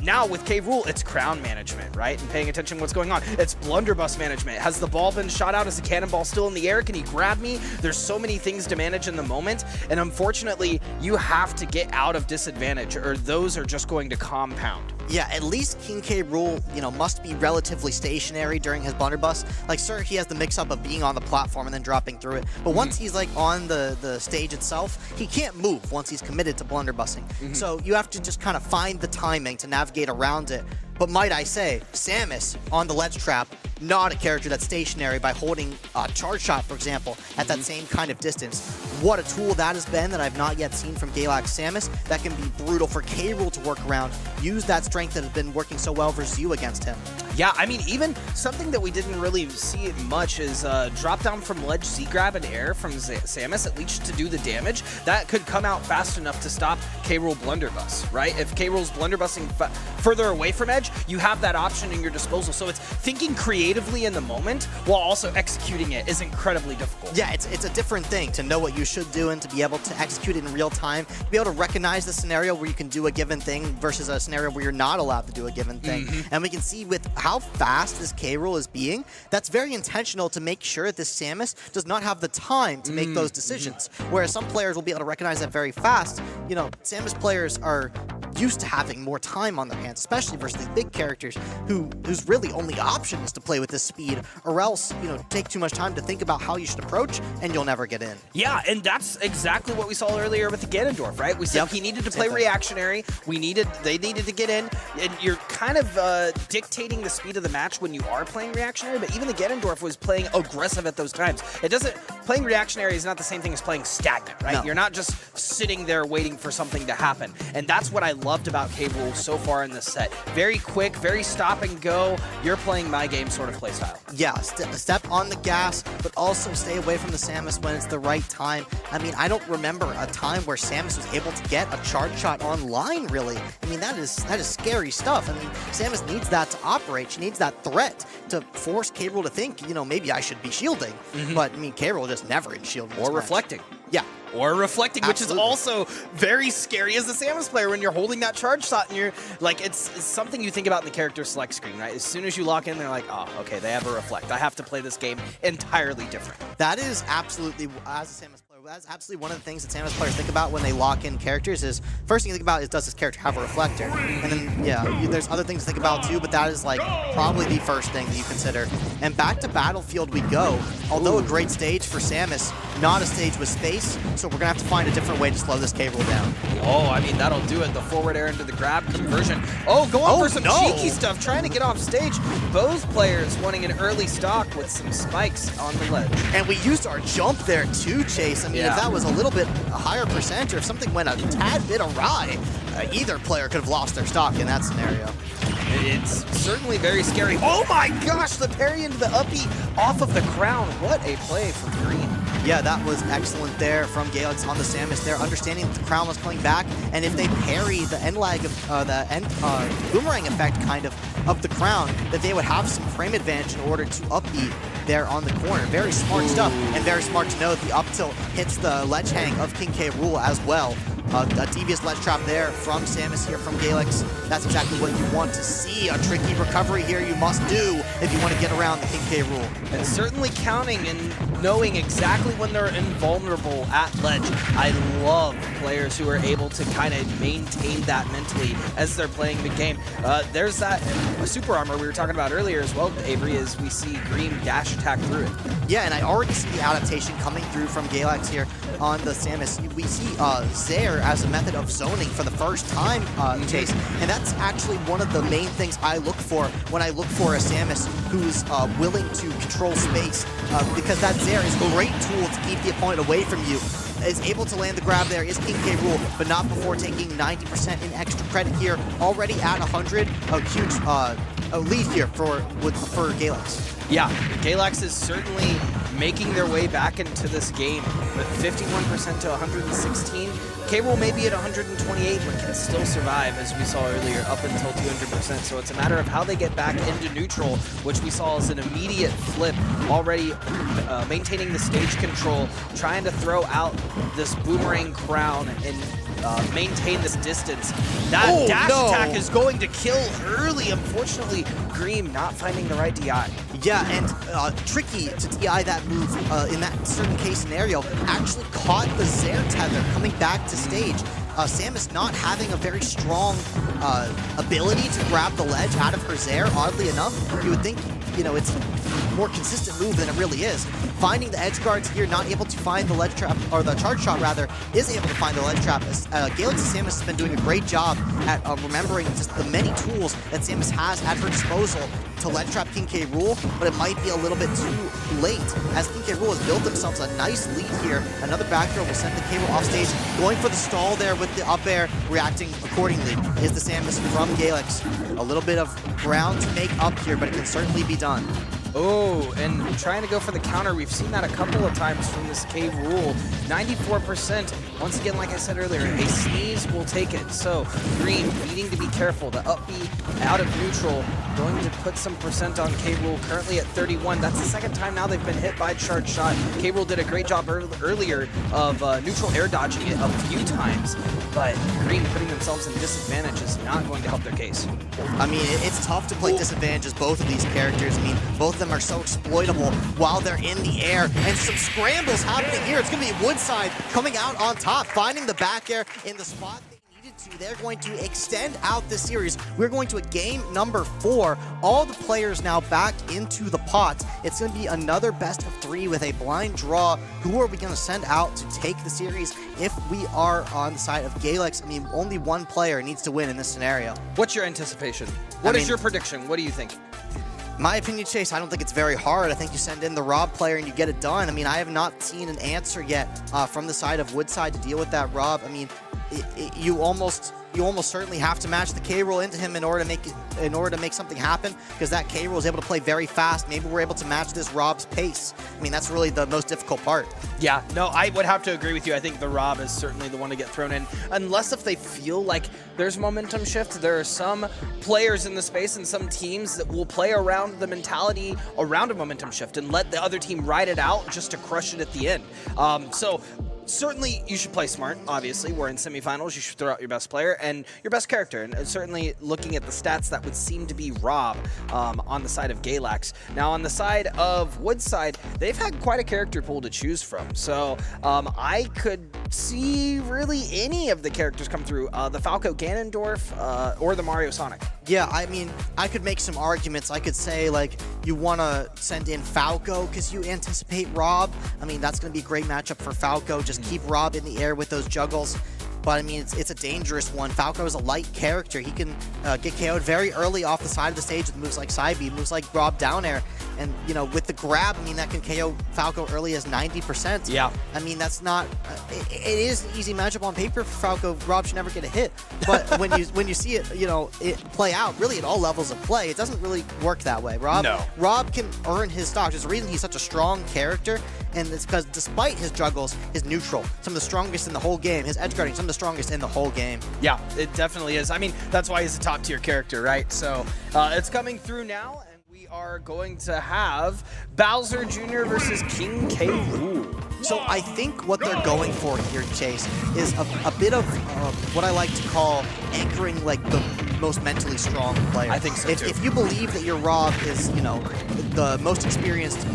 S3: Now with K. Rool, it's crown management, right? And paying attention to what's going on. It's blunderbuss management. Has the ball been shot out? Is the cannonball still in the air? Can he grab me? There's so many things to manage in the moment, and unfortunately, you have to get out of disadvantage, or those are just going to compound.
S1: Yeah, at least King K. Rool, must be relatively stationary during his blunderbuss. Like, sure, he has the mix-up of being on the platform and then dropping through it, but once he's like on the stage itself, he can't move once he's committed to blunderbussing. So you have to just kind of find the timing to navigate around it. But might I say, Samus on the ledge trap, not a character that's stationary by holding a charge shot, for example, at that same kind of distance. What a tool that has been that I've not yet seen from Galax Samus. That can be brutal for K. Rool to work around. Use that strength that has been working so well versus you against him.
S3: Yeah, I mean, even something that we didn't really see much is drop down from ledge Z-grab and air from Samus, at least to do the damage. That could come out fast enough to stop K. Rool blunderbuss, right? If K. Rool's blunderbussing further away from edge, you have that option in your disposal. So it's thinking creatively in the moment while also executing it is incredibly difficult.
S1: Yeah, it's a different thing to know what you should do and to be able to execute it in real time, to be able to recognize the scenario where you can do a given thing versus a scenario where you're not allowed to do a given thing. And we can see with how fast this K. Rool is being, that's very intentional to make sure that this Samus does not have the time to make those decisions. Whereas some players will be able to recognize that very fast. Samus players are used to having more time on their hands, especially versus these big characters whose really only option is to play with this speed, or else, take too much time to think about how you should approach, and you'll never get in.
S3: Yeah, and that's exactly what we saw earlier with the Ganondorf, right? We said he needed to play reactionary. They needed to get in, and you're kind of dictating the speed of the match when you are playing reactionary, but even the Ganondorf was playing aggressive at those times. Playing reactionary is not the same thing as playing stagnant, right?
S1: No.
S3: You're not just sitting there waiting for something to happen, and that's what I loved about K-Rool so far in this set. Very quick, very stop and go. You're playing my game sort of play style.
S1: Yeah, step on the gas, but also stay away from the Samus when it's the right time. I mean, I don't remember a time where Samus was able to get a charge shot online, really. I mean, that is scary stuff. I mean, Samus needs that to operate. She needs that threat to force K-Rool to think, maybe I should be shielding. But, I mean, K-Rool just never in shield.
S3: Or reflecting.
S1: Yeah.
S3: Or reflecting,
S1: Absolutely.
S3: Which is also very scary as a Samus player when you're holding that charge shot and you're like, it's something you think about in the character select screen, right? As soon as you lock in, they're like, oh, okay, they have a reflect. I have to play this game entirely different.
S1: That is absolutely, as a Samus player, that's absolutely one of the things that Samus players think about when they lock in characters is, first thing you think about is, does this character have a reflector? And then, there's other things to think about too, but that is like probably the first thing that you consider. And back to Battlefield we go. Although a great stage for Samus, not a stage with space, so we're gonna have to find a different way to slow this K-Rool down.
S3: Oh, I mean, that'll do it. The forward air into the grab conversion. Oh, going for some cheeky stuff, trying to get off stage. Both players wanting an early stock with some spikes on the ledge.
S1: And we used our jump there too, Chase. I mean, if that was a little bit a higher percent, or if something went a tad bit awry, either player could have lost their stock in that scenario.
S3: It's certainly very scary. Oh my gosh, the parry into the uppie off of the crown. What a play from Green.
S1: Yeah, that was excellent there from Galax on the Samus. They're understanding that the crown was coming back, and if they parry the end lag of boomerang effect kind of the crown, that they would have some frame advantage in order to upbeat there on the corner. Very smart stuff, and very smart to know that the up tilt hits the ledge hang of King K-Rool as well. A devious ledge trap there from Samus here from Galax. That's exactly what you want to see. A tricky recovery here you must do if you want to get around the King K-Rool.
S3: And certainly counting and knowing exactly when they're invulnerable at ledge. I love players who are able to kind of maintain that mentally as they're playing the game. There's that super armor we were talking about earlier as well, Avery, as we see Green dash attack through it.
S1: Yeah, and I already see the adaptation coming through from Galax here on the Samus. We see Zaire as a method of zoning for the first time, Chase, and that's actually one of the main things I look for when I look for a Samus who's willing to control space, because that Zaire is a great tool to keep the opponent away from you. Is able to land the grab there is King K-Rool, but not before taking 90% in extra credit here. Already at 100, a huge lead here for Galax.
S3: Yeah, Galax is certainly making their way back into this game with 51% to 116. K-Rool may be at 128, but can still survive, as we saw earlier, up until 200%. So it's a matter of how they get back into neutral, which we saw as an immediate flip, already maintaining the stage control, trying to throw out this boomerang crown and maintain this distance. That dash attack is going to kill early. Unfortunately, Green not finding the right DI.
S1: Yeah, and Tricky to DI that move in that certain case scenario actually caught the Zaire tether coming back to stage. Samus not having a very strong ability to grab the ledge out of her Zaire, oddly enough. You would think, it's a more consistent move than it really is. Finding the edge guards here, not able to find the ledge trap, or the charge shot rather, is able to find the ledge trap. Galax and Samus has been doing a great job at remembering just the many tools that Samus has at her disposal to ledge trap King K-Rool, but it might be a little bit too late, as King K-Rool has built themselves a nice lead here. Another back throw will send the K-Rool off stage, going for the stall there with the up air, reacting accordingly is the Samus from Galax. A little bit of ground to make up here, but it can certainly be done.
S3: Oh, and trying to go for the counter. We've seen that a couple of times from this K-Rool. 94%. Once again, like I said earlier, a sneeze will take it. So Green needing to be careful. The up B out of neutral, going to put some percent on K-Rool, currently at 31. That's the second time now they've been hit by charge shot. K-Rool did a great job earlier of neutral air dodging it a few times, but Green putting themselves in disadvantage is not going to help their case.
S1: I mean, it's tough to play disadvantages, both of these characters. I mean, both of them are so exploitable while they're in the air, and some scrambles happening here. It's going to be Woodside coming out on top, finding the back air in the spot they needed to, they're going to extend out this series. We're going to a game number 4. All the players now back into the pot. It's going to be another best of 3 with a blind draw. Who are we going to send out to take the series if we are on the side of Galax? I mean, only one player needs to win in this scenario.
S3: What's your anticipation? What is your prediction? What do you think?
S1: My opinion, Chase, I don't think it's very hard. I think you send in the Rob player and you get it done. I mean, I have not seen an answer yet from the side of Woodside to deal with that Rob. I mean, you almost certainly have to match the K roll into him in order to make something happen, because that K roll is able to play very fast. Maybe we're able to match this Rob's pace. I mean, that's really the most difficult part.
S3: Yeah, no, I would have to agree with you. I think the Rob is certainly the one to get thrown in, unless if they feel like there's momentum shift. There are some players in the space and some teams that will play around the mentality around a momentum shift and let the other team ride it out just to crush it at the end. So certainly you should play smart. Obviously, we're in semifinals. You should throw out your best player and your best character. And certainly looking at the stats, that would seem to be Rob on the side of Galax. Now on the side of Woodside, they've had quite a character pool to choose from. So I could see really any of the characters come through. The Falco Ganondorf or the Mario Sonic.
S1: Yeah, I mean, I could make some arguments. I could say, like, you want to send in Falco because you anticipate Rob. I mean, that's going to be a great matchup for Falco. Just keep Rob in the air with those juggles. But, I mean, it's a dangerous one. Falco is a light character. He can get KO'd very early off the side of the stage with moves like side B, moves like Rob down air. And, you know, with the grab, I mean, that can KO Falco early as 90%.
S3: Yeah.
S1: I mean, that's not... it is an easy matchup on paper for Falco. Rob should never get a hit. But when you see it, you know, it play out, really at all levels of play, it doesn't really work that way. Rob can earn his stock. There's a reason he's such a strong character, and it's because despite his juggles, his neutral, some of the strongest in the whole game, his edge guarding, some of the strongest in the whole game.
S3: Yeah, it definitely is. I mean, that's why he's a top tier character, right? So it's coming through now, and we are going to have Bowser Jr. versus King K. Rool.
S1: So I think what they're going for here, Chase, is a bit of what I like to call anchoring like the most mentally strong player.
S3: I think so too.
S1: If you believe that your Rob is, you know, the most experienced,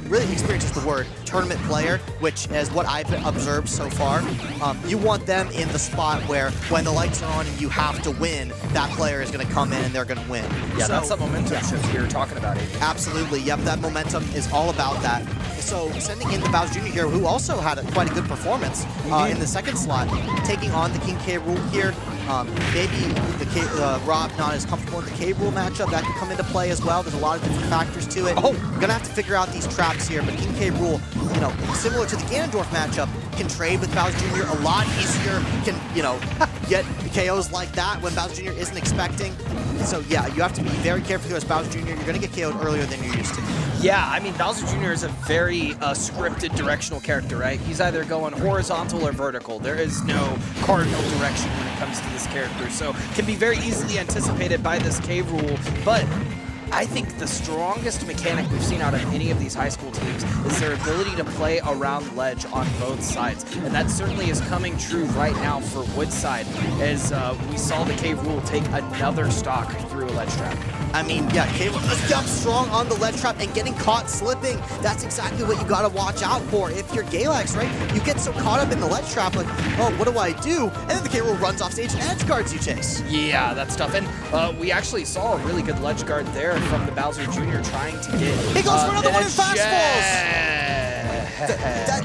S1: really experienced is the word, tournament player, which is what I've observed so far. You want them in the spot where when the lights are on and you have to win, that player is going to come in and they're going to win.
S3: Yeah, so, that's the momentum shift we were talking about, Adrian.
S1: Absolutely. Yep, that momentum is all about that. So sending in the Bowser Jr. here, who also had quite a good performance in the second slot, taking on the King K. Rool here. Maybe the Rob not as comfortable in the K. Rool matchup. That could come into play as well. There's a lot of different factors to it. We're going to have to figure out these traps here, but King K. Rool, you know, similar to the Ganondorf matchup, can trade with Bowser Jr. a lot easier, can, you know, get KOs like that when Bowser Jr. isn't expecting. So yeah, you have to be very careful here as Bowser Jr. You're going to get KO'd earlier than you're used to.
S3: Yeah, I mean, Bowser Jr. is a very scripted directional character, right? He's either going horizontal or vertical. There is no cardinal direction when it comes to this character, so can be very easily anticipated by this K. Rool. But I think the strongest mechanic we've seen out of any of these high school teams is their ability to play around ledge on both sides. And that certainly is coming true right now for Woodside, as we saw the K. Rool take another stock through a ledge trap.
S1: I mean, yeah, K. Rool is up strong on the ledge trap and getting caught slipping. That's exactly what you got to watch out for. If you're Galax, right, you get so caught up in the ledge trap, like, oh, what do I do? And then the K. Rool runs off stage and edge guards you, Chase.
S3: Yeah, that's tough. And we actually saw a really good ledge guard there from the Bowser Jr. trying to get...
S1: He goes for another one in fast falls!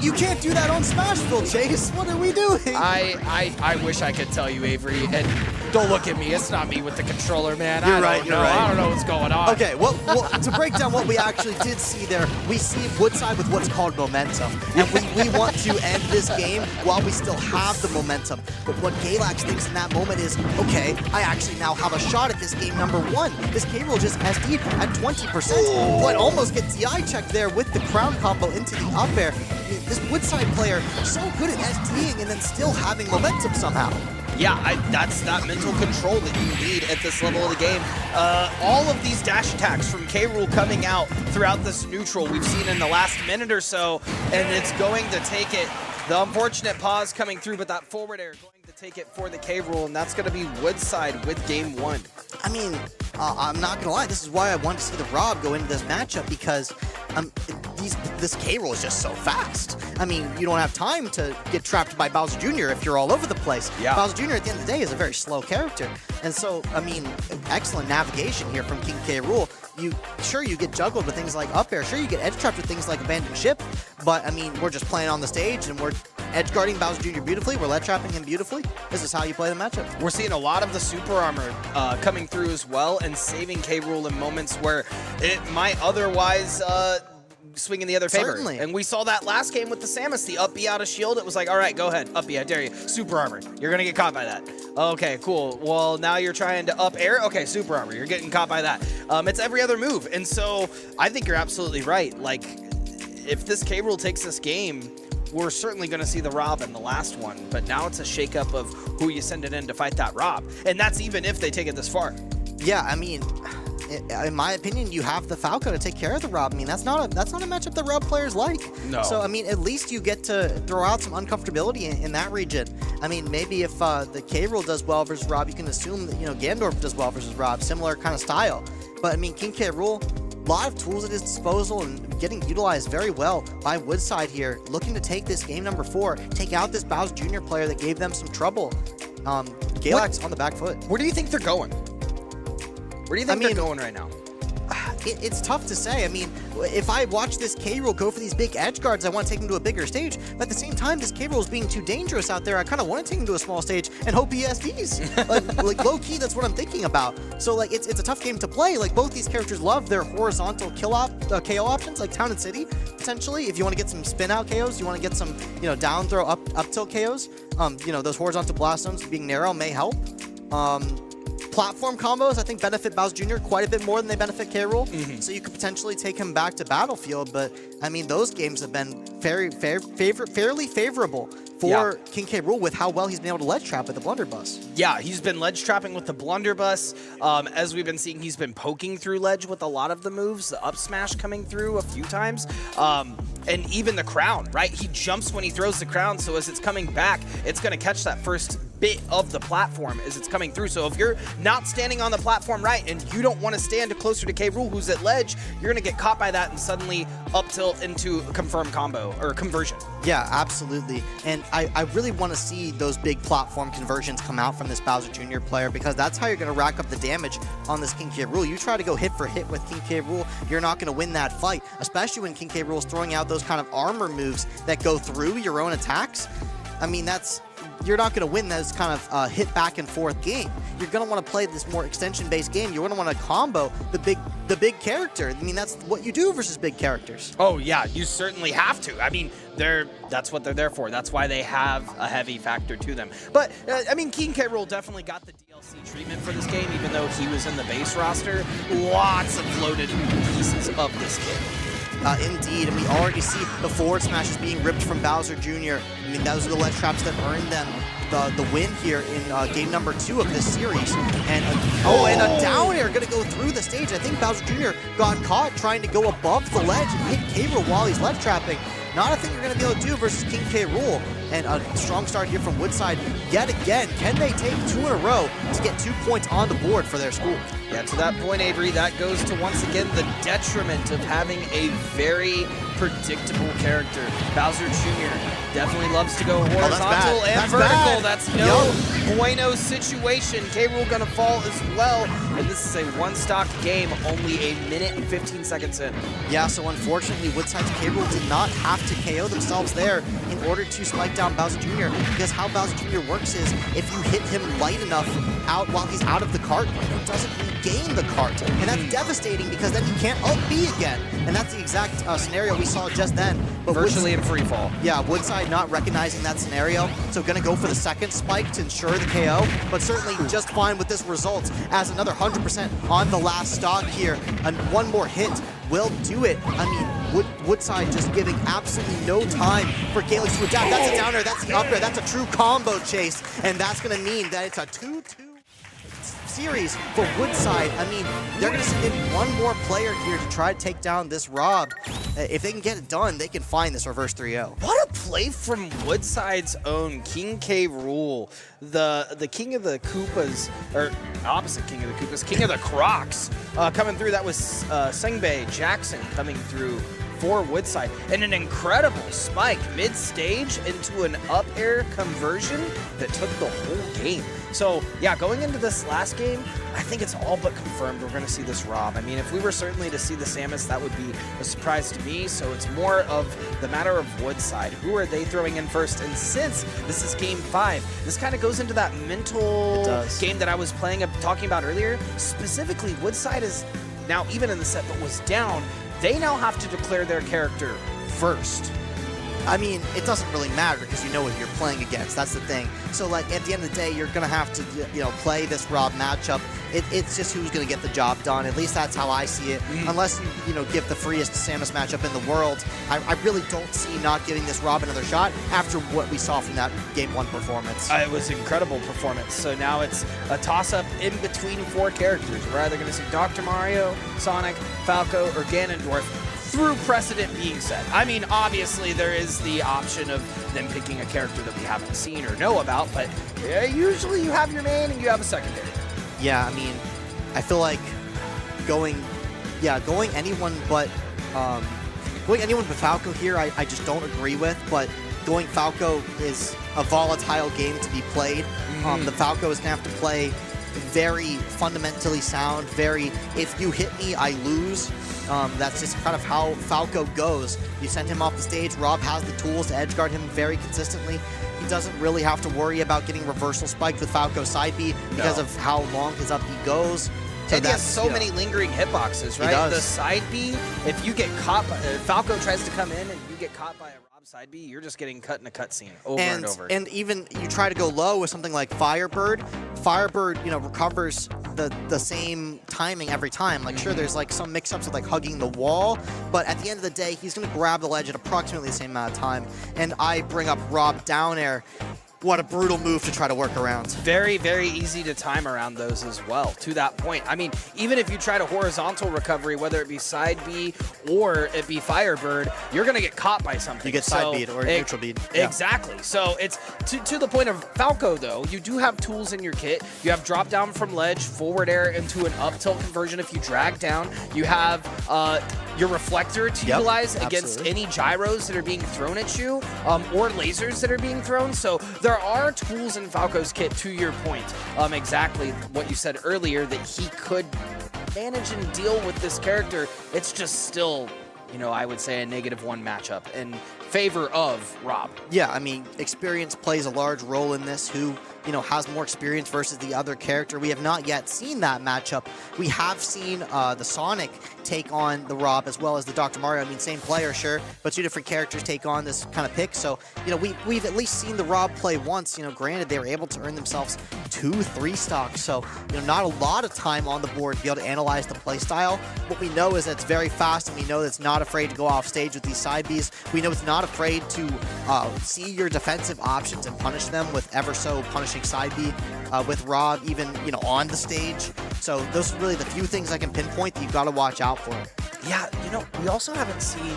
S1: You can't do that on Smashville, Chase. What are we doing?
S3: I wish I could tell you, Avery, and don't look at me. It's not me with the controller, man.
S1: You're right.
S3: I don't know what's going on.
S1: Okay, well, to break down what we actually did see there, we see Woodside with what's called momentum. And we want to end this game while we still have the momentum. But what Galax thinks in that moment is, okay, I actually now have a shot at this game number 1. This K. Rool just SD'd at 20%, but almost gets the eye checked there with the crown combo into the up air. This Woodside player so good at SDing and then still having momentum somehow.
S3: Yeah, that's that mental control that you need at this level of the game. All of these dash attacks from K. Rool coming out throughout this neutral we've seen in the last minute or so, and it's going to take it. The unfortunate pause coming through, but that forward air going to take it for the K. Rool, and that's going to be Woodside with game 1.
S1: I mean, I'm not going to lie, this is why I want to see the Rob go into this matchup, because this K. Rool is just so fast. I mean, you don't have time to get trapped by Bowser Jr. if you're all over the place.
S3: Yeah.
S1: Bowser Jr. at the end of the day is a very slow character. And so, I mean, excellent navigation here from King K. Rool. Sure, you get juggled with things like up air. Sure, you get edge trapped with things like abandoned ship. But, I mean, we're just playing on the stage, and we're edge guarding Bowser Jr. beautifully. We're ledge trapping him beautifully. This is how you play the matchup.
S3: We're seeing a lot of the super armor coming through as well, and saving K. Rool in moments where it might otherwise swing in the other favor.
S1: Certainly.
S3: And we saw that last game with the Samus, the up B out of shield. It was like, all right, go ahead, up B, I dare you. Super armor, you're gonna get caught by that. Okay, cool. Well, now you're trying to up air. Okay, super armor, you're getting caught by that. It's every other move. And so I think you're absolutely right. Like, if this K. Rool takes this game, we're certainly going to see the Rob in the last one, but now it's a shakeup of who you send it in to fight that Rob. And that's even if they take it this far.
S1: Yeah, I mean, in my opinion, you have the Falco to take care of the Rob. I mean, that's not a matchup that Rob players like.
S3: No.
S1: So, I mean, at least you get to throw out some uncomfortability in that region. I mean, maybe if the K. Rool does well versus Rob, you can assume that, Gandorf does well versus Rob. Similar kind of style. But, I mean, King K. Rool, a lot of tools at his disposal and getting utilized very well by Woodside here, looking to take this game number 4, take out this Bowser Jr. player that gave them some trouble. Galax on the back foot.
S3: Where do you think they're going? Where do you think they're going right now?
S1: It's tough to say. I mean, if I watch this K. Rool go for these big edge guards, I want to take him to a bigger stage. But at the same time, this K. Rool is being too dangerous out there. I kind of want to take him to a small stage and hope he SDs. like low key, that's what I'm thinking about. So like, it's a tough game to play. Like both these characters love their horizontal KO options, like Town and City potentially. If you want to get some spin out KOs, you want to get some down throw up tilt KOs. Those horizontal blast zones being narrow may help. Platform combos, I think, benefit Bowser Jr. quite a bit more than they benefit K. Rool. So you could potentially take him back to Battlefield, but I mean, those games have been fairly favorable for King K. Rool with how well he's been able to ledge trap with the blunderbuss.
S3: Yeah, he's been ledge trapping with the blunderbuss. As we've been seeing, he's been poking through ledge with a lot of the moves, the up smash coming through a few times. And even the crown, right? He jumps when he throws the crown, so as it's coming back, it's going to catch that first bit of the platform as it's coming through. So if you're not standing on the platform right and you don't want to stand closer to K. Rool, who's at ledge, you're going to get caught by that and suddenly up tilt into a confirmed combo or conversion.
S1: Yeah, absolutely. And I really want to see those big platform conversions come out from this Bowser Jr. player, because that's how you're going to rack up the damage on this King K. Rool. You try to go hit for hit with King K. Rool, you're not going to win that fight, especially when King K. Rool is throwing out those kind of armor moves that go through your own attacks. I mean, you're not going to win those kind of hit back and forth game. You're going to want to play this more extension-based game. You're going to want to combo the big character. I mean, that's what you do versus big characters.
S3: Oh yeah, you certainly have to. I mean, that's what they're there for. That's why they have a heavy factor to them. But I mean, King K. Rool definitely got the DLC treatment for this game, even though he was in the base roster. Lots of loaded pieces of this kid.
S1: Indeed, and we already see the forward smashes being ripped from Bowser Jr. I mean, those are the ledge traps that earned them the win here in game number 2 of this series. And a down air going to go through the stage. I think Bowser Jr. got caught trying to go above the ledge and hit K. Rool while he's ledge trapping. Not a thing you're going to be able to do versus King K. Rool. And a strong start here from Woodside yet again. Can they take 2 in a row to get 2 points on the board for their school?
S3: Yeah, to that point, Avery, that goes to, once again, the detriment of having a very predictable character. Bowser Jr. definitely loves to go horizontal and vertical. That's no bueno situation. K. Rool gonna fall as well. And this is a one-stock game, only a minute and 15 seconds in.
S1: Yeah, so unfortunately, Woodside's K. Rool did not have to KO themselves there in order to spike down Bowser Jr. Because how Bowser Jr. works is, if you hit him light enough out while he's out of the cart, he doesn't regain the cart. And that's devastating, because then he can't up B again. And that's the exact scenario we saw just then. But
S3: virtually in free fall.
S1: Yeah, Woodside not recognizing that scenario, so gonna go for the second spike to ensure the KO, but certainly just fine with this result, as another 100% on the last stock here, and one more hit will do it. I mean, Woodside just giving absolutely no time for Galax to adapt. That's a downer, that's the up air, that's a true combo chase, and that's gonna mean that it's a 2-2 series for Woodside. I mean, they're going to send in one more player here to try to take down this Rob. If they can get it done, they can find this reverse 3-0.
S3: What a play from Woodside's own King K. Rool, the king of the Koopas, or opposite king of the Koopas, king of the Crocs, coming through. That was Sengbei Jackson coming through for Woodside. And an incredible spike mid-stage into an up air conversion that took the whole game. So, yeah, going into this last game, I think it's all but confirmed we're going to see this Rob. I mean, if we were certainly to see the Samus, that would be a surprise to me. So it's more of the matter of Woodside. Who are they throwing in first? And since this is game 5, this kind of goes into that mental game that I was talking about earlier. Specifically, Woodside is now, even in the set that was down, they now have to declare their character first.
S1: I mean, it doesn't really matter because you know what you're playing against. That's the thing. So, like, at the end of the day, you're going to have to, play this Rob matchup. It's just who's going to get the job done. At least that's how I see it. Unless you give the freest Samus matchup in the world, I really don't see not giving this Rob another shot after what we saw from that Game 1 performance.
S3: It was an incredible performance. So now it's a toss-up in between 4 characters. We're either going to see Dr. Mario, Sonic, Falco, or Ganondorf, through precedent being set. I mean, obviously there is the option of them picking a character that we haven't seen or know about, but usually you have your main and you have a secondary.
S1: Yeah, I mean, I feel like going anyone but Falco here, I just don't agree with, but going Falco is a volatile game to be played. The Falco is going to have to play very fundamentally sound, if you hit me, I lose. That's just kind of how Falco goes. You send him off the stage, Rob has the tools to edgeguard him very consistently. He doesn't really have to worry about getting reversal spiked with Falco's side B because of how long his up B goes. So
S3: and he has so many lingering hitboxes, right? The side B, if you get caught, Falco tries to come in and you get caught by a Rob side B, you're just getting cut in a cutscene over and over.
S1: And even you try to go low with something like Firebird. Firebird, recovers the same timing every time. Like, sure, there's like some mix-ups with like hugging the wall, but at the end of the day, he's going to grab the ledge at approximately the same amount of time. And I bring up Rob down air. What a brutal move to try to work around.
S3: Very, very easy to time around those as well, to that point. I mean, even if you try to horizontal recovery, whether it be side B or it be Firebird, you're going to get caught by something.
S1: You get side beat or neutral beat.
S3: Exactly. So it's to the point of Falco, though, you do have tools in your kit. You have drop down from ledge, forward air into an up tilt conversion if you drag down. You have your reflector to utilize against any gyros that are being thrown at you or lasers that are being thrown. So there are tools in Falco's kit, to your point. Exactly what you said earlier, that he could manage and deal with this character. It's just still, I would say a -1 matchup in favor of Rob.
S1: Yeah, I mean, experience plays a large role in this. Who, has more experience versus the other character. We have not yet seen that matchup. We have seen the Sonic take on the Rob as well as the Dr. Mario. I mean, same player, sure, but 2 different characters take on this kind of pick. So, we've at least seen the Rob play once. Granted, they were able to earn themselves 2-3 stocks. So, not a lot of time on the board to be able to analyze the play style. What we know is that it's very fast, and we know that it's not afraid to go off stage with these side Bs. We know it's not afraid to see your defensive options and punish them with ever so punishing side B with Rob, even, on the stage. So those are really the few things I can pinpoint that you've got to watch out for.
S3: Yeah, we also haven't seen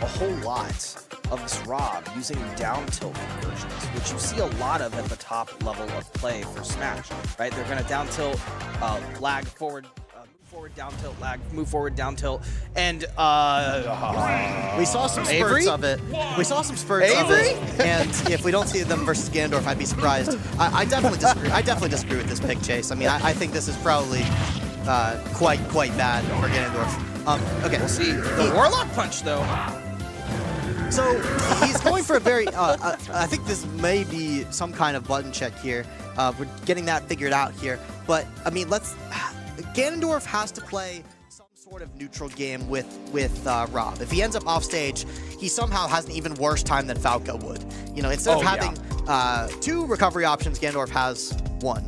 S3: a whole lot of this Rob using down tilt conversions, which you see a lot of at the top level of play for Smash, right? They're going to down tilt, lag forward, forward, down tilt, lag, move forward, down tilt, and
S1: we saw some spurts of it. We saw some spurts of it, and if we don't see them versus Ganondorf, I'd be surprised. I definitely disagree. I definitely disagree with this pick, Chase. I mean, I think this is probably quite bad for Ganondorf. Okay,
S3: we'll see. The Warlock Punch, though.
S1: So he's going for a very, I think this may be some kind of button check here. We're getting that figured out here. But, I mean, Ganondorf has to play some sort of neutral game with Rob. If he ends up off stage, he somehow has an even worse time than Falco would. Instead of having 2 recovery options, Ganondorf has 1.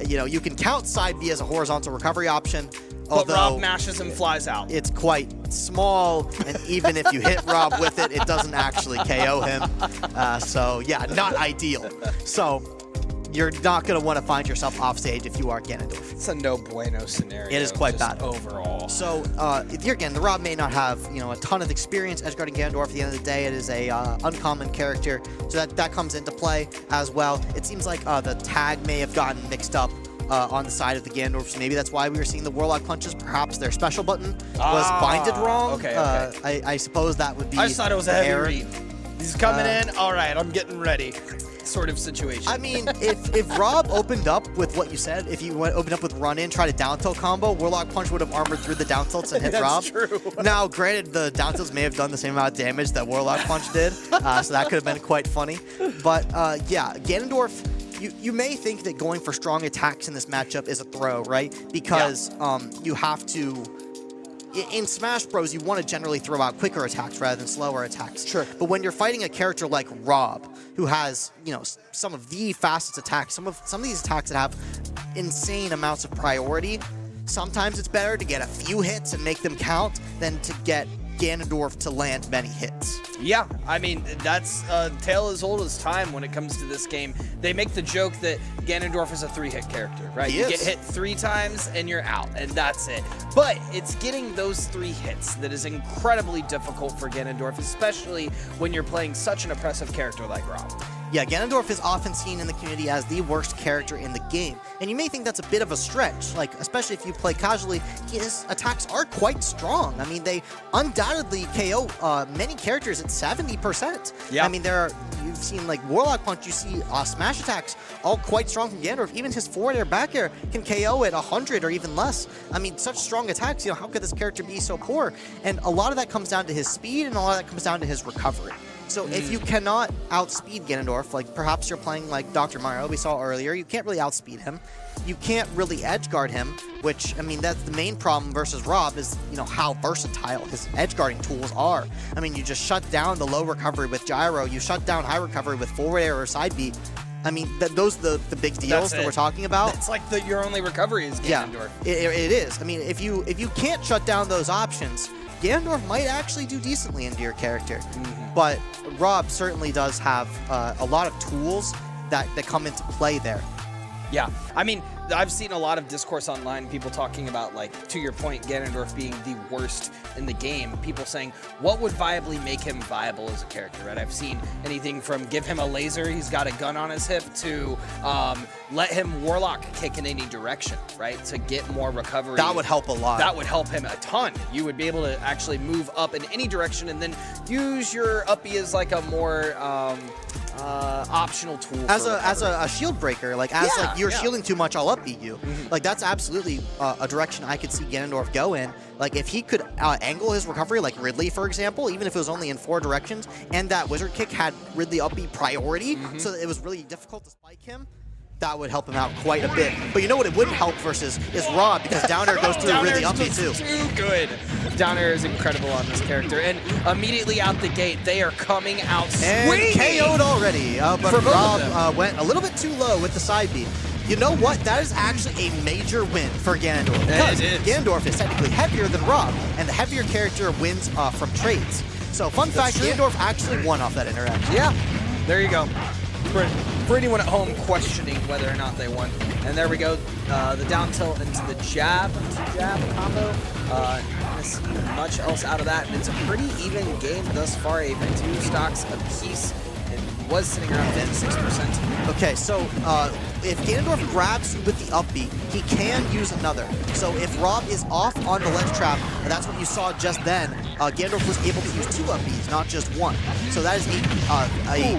S1: You can count side B as a horizontal recovery option.
S3: But Rob mashes and flies out.
S1: It's quite small, and even if you hit Rob with it, it doesn't actually KO him. So, yeah, not ideal. So, you're not going to want to find yourself off stage if you are Ganondorf.
S3: It's a no bueno scenario.
S1: It is quite bad
S3: overall.
S1: So, again, the Rob may not have a ton of experience edgeguarding Ganondorf. At the end of the day, it is a uncommon character, so that comes into play as well. It seems like the tag may have gotten mixed up on the side of the Ganondorfs. Maybe that's why we were seeing the Warlock punches. Perhaps their special button was binded wrong.
S3: Okay.
S1: I suppose that would be
S3: I just thought it was a heavy
S1: error.
S3: read. He's coming in. All right, I'm getting ready. Sort of situation.
S1: I mean, if Rob opened up with what you said, if you opened up with run-in, try to down-tilt combo, Warlock Punch would have armored through the down-tilts and hit Rob.
S3: That's true.
S1: Now, granted, the down-tilts may have done the same amount of damage that Warlock Punch did, so that could have been quite funny. But, yeah, Ganondorf, you may think that going for strong attacks in this matchup is a throw, right? Because you have to... In Smash Bros, you want to generally throw out quicker attacks rather than slower attacks.
S3: Sure.
S1: But when you're fighting a character like Rob, who has, you know, some of the fastest attacks, some of these attacks that have insane amounts of priority, sometimes it's better to get a few hits and make them count than to get Ganondorf to land many hits.
S3: Yeah, I mean, that's a tale as old as time when it comes to this game. They make the joke that Ganondorf is a 3-hit character, right? You get hit 3 times and you're out, and that's it. But it's getting those 3 hits that is incredibly difficult for Ganondorf, especially when you're playing such an oppressive character like Rob.
S1: Yeah, Ganondorf is often seen in the community as the worst character in the game. And you may think that's a bit of a stretch, like, especially if you play casually, his attacks are quite strong. I mean, they undoubtedly KO many characters at 70%.
S3: Yeah.
S1: I mean, you've seen like Warlock Punch, you see smash attacks, all quite strong from Ganondorf. Even his forward air, back air can KO at 100 or even less. I mean, such strong attacks, you know, how could this character be so poor? And a lot of that comes down to his speed, and a lot of that comes down to his recovery. So if you cannot outspeed Ganondorf, like perhaps you're playing like Dr. Mario, we saw earlier, you can't really outspeed him. You can't really edge guard him, which, I mean, that's the main problem versus Rob is, you know, how versatile his edge guarding tools are. I mean, you just shut down the low recovery with gyro, you shut down high recovery with forward air or side beat. I mean, those are the big deals that we're talking about.
S3: It's like your only recovery is Ganondorf.
S1: Yeah, it is. I mean, if you can't shut down those options, Ganondorf might actually do decently into your character. But Rob certainly does have a lot of tools that come into play there.
S3: Yeah, I mean, I've seen a lot of discourse online, people talking about, like, to your point, Ganondorf being the worst in the game. People saying, what would viably make him viable as a character, right? I've seen anything from give him a laser, he's got a gun on his hip, to let him Warlock kick in any direction, right? To get more recovery.
S1: That would help a lot.
S3: That would help him a ton. You would be able to actually move up in any direction and then use your uppie as like a more optional tool
S1: as a shield breaker, like like you're shielding too much, I'll upbeat you. Like that's absolutely a direction I could see Ganondorf go in. Like if he could angle his recovery, like Ridley, for example, even if it was only in 4 directions, and that wizard kick had Ridley upbeat priority, so that it was really difficult to spike him, that would help him out quite a bit. But you know what it wouldn't help versus is Rob, because down air goes through really uppy too.
S3: Too good. Down air is incredible on this character, and immediately out the gate, they are coming out swinging.
S1: And KO'd already, but Rob went a little bit too low with the side beat. You know what? That is actually a major win for Ganondorf. Because Ganondorf is technically heavier than Rob, and the heavier character wins from trades. So fun fact, Ganondorf actually won off that interaction.
S3: Yeah, there you go. For anyone at home questioning whether or not they won. And there we go, the down tilt into the jab combo. Not gonna see much else out of that, and it's a pretty even game thus far. Even 2 stocks apiece. It was sitting around 56%.
S1: Okay, so if Ganondorf grabs with the upbeat, he can use another. So if Rob is off on the ledge trap, and that's what you saw just then, Ganondorf was able to use 2 upbeats, not just 1. So that is a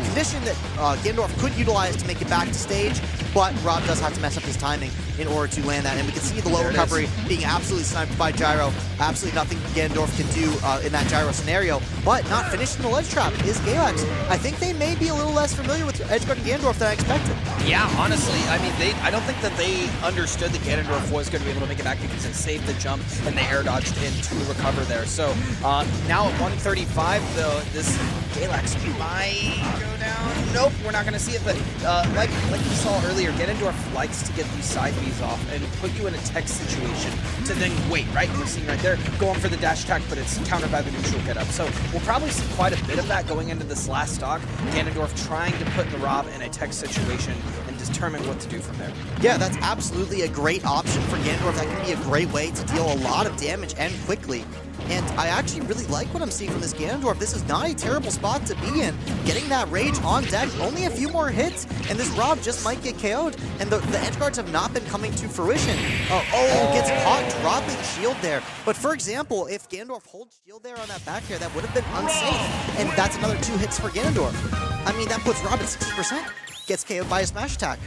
S1: condition that Ganondorf could utilize to make it back to stage, but Rob does have to mess up his timing in order to land that. And we can see the low recovery being absolutely sniped by gyro. Absolutely nothing Ganondorf can do in that gyro scenario, but not finishing the ledge trap is Galax. I think they may be a little less familiar with edgeguarding Ganondorf than I expected.
S3: Yeah, honestly, I mean, I don't think that they understood that Ganondorf was going to be able to make it back because it saved the jump and they air dodged in to recover there. So now at 135, though, this Galax might go down. Nope, we're not going to see it. But like you saw earlier, Ganondorf likes to get these side Bs off and put you in a tech situation to then wait, right? You're seeing right there, going for the dash attack, but it's countered by the neutral get up. So we'll probably see quite a bit of that going into this last stock. Ganondorf trying to put the Rob in a tech situation and determine what to do from there.
S1: Yeah, that's absolutely a great option for Ganondorf. That can be a great way to deal a lot of damage and quickly. and I actually really like what I'm seeing from this Ganondorf. This is not a terrible spot to be in. Getting that Rage on deck, only a few more hits, and this Rob just might get KO'd, and the edge guards have not been coming to fruition. Gets caught dropping shield there. But for example, if Ganondorf holds shield there on that back air, that would have been unsafe, and that's another 2 hits for Ganondorf. I mean, that puts Rob at 60%, gets KO'd by a smash attack.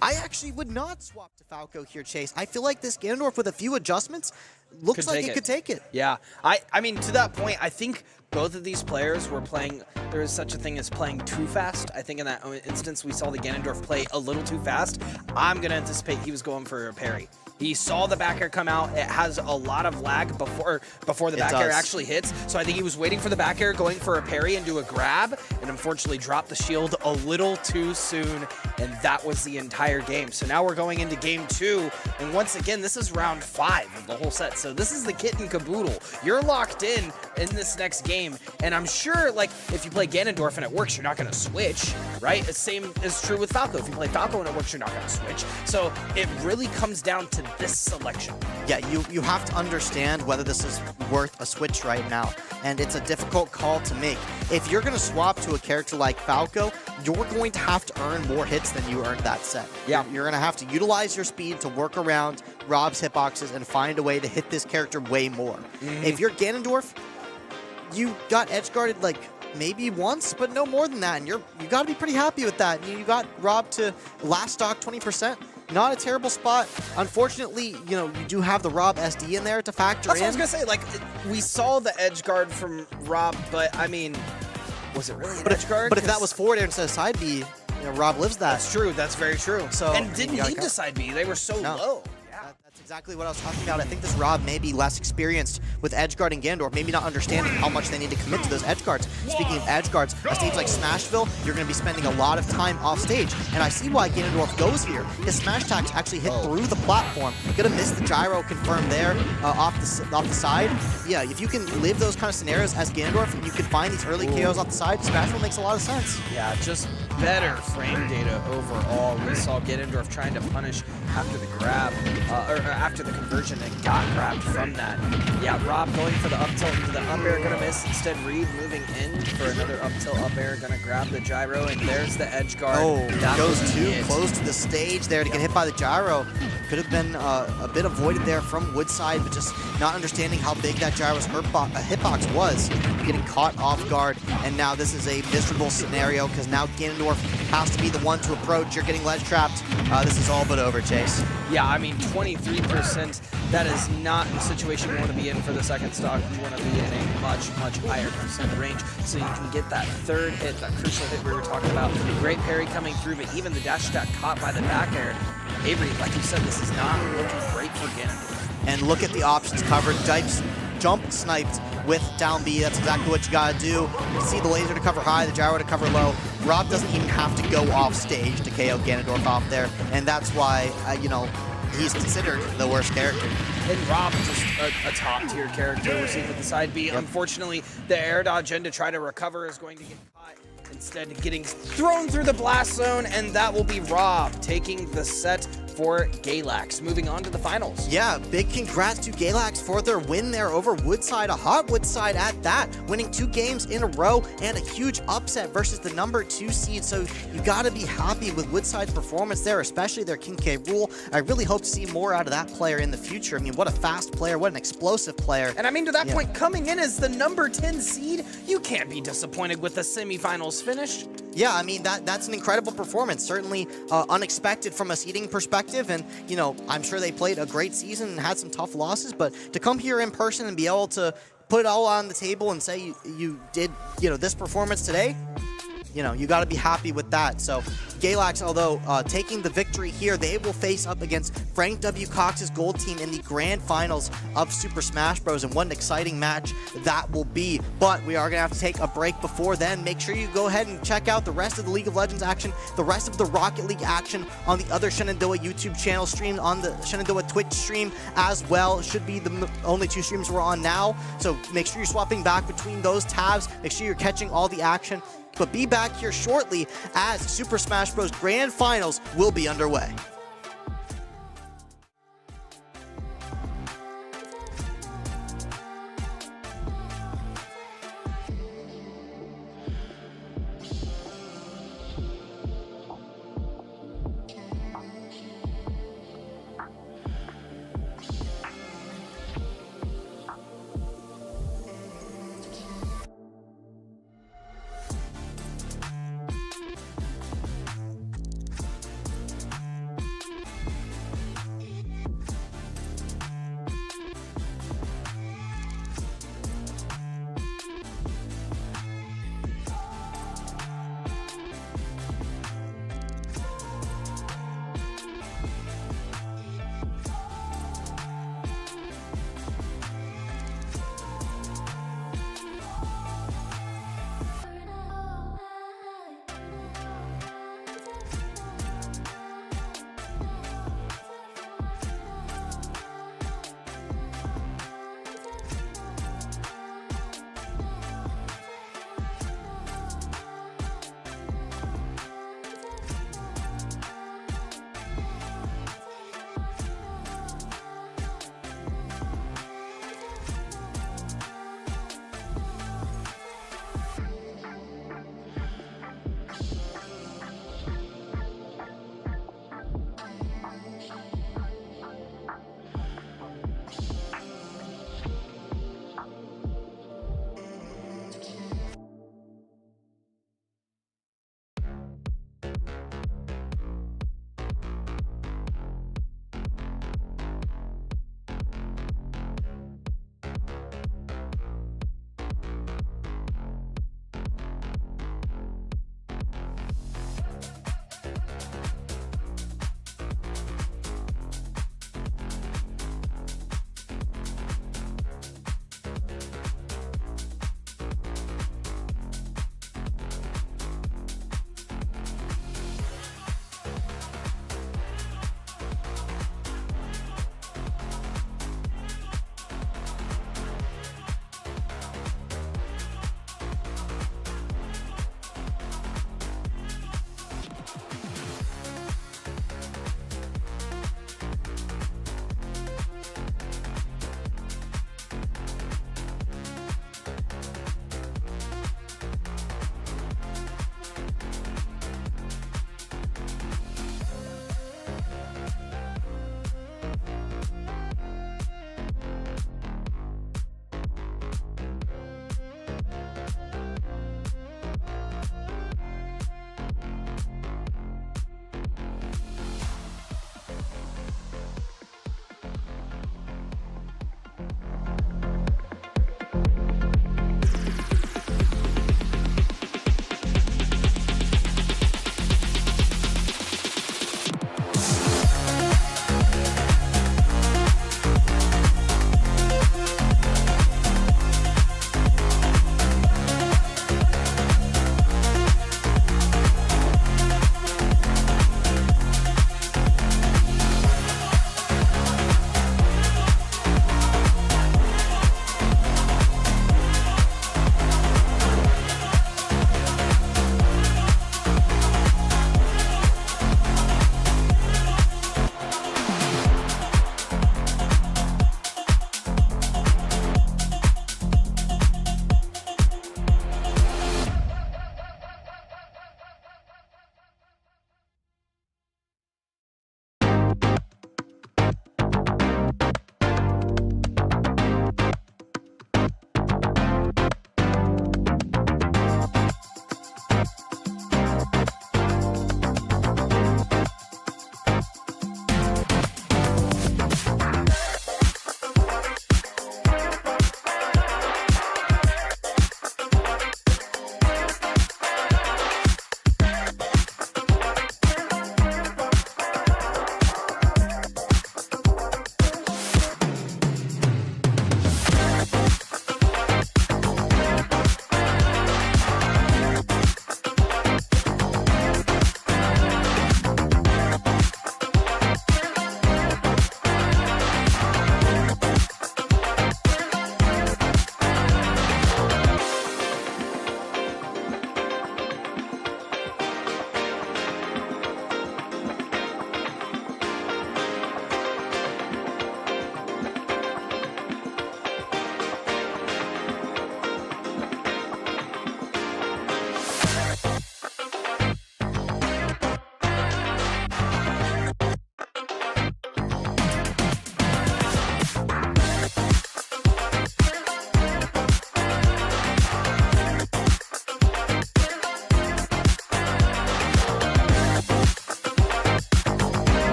S1: I actually would not swap to Falco here, Chase. I feel like this Ganondorf, with a few adjustments, looks like it could take it.
S3: Yeah, I mean, to that point, I think both of these players were playing, there is such a thing as playing too fast. I think in that instance, we saw the Ganondorf play a little too fast. I'm going to anticipate he was going for a parry. He saw the back air come out. It has a lot of lag before the back air actually hits. So I think he was waiting for the back air, going for a parry and do a grab, and unfortunately dropped the shield a little too soon, and that was the entire game. So now we're going into game 2, and once again, this is round 5 of the whole set. So this is the kit and caboodle. You're locked in this next game, and I'm sure, like, if you play Ganondorf and it works, you're not going to switch, right? The same is true with Falco. If you play Falco and it works, you're not going to switch. So it really comes down to this selection.
S1: Yeah, you have to understand whether this is worth a switch right now, and it's a difficult call to make. If you're going to swap to a character like Falco, you're going to have to earn more hits than you earned that set.
S3: Yeah.
S1: You're going to have to utilize your speed to work around Rob's hitboxes and find a way to hit this character way more. If you're Ganondorf, you got edge guarded like maybe once, but no more than that, and you got to be pretty happy with that. You got Rob to last stock 20%. Not a terrible spot. Unfortunately, you do have the Rob SD in there to factor in.
S3: That's what I was going to say. Like, we saw the edge guard from Rob, but I mean, was it really an edge guard?
S1: But if that was forward air instead of side B, Rob lives that.
S3: That's true. That's very true.
S1: So,
S3: and didn't need to side B. They were so low.
S1: That's exactly what I was talking about. I think this Rob may be less experienced with edgeguard and Ganondorf, maybe not understanding how much they need to commit to those edge guards. Speaking of edge guards, a stage like Smashville, you're going to be spending a lot of time off stage, and I see why Ganondorf goes here. His smash attacks actually hit through the platform. Gonna miss the gyro confirmed there off the side. Yeah, if you can live those kind of scenarios as Ganondorf, and you can find these early KOs off the side, Smashville makes a lot of sense.
S3: Yeah, just better frame data overall. We saw Ganondorf trying to punish after the grab, or after the conversion, and got grabbed from that. Yeah, Rob going for the up tilt into the up air, gonna miss. Instead, Reed moving in for another up tilt up air, gonna grab the gyro, and there's the edge guard.
S1: That goes too close to the stage there to get hit by the gyro. Could have been a bit avoided there from Woodside, but just not understanding how big that gyro's hitbox was, getting caught off guard. And now this is a miserable scenario because now Ganondorf has to be the one to approach. You're getting ledge trapped. This is all but over, Chase.
S3: Yeah, I mean, 23%, that is not the situation you want to be in for the second stock. You want to be in a much, much higher percent range so you can get that third hit, that crucial hit we were talking about. Great parry coming through, but even the dash attack caught by the back air. Avery, like you said, this is not looking great for Ganondorf.
S1: And look at the options covered. Jump sniped with down B. That's exactly what you gotta do. You can see the laser to cover high, the gyro to cover low. Rob doesn't even have to go off stage to KO Ganondorf off there, and that's why, he's considered the worst character.
S3: And Rob, just a top-tier character we're seeing with the side B. Yep. Unfortunately, the air dodge in to try to recover is going to get caught. Instead, getting thrown through the blast zone, and that will be Rob taking the set for Galax. Moving on to the finals.
S1: Yeah, big congrats to Galax for their win there over Woodside, a hot Woodside at that, winning 2 games in a row and a huge upset versus the #2 seed. So you got to be happy with Woodside's performance there, especially their King K. Rool. I really hope to see more out of that player in the future. I mean, what a fast player, what an explosive player.
S3: And I mean, to that point, coming in as the #10 seed, you can't be disappointed with the semifinals finish.
S1: Yeah, I mean, that's an incredible performance. Certainly unexpected from a seeding perspective. And, I'm sure they played a great season and had some tough losses. But to come here in person and be able to put it all on the table and say you did, this performance today, you got to be happy with that. So Galax, although taking the victory here, they will face up against Frank W. Cox's gold team in the grand finals of Super Smash Bros. And what an exciting match that will be. But we are going to have to take a break before then. Make sure you go ahead and check out the rest of the League of Legends action, the rest of the Rocket League action on the other Shenandoah YouTube channel stream, on the Shenandoah Twitch stream as well. Should be the only 2 streams we're on now. So make sure you're swapping back between those tabs. Make sure you're catching all the action. But be back here shortly as Super Smash Bros. Grand Finals will be underway.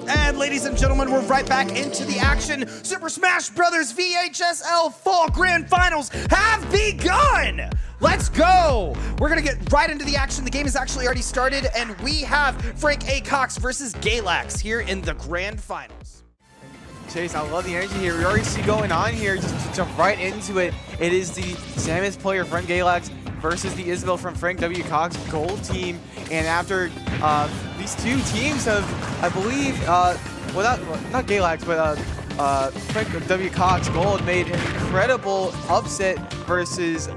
S3: And ladies and gentlemen, we're right back into the action. Super Smash Bros. VHSL Fall Grand Finals have begun! Let's go! We're gonna get right into the action. The game has actually already started, and we have Frank A. Cox versus Galax here in the Grand Finals.
S2: Chase, I love the energy here. We already see going on here. Just to jump right into it. It is the Samus player, Frank Galax, versus the Isabel from Frank W. Cox Gold team. And after these two teams have, I believe, well, not Galax, but Frank W. Cox Gold made an incredible upset versus,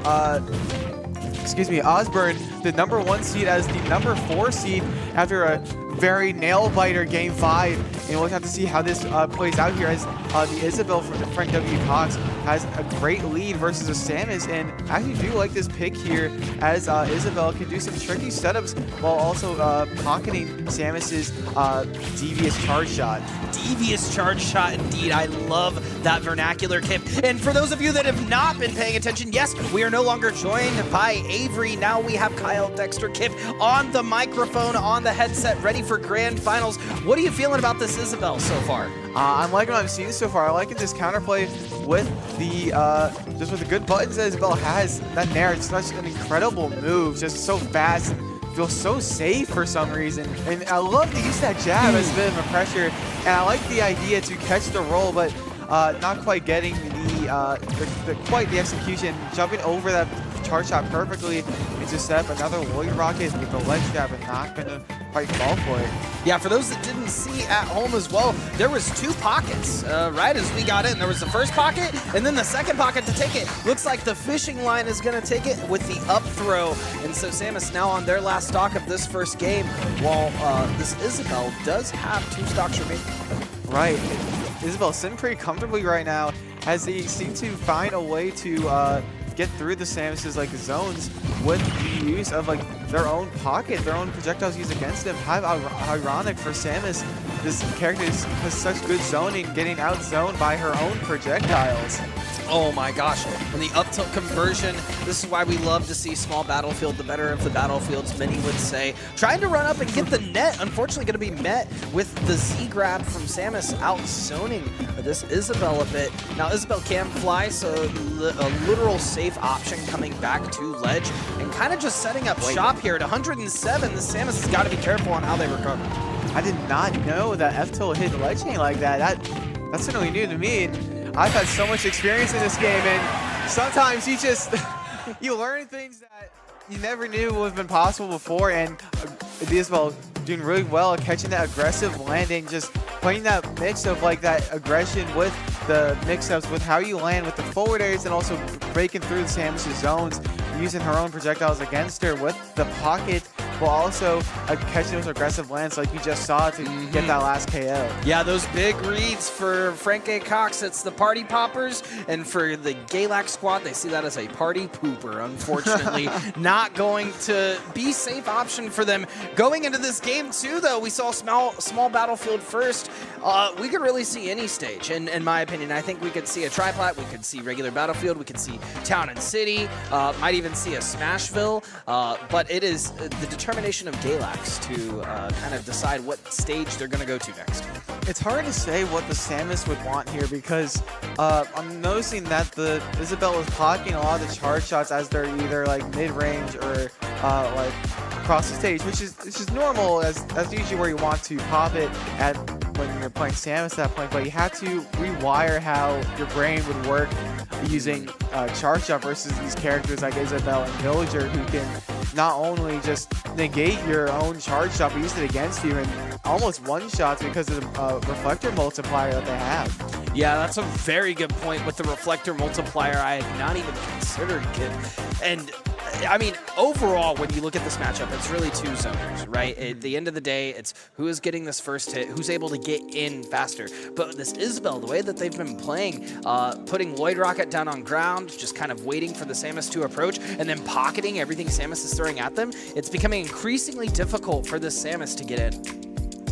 S2: Osbourn, the #1 seed, as the #4 seed after a very nail-biter Game 5. And we'll have to see how this plays out here, as the Isabel from the Frank W. Cox has a great lead versus a Samus. And I actually do like this pick here, as Isabel can do some tricky setups while also pocketing Samus's devious charge shot.
S3: Devious charge shot indeed. I love that vernacular, Kip. And for those of you that have not been paying attention, yes, we are no longer joined by Avery. Now we have Kyle, Dexter, Kip on the microphone, on the headset, ready for Grand Finals. What are you feeling about this Isabel so far?
S2: I'm liking what I've seen so far. I like this counterplay with the just with the good buttons that Isabel has. That Nair, it's such an incredible move, just so fast and feels so safe for some reason. And I love to use that jab as a bit of a pressure. And I like the idea to catch the roll, but not quite getting quite the execution. Jumping over that charge shot perfectly and just set up another Lloyd Rocket with the ledge jab and not gonna quite fall for it.
S3: Yeah, for those that didn't see at home as well, there was two pockets right as we got in. There was the first pocket and then the second pocket to take it. Looks like the fishing line is going to take it with the up throw. And so Samus now on their last stock of this first game, while this Isabel does have 2 stocks remaining.
S2: Right. Isabel sitting pretty comfortably right now, as they seem to find a way to get through the Samus's zones with the use of their own pocket, their own projectiles used against them. How ironic for Samus. This character has such good zoning, getting out-zoned by her own projectiles.
S3: Oh my gosh, and the up tilt conversion, this is why we love to see small battlefield, the better of the battlefields, many would say. Trying to run up and get the net, unfortunately going to be met with the Z grab from Samus, out-zoning this Isabel a bit. Now Isabel can fly, so a literal safe option coming back to ledge and kind of just setting up shop here at 107. The Samus has got to be careful on how they recover.
S2: I did not know that F-tilt hit ledge chain like that. That's certainly new to me. I've had so much experience in this game, and sometimes you just you learn things that you never knew would have been possible before. And Isabel doing really well at catching that aggressive landing, just playing that mix of that aggression with the mix-ups with how you land with the forward airs, and also breaking through the Samus' zones, using her own projectiles against her with the pocket, while also catching those aggressive lands like you just saw to get that last KO.
S3: Yeah, those big reads for Frank A. Cox, it's the party poppers, and for the Galax squad, they see that as a party pooper, unfortunately. Not going to be safe option for them. Going into this game too, though, we saw small battlefield first. We could really see any stage, and in my opinion, I think we could see a triplat, we could see regular battlefield, we could see town and city, might even see a Smashville, but it is the determination of Galax to kind of decide what stage they're going to go to next.
S2: It's hard to say what the Samus would want here, because I'm noticing that the Isabel is blocking a lot of the charge shots as they're either mid-range or across the stage, which is normal, as that's usually where you want to pop it at when you're playing Samus at that point. But you have to rewire how your brain would work using charge shot versus these characters like Isabel and Villager, who can not only just negate your own charge shot, but use it against you and almost one-shots because of the reflector multiplier that they have.
S3: Yeah, that's a very good point with the reflector multiplier. I had not even considered, Kid. And I mean, overall, when you look at this matchup, it's really 2 zoners, right? At the end of the day, it's who is getting this first hit, who's able to get in faster. But this Isabel, the way that they've been playing, putting Lloyd Rocket down on ground, just kind of waiting for the Samus to approach, and then pocketing everything Samus is throwing at them, it's becoming increasingly difficult for this Samus to get in.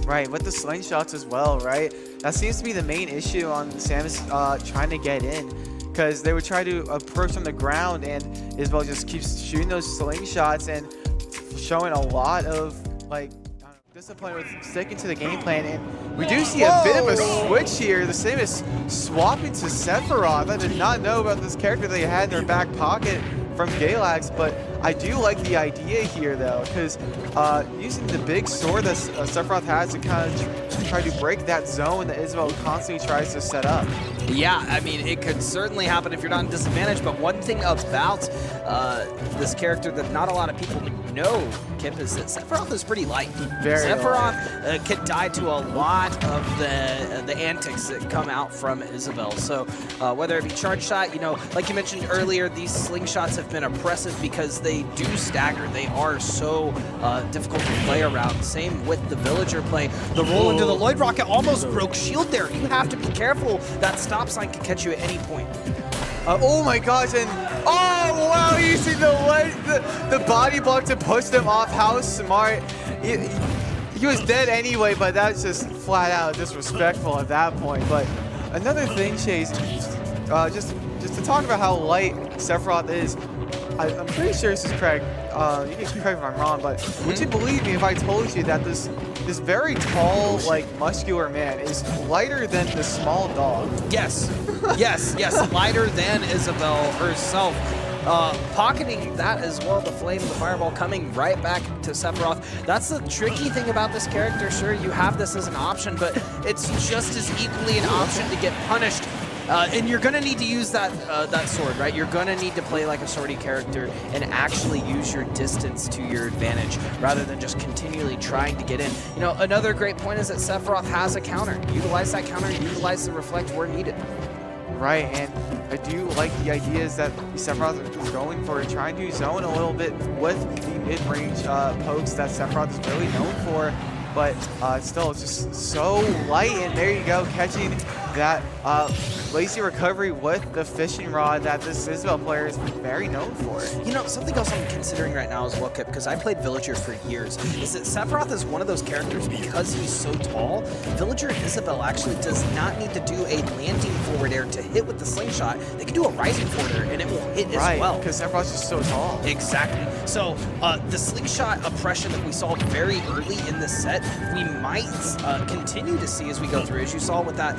S2: Right, with the slingshots as well, right? That seems to be the main issue on Samus trying to get in, because they would try to approach on the ground, and Isabel just keeps shooting those slingshots and showing a lot of disappointed with sticking to the game plan, and we do see a bit of a switch here. The same as swapping to Sephiroth. I did not know about this character they had in their back pocket from Galax, but I do like the idea here, though, because using the big sword that Sephiroth has to kind of try to break that zone that Isabel constantly tries to set up.
S3: Yeah, I mean, it could certainly happen if you're not in disadvantage, but one thing about this character that not a lot of people know, Kip, is that Sephiroth is pretty light. Sephiroth can die to a lot of the antics that come out from Isabel. So whether it be charge shot, you know, like you mentioned earlier, these slingshots have been oppressive because they do stagger. They are so difficult to play around. Same with the villager play. The roll into the Lloyd Rocket almost broke shield there. You have to be careful. That stop sign can catch you at any point.
S2: Oh my gosh, and oh wow, you see the body block to push them off. How smart. He was dead anyway, but that's just flat out disrespectful at that point. But another thing, Chase, just to talk about how light Sephiroth is, I'm pretty sure this is correct. You can correct me if I'm wrong, but would you believe me if I told you that this very tall, like, muscular man is lighter than the small dog?
S3: Yes, yes, yes, lighter than Isabel herself. Pocketing that as well, the flame, the fireball coming right back to Sephiroth. That's the tricky thing about this character. Sure, you have this as an option, but it's just as equally an option to get punished. And you're going to need to use that sword, right? You're going to need to play like a swordy character and actually use your distance to your advantage rather than just continually trying to get in. You know, another great point is that Sephiroth has a counter. Utilize that counter, utilize the reflect where needed.
S2: Right, and I do like the ideas that Sephiroth is going for, trying to zone a little bit with the mid-range pokes that Sephiroth is really known for. But still, it's just so light, and there you go, catching that lazy recovery with the fishing rod that this Isabel player is very known for.
S3: You know, something else I'm considering right now as well, Kip, because I played Villager for years, is that Sephiroth is one of those characters, because he's so tall, Villager Isabel actually does not need to do a landing forward air to hit with the slingshot. They can do a rising forward air, and it will hit as well.
S2: Right, because Sephiroth's just so tall.
S3: Exactly. So the slingshot oppression that we saw very early in this set, we might continue to see as we go through, as you saw with that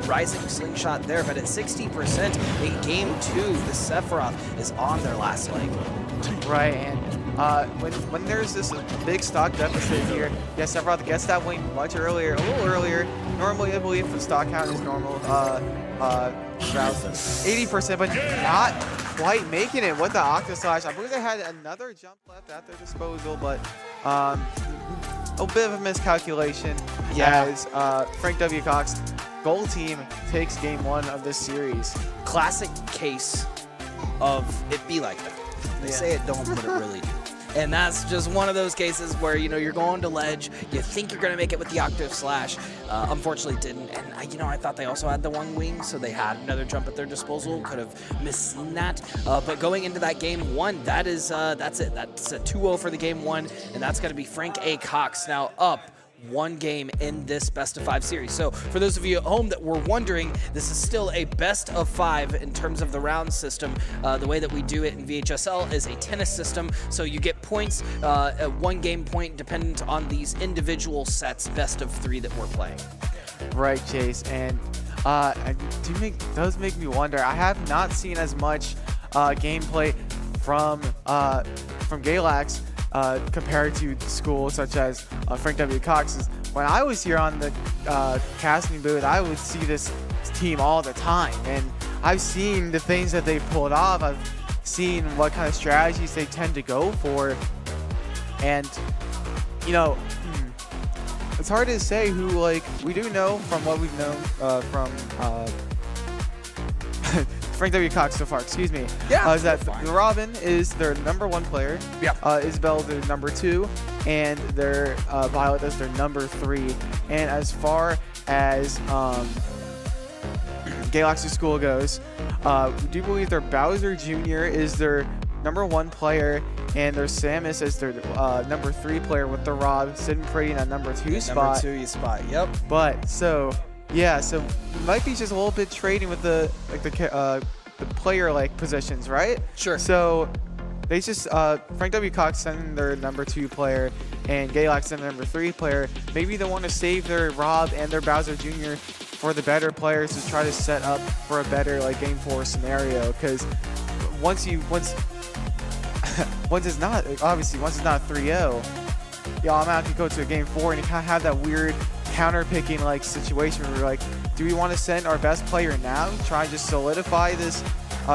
S3: rising slingshot there, but at 60% in game 2, the Sephiroth is on their last leg.
S2: Right, and when there's this big stock deficit here, yeah, Sephiroth gets that wing much earlier, a little earlier. Normally, I believe the stock count is normal, about 80%, but not quite making it with the Octoslash. I believe they had another jump left at their disposal, but a bit of a miscalculation as Frank W. Cox gold team takes game 1 of this series.
S3: Classic case of it be like that. They say it don't, but it really do. And that's just one of those cases where, you know, you're going to ledge, you think you're going to make it with the Octave Slash. Unfortunately didn't. And, I thought they also had the one wing, so they had another jump at their disposal. Could have missed that. But going into that game 1, that's it. That's a 2-0 for the game 1, and that's going to be Frank A. Cox now up 1 game in this best of 5 series. So for those of you at home that were wondering, this is still a best of 5 in terms of the round system. The way that we do it in VHSL is a tennis system, so you get points, at 1 game point dependent on these individual sets, best of 3 that we're playing.
S2: Right, Chase, and it does make me wonder. I have not seen as much gameplay from Galax compared to schools such as Frank W. Cox's. When I was here on the casting booth, I would see this team all the time, and I've seen the things that they pulled off. I've seen what kind of strategies they tend to go for, and it's hard to say who, like, we do know from what we've known from Frank W. Cox so far, excuse me, is that Robin is their #1 player, Isabel their #2, and their Violet is their #3. And as far as Galaxy School goes, we do believe their Bowser Jr. is their #1 player, and their Samus is their #3 player with the Rob sitting pretty in that #2 spot.
S3: #2 spot, yep.
S2: But so we might be just a little bit trading with the player positions, right?
S3: Sure.
S2: So they just Frank W. Cox sending their number 2 player and Galax sending their number 3 player. Maybe they want to save their Rob and their Bowser Jr. for the better players to try to set up for a better like game 4 scenario. Because once it's not 3-0, you automatically go to a game 4 and you kind of have that weird counter picking like situation where we're like, do we want to send our best player now, try and just solidify this,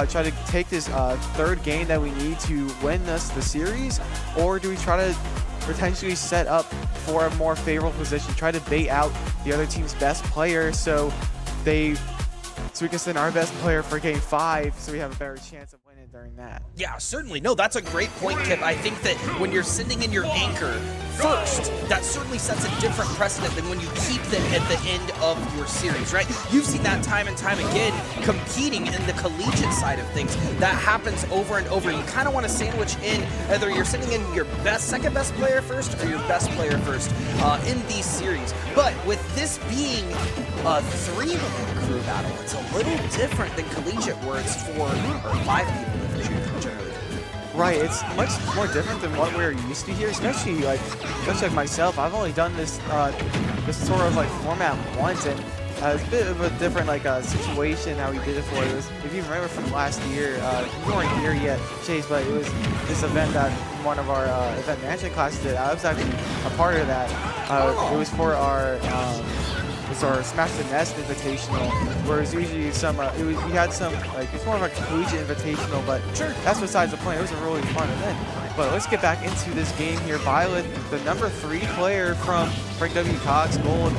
S2: try to take this third game that we need to win the series, or do we try to potentially set up for a more favorable position, try to bait out the other team's best player so we can send our best player for game 5 so we have a better chance of winning during that.
S3: Yeah, certainly. No, that's a great point, Kip. I think that when you're sending in your anchor first, that certainly sets a different precedent than when you keep them at the end of your series, right? You've seen that time and time again competing in the collegiate side of things. That happens over and over. You kind of want to sandwich in either you're sending in your second best player first or your best player first in these series. But with this being a 3-man crew battle, it's a little different than collegiate where it's 4 or 5 people that are generally.
S2: Right, it's much more different than what we're used to here, especially like myself. I've only done this this sort of like format once, and it's a bit of a different like situation how we did it for this. If you remember from last year, you weren't here yet, Chase, but it was this event that one of our event management classes did. I was actually a part of that. It was for our Smash the Nest Invitational, whereas usually we had some, like, it's more of a collegiate invitational, but sure, that's besides the point. It was a really fun event. But let's get back into this game here. Violet, the number 3 player from Frank W. Cox Gold,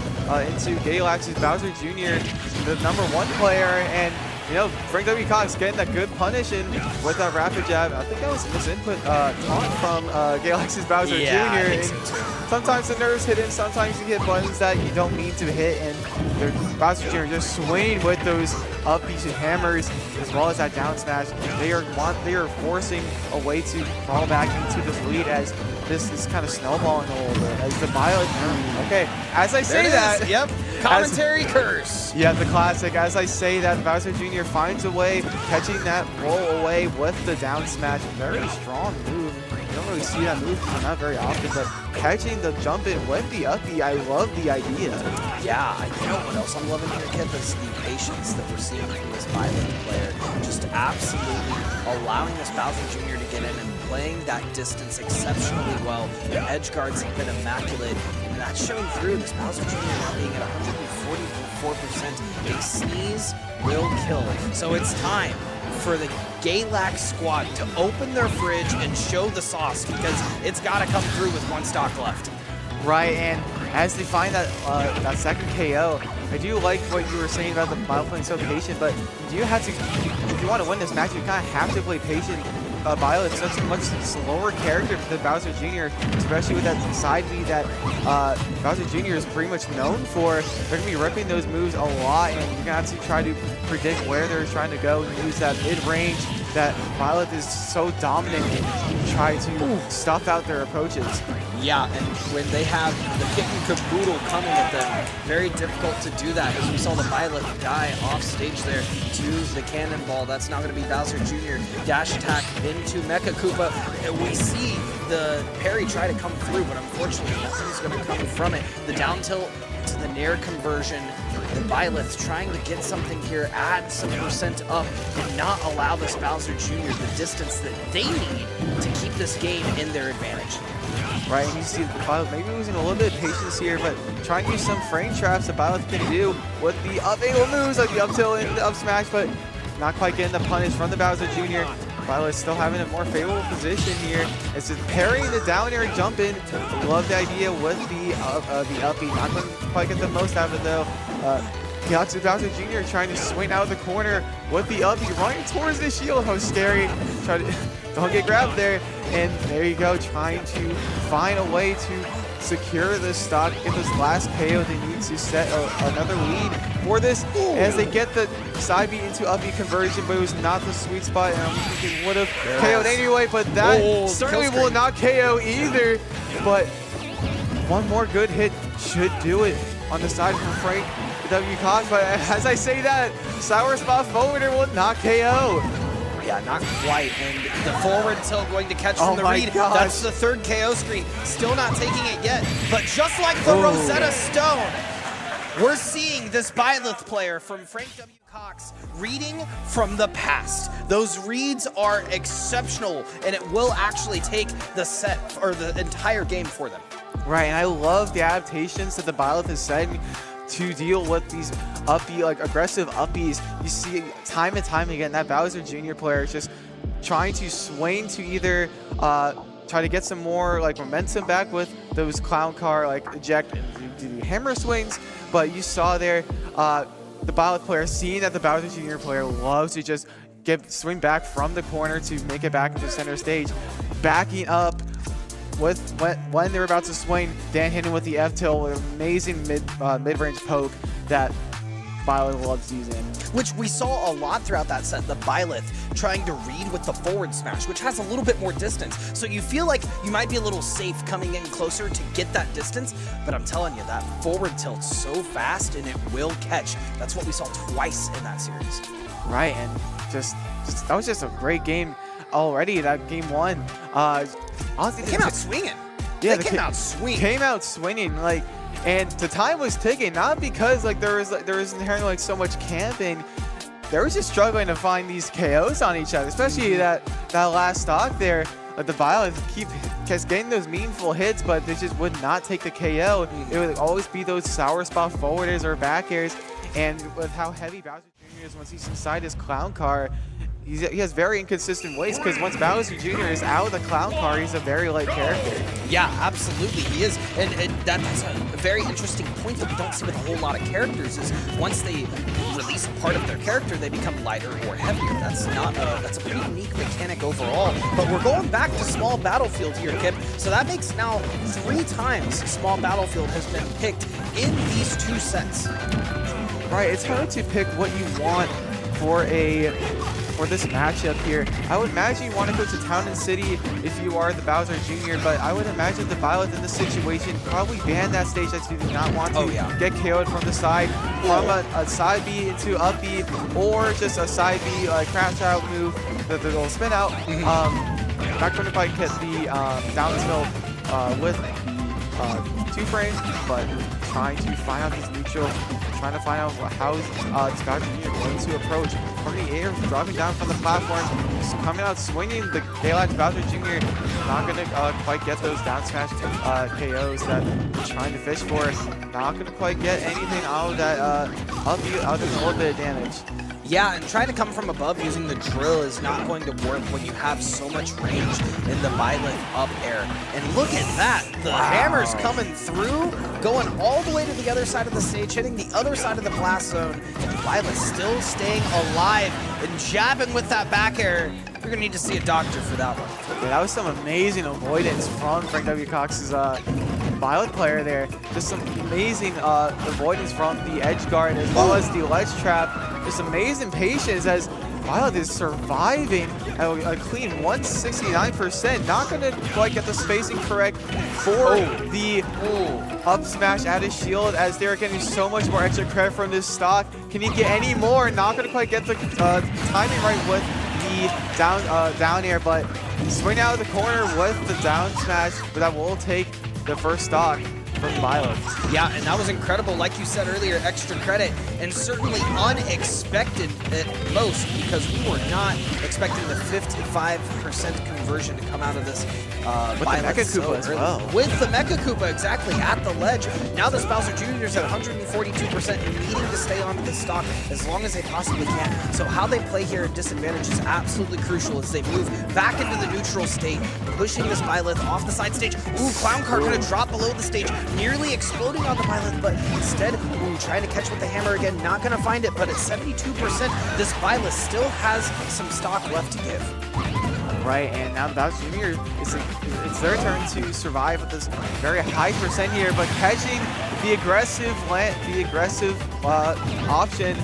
S2: into Galax's Bowser Jr., the number 1 player, and you know, Frank W. Cox getting that good punish in with that rapid jab. I think that was a misinput taunt from Galax's Bowser Jr.
S3: I think so too.
S2: Sometimes the nerves hit in, sometimes you hit buttons that you don't need to hit, and Bowser Jr. just swinging with those up beats and hammers as well as that down smash. They are forcing a way to fall back into this lead as this is kind of snowballing a little bit. As the Violet, okay, as I say that,
S3: yep, commentary curse.
S2: Yeah, the classic. As I say that, Bowser Jr. finds a way, catching that roll away with the down smash. Very strong move. You don't really see that move not very often, but catching the jump in with the up B, I love the idea.
S3: Yeah, you know what else I'm loving here, Kip, is the patience that we're seeing from this Violet player. Just absolutely allowing this Bowser Jr. to get in and playing that distance exceptionally well. The edge guards have been immaculate, and that's showing through. This Bowser Jr. now being at 144%. A sneeze will kill. So it's time for the Galax squad to open their fridge and show the sauce, because it's got to come through with 1 stock left.
S2: Right, and as they find that that second KO, I do like what you were saying about the Violet playing so patient, but you have to, if you want to win this match, you kind of have to play patient. Violet's such a much slower character than Bowser Jr., especially with that side B that Bowser Jr. is pretty much known for. They're going to be ripping those moves a lot, and you're going to have to try to predict where they're trying to go and use that mid-range that Violet is so dominant in to try to stuff out their approaches.
S3: Yeah, and when they have the kick and caboodle coming at them, very difficult to do that, as we saw the Violet die off stage there to the cannonball. That's not going to be Bowser Jr. Dash attack into Mecha Koopa. And we see the parry try to come through, but unfortunately nothing's going to come from it. The down tilt to the Nair conversion. The Violet's trying to get something here, add some percent up, and not allow this Bowser Jr. the distance that they need to keep this game in their advantage.
S2: Right, and you see Violet maybe losing a little bit of patience here, but trying to use some frame traps that Violet can do with the available moves like the up tilt and the up smash, but not quite getting the punish from the Bowser Jr. Violet's still having a more favorable position here. It's just parrying the down air and jump in. Love the idea with the up B. Not going to quite get the most out of it though. Bowser Jr. trying to swing out of the corner with the up B, running towards the shield. How scary. Try to don't get grabbed there. And there you go, trying to find a way to secure this stock, get this last KO. They need to set another lead for this as they get the side B into up B conversion, but it was not the sweet spot, and I'm thinking it would have KO'd anyway, but that certainly will not KO either. But one more good hit should do it on the side from Frank W. Cox, but as I say that, Sour Spot forwarder will not KO.
S3: Yeah, not quite. And the forward tilt going to catch from the read.
S2: Gosh.
S3: That's the third KO screen. Still not taking it yet. But just like the Rosetta Stone, we're seeing this Byleth player from Frank W. Cox reading from the past. Those reads are exceptional, and it will actually take the set or the entire game for them.
S2: Right, and I love the adaptations that the Byleth is setting to deal with these uppy, like aggressive uppies. You see time and time again that Bowser Jr. player is just trying to swing to either try to get some more like momentum back with those clown car like eject and do hammer swings, but you saw there the Byleth player seeing that the Bowser Jr. player loves to just swing back from the corner to make it back into center stage, backing up with when they're about to swing. Dan hitting with the F-tilt with an amazing mid-range poke that Byleth loves using.
S3: Which we saw a lot throughout that set, the Byleth trying to read with the forward smash, which has a little bit more distance. So you feel like you might be a little safe coming in closer to get that distance, but I'm telling you, that forward tilt's so fast and it will catch. That's what we saw twice in that series.
S2: Right, and just that was just a great game already, that game one. Honestly,
S3: They came out swinging.
S2: Yeah,
S3: they came out swinging.
S2: Came out swinging, like, and the time was ticking, not because like there was inherently like so much camping. They were just struggling to find these KOs on each other, especially that last stock there. The Byleth kept getting those meaningful hits, but they just would not take the KO. It would always be those sour spot forwarders or back airs, and with how heavy Bowser Jr. is once he's inside his clown car, he has very inconsistent ways, because once Bowser Jr. is out of the clown car, he's a very light character.
S3: Yeah, absolutely, he is. And that's a very interesting point that we don't see with a whole lot of characters, is once they release a part of their character, they become lighter or heavier. That's a pretty unique mechanic overall. But we're going back to Small Battlefield here, Kip. So that makes now 3 times Small Battlefield has been picked in these 2 sets.
S2: Right, it's hard to pick what you want for this matchup here. I would imagine you want to go to Town and City if you are the Bowser Jr., but I would imagine the Byleth in this situation probably ban that stage that you do not want to get KO'd from the side, from a side B into up B, or just a side B crash out move that they'll spin out. Not going to quite get the down tilt with the 2 frames, but trying to find out these neutral, trying to find out how this Bowser Jr. going to approach from the air, dropping down from the platform, coming out swinging the Galax Bowser Jr. Not going to quite get those down smash KOs that we're trying to fish for. Not going to quite get anything out of that other than a little bit of damage.
S3: Yeah, and trying to come from above using the drill is not going to work when you have so much range in the Byleth up air. And look at that, the hammer's coming through, going all the way to the other side of the stage, hitting the other side of the blast zone, and Byleth still staying alive and jabbing with that back air. You're gonna need to see a doctor for that one.
S2: Yeah, that was some amazing avoidance from Frank W. Cox's Byleth player there. Just some amazing avoidance from the edge guard as well as the ledge trap. Just amazing patience as Byleth is surviving at a clean 169%. Not going to quite get the spacing correct for the up smash at his shield, as they're getting so much more extra credit from this stock. Can he get any more? Not going to quite get the timing right with the down air, but swing out of the corner with the down smash, but that will take the first stock from Byleth.
S3: Yeah, and that was incredible. Like you said earlier, extra credit, and certainly unexpected at most, because we were not expecting the 55% conversion to come out of this
S2: with the Mecha Koopa as well.
S3: With the Mecha Koopa, exactly, at the ledge. Now this Bowser Jr. is at 142% and needing to stay onto the stock as long as they possibly can. So how they play here at disadvantage is absolutely crucial as they move back into the neutral state, pushing this Byleth off the side stage. Ooh, Clown Car gonna drop below the stage, nearly exploding on the Byleth, but instead, trying to catch with the hammer again, not gonna find it, but at 72%, this Byleth still has some stock left to give.
S2: Right, and now the Bowser Jr., it's their turn to survive with this very high percent here, but catching the aggressive option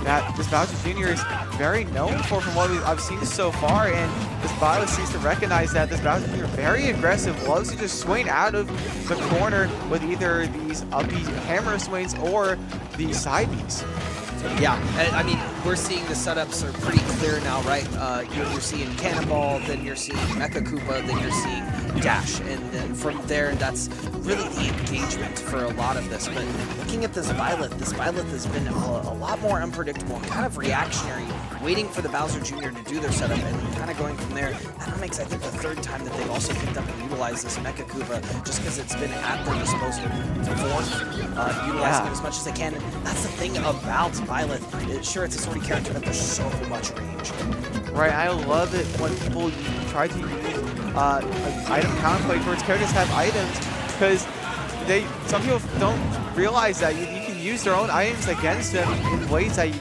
S2: that this Bowser Jr. is very known for from what I've seen so far, and this Byleth seems to recognize that this Bowser Jr. very aggressive, loves to just swing out of the corner with either these uppy hammer swings or the side Bs.
S3: Yeah, I mean, we're seeing the setups are pretty clear now, right? You're seeing Cannonball, then you're seeing Mecha Koopa, then you're seeing Dash, and then from there, that's really the engagement for a lot of this. But looking at this Byleth has been a lot more unpredictable and kind of reactionary, waiting for the Bowser Jr. to do their setup and kind of going from there. That makes, I think, the third time that they've also picked up and utilized this Mecha Koopa just because it's been at their disposal. Fourth, utilizing it as much as they can. And that's the thing about Byleth. Sure, it's a sortie character, but there's so much range.
S2: Right, I love it when people try to use item counterplay towards characters have items, because some people don't realize that you can use their own items against them in ways that you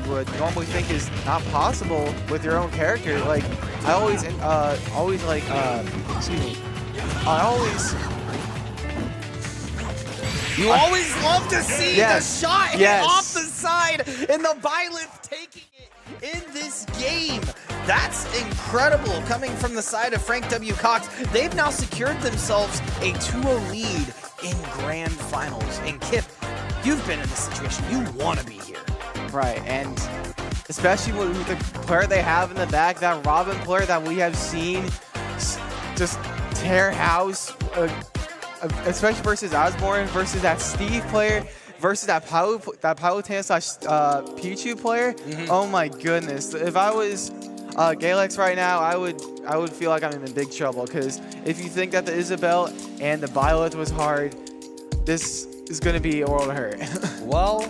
S2: would normally think is not possible with your own character. Like, I always
S3: You always love to see the shot hit off the side and the Byleth taking it in this game. That's incredible coming from the side of Frank W. Cox. They've now secured themselves a 2-0 lead in Grand Finals. And Kip, you've been in this situation. You want to be here.
S2: Right, and especially with the player they have in the back, that Robin player that we have seen just tear house, especially versus Osbourn, versus that Steve player, versus that Palutena / Pichu player. Oh my goodness! If I was Galax right now, I would feel like I'm in big trouble, because if you think that the Isabelle and the Byleth was hard, this is going to be a world of hurt.
S3: Well,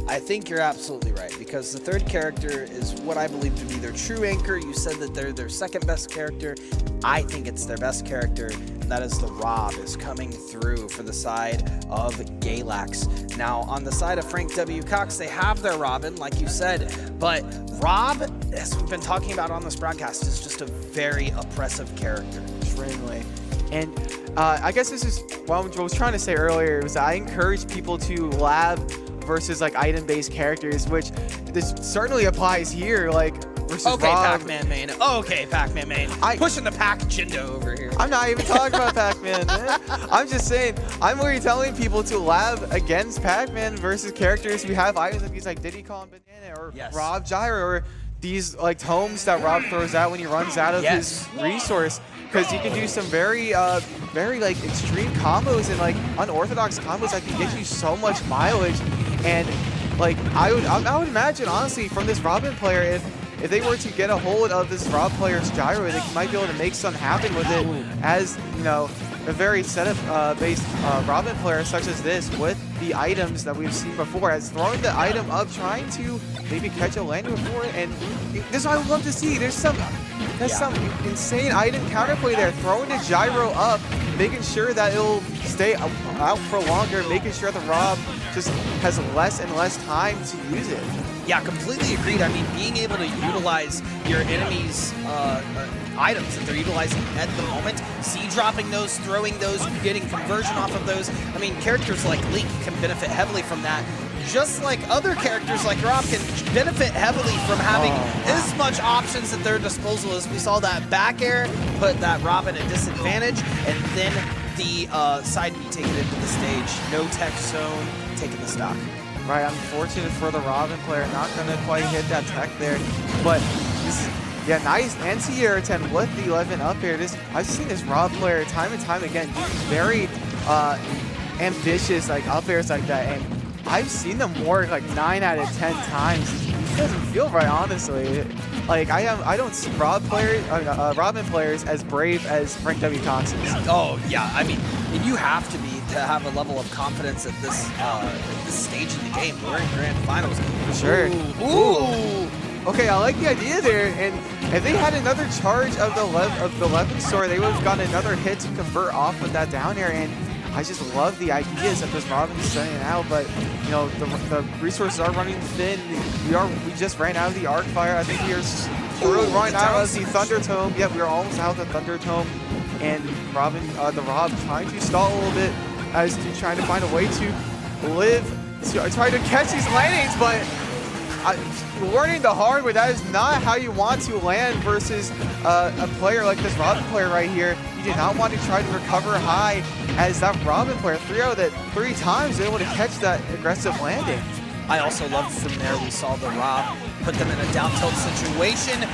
S3: I think you're absolutely right, because the third character is what I believe to be their true anchor. You said that they're their second best character. I think it's their best character, and that is the Rob is coming through for the side of Galax. Now, on the side of Frank W. Cox, they have their Robin, like you said, but Rob, as we've been talking about on this broadcast, is just a very oppressive character.
S2: Extremely. And I guess this is what I was trying to say earlier, was that I encourage people to lab versus like item-based characters, which this certainly applies here, like versus
S3: Okay,
S2: Rob.
S3: Pac-Man main. Okay, Pac-Man main. Pushing the Pac-Jindo over here.
S2: I'm not even talking about Pac-Man, man. I'm just saying, I'm really telling people to lab against Pac-Man versus characters who have items like these, like Diddy Kong Banana or Rob Gyro, or these like tomes that Rob throws out when he runs out of his resource. Because you can do some very like extreme combos and like unorthodox combos that can get you so much mileage. And like I would imagine, honestly, from this Robin player, if they were to get a hold of this Rob player's gyro, they might be able to make something happen with it. As you know, a very setup based Robin player such as this, with the items that we've seen before, as throwing the item up, trying to maybe catch a landing before it. And this is what I would love to see. There's some insane item counterplay there, throwing the gyro up, making sure that it'll stay out for longer, making sure the Rob just has less and less time to use it.
S3: Yeah, completely agreed. I mean, being able to utilize your enemy's items that they're utilizing at the moment, dropping those, throwing those, getting conversion off of those. I mean, characters like Link can benefit heavily from that. Just like other characters like Rob can benefit heavily from having as much options at their disposal as we saw that back air put that Rob at a disadvantage, and then the side B taking it into the stage. No tech zone, taking the stock.
S2: Right, unfortunate for the Robin player, not going to quite hit that tech there. But this is, nice anti-air 10 with the 11 up here. I've seen this Rob player time and time again do very ambitious like up airs like that, and I've seen them work like 9 out of 10 times. It doesn't feel right, honestly. Like I don't see Robin players as brave as Frank W. Cox is.
S3: Oh yeah, I mean, and you have to have a level of confidence at this stage in the game. We're in Grand Finals.
S2: For sure.
S3: Ooh.
S2: Okay, I like the idea there, and if they had another charge of the 11 sword, they would have gotten another hit to convert off with that down air. And I just love the ideas that this Robin is sending out, but you know the resources are running thin. We just ran out of the Arc Fire. I think we're really running out of the Thunder Tome. Yeah, we are almost out of the Thunder Tome, and the Rob trying to stall a little bit as to trying to find a way to try to catch these landings, but learning the hard way, that is not how you want to land versus a player like this Robin player right here. You do not want to try to recover high, as that Robin player 3 out of the 3 times able to catch that aggressive landing.
S3: I also loved from there, we saw the Rob put them in a down tilt situation,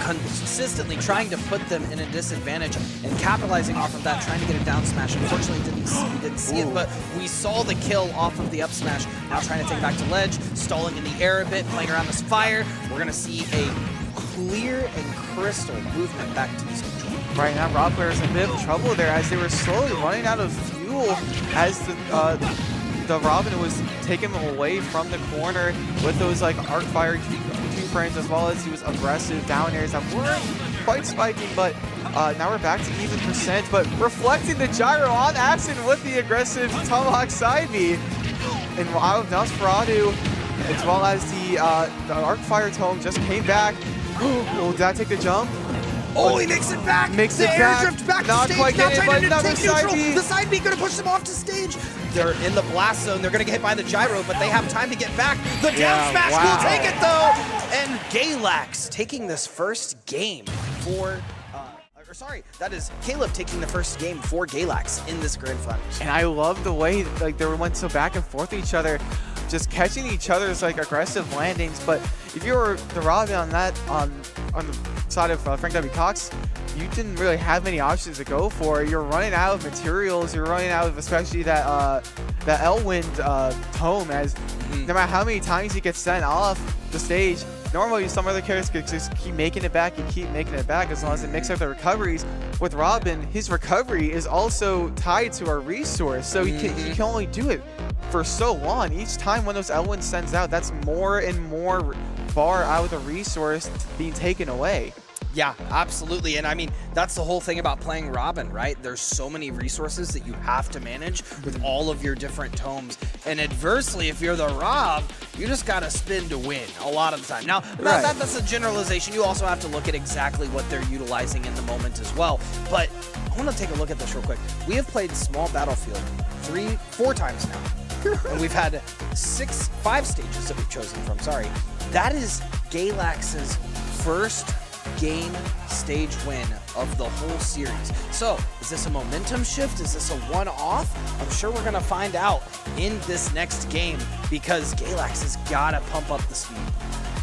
S3: consistently trying to put them in a disadvantage and capitalizing off of that, trying to get a down smash. Unfortunately, we didn't see it, but we saw the kill off of the up smash. Now trying to take it back to ledge, stalling in the air a bit, playing around this fire. We're going to see a clear and crystal movement back to the stage.
S2: Right now, Rob players in a bit of trouble there as they were slowly running out of fuel as the Robin was taking them away from the corner with those like arc fire two frames, as well as he was aggressive down airs that weren't quite spiking, but now we're back to even percent, but reflecting the gyro on accident with the aggressive tomahawk side B. And out of Nosferatu, as well as the arc fire tome just came back. Will that take the jump?
S3: Oh, he makes it back!
S2: Makes
S3: the
S2: it
S3: air
S2: back.
S3: drift back
S2: Not
S3: to stage,
S2: quite
S3: now
S2: getting it,
S3: trying
S2: but
S3: to
S2: another
S3: take
S2: side
S3: neutral.
S2: B.
S3: The side B gonna push them off to stage. They're in the blast zone, they're gonna get hit by the gyro, but they have time to get back. The down smash will take it though! And Galax taking this first game for, that is Caleb taking the first game for Galax in this Grand Finals.
S2: And I love the way like they went so back and forth with each other, just catching each other's like aggressive landings. But if you were the Robin on that on the side of Frank W. Cox, you didn't really have many options to go for. You're running out of materials. You're running out of especially that Elwind tome, as no matter how many times he gets sent off the stage, normally some other characters could just keep making it back and keep making it back as long as they mix up the recoveries. With Robin, his recovery is also tied to a resource, so he can only do it for so long. Each time one of those Elwinds sends out, that's more and more bar out of the resource being taken away.
S3: Yeah, absolutely. And I mean, that's the whole thing about playing Robin, right? There's so many resources that you have to manage with all of your different tomes. And adversely, if you're the Rob, you just got to spin to win a lot of the time. Now, that's a generalization. You also have to look at exactly what they're utilizing in the moment as well. But I want to take a look at this real quick. We have played Small Battlefield 4 times now. And we've had 5 stages that we've chosen from, sorry. That is Galax's first game stage win of the whole series. So, is this a momentum shift? Is this a one-off? I'm sure we're going to find out in this next game because Galax has got to pump up the speed.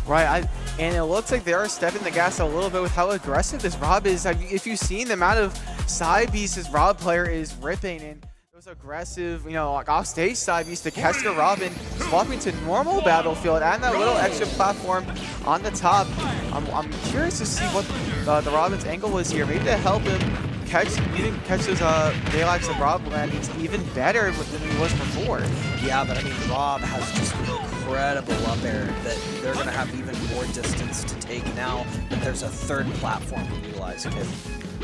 S2: Right, and it looks like they are stepping the gas a little bit with how aggressive this Rob is. If you've seen the amount of side Bs this Rob player is ripping, and those aggressive, like off-stage side Bs to catch the Robin, swapping to normal Battlefield, and that little extra platform on the top. I'm curious to see what the Robin's angle was here. Maybe to help him catch those Galax and Rob landings even better than he was before.
S3: Yeah, but I mean, Rob has just incredible up air that they're going to have even more distance to take now that there's a third platform to utilize, kid.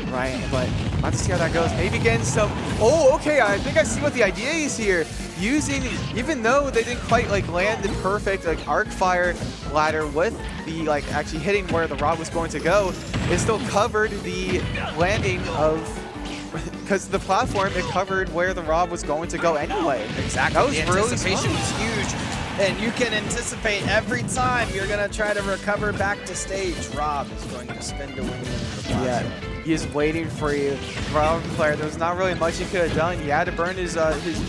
S2: Right, but let's see how that goes. Maybe getting some. Oh, okay. I think I see what the idea is here. Using, even though they didn't quite land the perfect arc fire ladder with the actually hitting where the Rob was going to go, it still covered the landing of, because the platform, it covered where the Rob was going to go anyway.
S3: Exactly.
S2: That was
S3: the
S2: really
S3: anticipation was huge. And you can anticipate every time you're going to try to recover back to stage. Rob is going to spin to win the platform.
S2: Yeah. He is waiting for you. Rob player, there was not really much he could have done. He had to burn his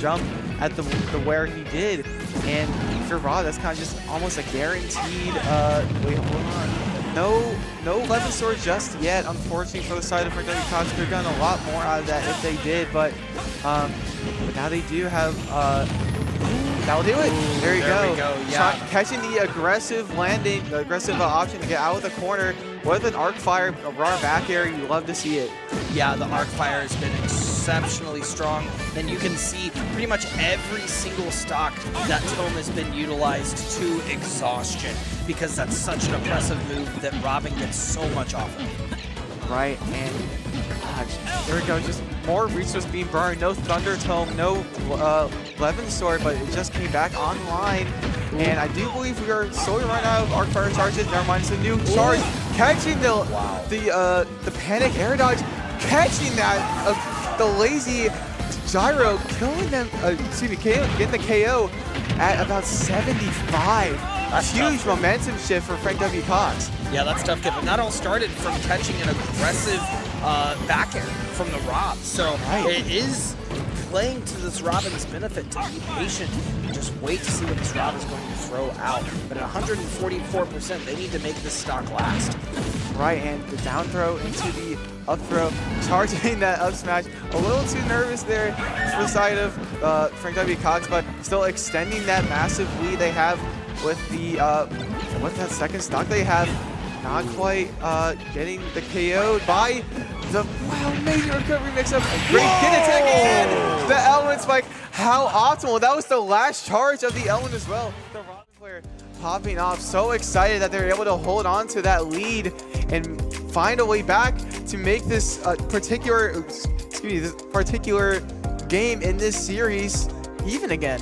S2: jump at the where he did. And for Rob, that's kind of just almost a guaranteed, wait, hold on. No 11 sword just yet, unfortunately, for the side of Frank Cox. Could have done a lot more out of that if they did, but now they do have, that'll do it. There you go.
S3: We go. Yeah.
S2: Catching the aggressive landing, the aggressive option to get out of the corner with an arc fire, a raw back air. You love to see it.
S3: Yeah, the arc fire has been exceptionally strong, and you can see pretty much every single stock that tome has been utilized to exhaustion because that's such an oppressive move that Robin gets so much off of.
S2: Right, and there we go. Just more resource being burned. No Thunder Tome, no Levin Sword, but it just came back online. And I do believe we are slowly running out of arc fire charges. Never mind, it's a new charge. Catching the panic air dodge, catching that the lazy gyro, killing them. Getting the KO at about 75. That's huge tough. Momentum shift for Frank W. Cox.
S3: Yeah, that's tough, but that all started from catching an aggressive back air from the Rob. So it is playing to this Robin's benefit to be patient and just wait to see what this Rob is going to throw out. But at 144%, they need to make this stock last.
S2: Right, and the down throw into the up throw, charging that up smash. A little too nervous there for the side of Frank W. Cox, but still extending that massive lead they have with the with that second stock they have. Not quite getting the KO by the amazing recovery mix-up. Great get attack and the Elwin spike. How optimal. That was the last charge of the Elwin as well. The Robin player popping off, so excited that they're able to hold on to that lead and find a way back to make this particular game in this series even again.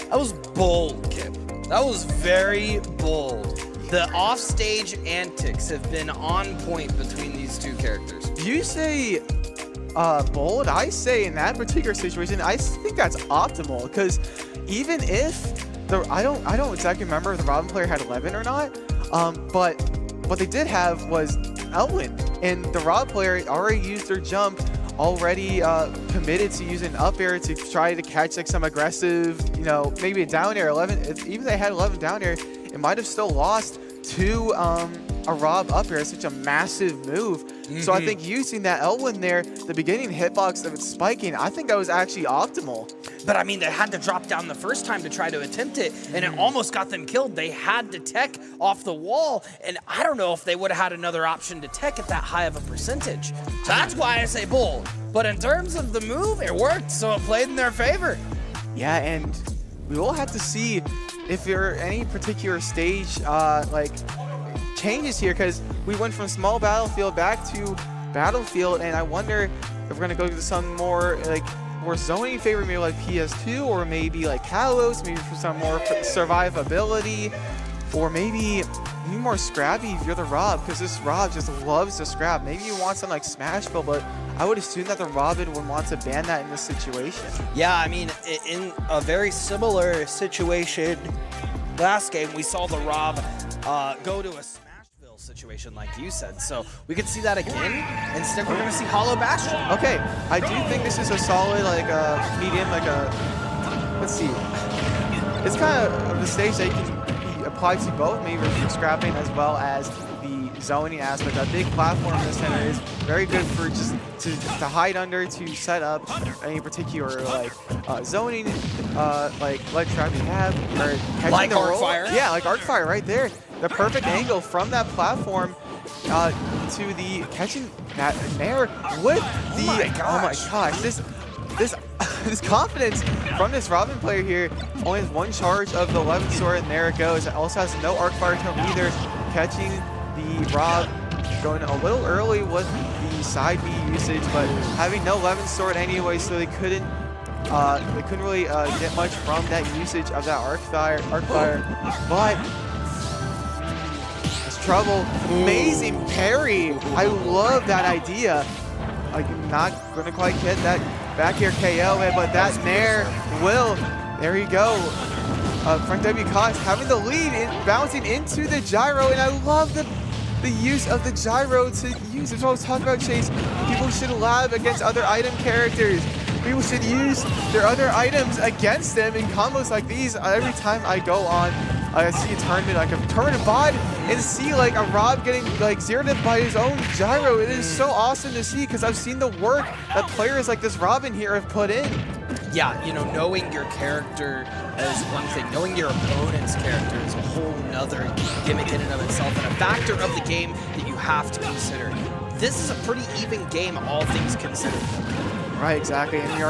S3: That was bold, Kip. That was very bold. The offstage antics have been on point between these two characters.
S2: You say bold, I say in that particular situation, I think that's optimal, because even if I don't exactly remember if the Robin player had 11 or not, but what they did have was Elwin, and the Rob player already used their jump, already committed to using up air to try to catch like some aggressive, maybe a down air. 11, even if they had 11 down air, it might have still lost to a Rob up air. It's such a massive move. So I think using that Elwin there, the beginning hitbox of it spiking, I think that was actually optimal.
S3: But I mean, they had to drop down the first time to try to attempt it, and it almost got them killed. They had to tech off the wall, and I don't know if they would have had another option to tech at that high of a percentage. So that's why I say bold. But in terms of the move, it worked, so it played in their favor.
S2: Yeah, and we will have to see if there are any particular stage changes here, because we went from small battlefield back to battlefield, and I wonder if we're gonna go to some more zoning favor, maybe like PS2, or maybe like Kalos, maybe for some more survivability, or maybe more scrappy if you're the Rob, because this Rob just loves to scrap. Maybe you want some like Smashville, but I would assume that the Robin would want to ban that in this situation.
S3: Yeah, I mean, in a very similar situation last game, we saw the Rob go to a Smashville situation like you said, so we could see that again. Instead, we're going to see Hollow Bastion.
S2: Okay, I do think this is a solid medium, let's see. It's kind of the stage that can be applied to both, maybe for scrapping as well as the zoning aspect. A big platform in the center is very good for just to hide under, to set up any particular zoning ledge trap you have, or catching
S3: like
S2: the
S3: Arcfire.
S2: Yeah, like Arcfire right there. The perfect angle from that platform to the catching that Nair with the oh my gosh, this confidence from this Robin player here. Only has one charge of the 11 sword, and there it goes. It also has no Arcfire kill either, catching the Rob going a little early with the side B usage, but having no 11 sword anyway, so they couldn't really get much from that usage of that Arcfire. But it's trouble. Amazing parry. I love that idea. Not gonna quite get that back air KO, but that Nair will. There you go. Frank W. Cox having the lead, bouncing into the gyro, and I love the use of the gyro to use. That's what I was talking about, Chase. People should lab against other item characters. People should use their other items against them in combos like these. Every time I go on, I see a tournament, like a tournament bot, and see a Rob getting zeroed in by his own gyro. It is so awesome to see, because I've seen the work that players like this Robin here have put in.
S3: Yeah, knowing your character is one thing. Knowing your opponent's character is a whole nother gimmick in and of itself, and a factor of the game that you have to consider. This is a pretty even game, all things considered.
S2: Right, exactly. And you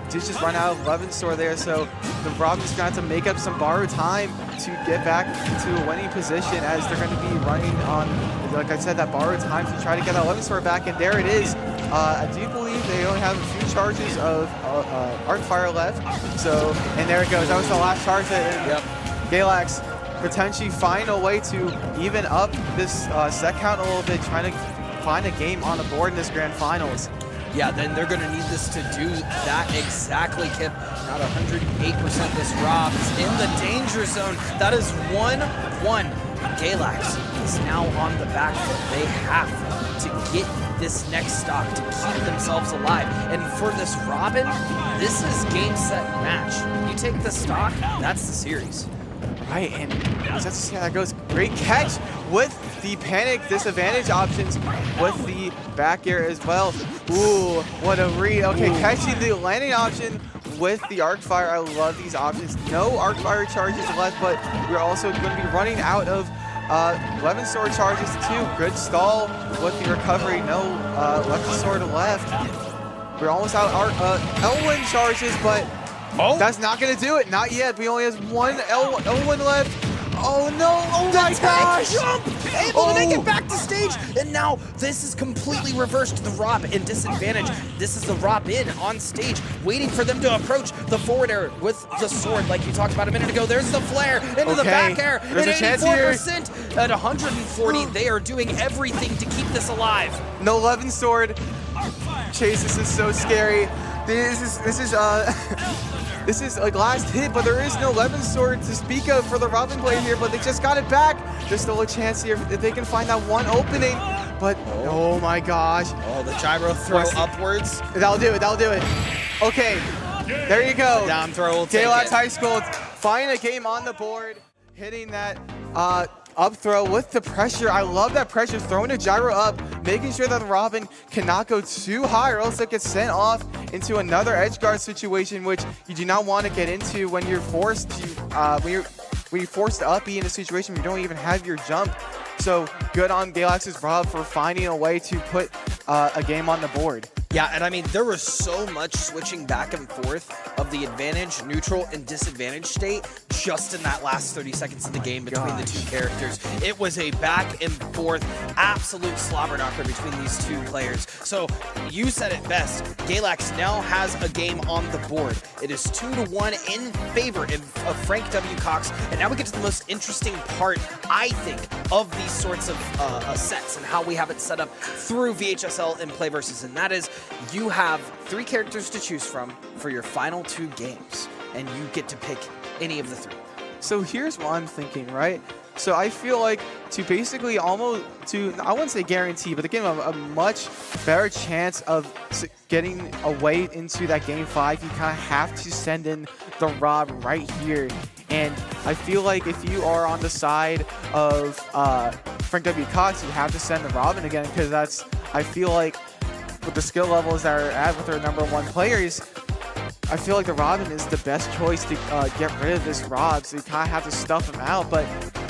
S2: did just run out of 11 sword there, so the Robin's going to have to make up some borrowed time to get back into a winning position, as they're going to be running on, like I said, that borrowed time to try to get that 11 sword back. And there it is. I do believe they only have a few charges of Arcfire left. So, and there it goes. That was the last charge. Yep. Galax potentially find a way to even up this set count a little bit, trying to find a game on the board in this grand finals.
S3: Yeah, then they're going to need this to do that exactly, Kip. Not 108%. This Rob is in the danger zone. That is 1-1 Galax is now on the back foot. They have to get this next stock to keep themselves alive. And for this Robin, this is game, set, match. You take the stock, that's the series.
S2: Right, and let's have to see how that goes. Great catch with the panic disadvantage options with the back air as well. Ooh, what a read. Okay, catching the landing option with the arc fire. I love these options. No arc fire charges left, but we're also going to be running out of 11 sword charges too. Good stall with the recovery. No 11 sword left. We're almost out of Elwyn charges, but that's not going to do it. Not yet. We only have one Elwyn left. Oh no! Oh my gosh!
S3: Jump! Able to make it back to stage, and now this is completely reversed. The Rob in disadvantage. This is the Rob in on stage, waiting for them to approach the forward air with the sword, like you talked about a minute ago. There's the flare into the back air.
S2: There's a chance here.
S3: 84% at 140. They are doing everything to keep this alive.
S2: No 11 sword. Chase, this is so scary. This is like last hit, but there is no 11 sword to speak of for the Robin blade here, but they just got it back. There's still a chance here if they can find that one opening, but oh my gosh.
S3: Oh, the gyro throw upwards.
S2: That'll do it, that'll do it. Okay, there you go.
S3: Down throw will
S2: take Galax High School finding a game on the board, hitting that up throw with the pressure. I love that pressure, throwing a gyro up, making sure that the Robin cannot go too high or else it gets sent off into another edge guard situation, which you do not want to get into when you're forced to when you're forced to up E in a situation where you don't even have your jump. So good on Galax's Rob for finding a way to put a game on the board.
S3: Yeah, and I mean, there was so much switching back and forth of the advantage, neutral, and disadvantage state just in that last 30 seconds of the game between the two characters. It was a back and forth, absolute slobber knocker between these two players. So you said it best. Galax now has a game on the board. It is 2-1 in favor of Frank W. Cox. And now we get to the most interesting part, I think, of these sorts of sets and how we have it set up through VHSL and Play Versus, and that is you have 3 characters to choose from for your final 2 games, and you get to pick any of the 3.
S2: So here's what I'm thinking, right? So I feel like to basically I wouldn't say guarantee, but to give them a much better chance of getting a way into that game 5, you kind of have to send in the Rob right here. And I feel like if you are on the side of Frank W. Cox, you have to send the Robin again, because I feel like with the skill levels that are at with their #1 players, I feel like the Robin is the best choice to get rid of this Rob, so you kind of have to stuff him out. But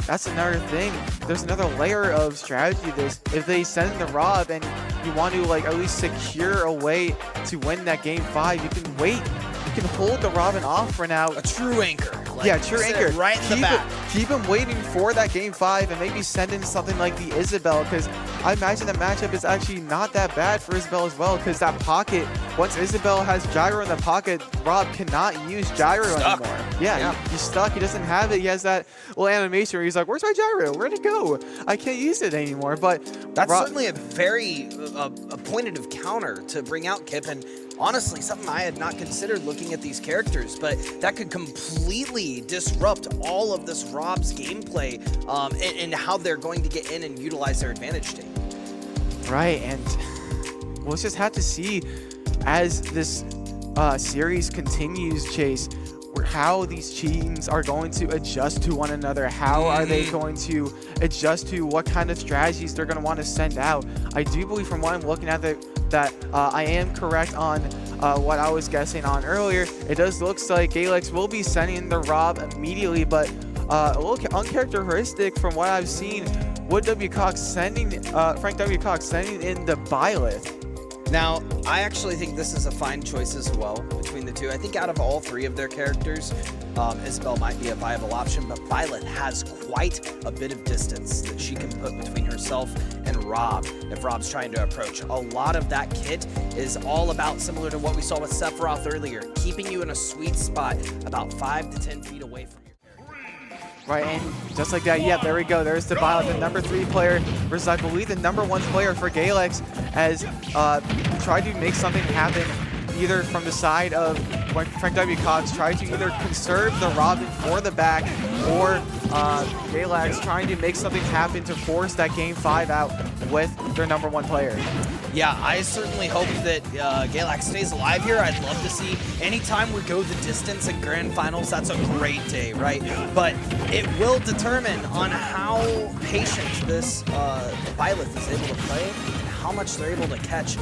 S2: that's another thing. There's another layer of strategy to this. If they send in the Rob and you want to like at least secure a way to win that game 5, you can wait. You can hold the Robin off for now.
S3: A true anchor.
S2: Yeah, true anchor.
S3: Right in the back.
S2: Keep him waiting for that game 5 and maybe send in something like the Isabel, because I imagine the matchup is actually not that bad for Isabel as well, because that pocket, once Isabel has gyro in the pocket, Rob cannot use gyro anymore. Yeah, he's stuck. He doesn't have it. He has that little animation where he's like, where's my gyro? Where'd it go? I can't use it anymore. But
S3: that's certainly a very pointed counter to bring out, Kip, and honestly, something I had not considered looking at these characters, but that could completely disrupt all of this Rob's gameplay and how they're going to get in and utilize their advantage state.
S2: Right, and we'll just have to see as this series continues, Chase, how these teams are going to adjust to one another. How are they going to adjust to what kind of strategies they're going to want to send out? I do believe from what I'm looking at that I am correct on what I was guessing on earlier. It does look like Galax will be sending the Rob immediately, but a little uncharacteristic from what I've seen. Frank W. Cox sending in the Byleth.
S3: Now, I actually think this is a fine choice as well between the two. I think out of all 3 of their characters, Isabel might be a viable option, but Violet has quite a bit of distance that she can put between herself and Rob if Rob's trying to approach. A lot of that kit is all about, similar to what we saw with Sephiroth earlier, keeping you in a sweet spot about 5 to 10 feet away from your character.
S2: Right, and just like that, yeah, there we go. There's the Violet, the #3 player versus, I believe, the #1 player for Galax, as tried to make something happen either from the side of Frank W. Cox tries to either conserve the Robin for the back, or Galax trying to make something happen to force that Game 5 out with their #1 player.
S3: Yeah, I certainly hope that Galax stays alive here. I'd love to see anytime we go the distance in grand finals, that's a great day, right? But it will determine on how patient this Byleth is able to play and how much they're able to catch.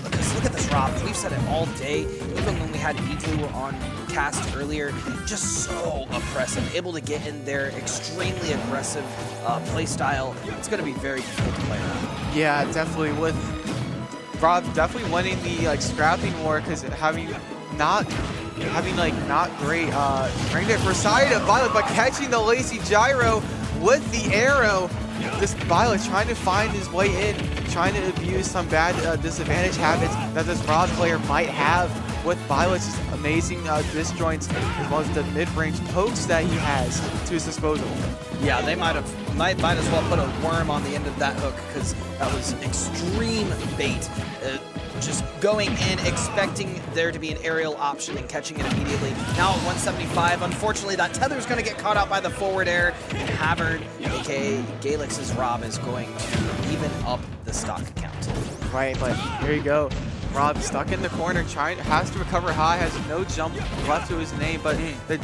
S3: Because look at this Rob, we've said it all day, even when we had Evu on cast earlier, just so oppressive, able to get in their extremely aggressive play style. It's going to be very difficult to play around.
S2: Yeah, definitely, with Rob definitely winning the scrapping war, because having not great range there for side of Violet, but catching the lazy gyro with the arrow. This Violet trying to find his way in, trying to abuse some bad disadvantage habits that this Rob player might have with Violet's amazing disjoints, as well as the mid-range pokes that he has to his disposal.
S3: Yeah, they might as well put a worm on the end of that hook, because that was extreme bait. Just going in, expecting there to be an aerial option and catching it immediately. Now at 175, unfortunately that tether is going to get caught out by the forward air, and Havard, aka Galax's Rob, is going to even up the stock count.
S2: Right, but here you go. Rob stuck in the corner, has to recover high, has no jump left to his name, but the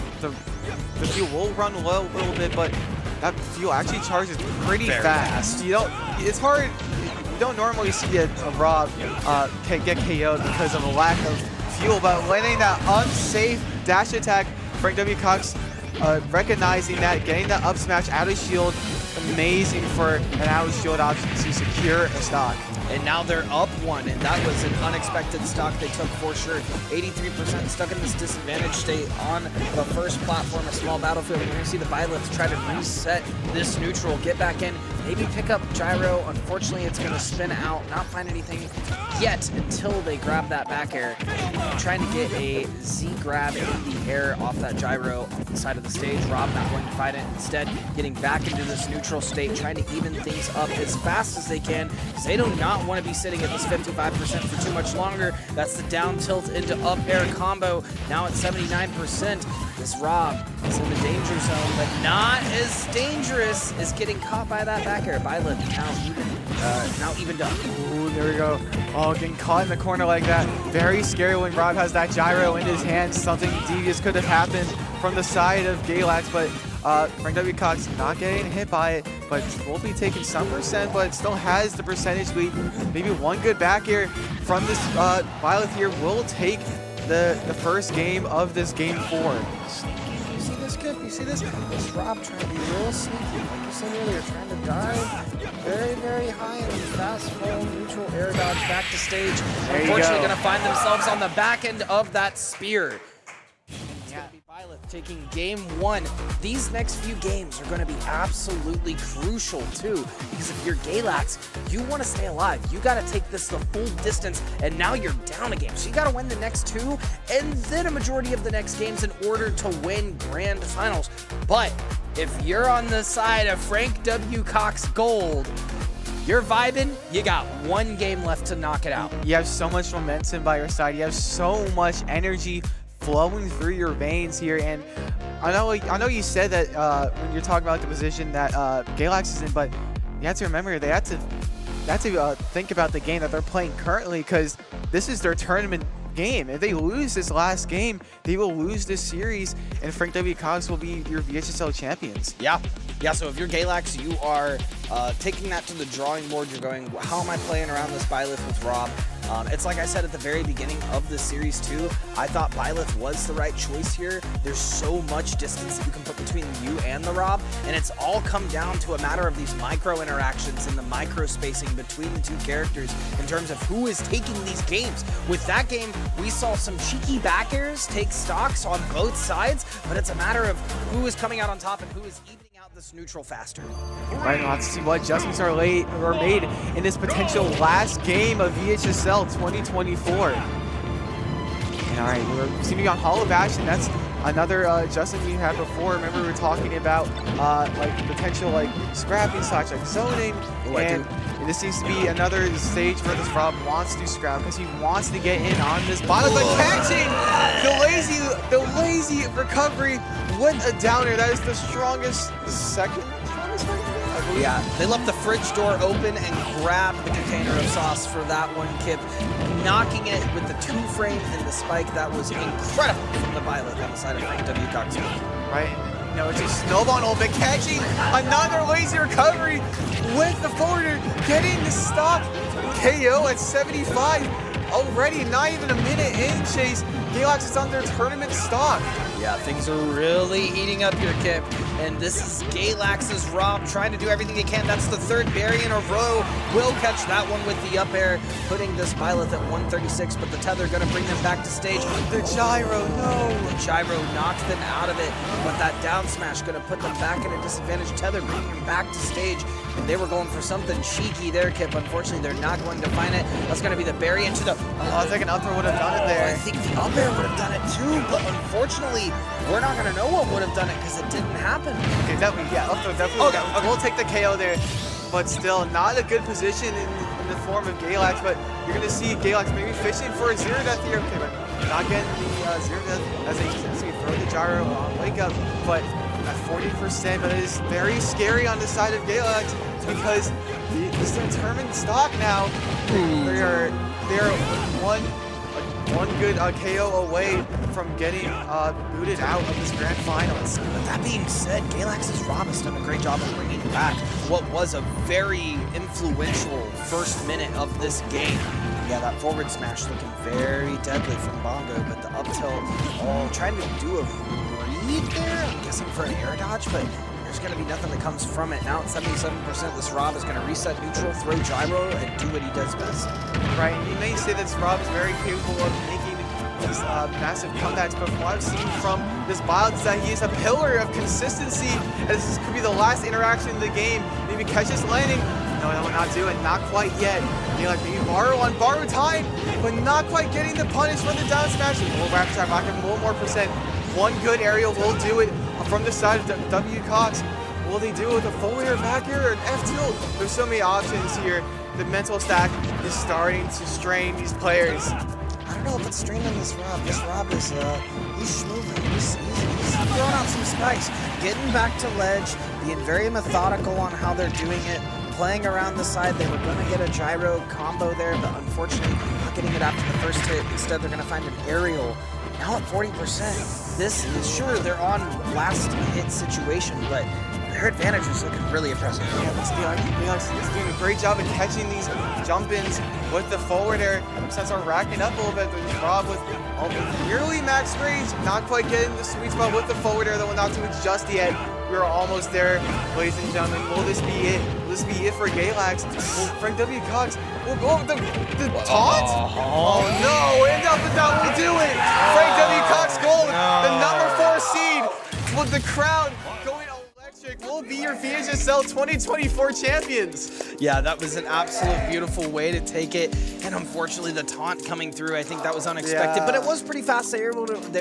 S2: fuel will run low a little bit, but that fuel actually charges pretty fast. It's hard. You don't normally see a Rob get KO'd because of a lack of fuel, but landing that unsafe dash attack, Frank W. Cox recognizing that, getting that up smash out of shield, amazing for an out of shield option to secure a stock.
S3: And now they're up 1, and that was an unexpected stock they took for sure. 83% stuck in this disadvantage state on the first platform, a small battlefield. We're going to see the Byleth try to reset this neutral, get back in, maybe pick up gyro. Unfortunately, it's going to spin out, not find anything yet until they grab that back air. Trying to get a Z grab in the air off that gyro off the side of the stage. Rob not going to fight it. Instead, getting back into this neutral state, trying to even things up as fast as they can, because they do not want to be sitting at this 55% for too much longer. That's the down tilt into up air combo. Now at 79%. This Rob is in the danger zone, but not as dangerous as getting caught by that back air. Byleth now evened up.
S2: Ooh, there we go. Oh, getting caught in the corner like that. Very scary when Rob has that gyro in his hands. Something devious could have happened from the side of Galax, but Frank W. Cox not getting hit by it, but will be taking some percent, but still has the percentage lead. Maybe one good back air from this Byleth here will take the first game of this Game 4.
S3: You see this, Kip? You see this? This Rob trying to be real sneaky, like you said earlier, trying to dive very, very high and fast fall neutral air dodge back to stage. Unfortunately, going to find themselves on the back end of that spear. It's going to be Byleth taking Game 1. These next few games are going to be absolutely crucial too, because if you're Galax, you want to stay alive. You got to take this the full distance, and now you're down a game. So you got to win the next 2 and then a majority of the next games in order to win grand finals. But if you're on the side of Frank W. Cox Gold, you're vibing, you got 1 game left to knock it out.
S2: You have so much momentum by your side. You have so much energy flowing through your veins here, and I know you said that when you're talking about the position that Galax is in, but you have to remember they have to think about the game that they're playing currently, because this is their tournament game. If they lose this last game, they will lose this series, and Frank W. Cox will be your VHSL champions.
S3: Yeah, so if you're Galax, you are taking that to the drawing board. You're going, how am I playing around this Byleth with Rob? It's like I said at the very beginning of the series too, I thought Byleth was the right choice here. There's so much distance that you can put between you and the Rob, and it's all come down to a matter of these micro interactions and the micro spacing between the 2 characters in terms of who is taking these games. With that game, we saw some cheeky back airs take stocks on both sides, but it's a matter of who is coming out on top and who is evening out this neutral faster.
S2: Right, let's see what adjustments are made in this potential last game of VHSL 2024. And all right, we're seeming on Hollow Bash, and that's another adjustment we had before. Remember we were talking about like potential like scrapping / like zoning, and this seems to be another stage where this Rob wants to scrap because he wants to get in on this bottom. But catching the lazy recovery with a downer. That is the strongest, the second strongest right now, I believe.
S3: Yeah, they left the fridge door open and grabbed the container of sauce for that one, Kip, knocking it with the 2-frame and the spike. That was incredible from the Violet on the side of Frank W. Cox.
S2: Right? No, it's just snowball a little bit, catching another lazy recovery with the forwarder, getting the stock KO at 75. Already, not even a minute in, Chase. Galax is on their tournament stock.
S3: Yeah, things are really heating up here, Kip. And this is Galax's Rob trying to do everything he can. That's the 3rd berry in a row. Will catch that one with the up air, putting this Byleth at 136, but the tether going to bring them back to stage.
S2: The gyro, no.
S3: The gyro knocks them out of it, but that down smash going to put them back at a disadvantage. Tether bringing them back to stage, and they were going for something cheeky there, Kip. Unfortunately, they're not going to find it. That's going to be the berry into the...
S2: I think an up air would have done it there.
S3: I think the up air would have done it too, but unfortunately, we're not going to know what would have done it because it didn't happen.
S2: Okay, definitely, yeah, up throw definitely.
S3: Okay.
S2: We'll take the KO there, but still not a good position in the form of Galax. But you're going to see Galax maybe fishing for a 0 death here. Okay, but not getting the 0 death as they throw the gyro on wake up, but at 40%. But it is very scary on the side of Galax because this is determined stock now. They're one good KO away from getting booted out of this grand finals.
S3: But that being said, Galax's Rob has done a great job of bringing back what was a very influential first minute of this game. Yeah, that forward smash looking very deadly from Bongo, but the up tilt, trying to do a read there, I'm guessing for an air dodge, but there's going to be nothing that comes from it. Now at 77%, this Rob is going to reset neutral, throw gyro, and do what he does best.
S2: Right, and you may say that Rob is very capable of making these massive comebacks, but from what I've seen from this Byleth is that he is a pillar of consistency, and this could be the last interaction in the game. Maybe catch this landing. No, that will not do it. Not quite yet. Like maybe borrow time, but not quite getting the punish from the down smash. We'll wrap time, rock him a little more percent. One good aerial will do it from the side of W. Cox. Will they do it with a forward air, back air, or an F tilt? There's so many options here. The mental stack is starting to strain these players.
S3: I don't know if it's straining this Rob. This Rob is, he's smoothing. He's throwing out some spikes. Getting back to ledge, being very methodical on how they're doing it. Playing around the side, they were going to get a gyro combo there, but unfortunately not getting it after the first hit. Instead, they're going to find an aerial. Now at 40%, this is sure they're on last hit situation, but their advantage is looking really impressive.
S2: Yeah, Galax is doing a great job of catching these jump-ins with the forward air. Since we're racking up a little bit, but Rob with nearly max range, not quite getting the sweet spot with the forward air that will not do it just yet. We're almost there, ladies and gentlemen. Will this be it? Will this be it for Galax? Will Frank W. Cox will go with the taunt? Oh no, and that will do it! Frank W. Cox gold, the number 4 seed with the crowd going electric, will be your VHSL 2024 champions.
S3: Yeah, that was an absolute beautiful way to take it, and unfortunately the taunt coming through, I think that was unexpected, but it was pretty fast. They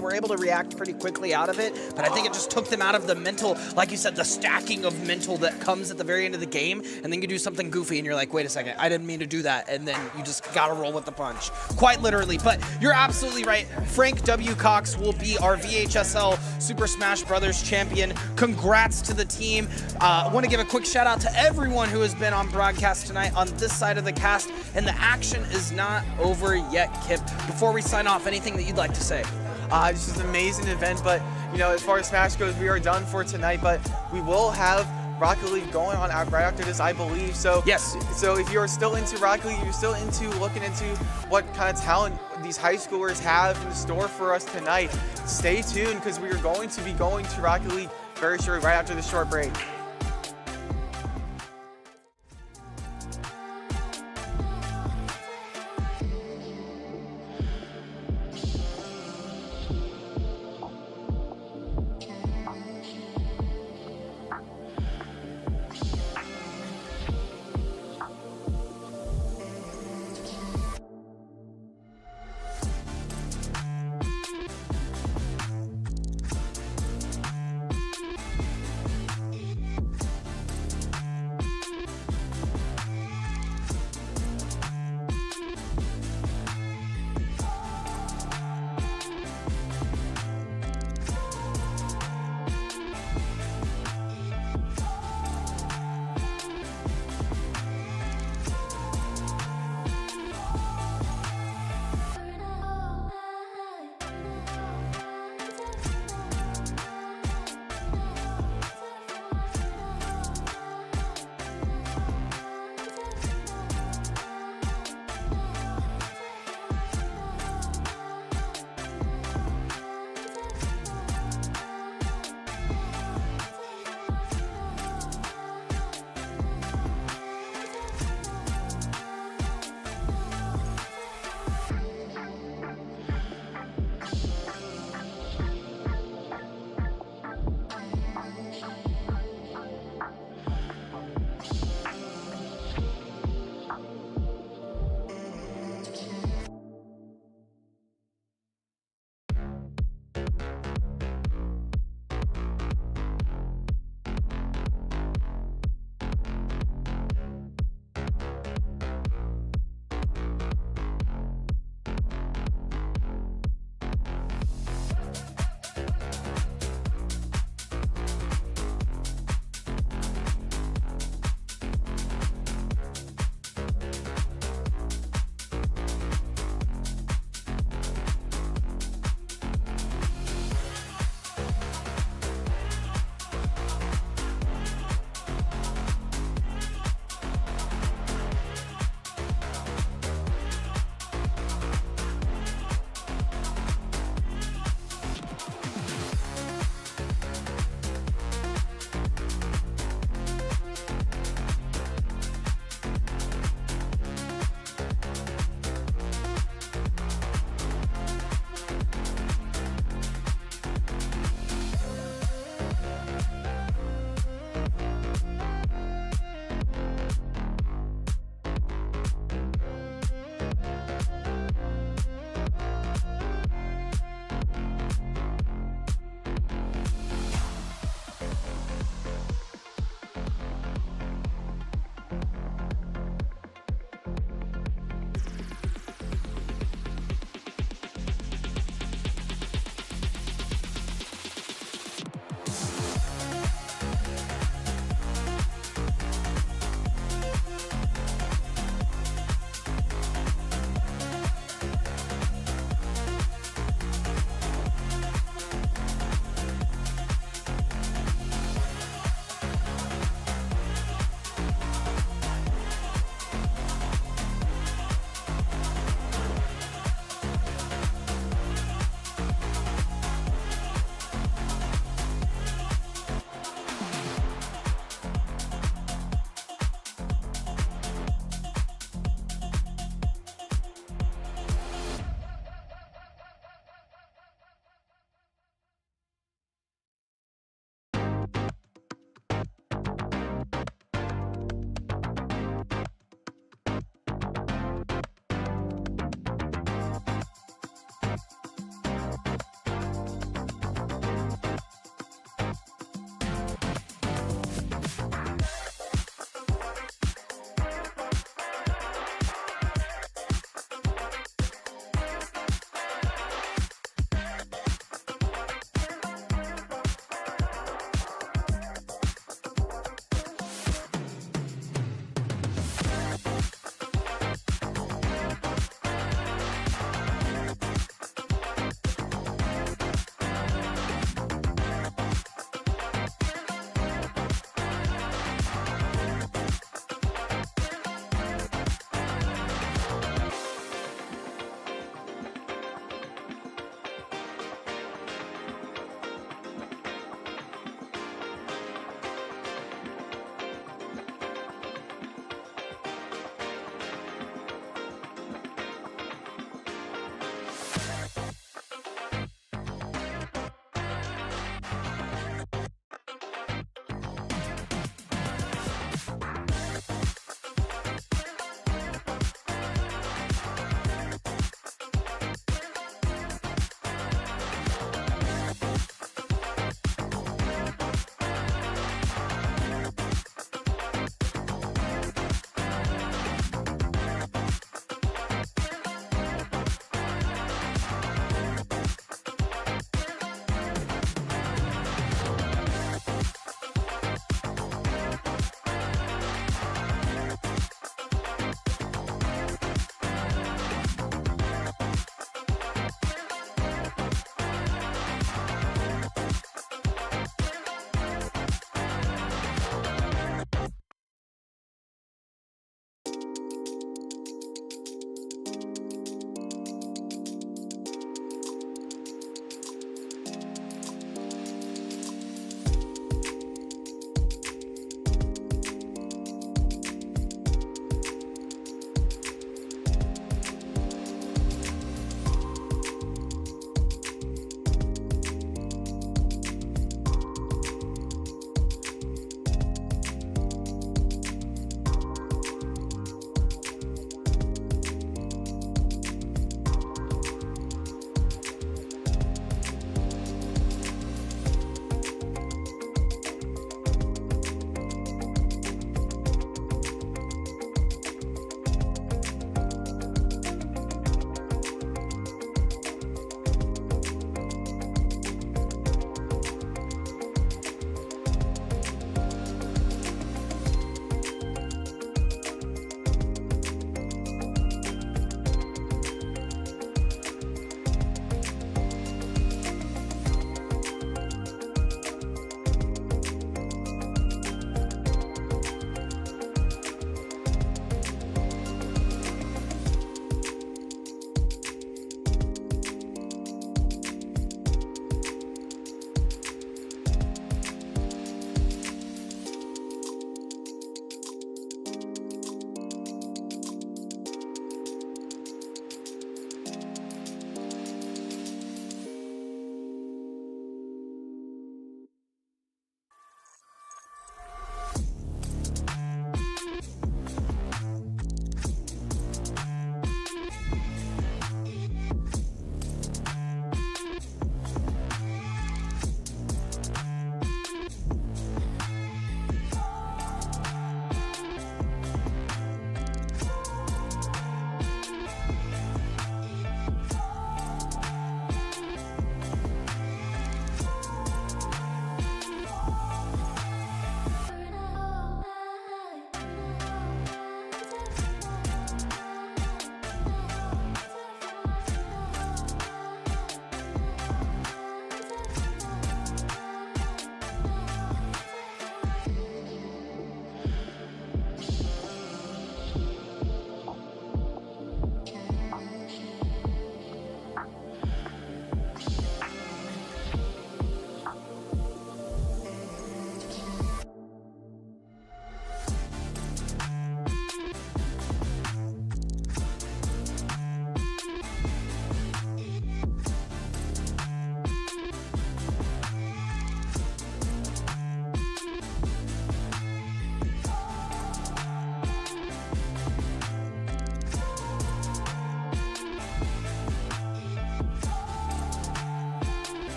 S3: were able to react pretty quickly out of it, but I think it just took them out of the mental, like you said, the stacking of mental that comes at the very end of the game, and then you do something goofy and you're like, wait a second, I didn't mean to do that, and then you just gotta roll with the punch, quite literally. But you're absolutely right. Frank W. Cox will be our VHSL Super Smash Brothers champion. Congrats to the team. I want to give a quick shout out to everyone who has been on broadcast tonight on this side of the cast, and the action is not over yet, Kip. Before we sign off, anything that you'd like to say?
S2: This is an amazing event, but you know, as far as Smash goes, we are done for tonight, but we will have Rocket League going on right after this, I believe. So
S3: yes.
S2: So if you're still into Rocket League, you're still into looking into what kind of talent these high schoolers have in store for us tonight, stay tuned because we are going to be going to Rocket League very shortly, right after this short break.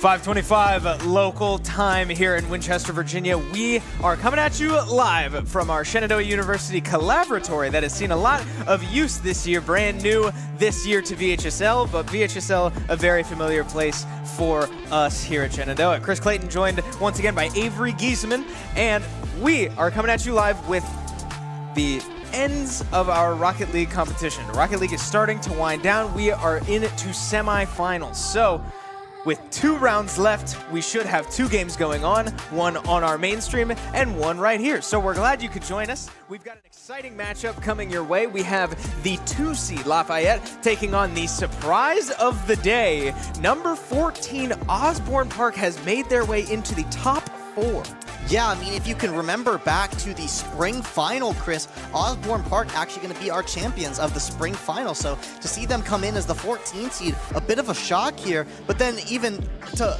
S4: 5:25 local time here in Winchester, Virginia. We are coming at you live from our Shenandoah University collaboratory that has seen a lot of use this year, brand new this year to VHSL, but VHSL a very familiar place for us here at Shenandoah. Chris Clayton joined once again by Avery Giesemann, and we are coming at you live with the ends of our Rocket League competition. Rocket League is starting to wind down. We are into semifinals. So with 2 rounds left, we should have 2 games going on our mainstream and one right here. So we're glad you could join us. We've got an exciting matchup coming your way. We have the 2 seed Lafayette taking on the surprise of the day. Number 14 Osbourn Park has made their way into the top 4.
S1: Yeah, I mean, if you can remember back to the spring final, Chris, Osbourn Park actually going to be our champions of the spring final. So to see them come in as the 14th seed, a bit of a shock here. But then even to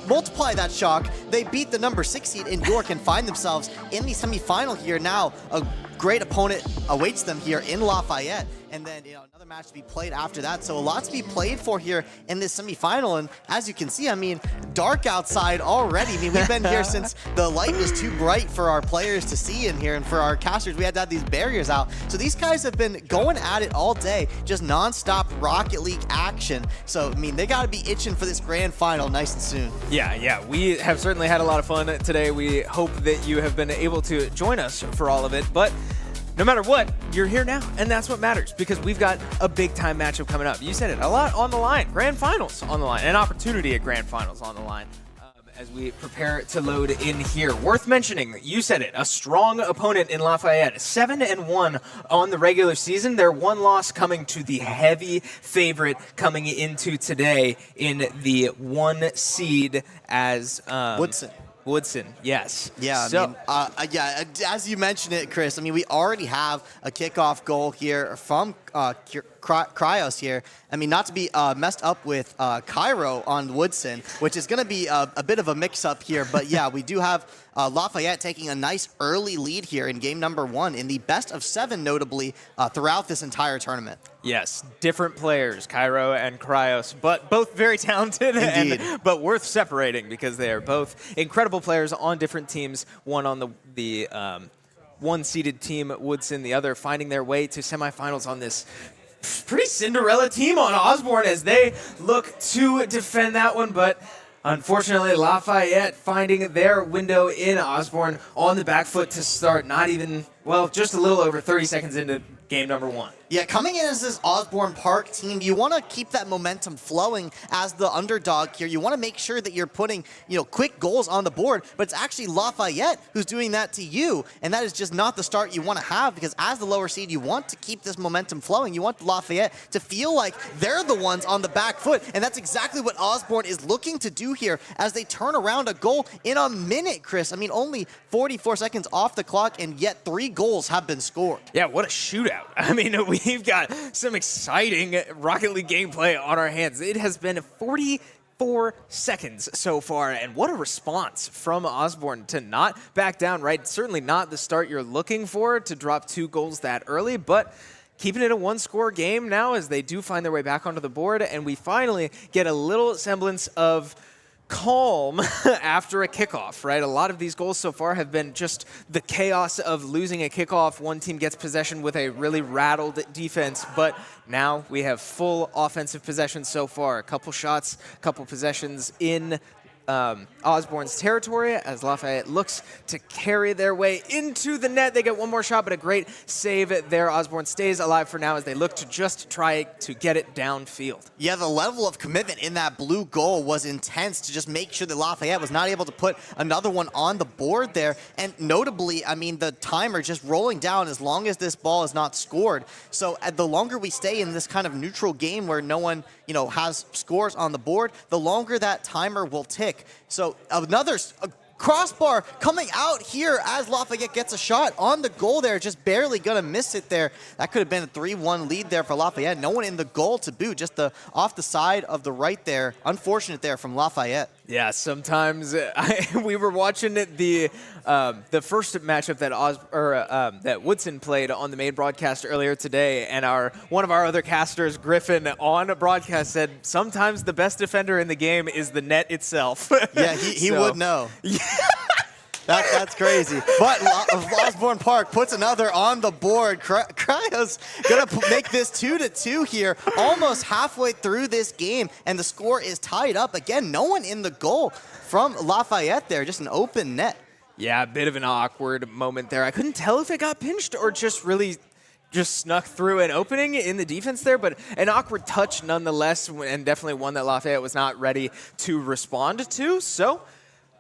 S1: multiply that shock, they beat the number 6 seed in York and find themselves in the semifinal here. Now, a great opponent awaits them here in Lafayette. And then, another match to be played after that. So a lot to be played for here in this semifinal. And as you can see, I mean, dark outside already. I mean, we've been here since the light was too bright for our players to see in here. And for our casters, we had to have these barriers out. So these guys have been going at it all day, just nonstop Rocket League action. So, I mean, they got to be itching for this grand final nice and soon.
S4: Yeah, we have certainly had a lot of fun today. We hope that you have been able to join us for all of it. But no matter what, you're here now, and that's what matters, because we've got a big-time matchup coming up. You said it, a lot on the line. Grand finals on the line, an opportunity at grand finals on the line as we prepare to load in here. Worth mentioning, you said it, a strong opponent in Lafayette. 7-1 on the regular season. Their one loss coming to the heavy favorite coming into today in the 1 seed as Woodson, yes.
S1: Yeah,
S4: so,
S1: as you mentioned it, Chris, I mean, we already have a kickoff goal here from Cryos here. I mean, not to be messed up with Cairo on Woodson, which is going to be a bit of a mix-up here. But yeah, we do have Lafayette taking a nice early lead here in game number 1 in the best of 7, notably, throughout this entire tournament.
S4: Yes, different players, Cairo and Cryos, but both very talented, but worth separating because they are both incredible players on different teams. One on the 1-seeded team, Woodson, the other finding their way to semifinals on this pretty Cinderella team on Osbourn as they look to defend that one, but unfortunately, Lafayette finding their window in Osbourn on the back foot to start, not even, well, just a little over 30 seconds into game number 1.
S1: Yeah, coming in as this Osbourn Park team, you want to keep that momentum flowing as the underdog here. You want to make sure that you're putting, quick goals on the board, but it's actually Lafayette who's doing that to you, and that is just not the start you want to have, because as the lower seed, you want to keep this momentum flowing. You want Lafayette to feel like they're the ones on the back foot, and that's exactly what Osbourn is looking to do here as they turn around a goal in a minute, Chris. I mean, only 44 seconds off the clock, and yet 3 goals have been scored.
S4: Yeah, what a shootout. I mean, we've got some exciting Rocket League gameplay on our hands. It has been 44 seconds so far, and what a response from Osbourn to not back down, right? Certainly not the start you're looking for to drop 2 goals that early, but keeping it a 1-score game now as they do find their way back onto the board, and we finally get a little semblance of calm after a kickoff, right? A lot of these goals so far have been just the chaos of losing a kickoff. One team gets possession with a really rattled defense, but now we have full offensive possession so far. A couple shots, a couple possessions in Osbourn's territory as Lafayette looks to carry their way into the net. They get one more shot, but a great save there. Osbourn stays alive for now as they look to just try to get it downfield.
S1: Yeah, the level of commitment in that blue goal was intense to just make sure that Lafayette was not able to put another one on the board there. And notably, I mean, the timer just rolling down as long as this ball is not scored. So the longer we stay in this kind of neutral game where no one, has scores on the board, the longer that timer will tick. So another crossbar coming out here as Lafayette gets a shot on the goal there, just barely going to miss it there. That could have been a 3-1 lead there for Lafayette. No one in the goal to boot, just off the side of the right there. Unfortunate there from Lafayette.
S4: Yeah, sometimes we were watching the first matchup that that Woodson played on the main broadcast earlier today, and one of our other casters, Griffin, on a broadcast said sometimes the best defender in the game is the net itself.
S1: Yeah, he would know. That's crazy. But Osbourn Park puts another on the board. Cryo's going to make this 2-2 here, almost halfway through this game, and the score is tied up. Again, no one in the goal from Lafayette there, just an open net.
S4: Yeah, a bit of an awkward moment there. I couldn't tell if it got pinched or just snuck through an opening in the defense there, but an awkward touch nonetheless, and definitely one that Lafayette was not ready to respond to. So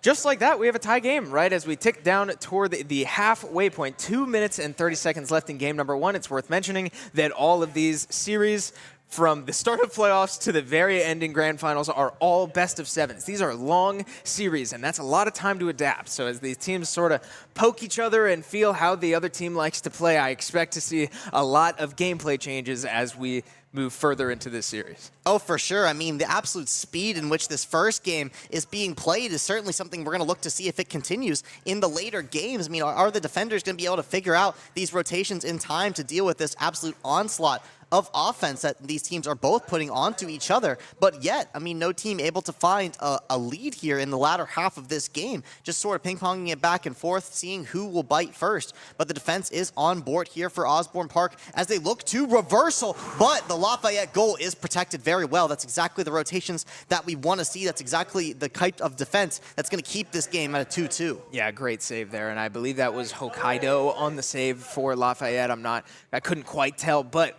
S4: just like that, we have a tie game right as we tick down toward the halfway point. 2 minutes and 30 seconds left in game number 1. It's worth mentioning that all of these series, from the start of playoffs to the very ending grand finals, are all best of 7s. These are long series, and that's a lot of time to adapt. So as these teams sort of poke each other and feel how the other team likes to play, I expect to see a lot of gameplay changes as we move further into this series.
S1: Oh, for sure. I mean, the absolute speed in which this first game is being played is certainly something we're going to look to see if it continues in the later games. I mean, are the defenders going to be able to figure out these rotations in time to deal with this absolute onslaught of offense that these teams are both putting onto each other? But yet, I mean, no team able to find a lead here in the latter half of this game, just sort of ping-ponging it back and forth, seeing who will bite first. But the defense is on board here for Osbourn Park as they look to reversal, but the Lafayette goal is protected very well. That's exactly the rotations that we want to see. That's exactly the type of defense that's going to keep this game at a 2-2.
S4: Yeah, great save there, and I believe that was Hokkaido on the save for Lafayette. I couldn't quite tell, but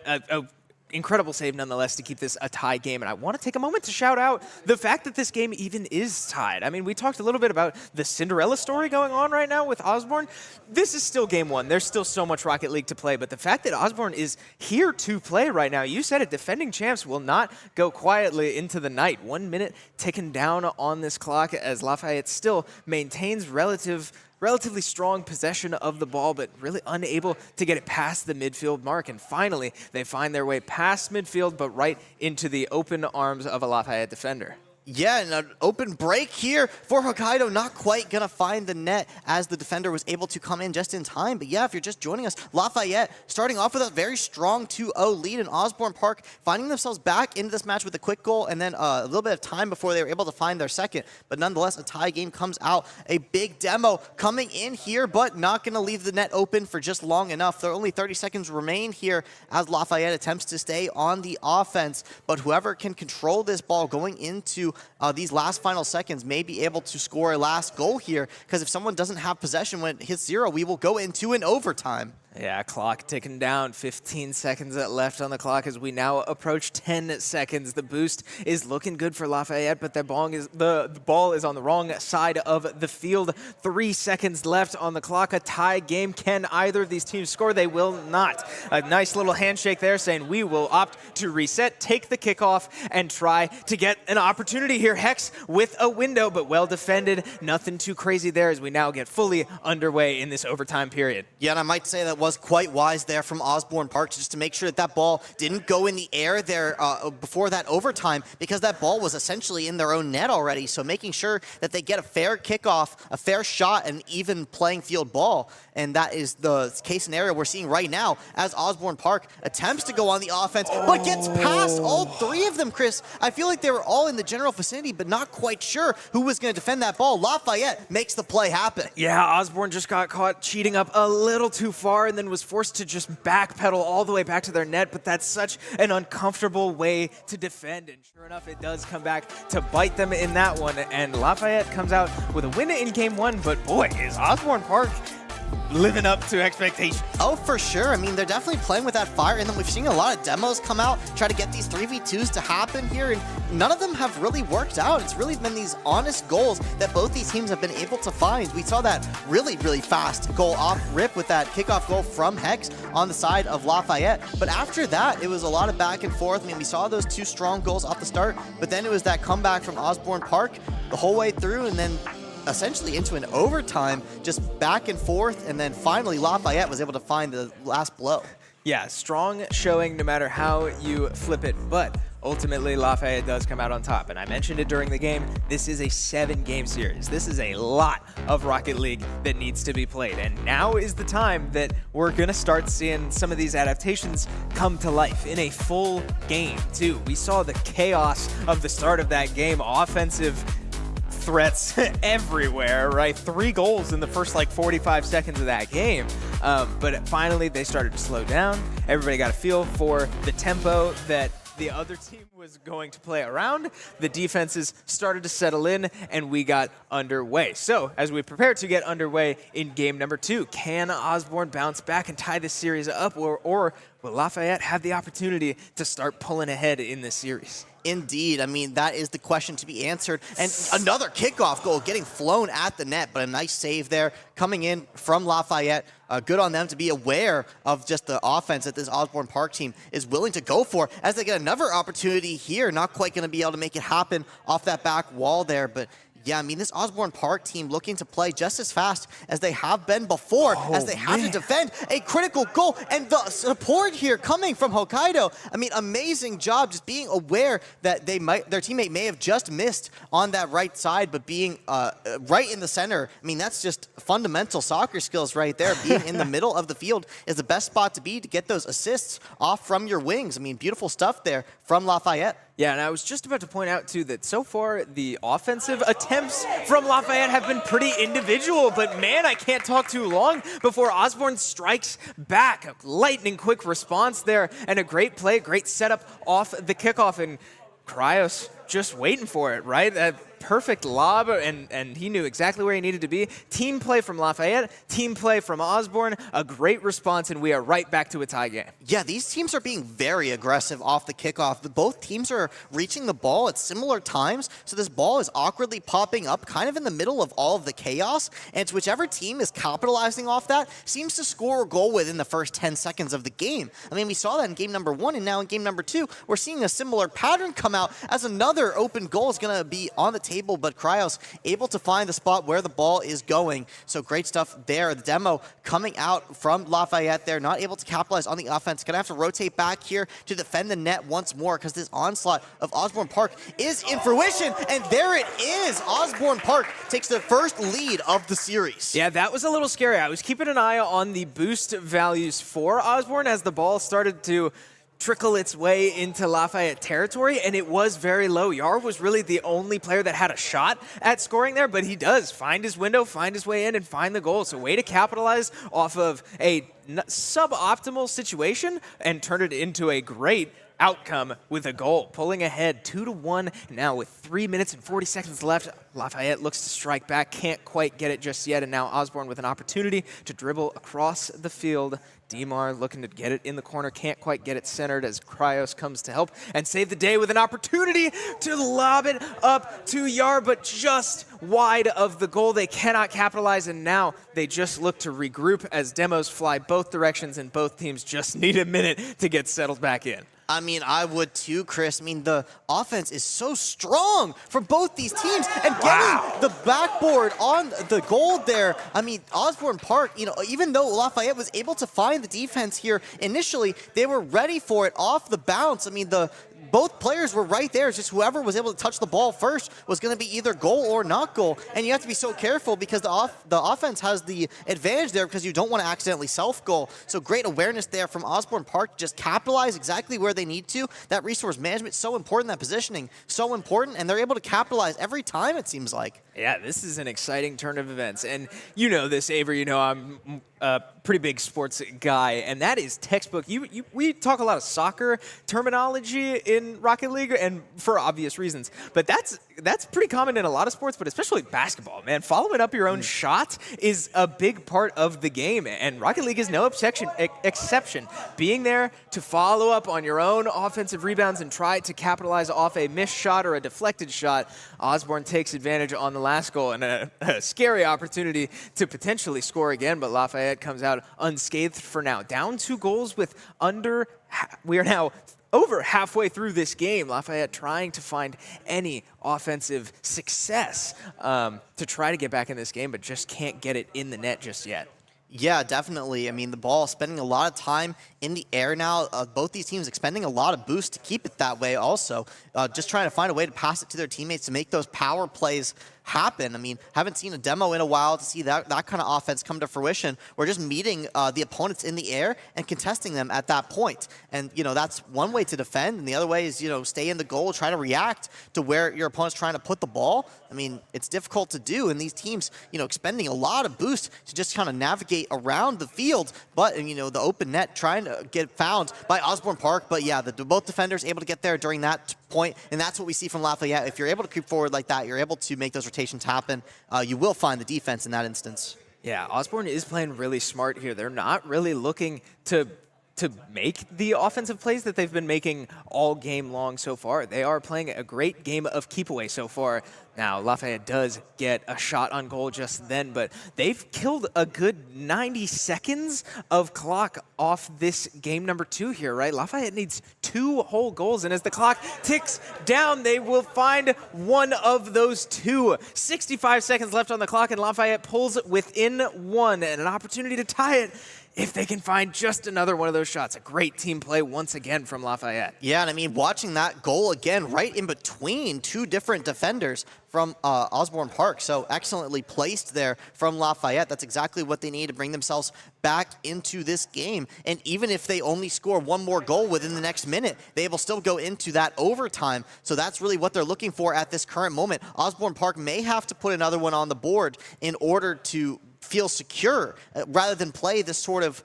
S4: incredible save nonetheless to keep this a tie game. And I want to take a moment to shout out the fact that this game even is tied. I mean, we talked a little bit about the Cinderella story going on right now with Osbourn. This is still game 1. There's still so much Rocket League to play, but the fact that Osbourn is here to play right now, you said it, defending champs will not go quietly into the night. 1 minute ticking down on this clock as Lafayette still maintains relatively strong possession of the ball, but really unable to get it past the midfield mark. And finally, they find their way past midfield, but right into the open arms of a Lafayette defender.
S1: Yeah, and an open break here for Hokkaido, not quite going to find the net as the defender was able to come in just in time. But yeah, if you're just joining us, Lafayette starting off with a very strong 2-0 lead, in Osbourn Park finding themselves back into this match with a quick goal and then a little bit of time before they were able to find their second. But nonetheless, a tie game comes out. A big demo coming in here, but not going to leave the net open for just long enough. There are only 30 seconds remain here as Lafayette attempts to stay on the offense. But whoever can control this ball going into these last final seconds may be able to score a last goal here, because if someone doesn't have possession when it hits 0, we will go into an overtime.
S4: Yeah, clock ticking down. 15 seconds left on the clock as we now approach 10 seconds. The boost is looking good for Lafayette, but the ball is on the wrong side of the field. 3 seconds left on the clock. A tie game. Can either of these teams score? They will not. A nice little handshake there saying we will opt to reset, take the kickoff, and try to get an opportunity here. Hex with a window, but well defended. Nothing too crazy there as we now get fully underway in this overtime period.
S1: Yeah, and I might say that was quite wise there from Osbourn Park just to make sure that that ball didn't go in the air there before that overtime, because that ball was essentially in their own net already. So making sure that they get a fair kickoff, a fair shot, and even playing field ball. And that is the case scenario we're seeing right now as Osbourn Park attempts to go on the offense, but gets past all 3 of them, Chris. I feel like they were all in the general vicinity, but not quite sure who was going to defend that ball. Lafayette makes the play happen.
S4: Yeah, Osbourn just got caught cheating up a little too far and then was forced to just backpedal all the way back to their net, but that's such an uncomfortable way to defend, and sure enough, it does come back to bite them in that one, and Lafayette comes out with a win in game 1, but boy, is Osbourn Park living up to expectations.
S1: Oh, for sure. I mean, they're definitely playing with that fire, and then we've seen a lot of demos come out, try to get these 3v2s to happen here, and none of them have really worked out. It's really been these honest goals that both these teams have been able to find. We saw that really, really fast goal off rip with that kickoff goal from Hex on the side of Lafayette. But after that, it was a lot of back and forth. I mean, we saw those 2 strong goals off the start, but then it was that comeback from Osbourn Park the whole way through, and then essentially into an overtime, just back and forth, and then finally Lafayette was able to find the last blow.
S4: Yeah, strong showing no matter how you flip it, but ultimately Lafayette does come out on top. And I mentioned it during the game, this is a 7-game series. This is a lot of Rocket League that needs to be played. And now is the time that we're gonna start seeing some of these adaptations come to life in a full game too. We saw the chaos of the start of that game, offensive threats everywhere, right? 3 goals in the first like 45 seconds of that game. But finally they started to slow down. Everybody got a feel for the tempo that the other team was going to play around. The defenses started to settle in and we got underway. So as we prepare to get underway in game number 2, can Osbourn bounce back and tie this series up, or will Lafayette have the opportunity to start pulling ahead in this series?
S1: Indeed. I mean, that is the question to be answered. And another kickoff goal getting flown at the net, but a nice save there coming in from Lafayette. Good on them to be aware of just the offense that this Osbourn Park team is willing to go for as they get another opportunity here. Not quite going to be able to make it happen off that back wall there, but yeah, I mean, this Osbourn Park team looking to play just as fast as they have been before, as they have to defend a critical goal. And the support here coming from Hokkaido, I mean, amazing job just being aware that their teammate may have just missed on that right side, but being right in the center. I mean, that's just fundamental soccer skills right there. Being in the middle of the field is the best spot to be to get those assists off from your wings. I mean, beautiful stuff there from Lafayette.
S4: Yeah, and I was just about to point out, too, that so far the offensive attempts from Lafayette have been pretty individual, but man, I can't talk too long before Osbourn strikes back. A lightning quick response there, and a great play, great setup off the kickoff, and Cryos just waiting for it, right? That perfect lob, and he knew exactly where he needed to be. Team play from Lafayette, team play from Osbourn, a great response, and we are right back to a tie game.
S1: Yeah, these teams are being very aggressive off the kickoff. Both teams are reaching the ball at similar times, so this ball is awkwardly popping up kind of in the middle of all of the chaos, and it's whichever team is capitalizing off that seems to score a goal within the first 10 seconds of the game. I mean, we saw that in game number 1, and now in game number 2, we're seeing a similar pattern come out as another open goal is going to be on the table, but Cryos able to find the spot where the ball is going. So great stuff there. The demo coming out from Lafayette there, not able to capitalize on the offense. Going to have to rotate back here to defend the net once more because this onslaught of Osbourn Park is in fruition, and there it is. Osbourn Park takes the first lead of the series.
S4: Yeah, that was a little scary. I was keeping an eye on the boost values for Osbourn as the ball started to trickle its way into Lafayette territory, and it was very low. Yar was really the only player that had a shot at scoring there, but he does find his window, find his way in, and find the goal. So way to capitalize off of a suboptimal situation and turn it into a great outcome with a goal, pulling ahead 2-1. Now with 3 minutes and 40 seconds left, Lafayette looks to strike back, can't quite get it just yet, and now Osbourn with an opportunity to dribble across the field. Demar looking to get it in the corner, can't quite get it centered as Cryos comes to help and save the day with an opportunity to lob it up to Yar, but just wide of the goal. They cannot capitalize, and now they just look to regroup as demos fly both directions, and both teams just need a minute to get settled back in.
S1: I mean, I would too, Chris. I mean, the offense is so strong for both these teams, and getting the backboard on the goal there. I mean, Osbourn Park, you know, even though Lafayette was able to find the defense here initially, they were ready for it off the bounce. I mean, both players were right there. It's just whoever was able to touch the ball first was going to be either goal or not goal. And you have to be so careful because the offense has the advantage there because you don't want to accidentally self-goal. So great awareness there from Osbourn Park. Just capitalize exactly where they need to. That resource management, so important. That positioning, so important. And they're able to capitalize every time, it seems like.
S4: Yeah, this is an exciting turn of events. And you know this, Avery. You know I'm a pretty big sports guy, and that is textbook. We talk a lot of soccer terminology in Rocket League, and for obvious reasons. But that's pretty common in a lot of sports, but especially basketball, man. Following up your own shot is a big part of the game, and Rocket League is no exception. Being there to follow up on your own offensive rebounds and try to capitalize off a missed shot or a deflected shot. Osbourn takes advantage on the last goal, and a scary opportunity to potentially score again, but Lafayette comes out unscathed for now. Down 2 goals with we are now over halfway through this game. Lafayette trying to find any offensive success to try to get back in this game, but just can't get it in the net just yet.
S1: Yeah, definitely. I mean, the ball spending a lot of time in the air now. Both these teams expending a lot of boost to keep it that way also. Just trying to find a way to pass it to their teammates to make those power plays happen. I mean, haven't seen a demo in a while to see that kind of offense come to fruition. We're just meeting the opponents in the air and contesting them at that point. And, that's one way to defend. And the other way is, stay in the goal, try to react to where your opponent's trying to put the ball. I mean, it's difficult to do. And these teams, expending a lot of boost to just kind of navigate around the field. But, the open net trying to get found by Osbourn Park. But yeah, both defenders able to get there during that point. And that's what we see from Lafayette. If you're able to creep forward like that, you're able to make those rotations happen. You will find the defense in that instance.
S4: Yeah, Osbourn is playing really smart here. They're not really looking to make the offensive plays that they've been making all game long so far. They are playing a great game of keep away so far. Now, Lafayette does get a shot on goal just then, but they've killed a good 90 seconds of clock off this game number 2 here, right? Lafayette needs 2 whole goals, and as the clock ticks down, they will find one of those 2. 65 seconds left on the clock, and Lafayette pulls within 1, and an opportunity to tie it if they can find just another one of those shots. A great team play once again from Lafayette.
S1: Yeah, and I mean, watching that goal again right in between 2 different defenders from Osbourn Park. So excellently placed there from Lafayette. That's exactly what they need to bring themselves back into this game. And even if they only score 1 more goal within the next minute, they will still go into that overtime. So that's really what they're looking for at this current moment. Osbourn Park may have to put another one on the board in order to feel secure rather than play this sort of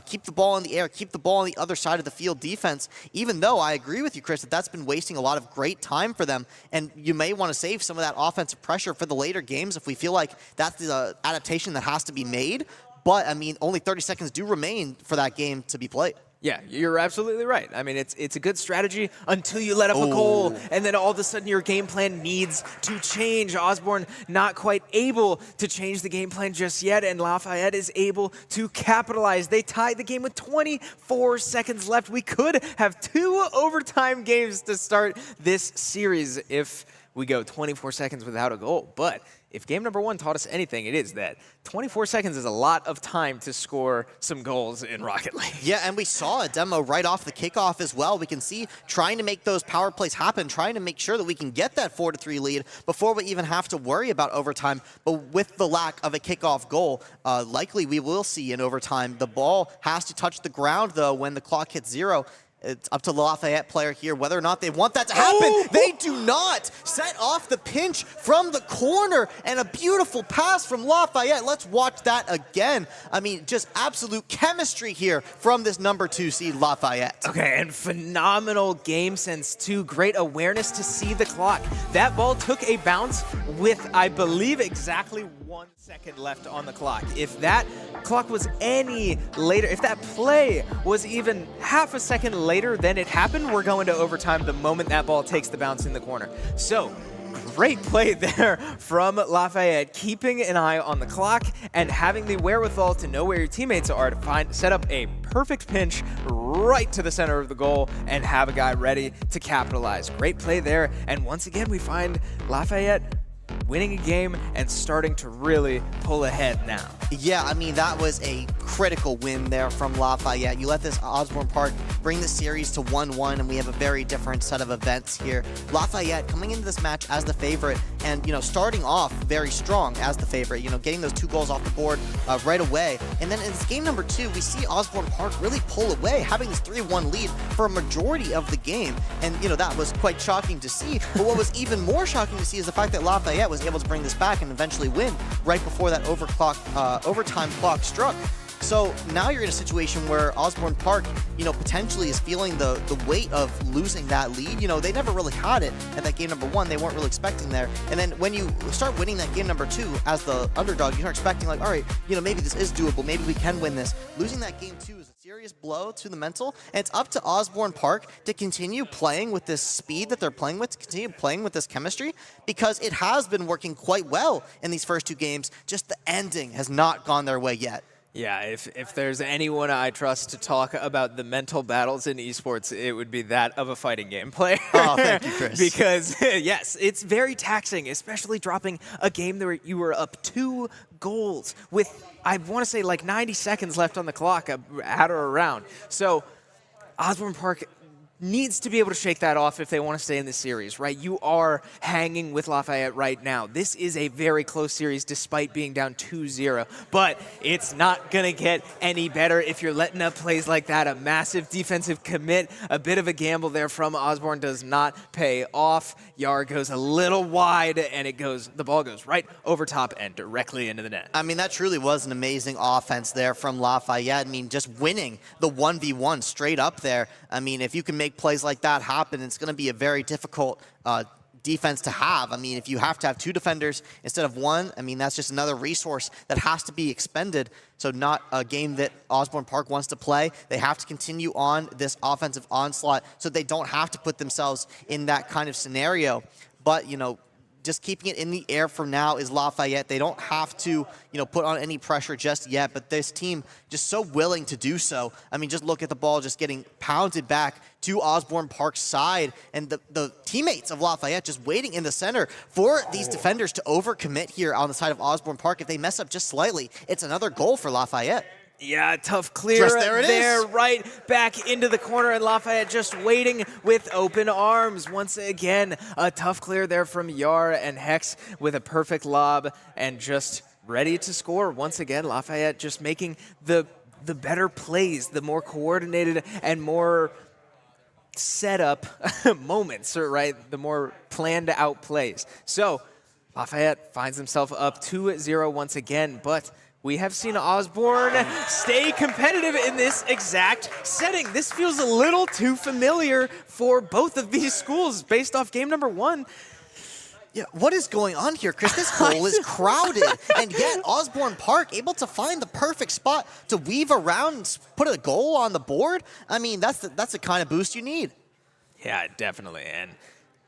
S1: keep the ball in the air, keep the ball on the other side of the field defense, even though I agree with you, Chris, that that's been wasting a lot of great time for them. And you may want to save some of that offensive pressure for the later games if we feel like that's the adaptation that has to be made. But, I mean, only 30 seconds do remain for that game to be played.
S4: Yeah, you're absolutely right. I mean, it's a good strategy until you let up a goal, and then all of a sudden your game plan needs to change. Osbourn not quite able to change the game plan just yet, and Lafayette is able to capitalize. They tied the game with 24 seconds left. We could have 2 overtime games to start this series if we go 24 seconds without a goal. But if game number 1 taught us anything, it is that 24 seconds is a lot of time to score some goals in Rocket League.
S1: Yeah, and we saw a demo right off the kickoff as well. We can see trying to make those power plays happen, trying to make sure that we can get that 4-3 lead before we even have to worry about overtime. But with the lack of a kickoff goal, likely we will see in overtime. The ball has to touch the ground, though, when the clock hits 0. It's up to the Lafayette player here whether or not they want that to happen. Oh! They do not. Set off the pinch from the corner, and a beautiful pass from Lafayette. Let's watch that again. I mean, just absolute chemistry here from this number 2 seed Lafayette.
S4: Okay, and phenomenal game sense too. Great awareness to see the clock. That ball took a bounce with, I believe, exactly 1 second left on the clock. If that clock was any later, if that play was even half a second later than it happened, we're going to overtime the moment that ball takes the bounce in the corner. So, great play there from Lafayette, keeping an eye on the clock and having the wherewithal to know where your teammates are to set up a perfect pinch right to the center of the goal and have a guy ready to capitalize. Great play there, and once again we find Lafayette winning a game and starting to really pull ahead now.
S1: Yeah, I mean, that was a critical win there from Lafayette. You let this Osbourn Park bring the series to 1-1, and we have a very different set of events here. Lafayette coming into this match as the favorite and, starting off very strong as the favorite, getting those 2 goals off the board right away. And then in this game number 2, we see Osbourn Park really pull away, having this 3-1 lead for a majority of the game. And, that was quite shocking to see. But what was even more shocking to see is the fact that Lafayette was able to bring this back and eventually win right before that overtime clock struck. So now you're in a situation where Osbourn Park, potentially is feeling the weight of losing that lead. They never really had it at that game number 1. They weren't really expecting there. And then when you start winning that game number 2 as the underdog, you start expecting like, all right, maybe this is doable. Maybe we can win this. Losing that game 2 is a serious blow to the mental. And it's up to Osbourn Park to continue playing with this speed that they're playing with, to continue playing with this chemistry, because it has been working quite well in these first 2 games. Just the ending has not gone their way yet.
S4: Yeah, if there's anyone I trust to talk about the mental battles in esports, it would be that of a fighting game player.
S1: Oh, thank you, Chris.
S4: Because, yes, it's very taxing, especially dropping a game where you were up 2 goals with, I want to say, like 90 seconds left on the clock, at or around. So Osbourn Park needs to be able to shake that off if they want to stay in the series, right? You are hanging with Lafayette right now. This is a very close series despite being down 2-0, but it's not going to get any better if you're letting up plays like that. A massive defensive commit, a bit of a gamble there from Osbourn does not pay off. Yar goes a little wide, and the ball goes right over top and directly into the net.
S1: I mean, that truly was an amazing offense there from Lafayette. I mean, just winning the 1v1 straight up there. I mean, if you can make plays like that happen, it's going to be a very difficult defense to have. I mean, if you have to have 2 defenders instead of 1, I mean, that's just another resource that has to be expended. So not a game that Osbourn Park wants to play. They have to continue on this offensive onslaught so they don't have to put themselves in that kind of scenario. But, you know, just keeping it in the air for now is Lafayette. They don't have to, you know, put on any pressure just yet, but this team just so willing to do so. I mean, just look at the ball just getting pounded back to Osbourn Park's side, and the teammates of Lafayette just waiting in the center for these defenders to overcommit here on the side of Osbourn Park. If they mess up just slightly, it's another goal for Lafayette.
S4: Yeah, tough clear there, right back into the corner, and Lafayette just waiting with open arms. Once again, a tough clear there from Yar, and Hex with a perfect lob and just ready to score. Once again, Lafayette just making the better plays, the more coordinated and more set up moments, right? The more planned out plays. So Lafayette finds himself up 2-0 once again, but we have seen Osbourn stay competitive in this exact setting. This feels a little too familiar for both of these schools based off game number 1.
S1: Yeah, what is going on here, Chris? This goal is crowded, and yet Osbourn Park able to find the perfect spot to weave around and put a goal on the board. I mean, that's the kind of boost you need.
S4: Yeah, definitely. And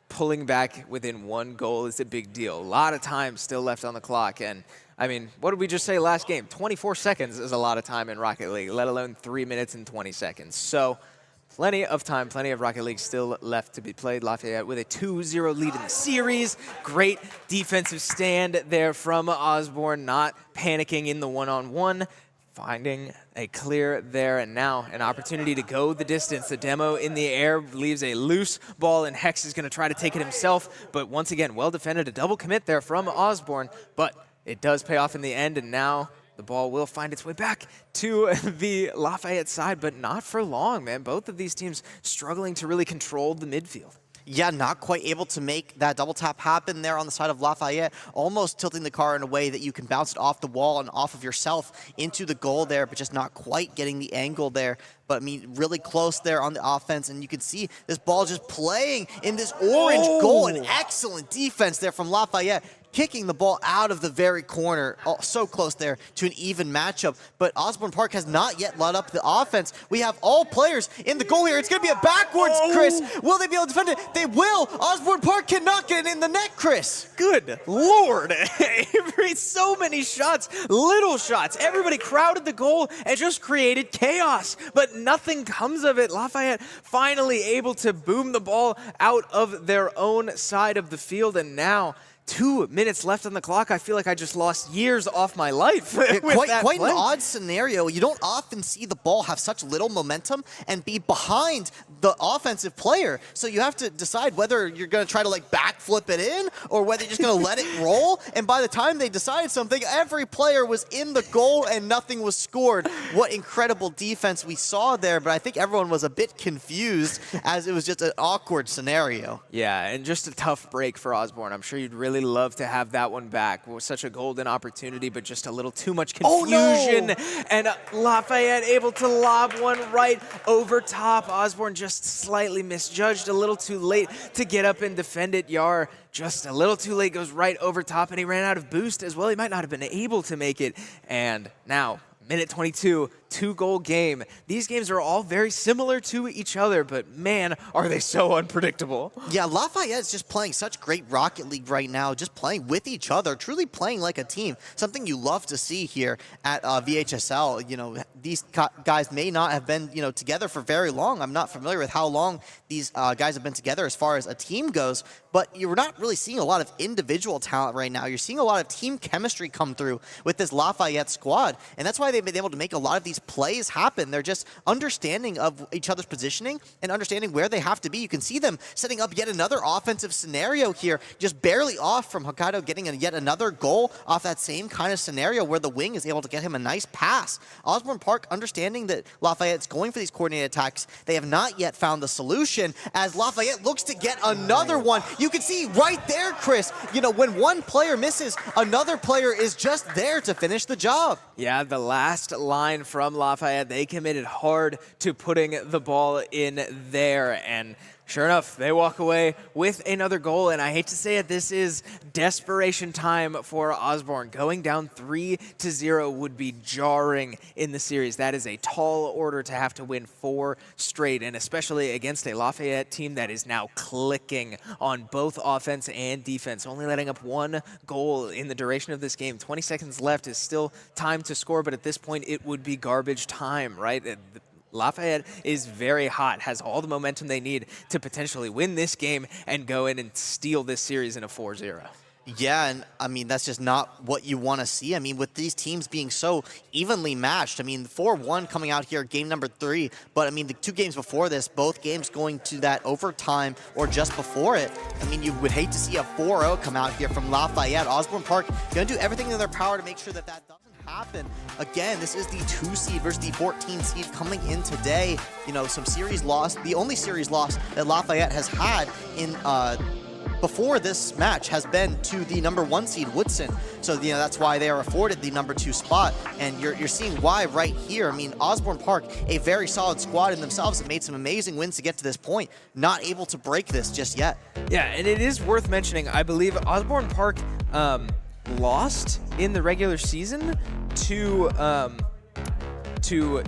S4: pulling back within 1 goal is a big deal. A lot of time still left on the clock, and I mean, what did we just say last game? 24 seconds is a lot of time in Rocket League, let alone 3 minutes and 20 seconds. So plenty of time, plenty of Rocket League still left to be played. Lafayette with a 2-0 lead in the series. Great defensive stand there from Osbourn, not panicking in the one-on-one, finding a clear there, and now an opportunity to go the distance. The demo in the air leaves a loose ball, and Hex is going to try to take it himself, but once again, well defended. A double commit there from Osbourn, but it does pay off in the end, and now the ball will find its way back to the Lafayette side, but not for long, man. Both of these teams struggling to really control the midfield.
S1: Yeah, not quite able to make that double tap happen there on the side of Lafayette, almost tilting the car in a way that you can bounce it off the wall and off of yourself into the goal there, but just not quite getting the angle there. But I mean, really close there on the offense, and you can see this ball just playing in this orange goal. An excellent defense there from Lafayette, kicking the ball out of the very corner. Oh, so close there to an even matchup. But Osbourn Park has not yet let up the offense. We have all players in the goal here. It's going to be a backwards, Chris. Will they be able to defend it? They will. Osbourn Park cannot get it in the net, Chris.
S4: Good Lord. Avery, so many shots, little shots. Everybody crowded the goal and just created chaos. But nothing comes of it. Lafayette finally able to boom the ball out of their own side of the field, and now 2 minutes left on the clock. I feel like I just lost years off my life.
S1: Quite an odd scenario. You don't often see the ball have such little momentum and be behind the offensive player. So you have to decide whether you're going to try to like backflip it in or whether you're just going to let it roll. And by the time they decided something, every player was in the goal and nothing was scored. What incredible defense we saw there, but I think everyone was a bit confused as it was just an awkward scenario.
S4: Yeah, and just a tough break for Osbourn. I'm sure you'd really love to have that one back. It was such a golden opportunity, but just a little too much confusion.
S1: Oh, no.
S4: And Lafayette able to lob one right over top. Osbourn just slightly misjudged, a little too late to get up and defend it. Yar just a little too late, goes right over top, and he ran out of boost as well. He might not have been able to make it. And now, minute 22, 2-goal game. These games are all very similar to each other, but man, are they so unpredictable.
S1: Yeah, Lafayette is just playing such great Rocket League right now, just playing with each other, truly playing like a team. Something you love to see here at VHSL. You know, these guys may not have been, you know, together for very long. I'm not familiar with how long these guys have been together as far as a team goes, but you're not really seeing a lot of individual talent right now. You're seeing a lot of team chemistry come through with this Lafayette squad, and that's why they've been able to make a lot of these plays happen. They're just understanding of each other's positioning and understanding where they have to be. You can see them setting up yet another offensive scenario here, just barely off from Hokkaido getting yet another goal off that same kind of scenario where the wing is able to get him a nice pass. Osbourn Park understanding that Lafayette's going for these coordinated attacks. They have not yet found the solution as Lafayette looks to get another one. You can see right there, Chris, you know, when one player misses, another player is just there to finish the job.
S4: Yeah, the last line from Lafayette, they committed hard to putting the ball in there, and sure enough, they walk away with another goal, and I hate to say it, this is desperation time for Osbourn. Going down 3-0 would be jarring in the series. That is a tall order to have to win 4 straight, and especially against a Lafayette team that is now clicking on both offense and defense, only letting up 1 goal in the duration of this game. 20 seconds left is still time to score, but at this point, it would be garbage time, right? Lafayette is very hot, has all the momentum they need to potentially win this game and go in and steal this series in a 4-0.
S1: Yeah, and I mean, that's just not what you want to see. I mean, with these teams being so evenly matched, I mean, 4-1 coming out here, game number 3, but I mean, the 2 games before this, both games going to that overtime or just before it. I mean, you would hate to see a 4-0 come out here from Lafayette. Osbourn Park going to do everything in their power to make sure that that doesn't happen. Again, this is the 2 seed versus the 14 seed coming in today. You know, some series loss, the only series loss that Lafayette has had in before this match has been to the number 1 seed, Woodson. So, you know, that's why they are afforded the number 2 spot. And you're seeing why right here. I mean, Osbourn Park, a very solid squad in themselves, have made some amazing wins to get to this point. Not able to break this just yet.
S4: Yeah, and it is worth mentioning, I believe Osbourn Park lost in the regular season to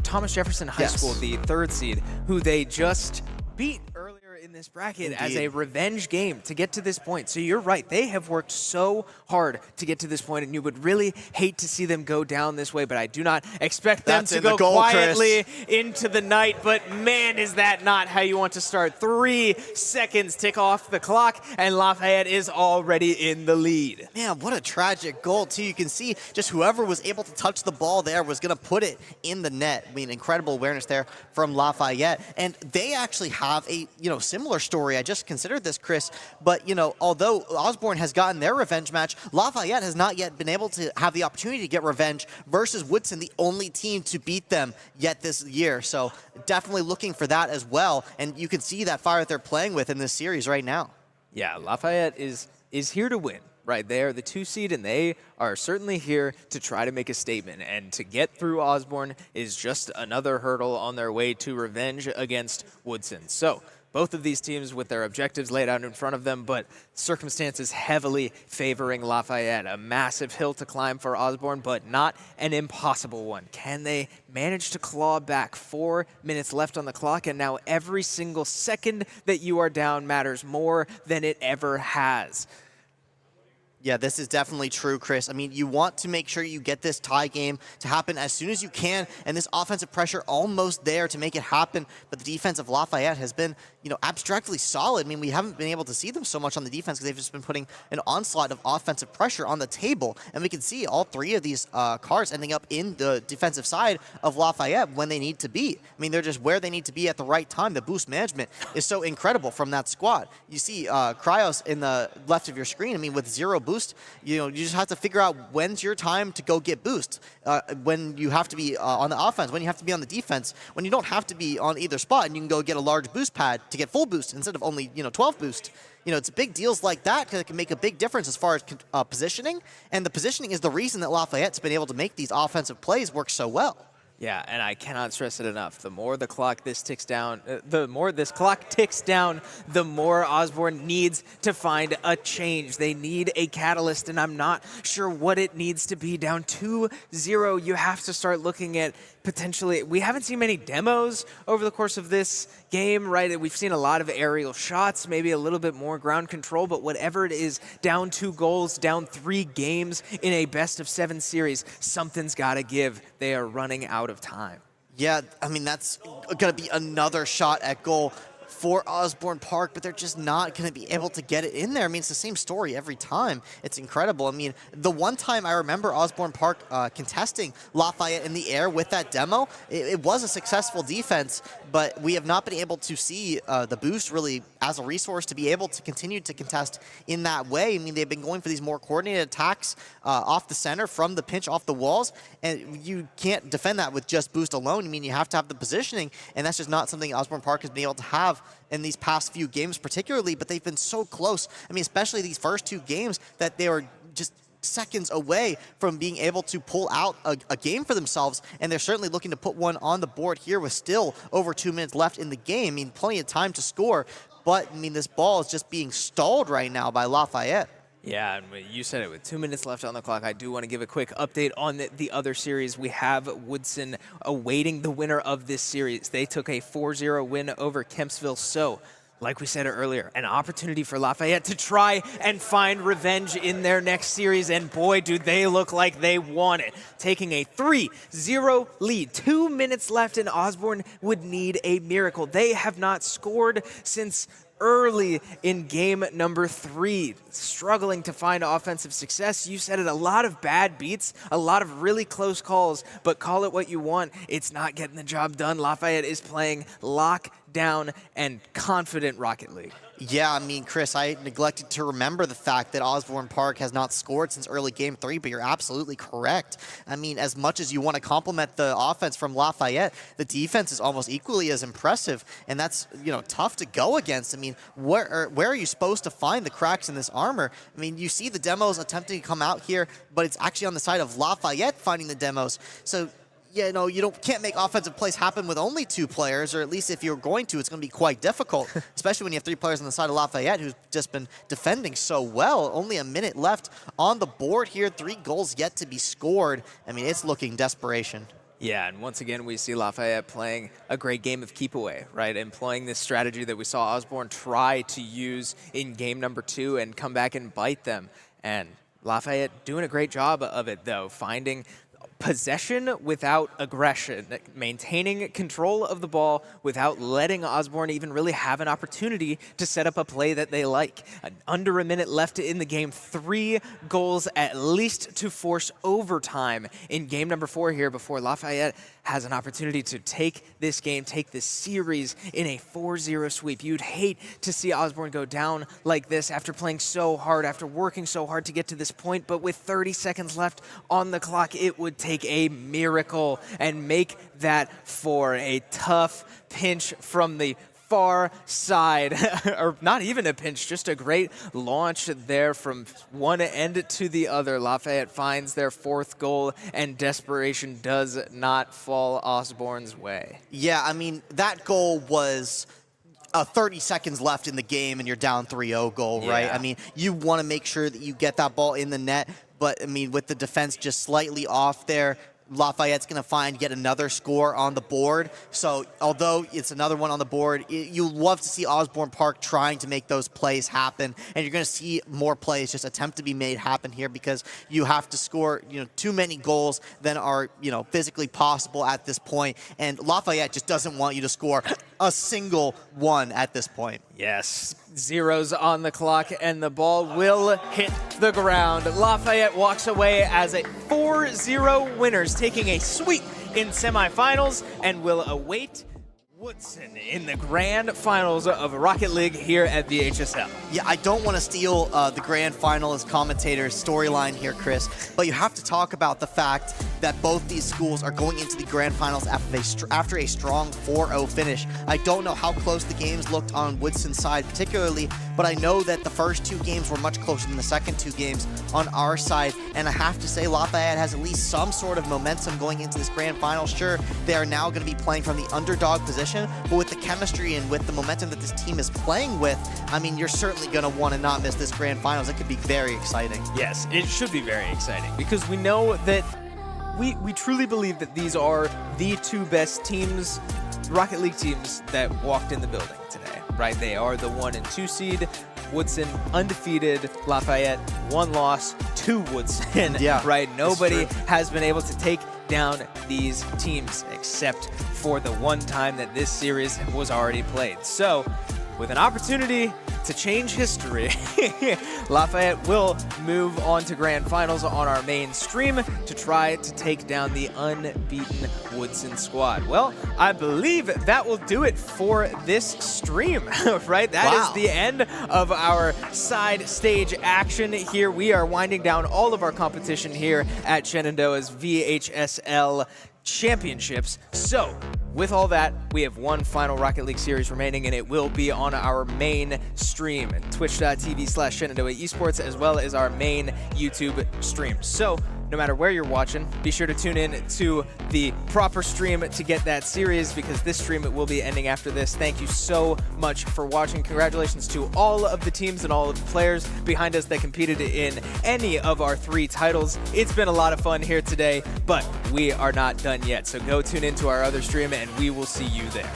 S4: Thomas Jefferson High School, the 3rd seed, who they just beat earlier in this bracket as a revenge game to get to this point. So you're right, they have worked so hard to get to this point, and you would really hate to see them go down this way, but I do not expect them to go quietly into the night. But man, is that not how you want to start. 3 seconds tick off the clock, and Lafayette is already in the lead.
S1: Man, what a tragic goal, too. You can see just whoever was able to touch the ball there was going to put it in the net. I mean, incredible awareness there from Lafayette. And they actually have a, you know, similar story. I just considered this, Chris, but, you know, although Osbourn has gotten their revenge match, Lafayette has not yet been able to have the opportunity to get revenge versus Woodson, the only team to beat them yet this year. So definitely looking for that as well. And you can see that fire that they're playing with in this series right now.
S4: Yeah, Lafayette is here to win. Right, they are the 2 seed, and they are certainly here to try to make a statement. And to get through Osbourn is just another hurdle on their way to revenge against Woodson. So both of these teams with their objectives laid out in front of them, but circumstances heavily favoring Lafayette. A massive hill to climb for Osbourn, but not an impossible one. Can they manage to claw back? 4 minutes left on the clock, and now every single second that you are down matters more than it ever has.
S1: Yeah, this is definitely true, Chris. I mean, you want to make sure you get this tie game to happen as soon as you can, and this offensive pressure almost there to make it happen, but the defense of Lafayette has been, you know, abstractly solid. I mean, we haven't been able to see them so much on the defense because they've just been putting an onslaught of offensive pressure on the table, and we can see all 3 of these cards ending up in the defensive side of Lafayette when they need to be. I mean, they're just where they need to be at the right time. The boost management is so incredible from that squad. You see Cryos in the left of your screen. I mean, with 0 boost, you know, you just have to figure out when's your time to go get boost, when you have to be on the offense, when you have to be on the defense, when you don't have to be on either spot, and you can go get a large boost pad to get full boost instead of only, you know, 12 boost. You know, it's big deals like that because it can make a big difference as far as positioning, and the positioning is the reason that Lafayette's been able to make these offensive plays work so well.
S4: Yeah, and I cannot stress it enough. The more the clock ticks down, the more this clock ticks down, the more Osbourn needs to find a change. They need a catalyst, and I'm not sure what it needs to be. Down 2-0, you have to start looking at potentially, we haven't seen many demos over the course of this game, right? We've seen a lot of aerial shots, maybe a little bit more ground control, but whatever it is, down 2 goals, down 3 games in a best-of-7 series, something's got to give. They are running out of time.
S1: Yeah, I mean, that's going to be another shot at goal for Osbourn Park, but they're just not going to be able to get it in there. I mean, it's the same story every time. It's incredible. I mean, the one time I remember Osbourn Park contesting Lafayette in the air with that demo, it was a successful defense, but we have not been able to see the boost really as a resource to be able to continue to contest in that way. I mean, they've been going for these more coordinated attacks off the center, from the pinch, off the walls, and you can't defend that with just boost alone. I mean, you have to have the positioning, and that's just not something Osbourn Park has been able to have in these past few games particularly, but they've been so close. I mean, especially these first 2 games, that they were just seconds away from being able to pull out a game for themselves, and they're certainly looking to put one on the board here with still over 2 minutes left in the game. I mean, plenty of time to score, but I mean, this ball is just being stalled right now by Lafayette.
S4: Yeah, and you said it, with 2 minutes left on the clock. I do want to give a quick update on the other series. We have Woodson awaiting the winner of this series. They took a 4-0 win over Kempsville. So, like we said earlier, an opportunity for Lafayette to try and find revenge in their next series, and boy, do they look like they want it. Taking a 3-0 lead, 2 minutes left, and Osbourn would need a miracle. They have not scored since early in game number 3, struggling to find offensive success. You said it, a lot of bad beats, a lot of really close calls, but call it what you want, it's not getting the job done. Lafayette is playing lock down and confident Rocket League.
S1: Yeah, I mean, Chris, I neglected to remember the fact that Osbourn Park has not scored since early game 3, but you're absolutely correct. I mean, as much as you want to compliment the offense from Lafayette, the defense is almost equally as impressive, and that's, you know, tough to go against. I mean, where are you supposed to find the cracks in this armor? I mean, you see the demos attempting to come out here, but it's actually on the side of Lafayette finding the demos. So, you know, you can't make offensive plays happen with only 2 players, or at least if you're going to, it's going to be quite difficult, especially when you have 3 players on the side of Lafayette who's just been defending so well. Only a minute left on the board here, 3 goals yet to be scored. I mean, it's looking desperation.
S4: Yeah, and once again, we see Lafayette playing a great game of keep away, right? Employing this strategy that we saw Osbourn try to use in game number 2 and come back and bite them. And Lafayette doing a great job of it, though, finding possession without aggression, maintaining control of the ball without letting Osbourn even really have an opportunity to set up a play that they like. Under a minute left in the game, 3 goals at least to force overtime in game number 4 here before Lafayette has an opportunity to take this game, take this series in a 4-0 sweep. You'd hate to see Osbourn go down like this after playing so hard, after working so hard to get to this point, but with 30 seconds left on the clock, it would take a miracle and make that for a tough pinch from the far side, or not even a pinch, just a great launch there from one end to the other. Lafayette finds their 4th goal, and desperation does not fall Osbourn's way.
S1: Yeah, I mean, that goal was 30 seconds left in the game, and you're down 3-0 goal, right?
S4: Yeah.
S1: I mean, you want to make sure that you get that ball in the net, but, I mean, with the defense just slightly off there, Lafayette's going to find yet another score on the board. So although it's another one on the board, you love to see Osbourn Park trying to make those plays happen, and you're going to see more plays just attempt to be made happen here, because you have to score, you know, too many goals than are, you know, physically possible at this point, and Lafayette just doesn't want you to score a single one at this point.
S4: Yes, 0s on the clock, and the ball will hit the ground. Lafayette walks away as a 4-0 winners, taking a sweep in semifinals, and will await Woodson in the grand finals of Rocket League here at VHSL.
S1: Yeah, I don't want to steal the grand finalist commentator's storyline here, Chris, but you have to talk about the fact that both these schools are going into the grand finals after a strong 4-0 finish. I don't know how close the games looked on Woodson's side particularly, but I know that the first 2 games were much closer than the second 2 games on our side, and I have to say Lafayette has at least some sort of momentum going into this grand final. Sure, they are now going to be playing from the underdog position, but with the chemistry and with the momentum that this team is playing with, I mean, you're certainly going to want to not miss this grand finals. It could be very exciting.
S4: Yes, it should be very exciting because we know that we truly believe that these are the 2 best teams, Rocket League teams, that walked in the building today, right? They are the 1 and 2 seed. Woodson undefeated, Lafayette 1 loss to Woodson.
S1: Yeah,
S4: right? Nobody has been able to take down these teams except for the one time that this series was already played. So, with an opportunity to change history, Lafayette will move on to grand finals on our main stream to try to take down the unbeaten Woodson squad. Well, I believe that will do it for this stream, right? That is the end of our side stage action here. We are winding down all of our competition here at Shenandoah's VHSL Championships. So, with all that, we have one final Rocket League series remaining, and it will be on our main stream at twitch.tv/Shenandoah Esports, as well as our main YouTube stream. So, no matter where you're watching, be sure to tune in to the proper stream to get that series, because this stream will be ending after this. Thank you so much for watching. Congratulations to all of the teams and all of the players behind us that competed in any of our 3 titles. It's been a lot of fun here today, but we are not done yet. So go tune into our other stream, and we will see you there.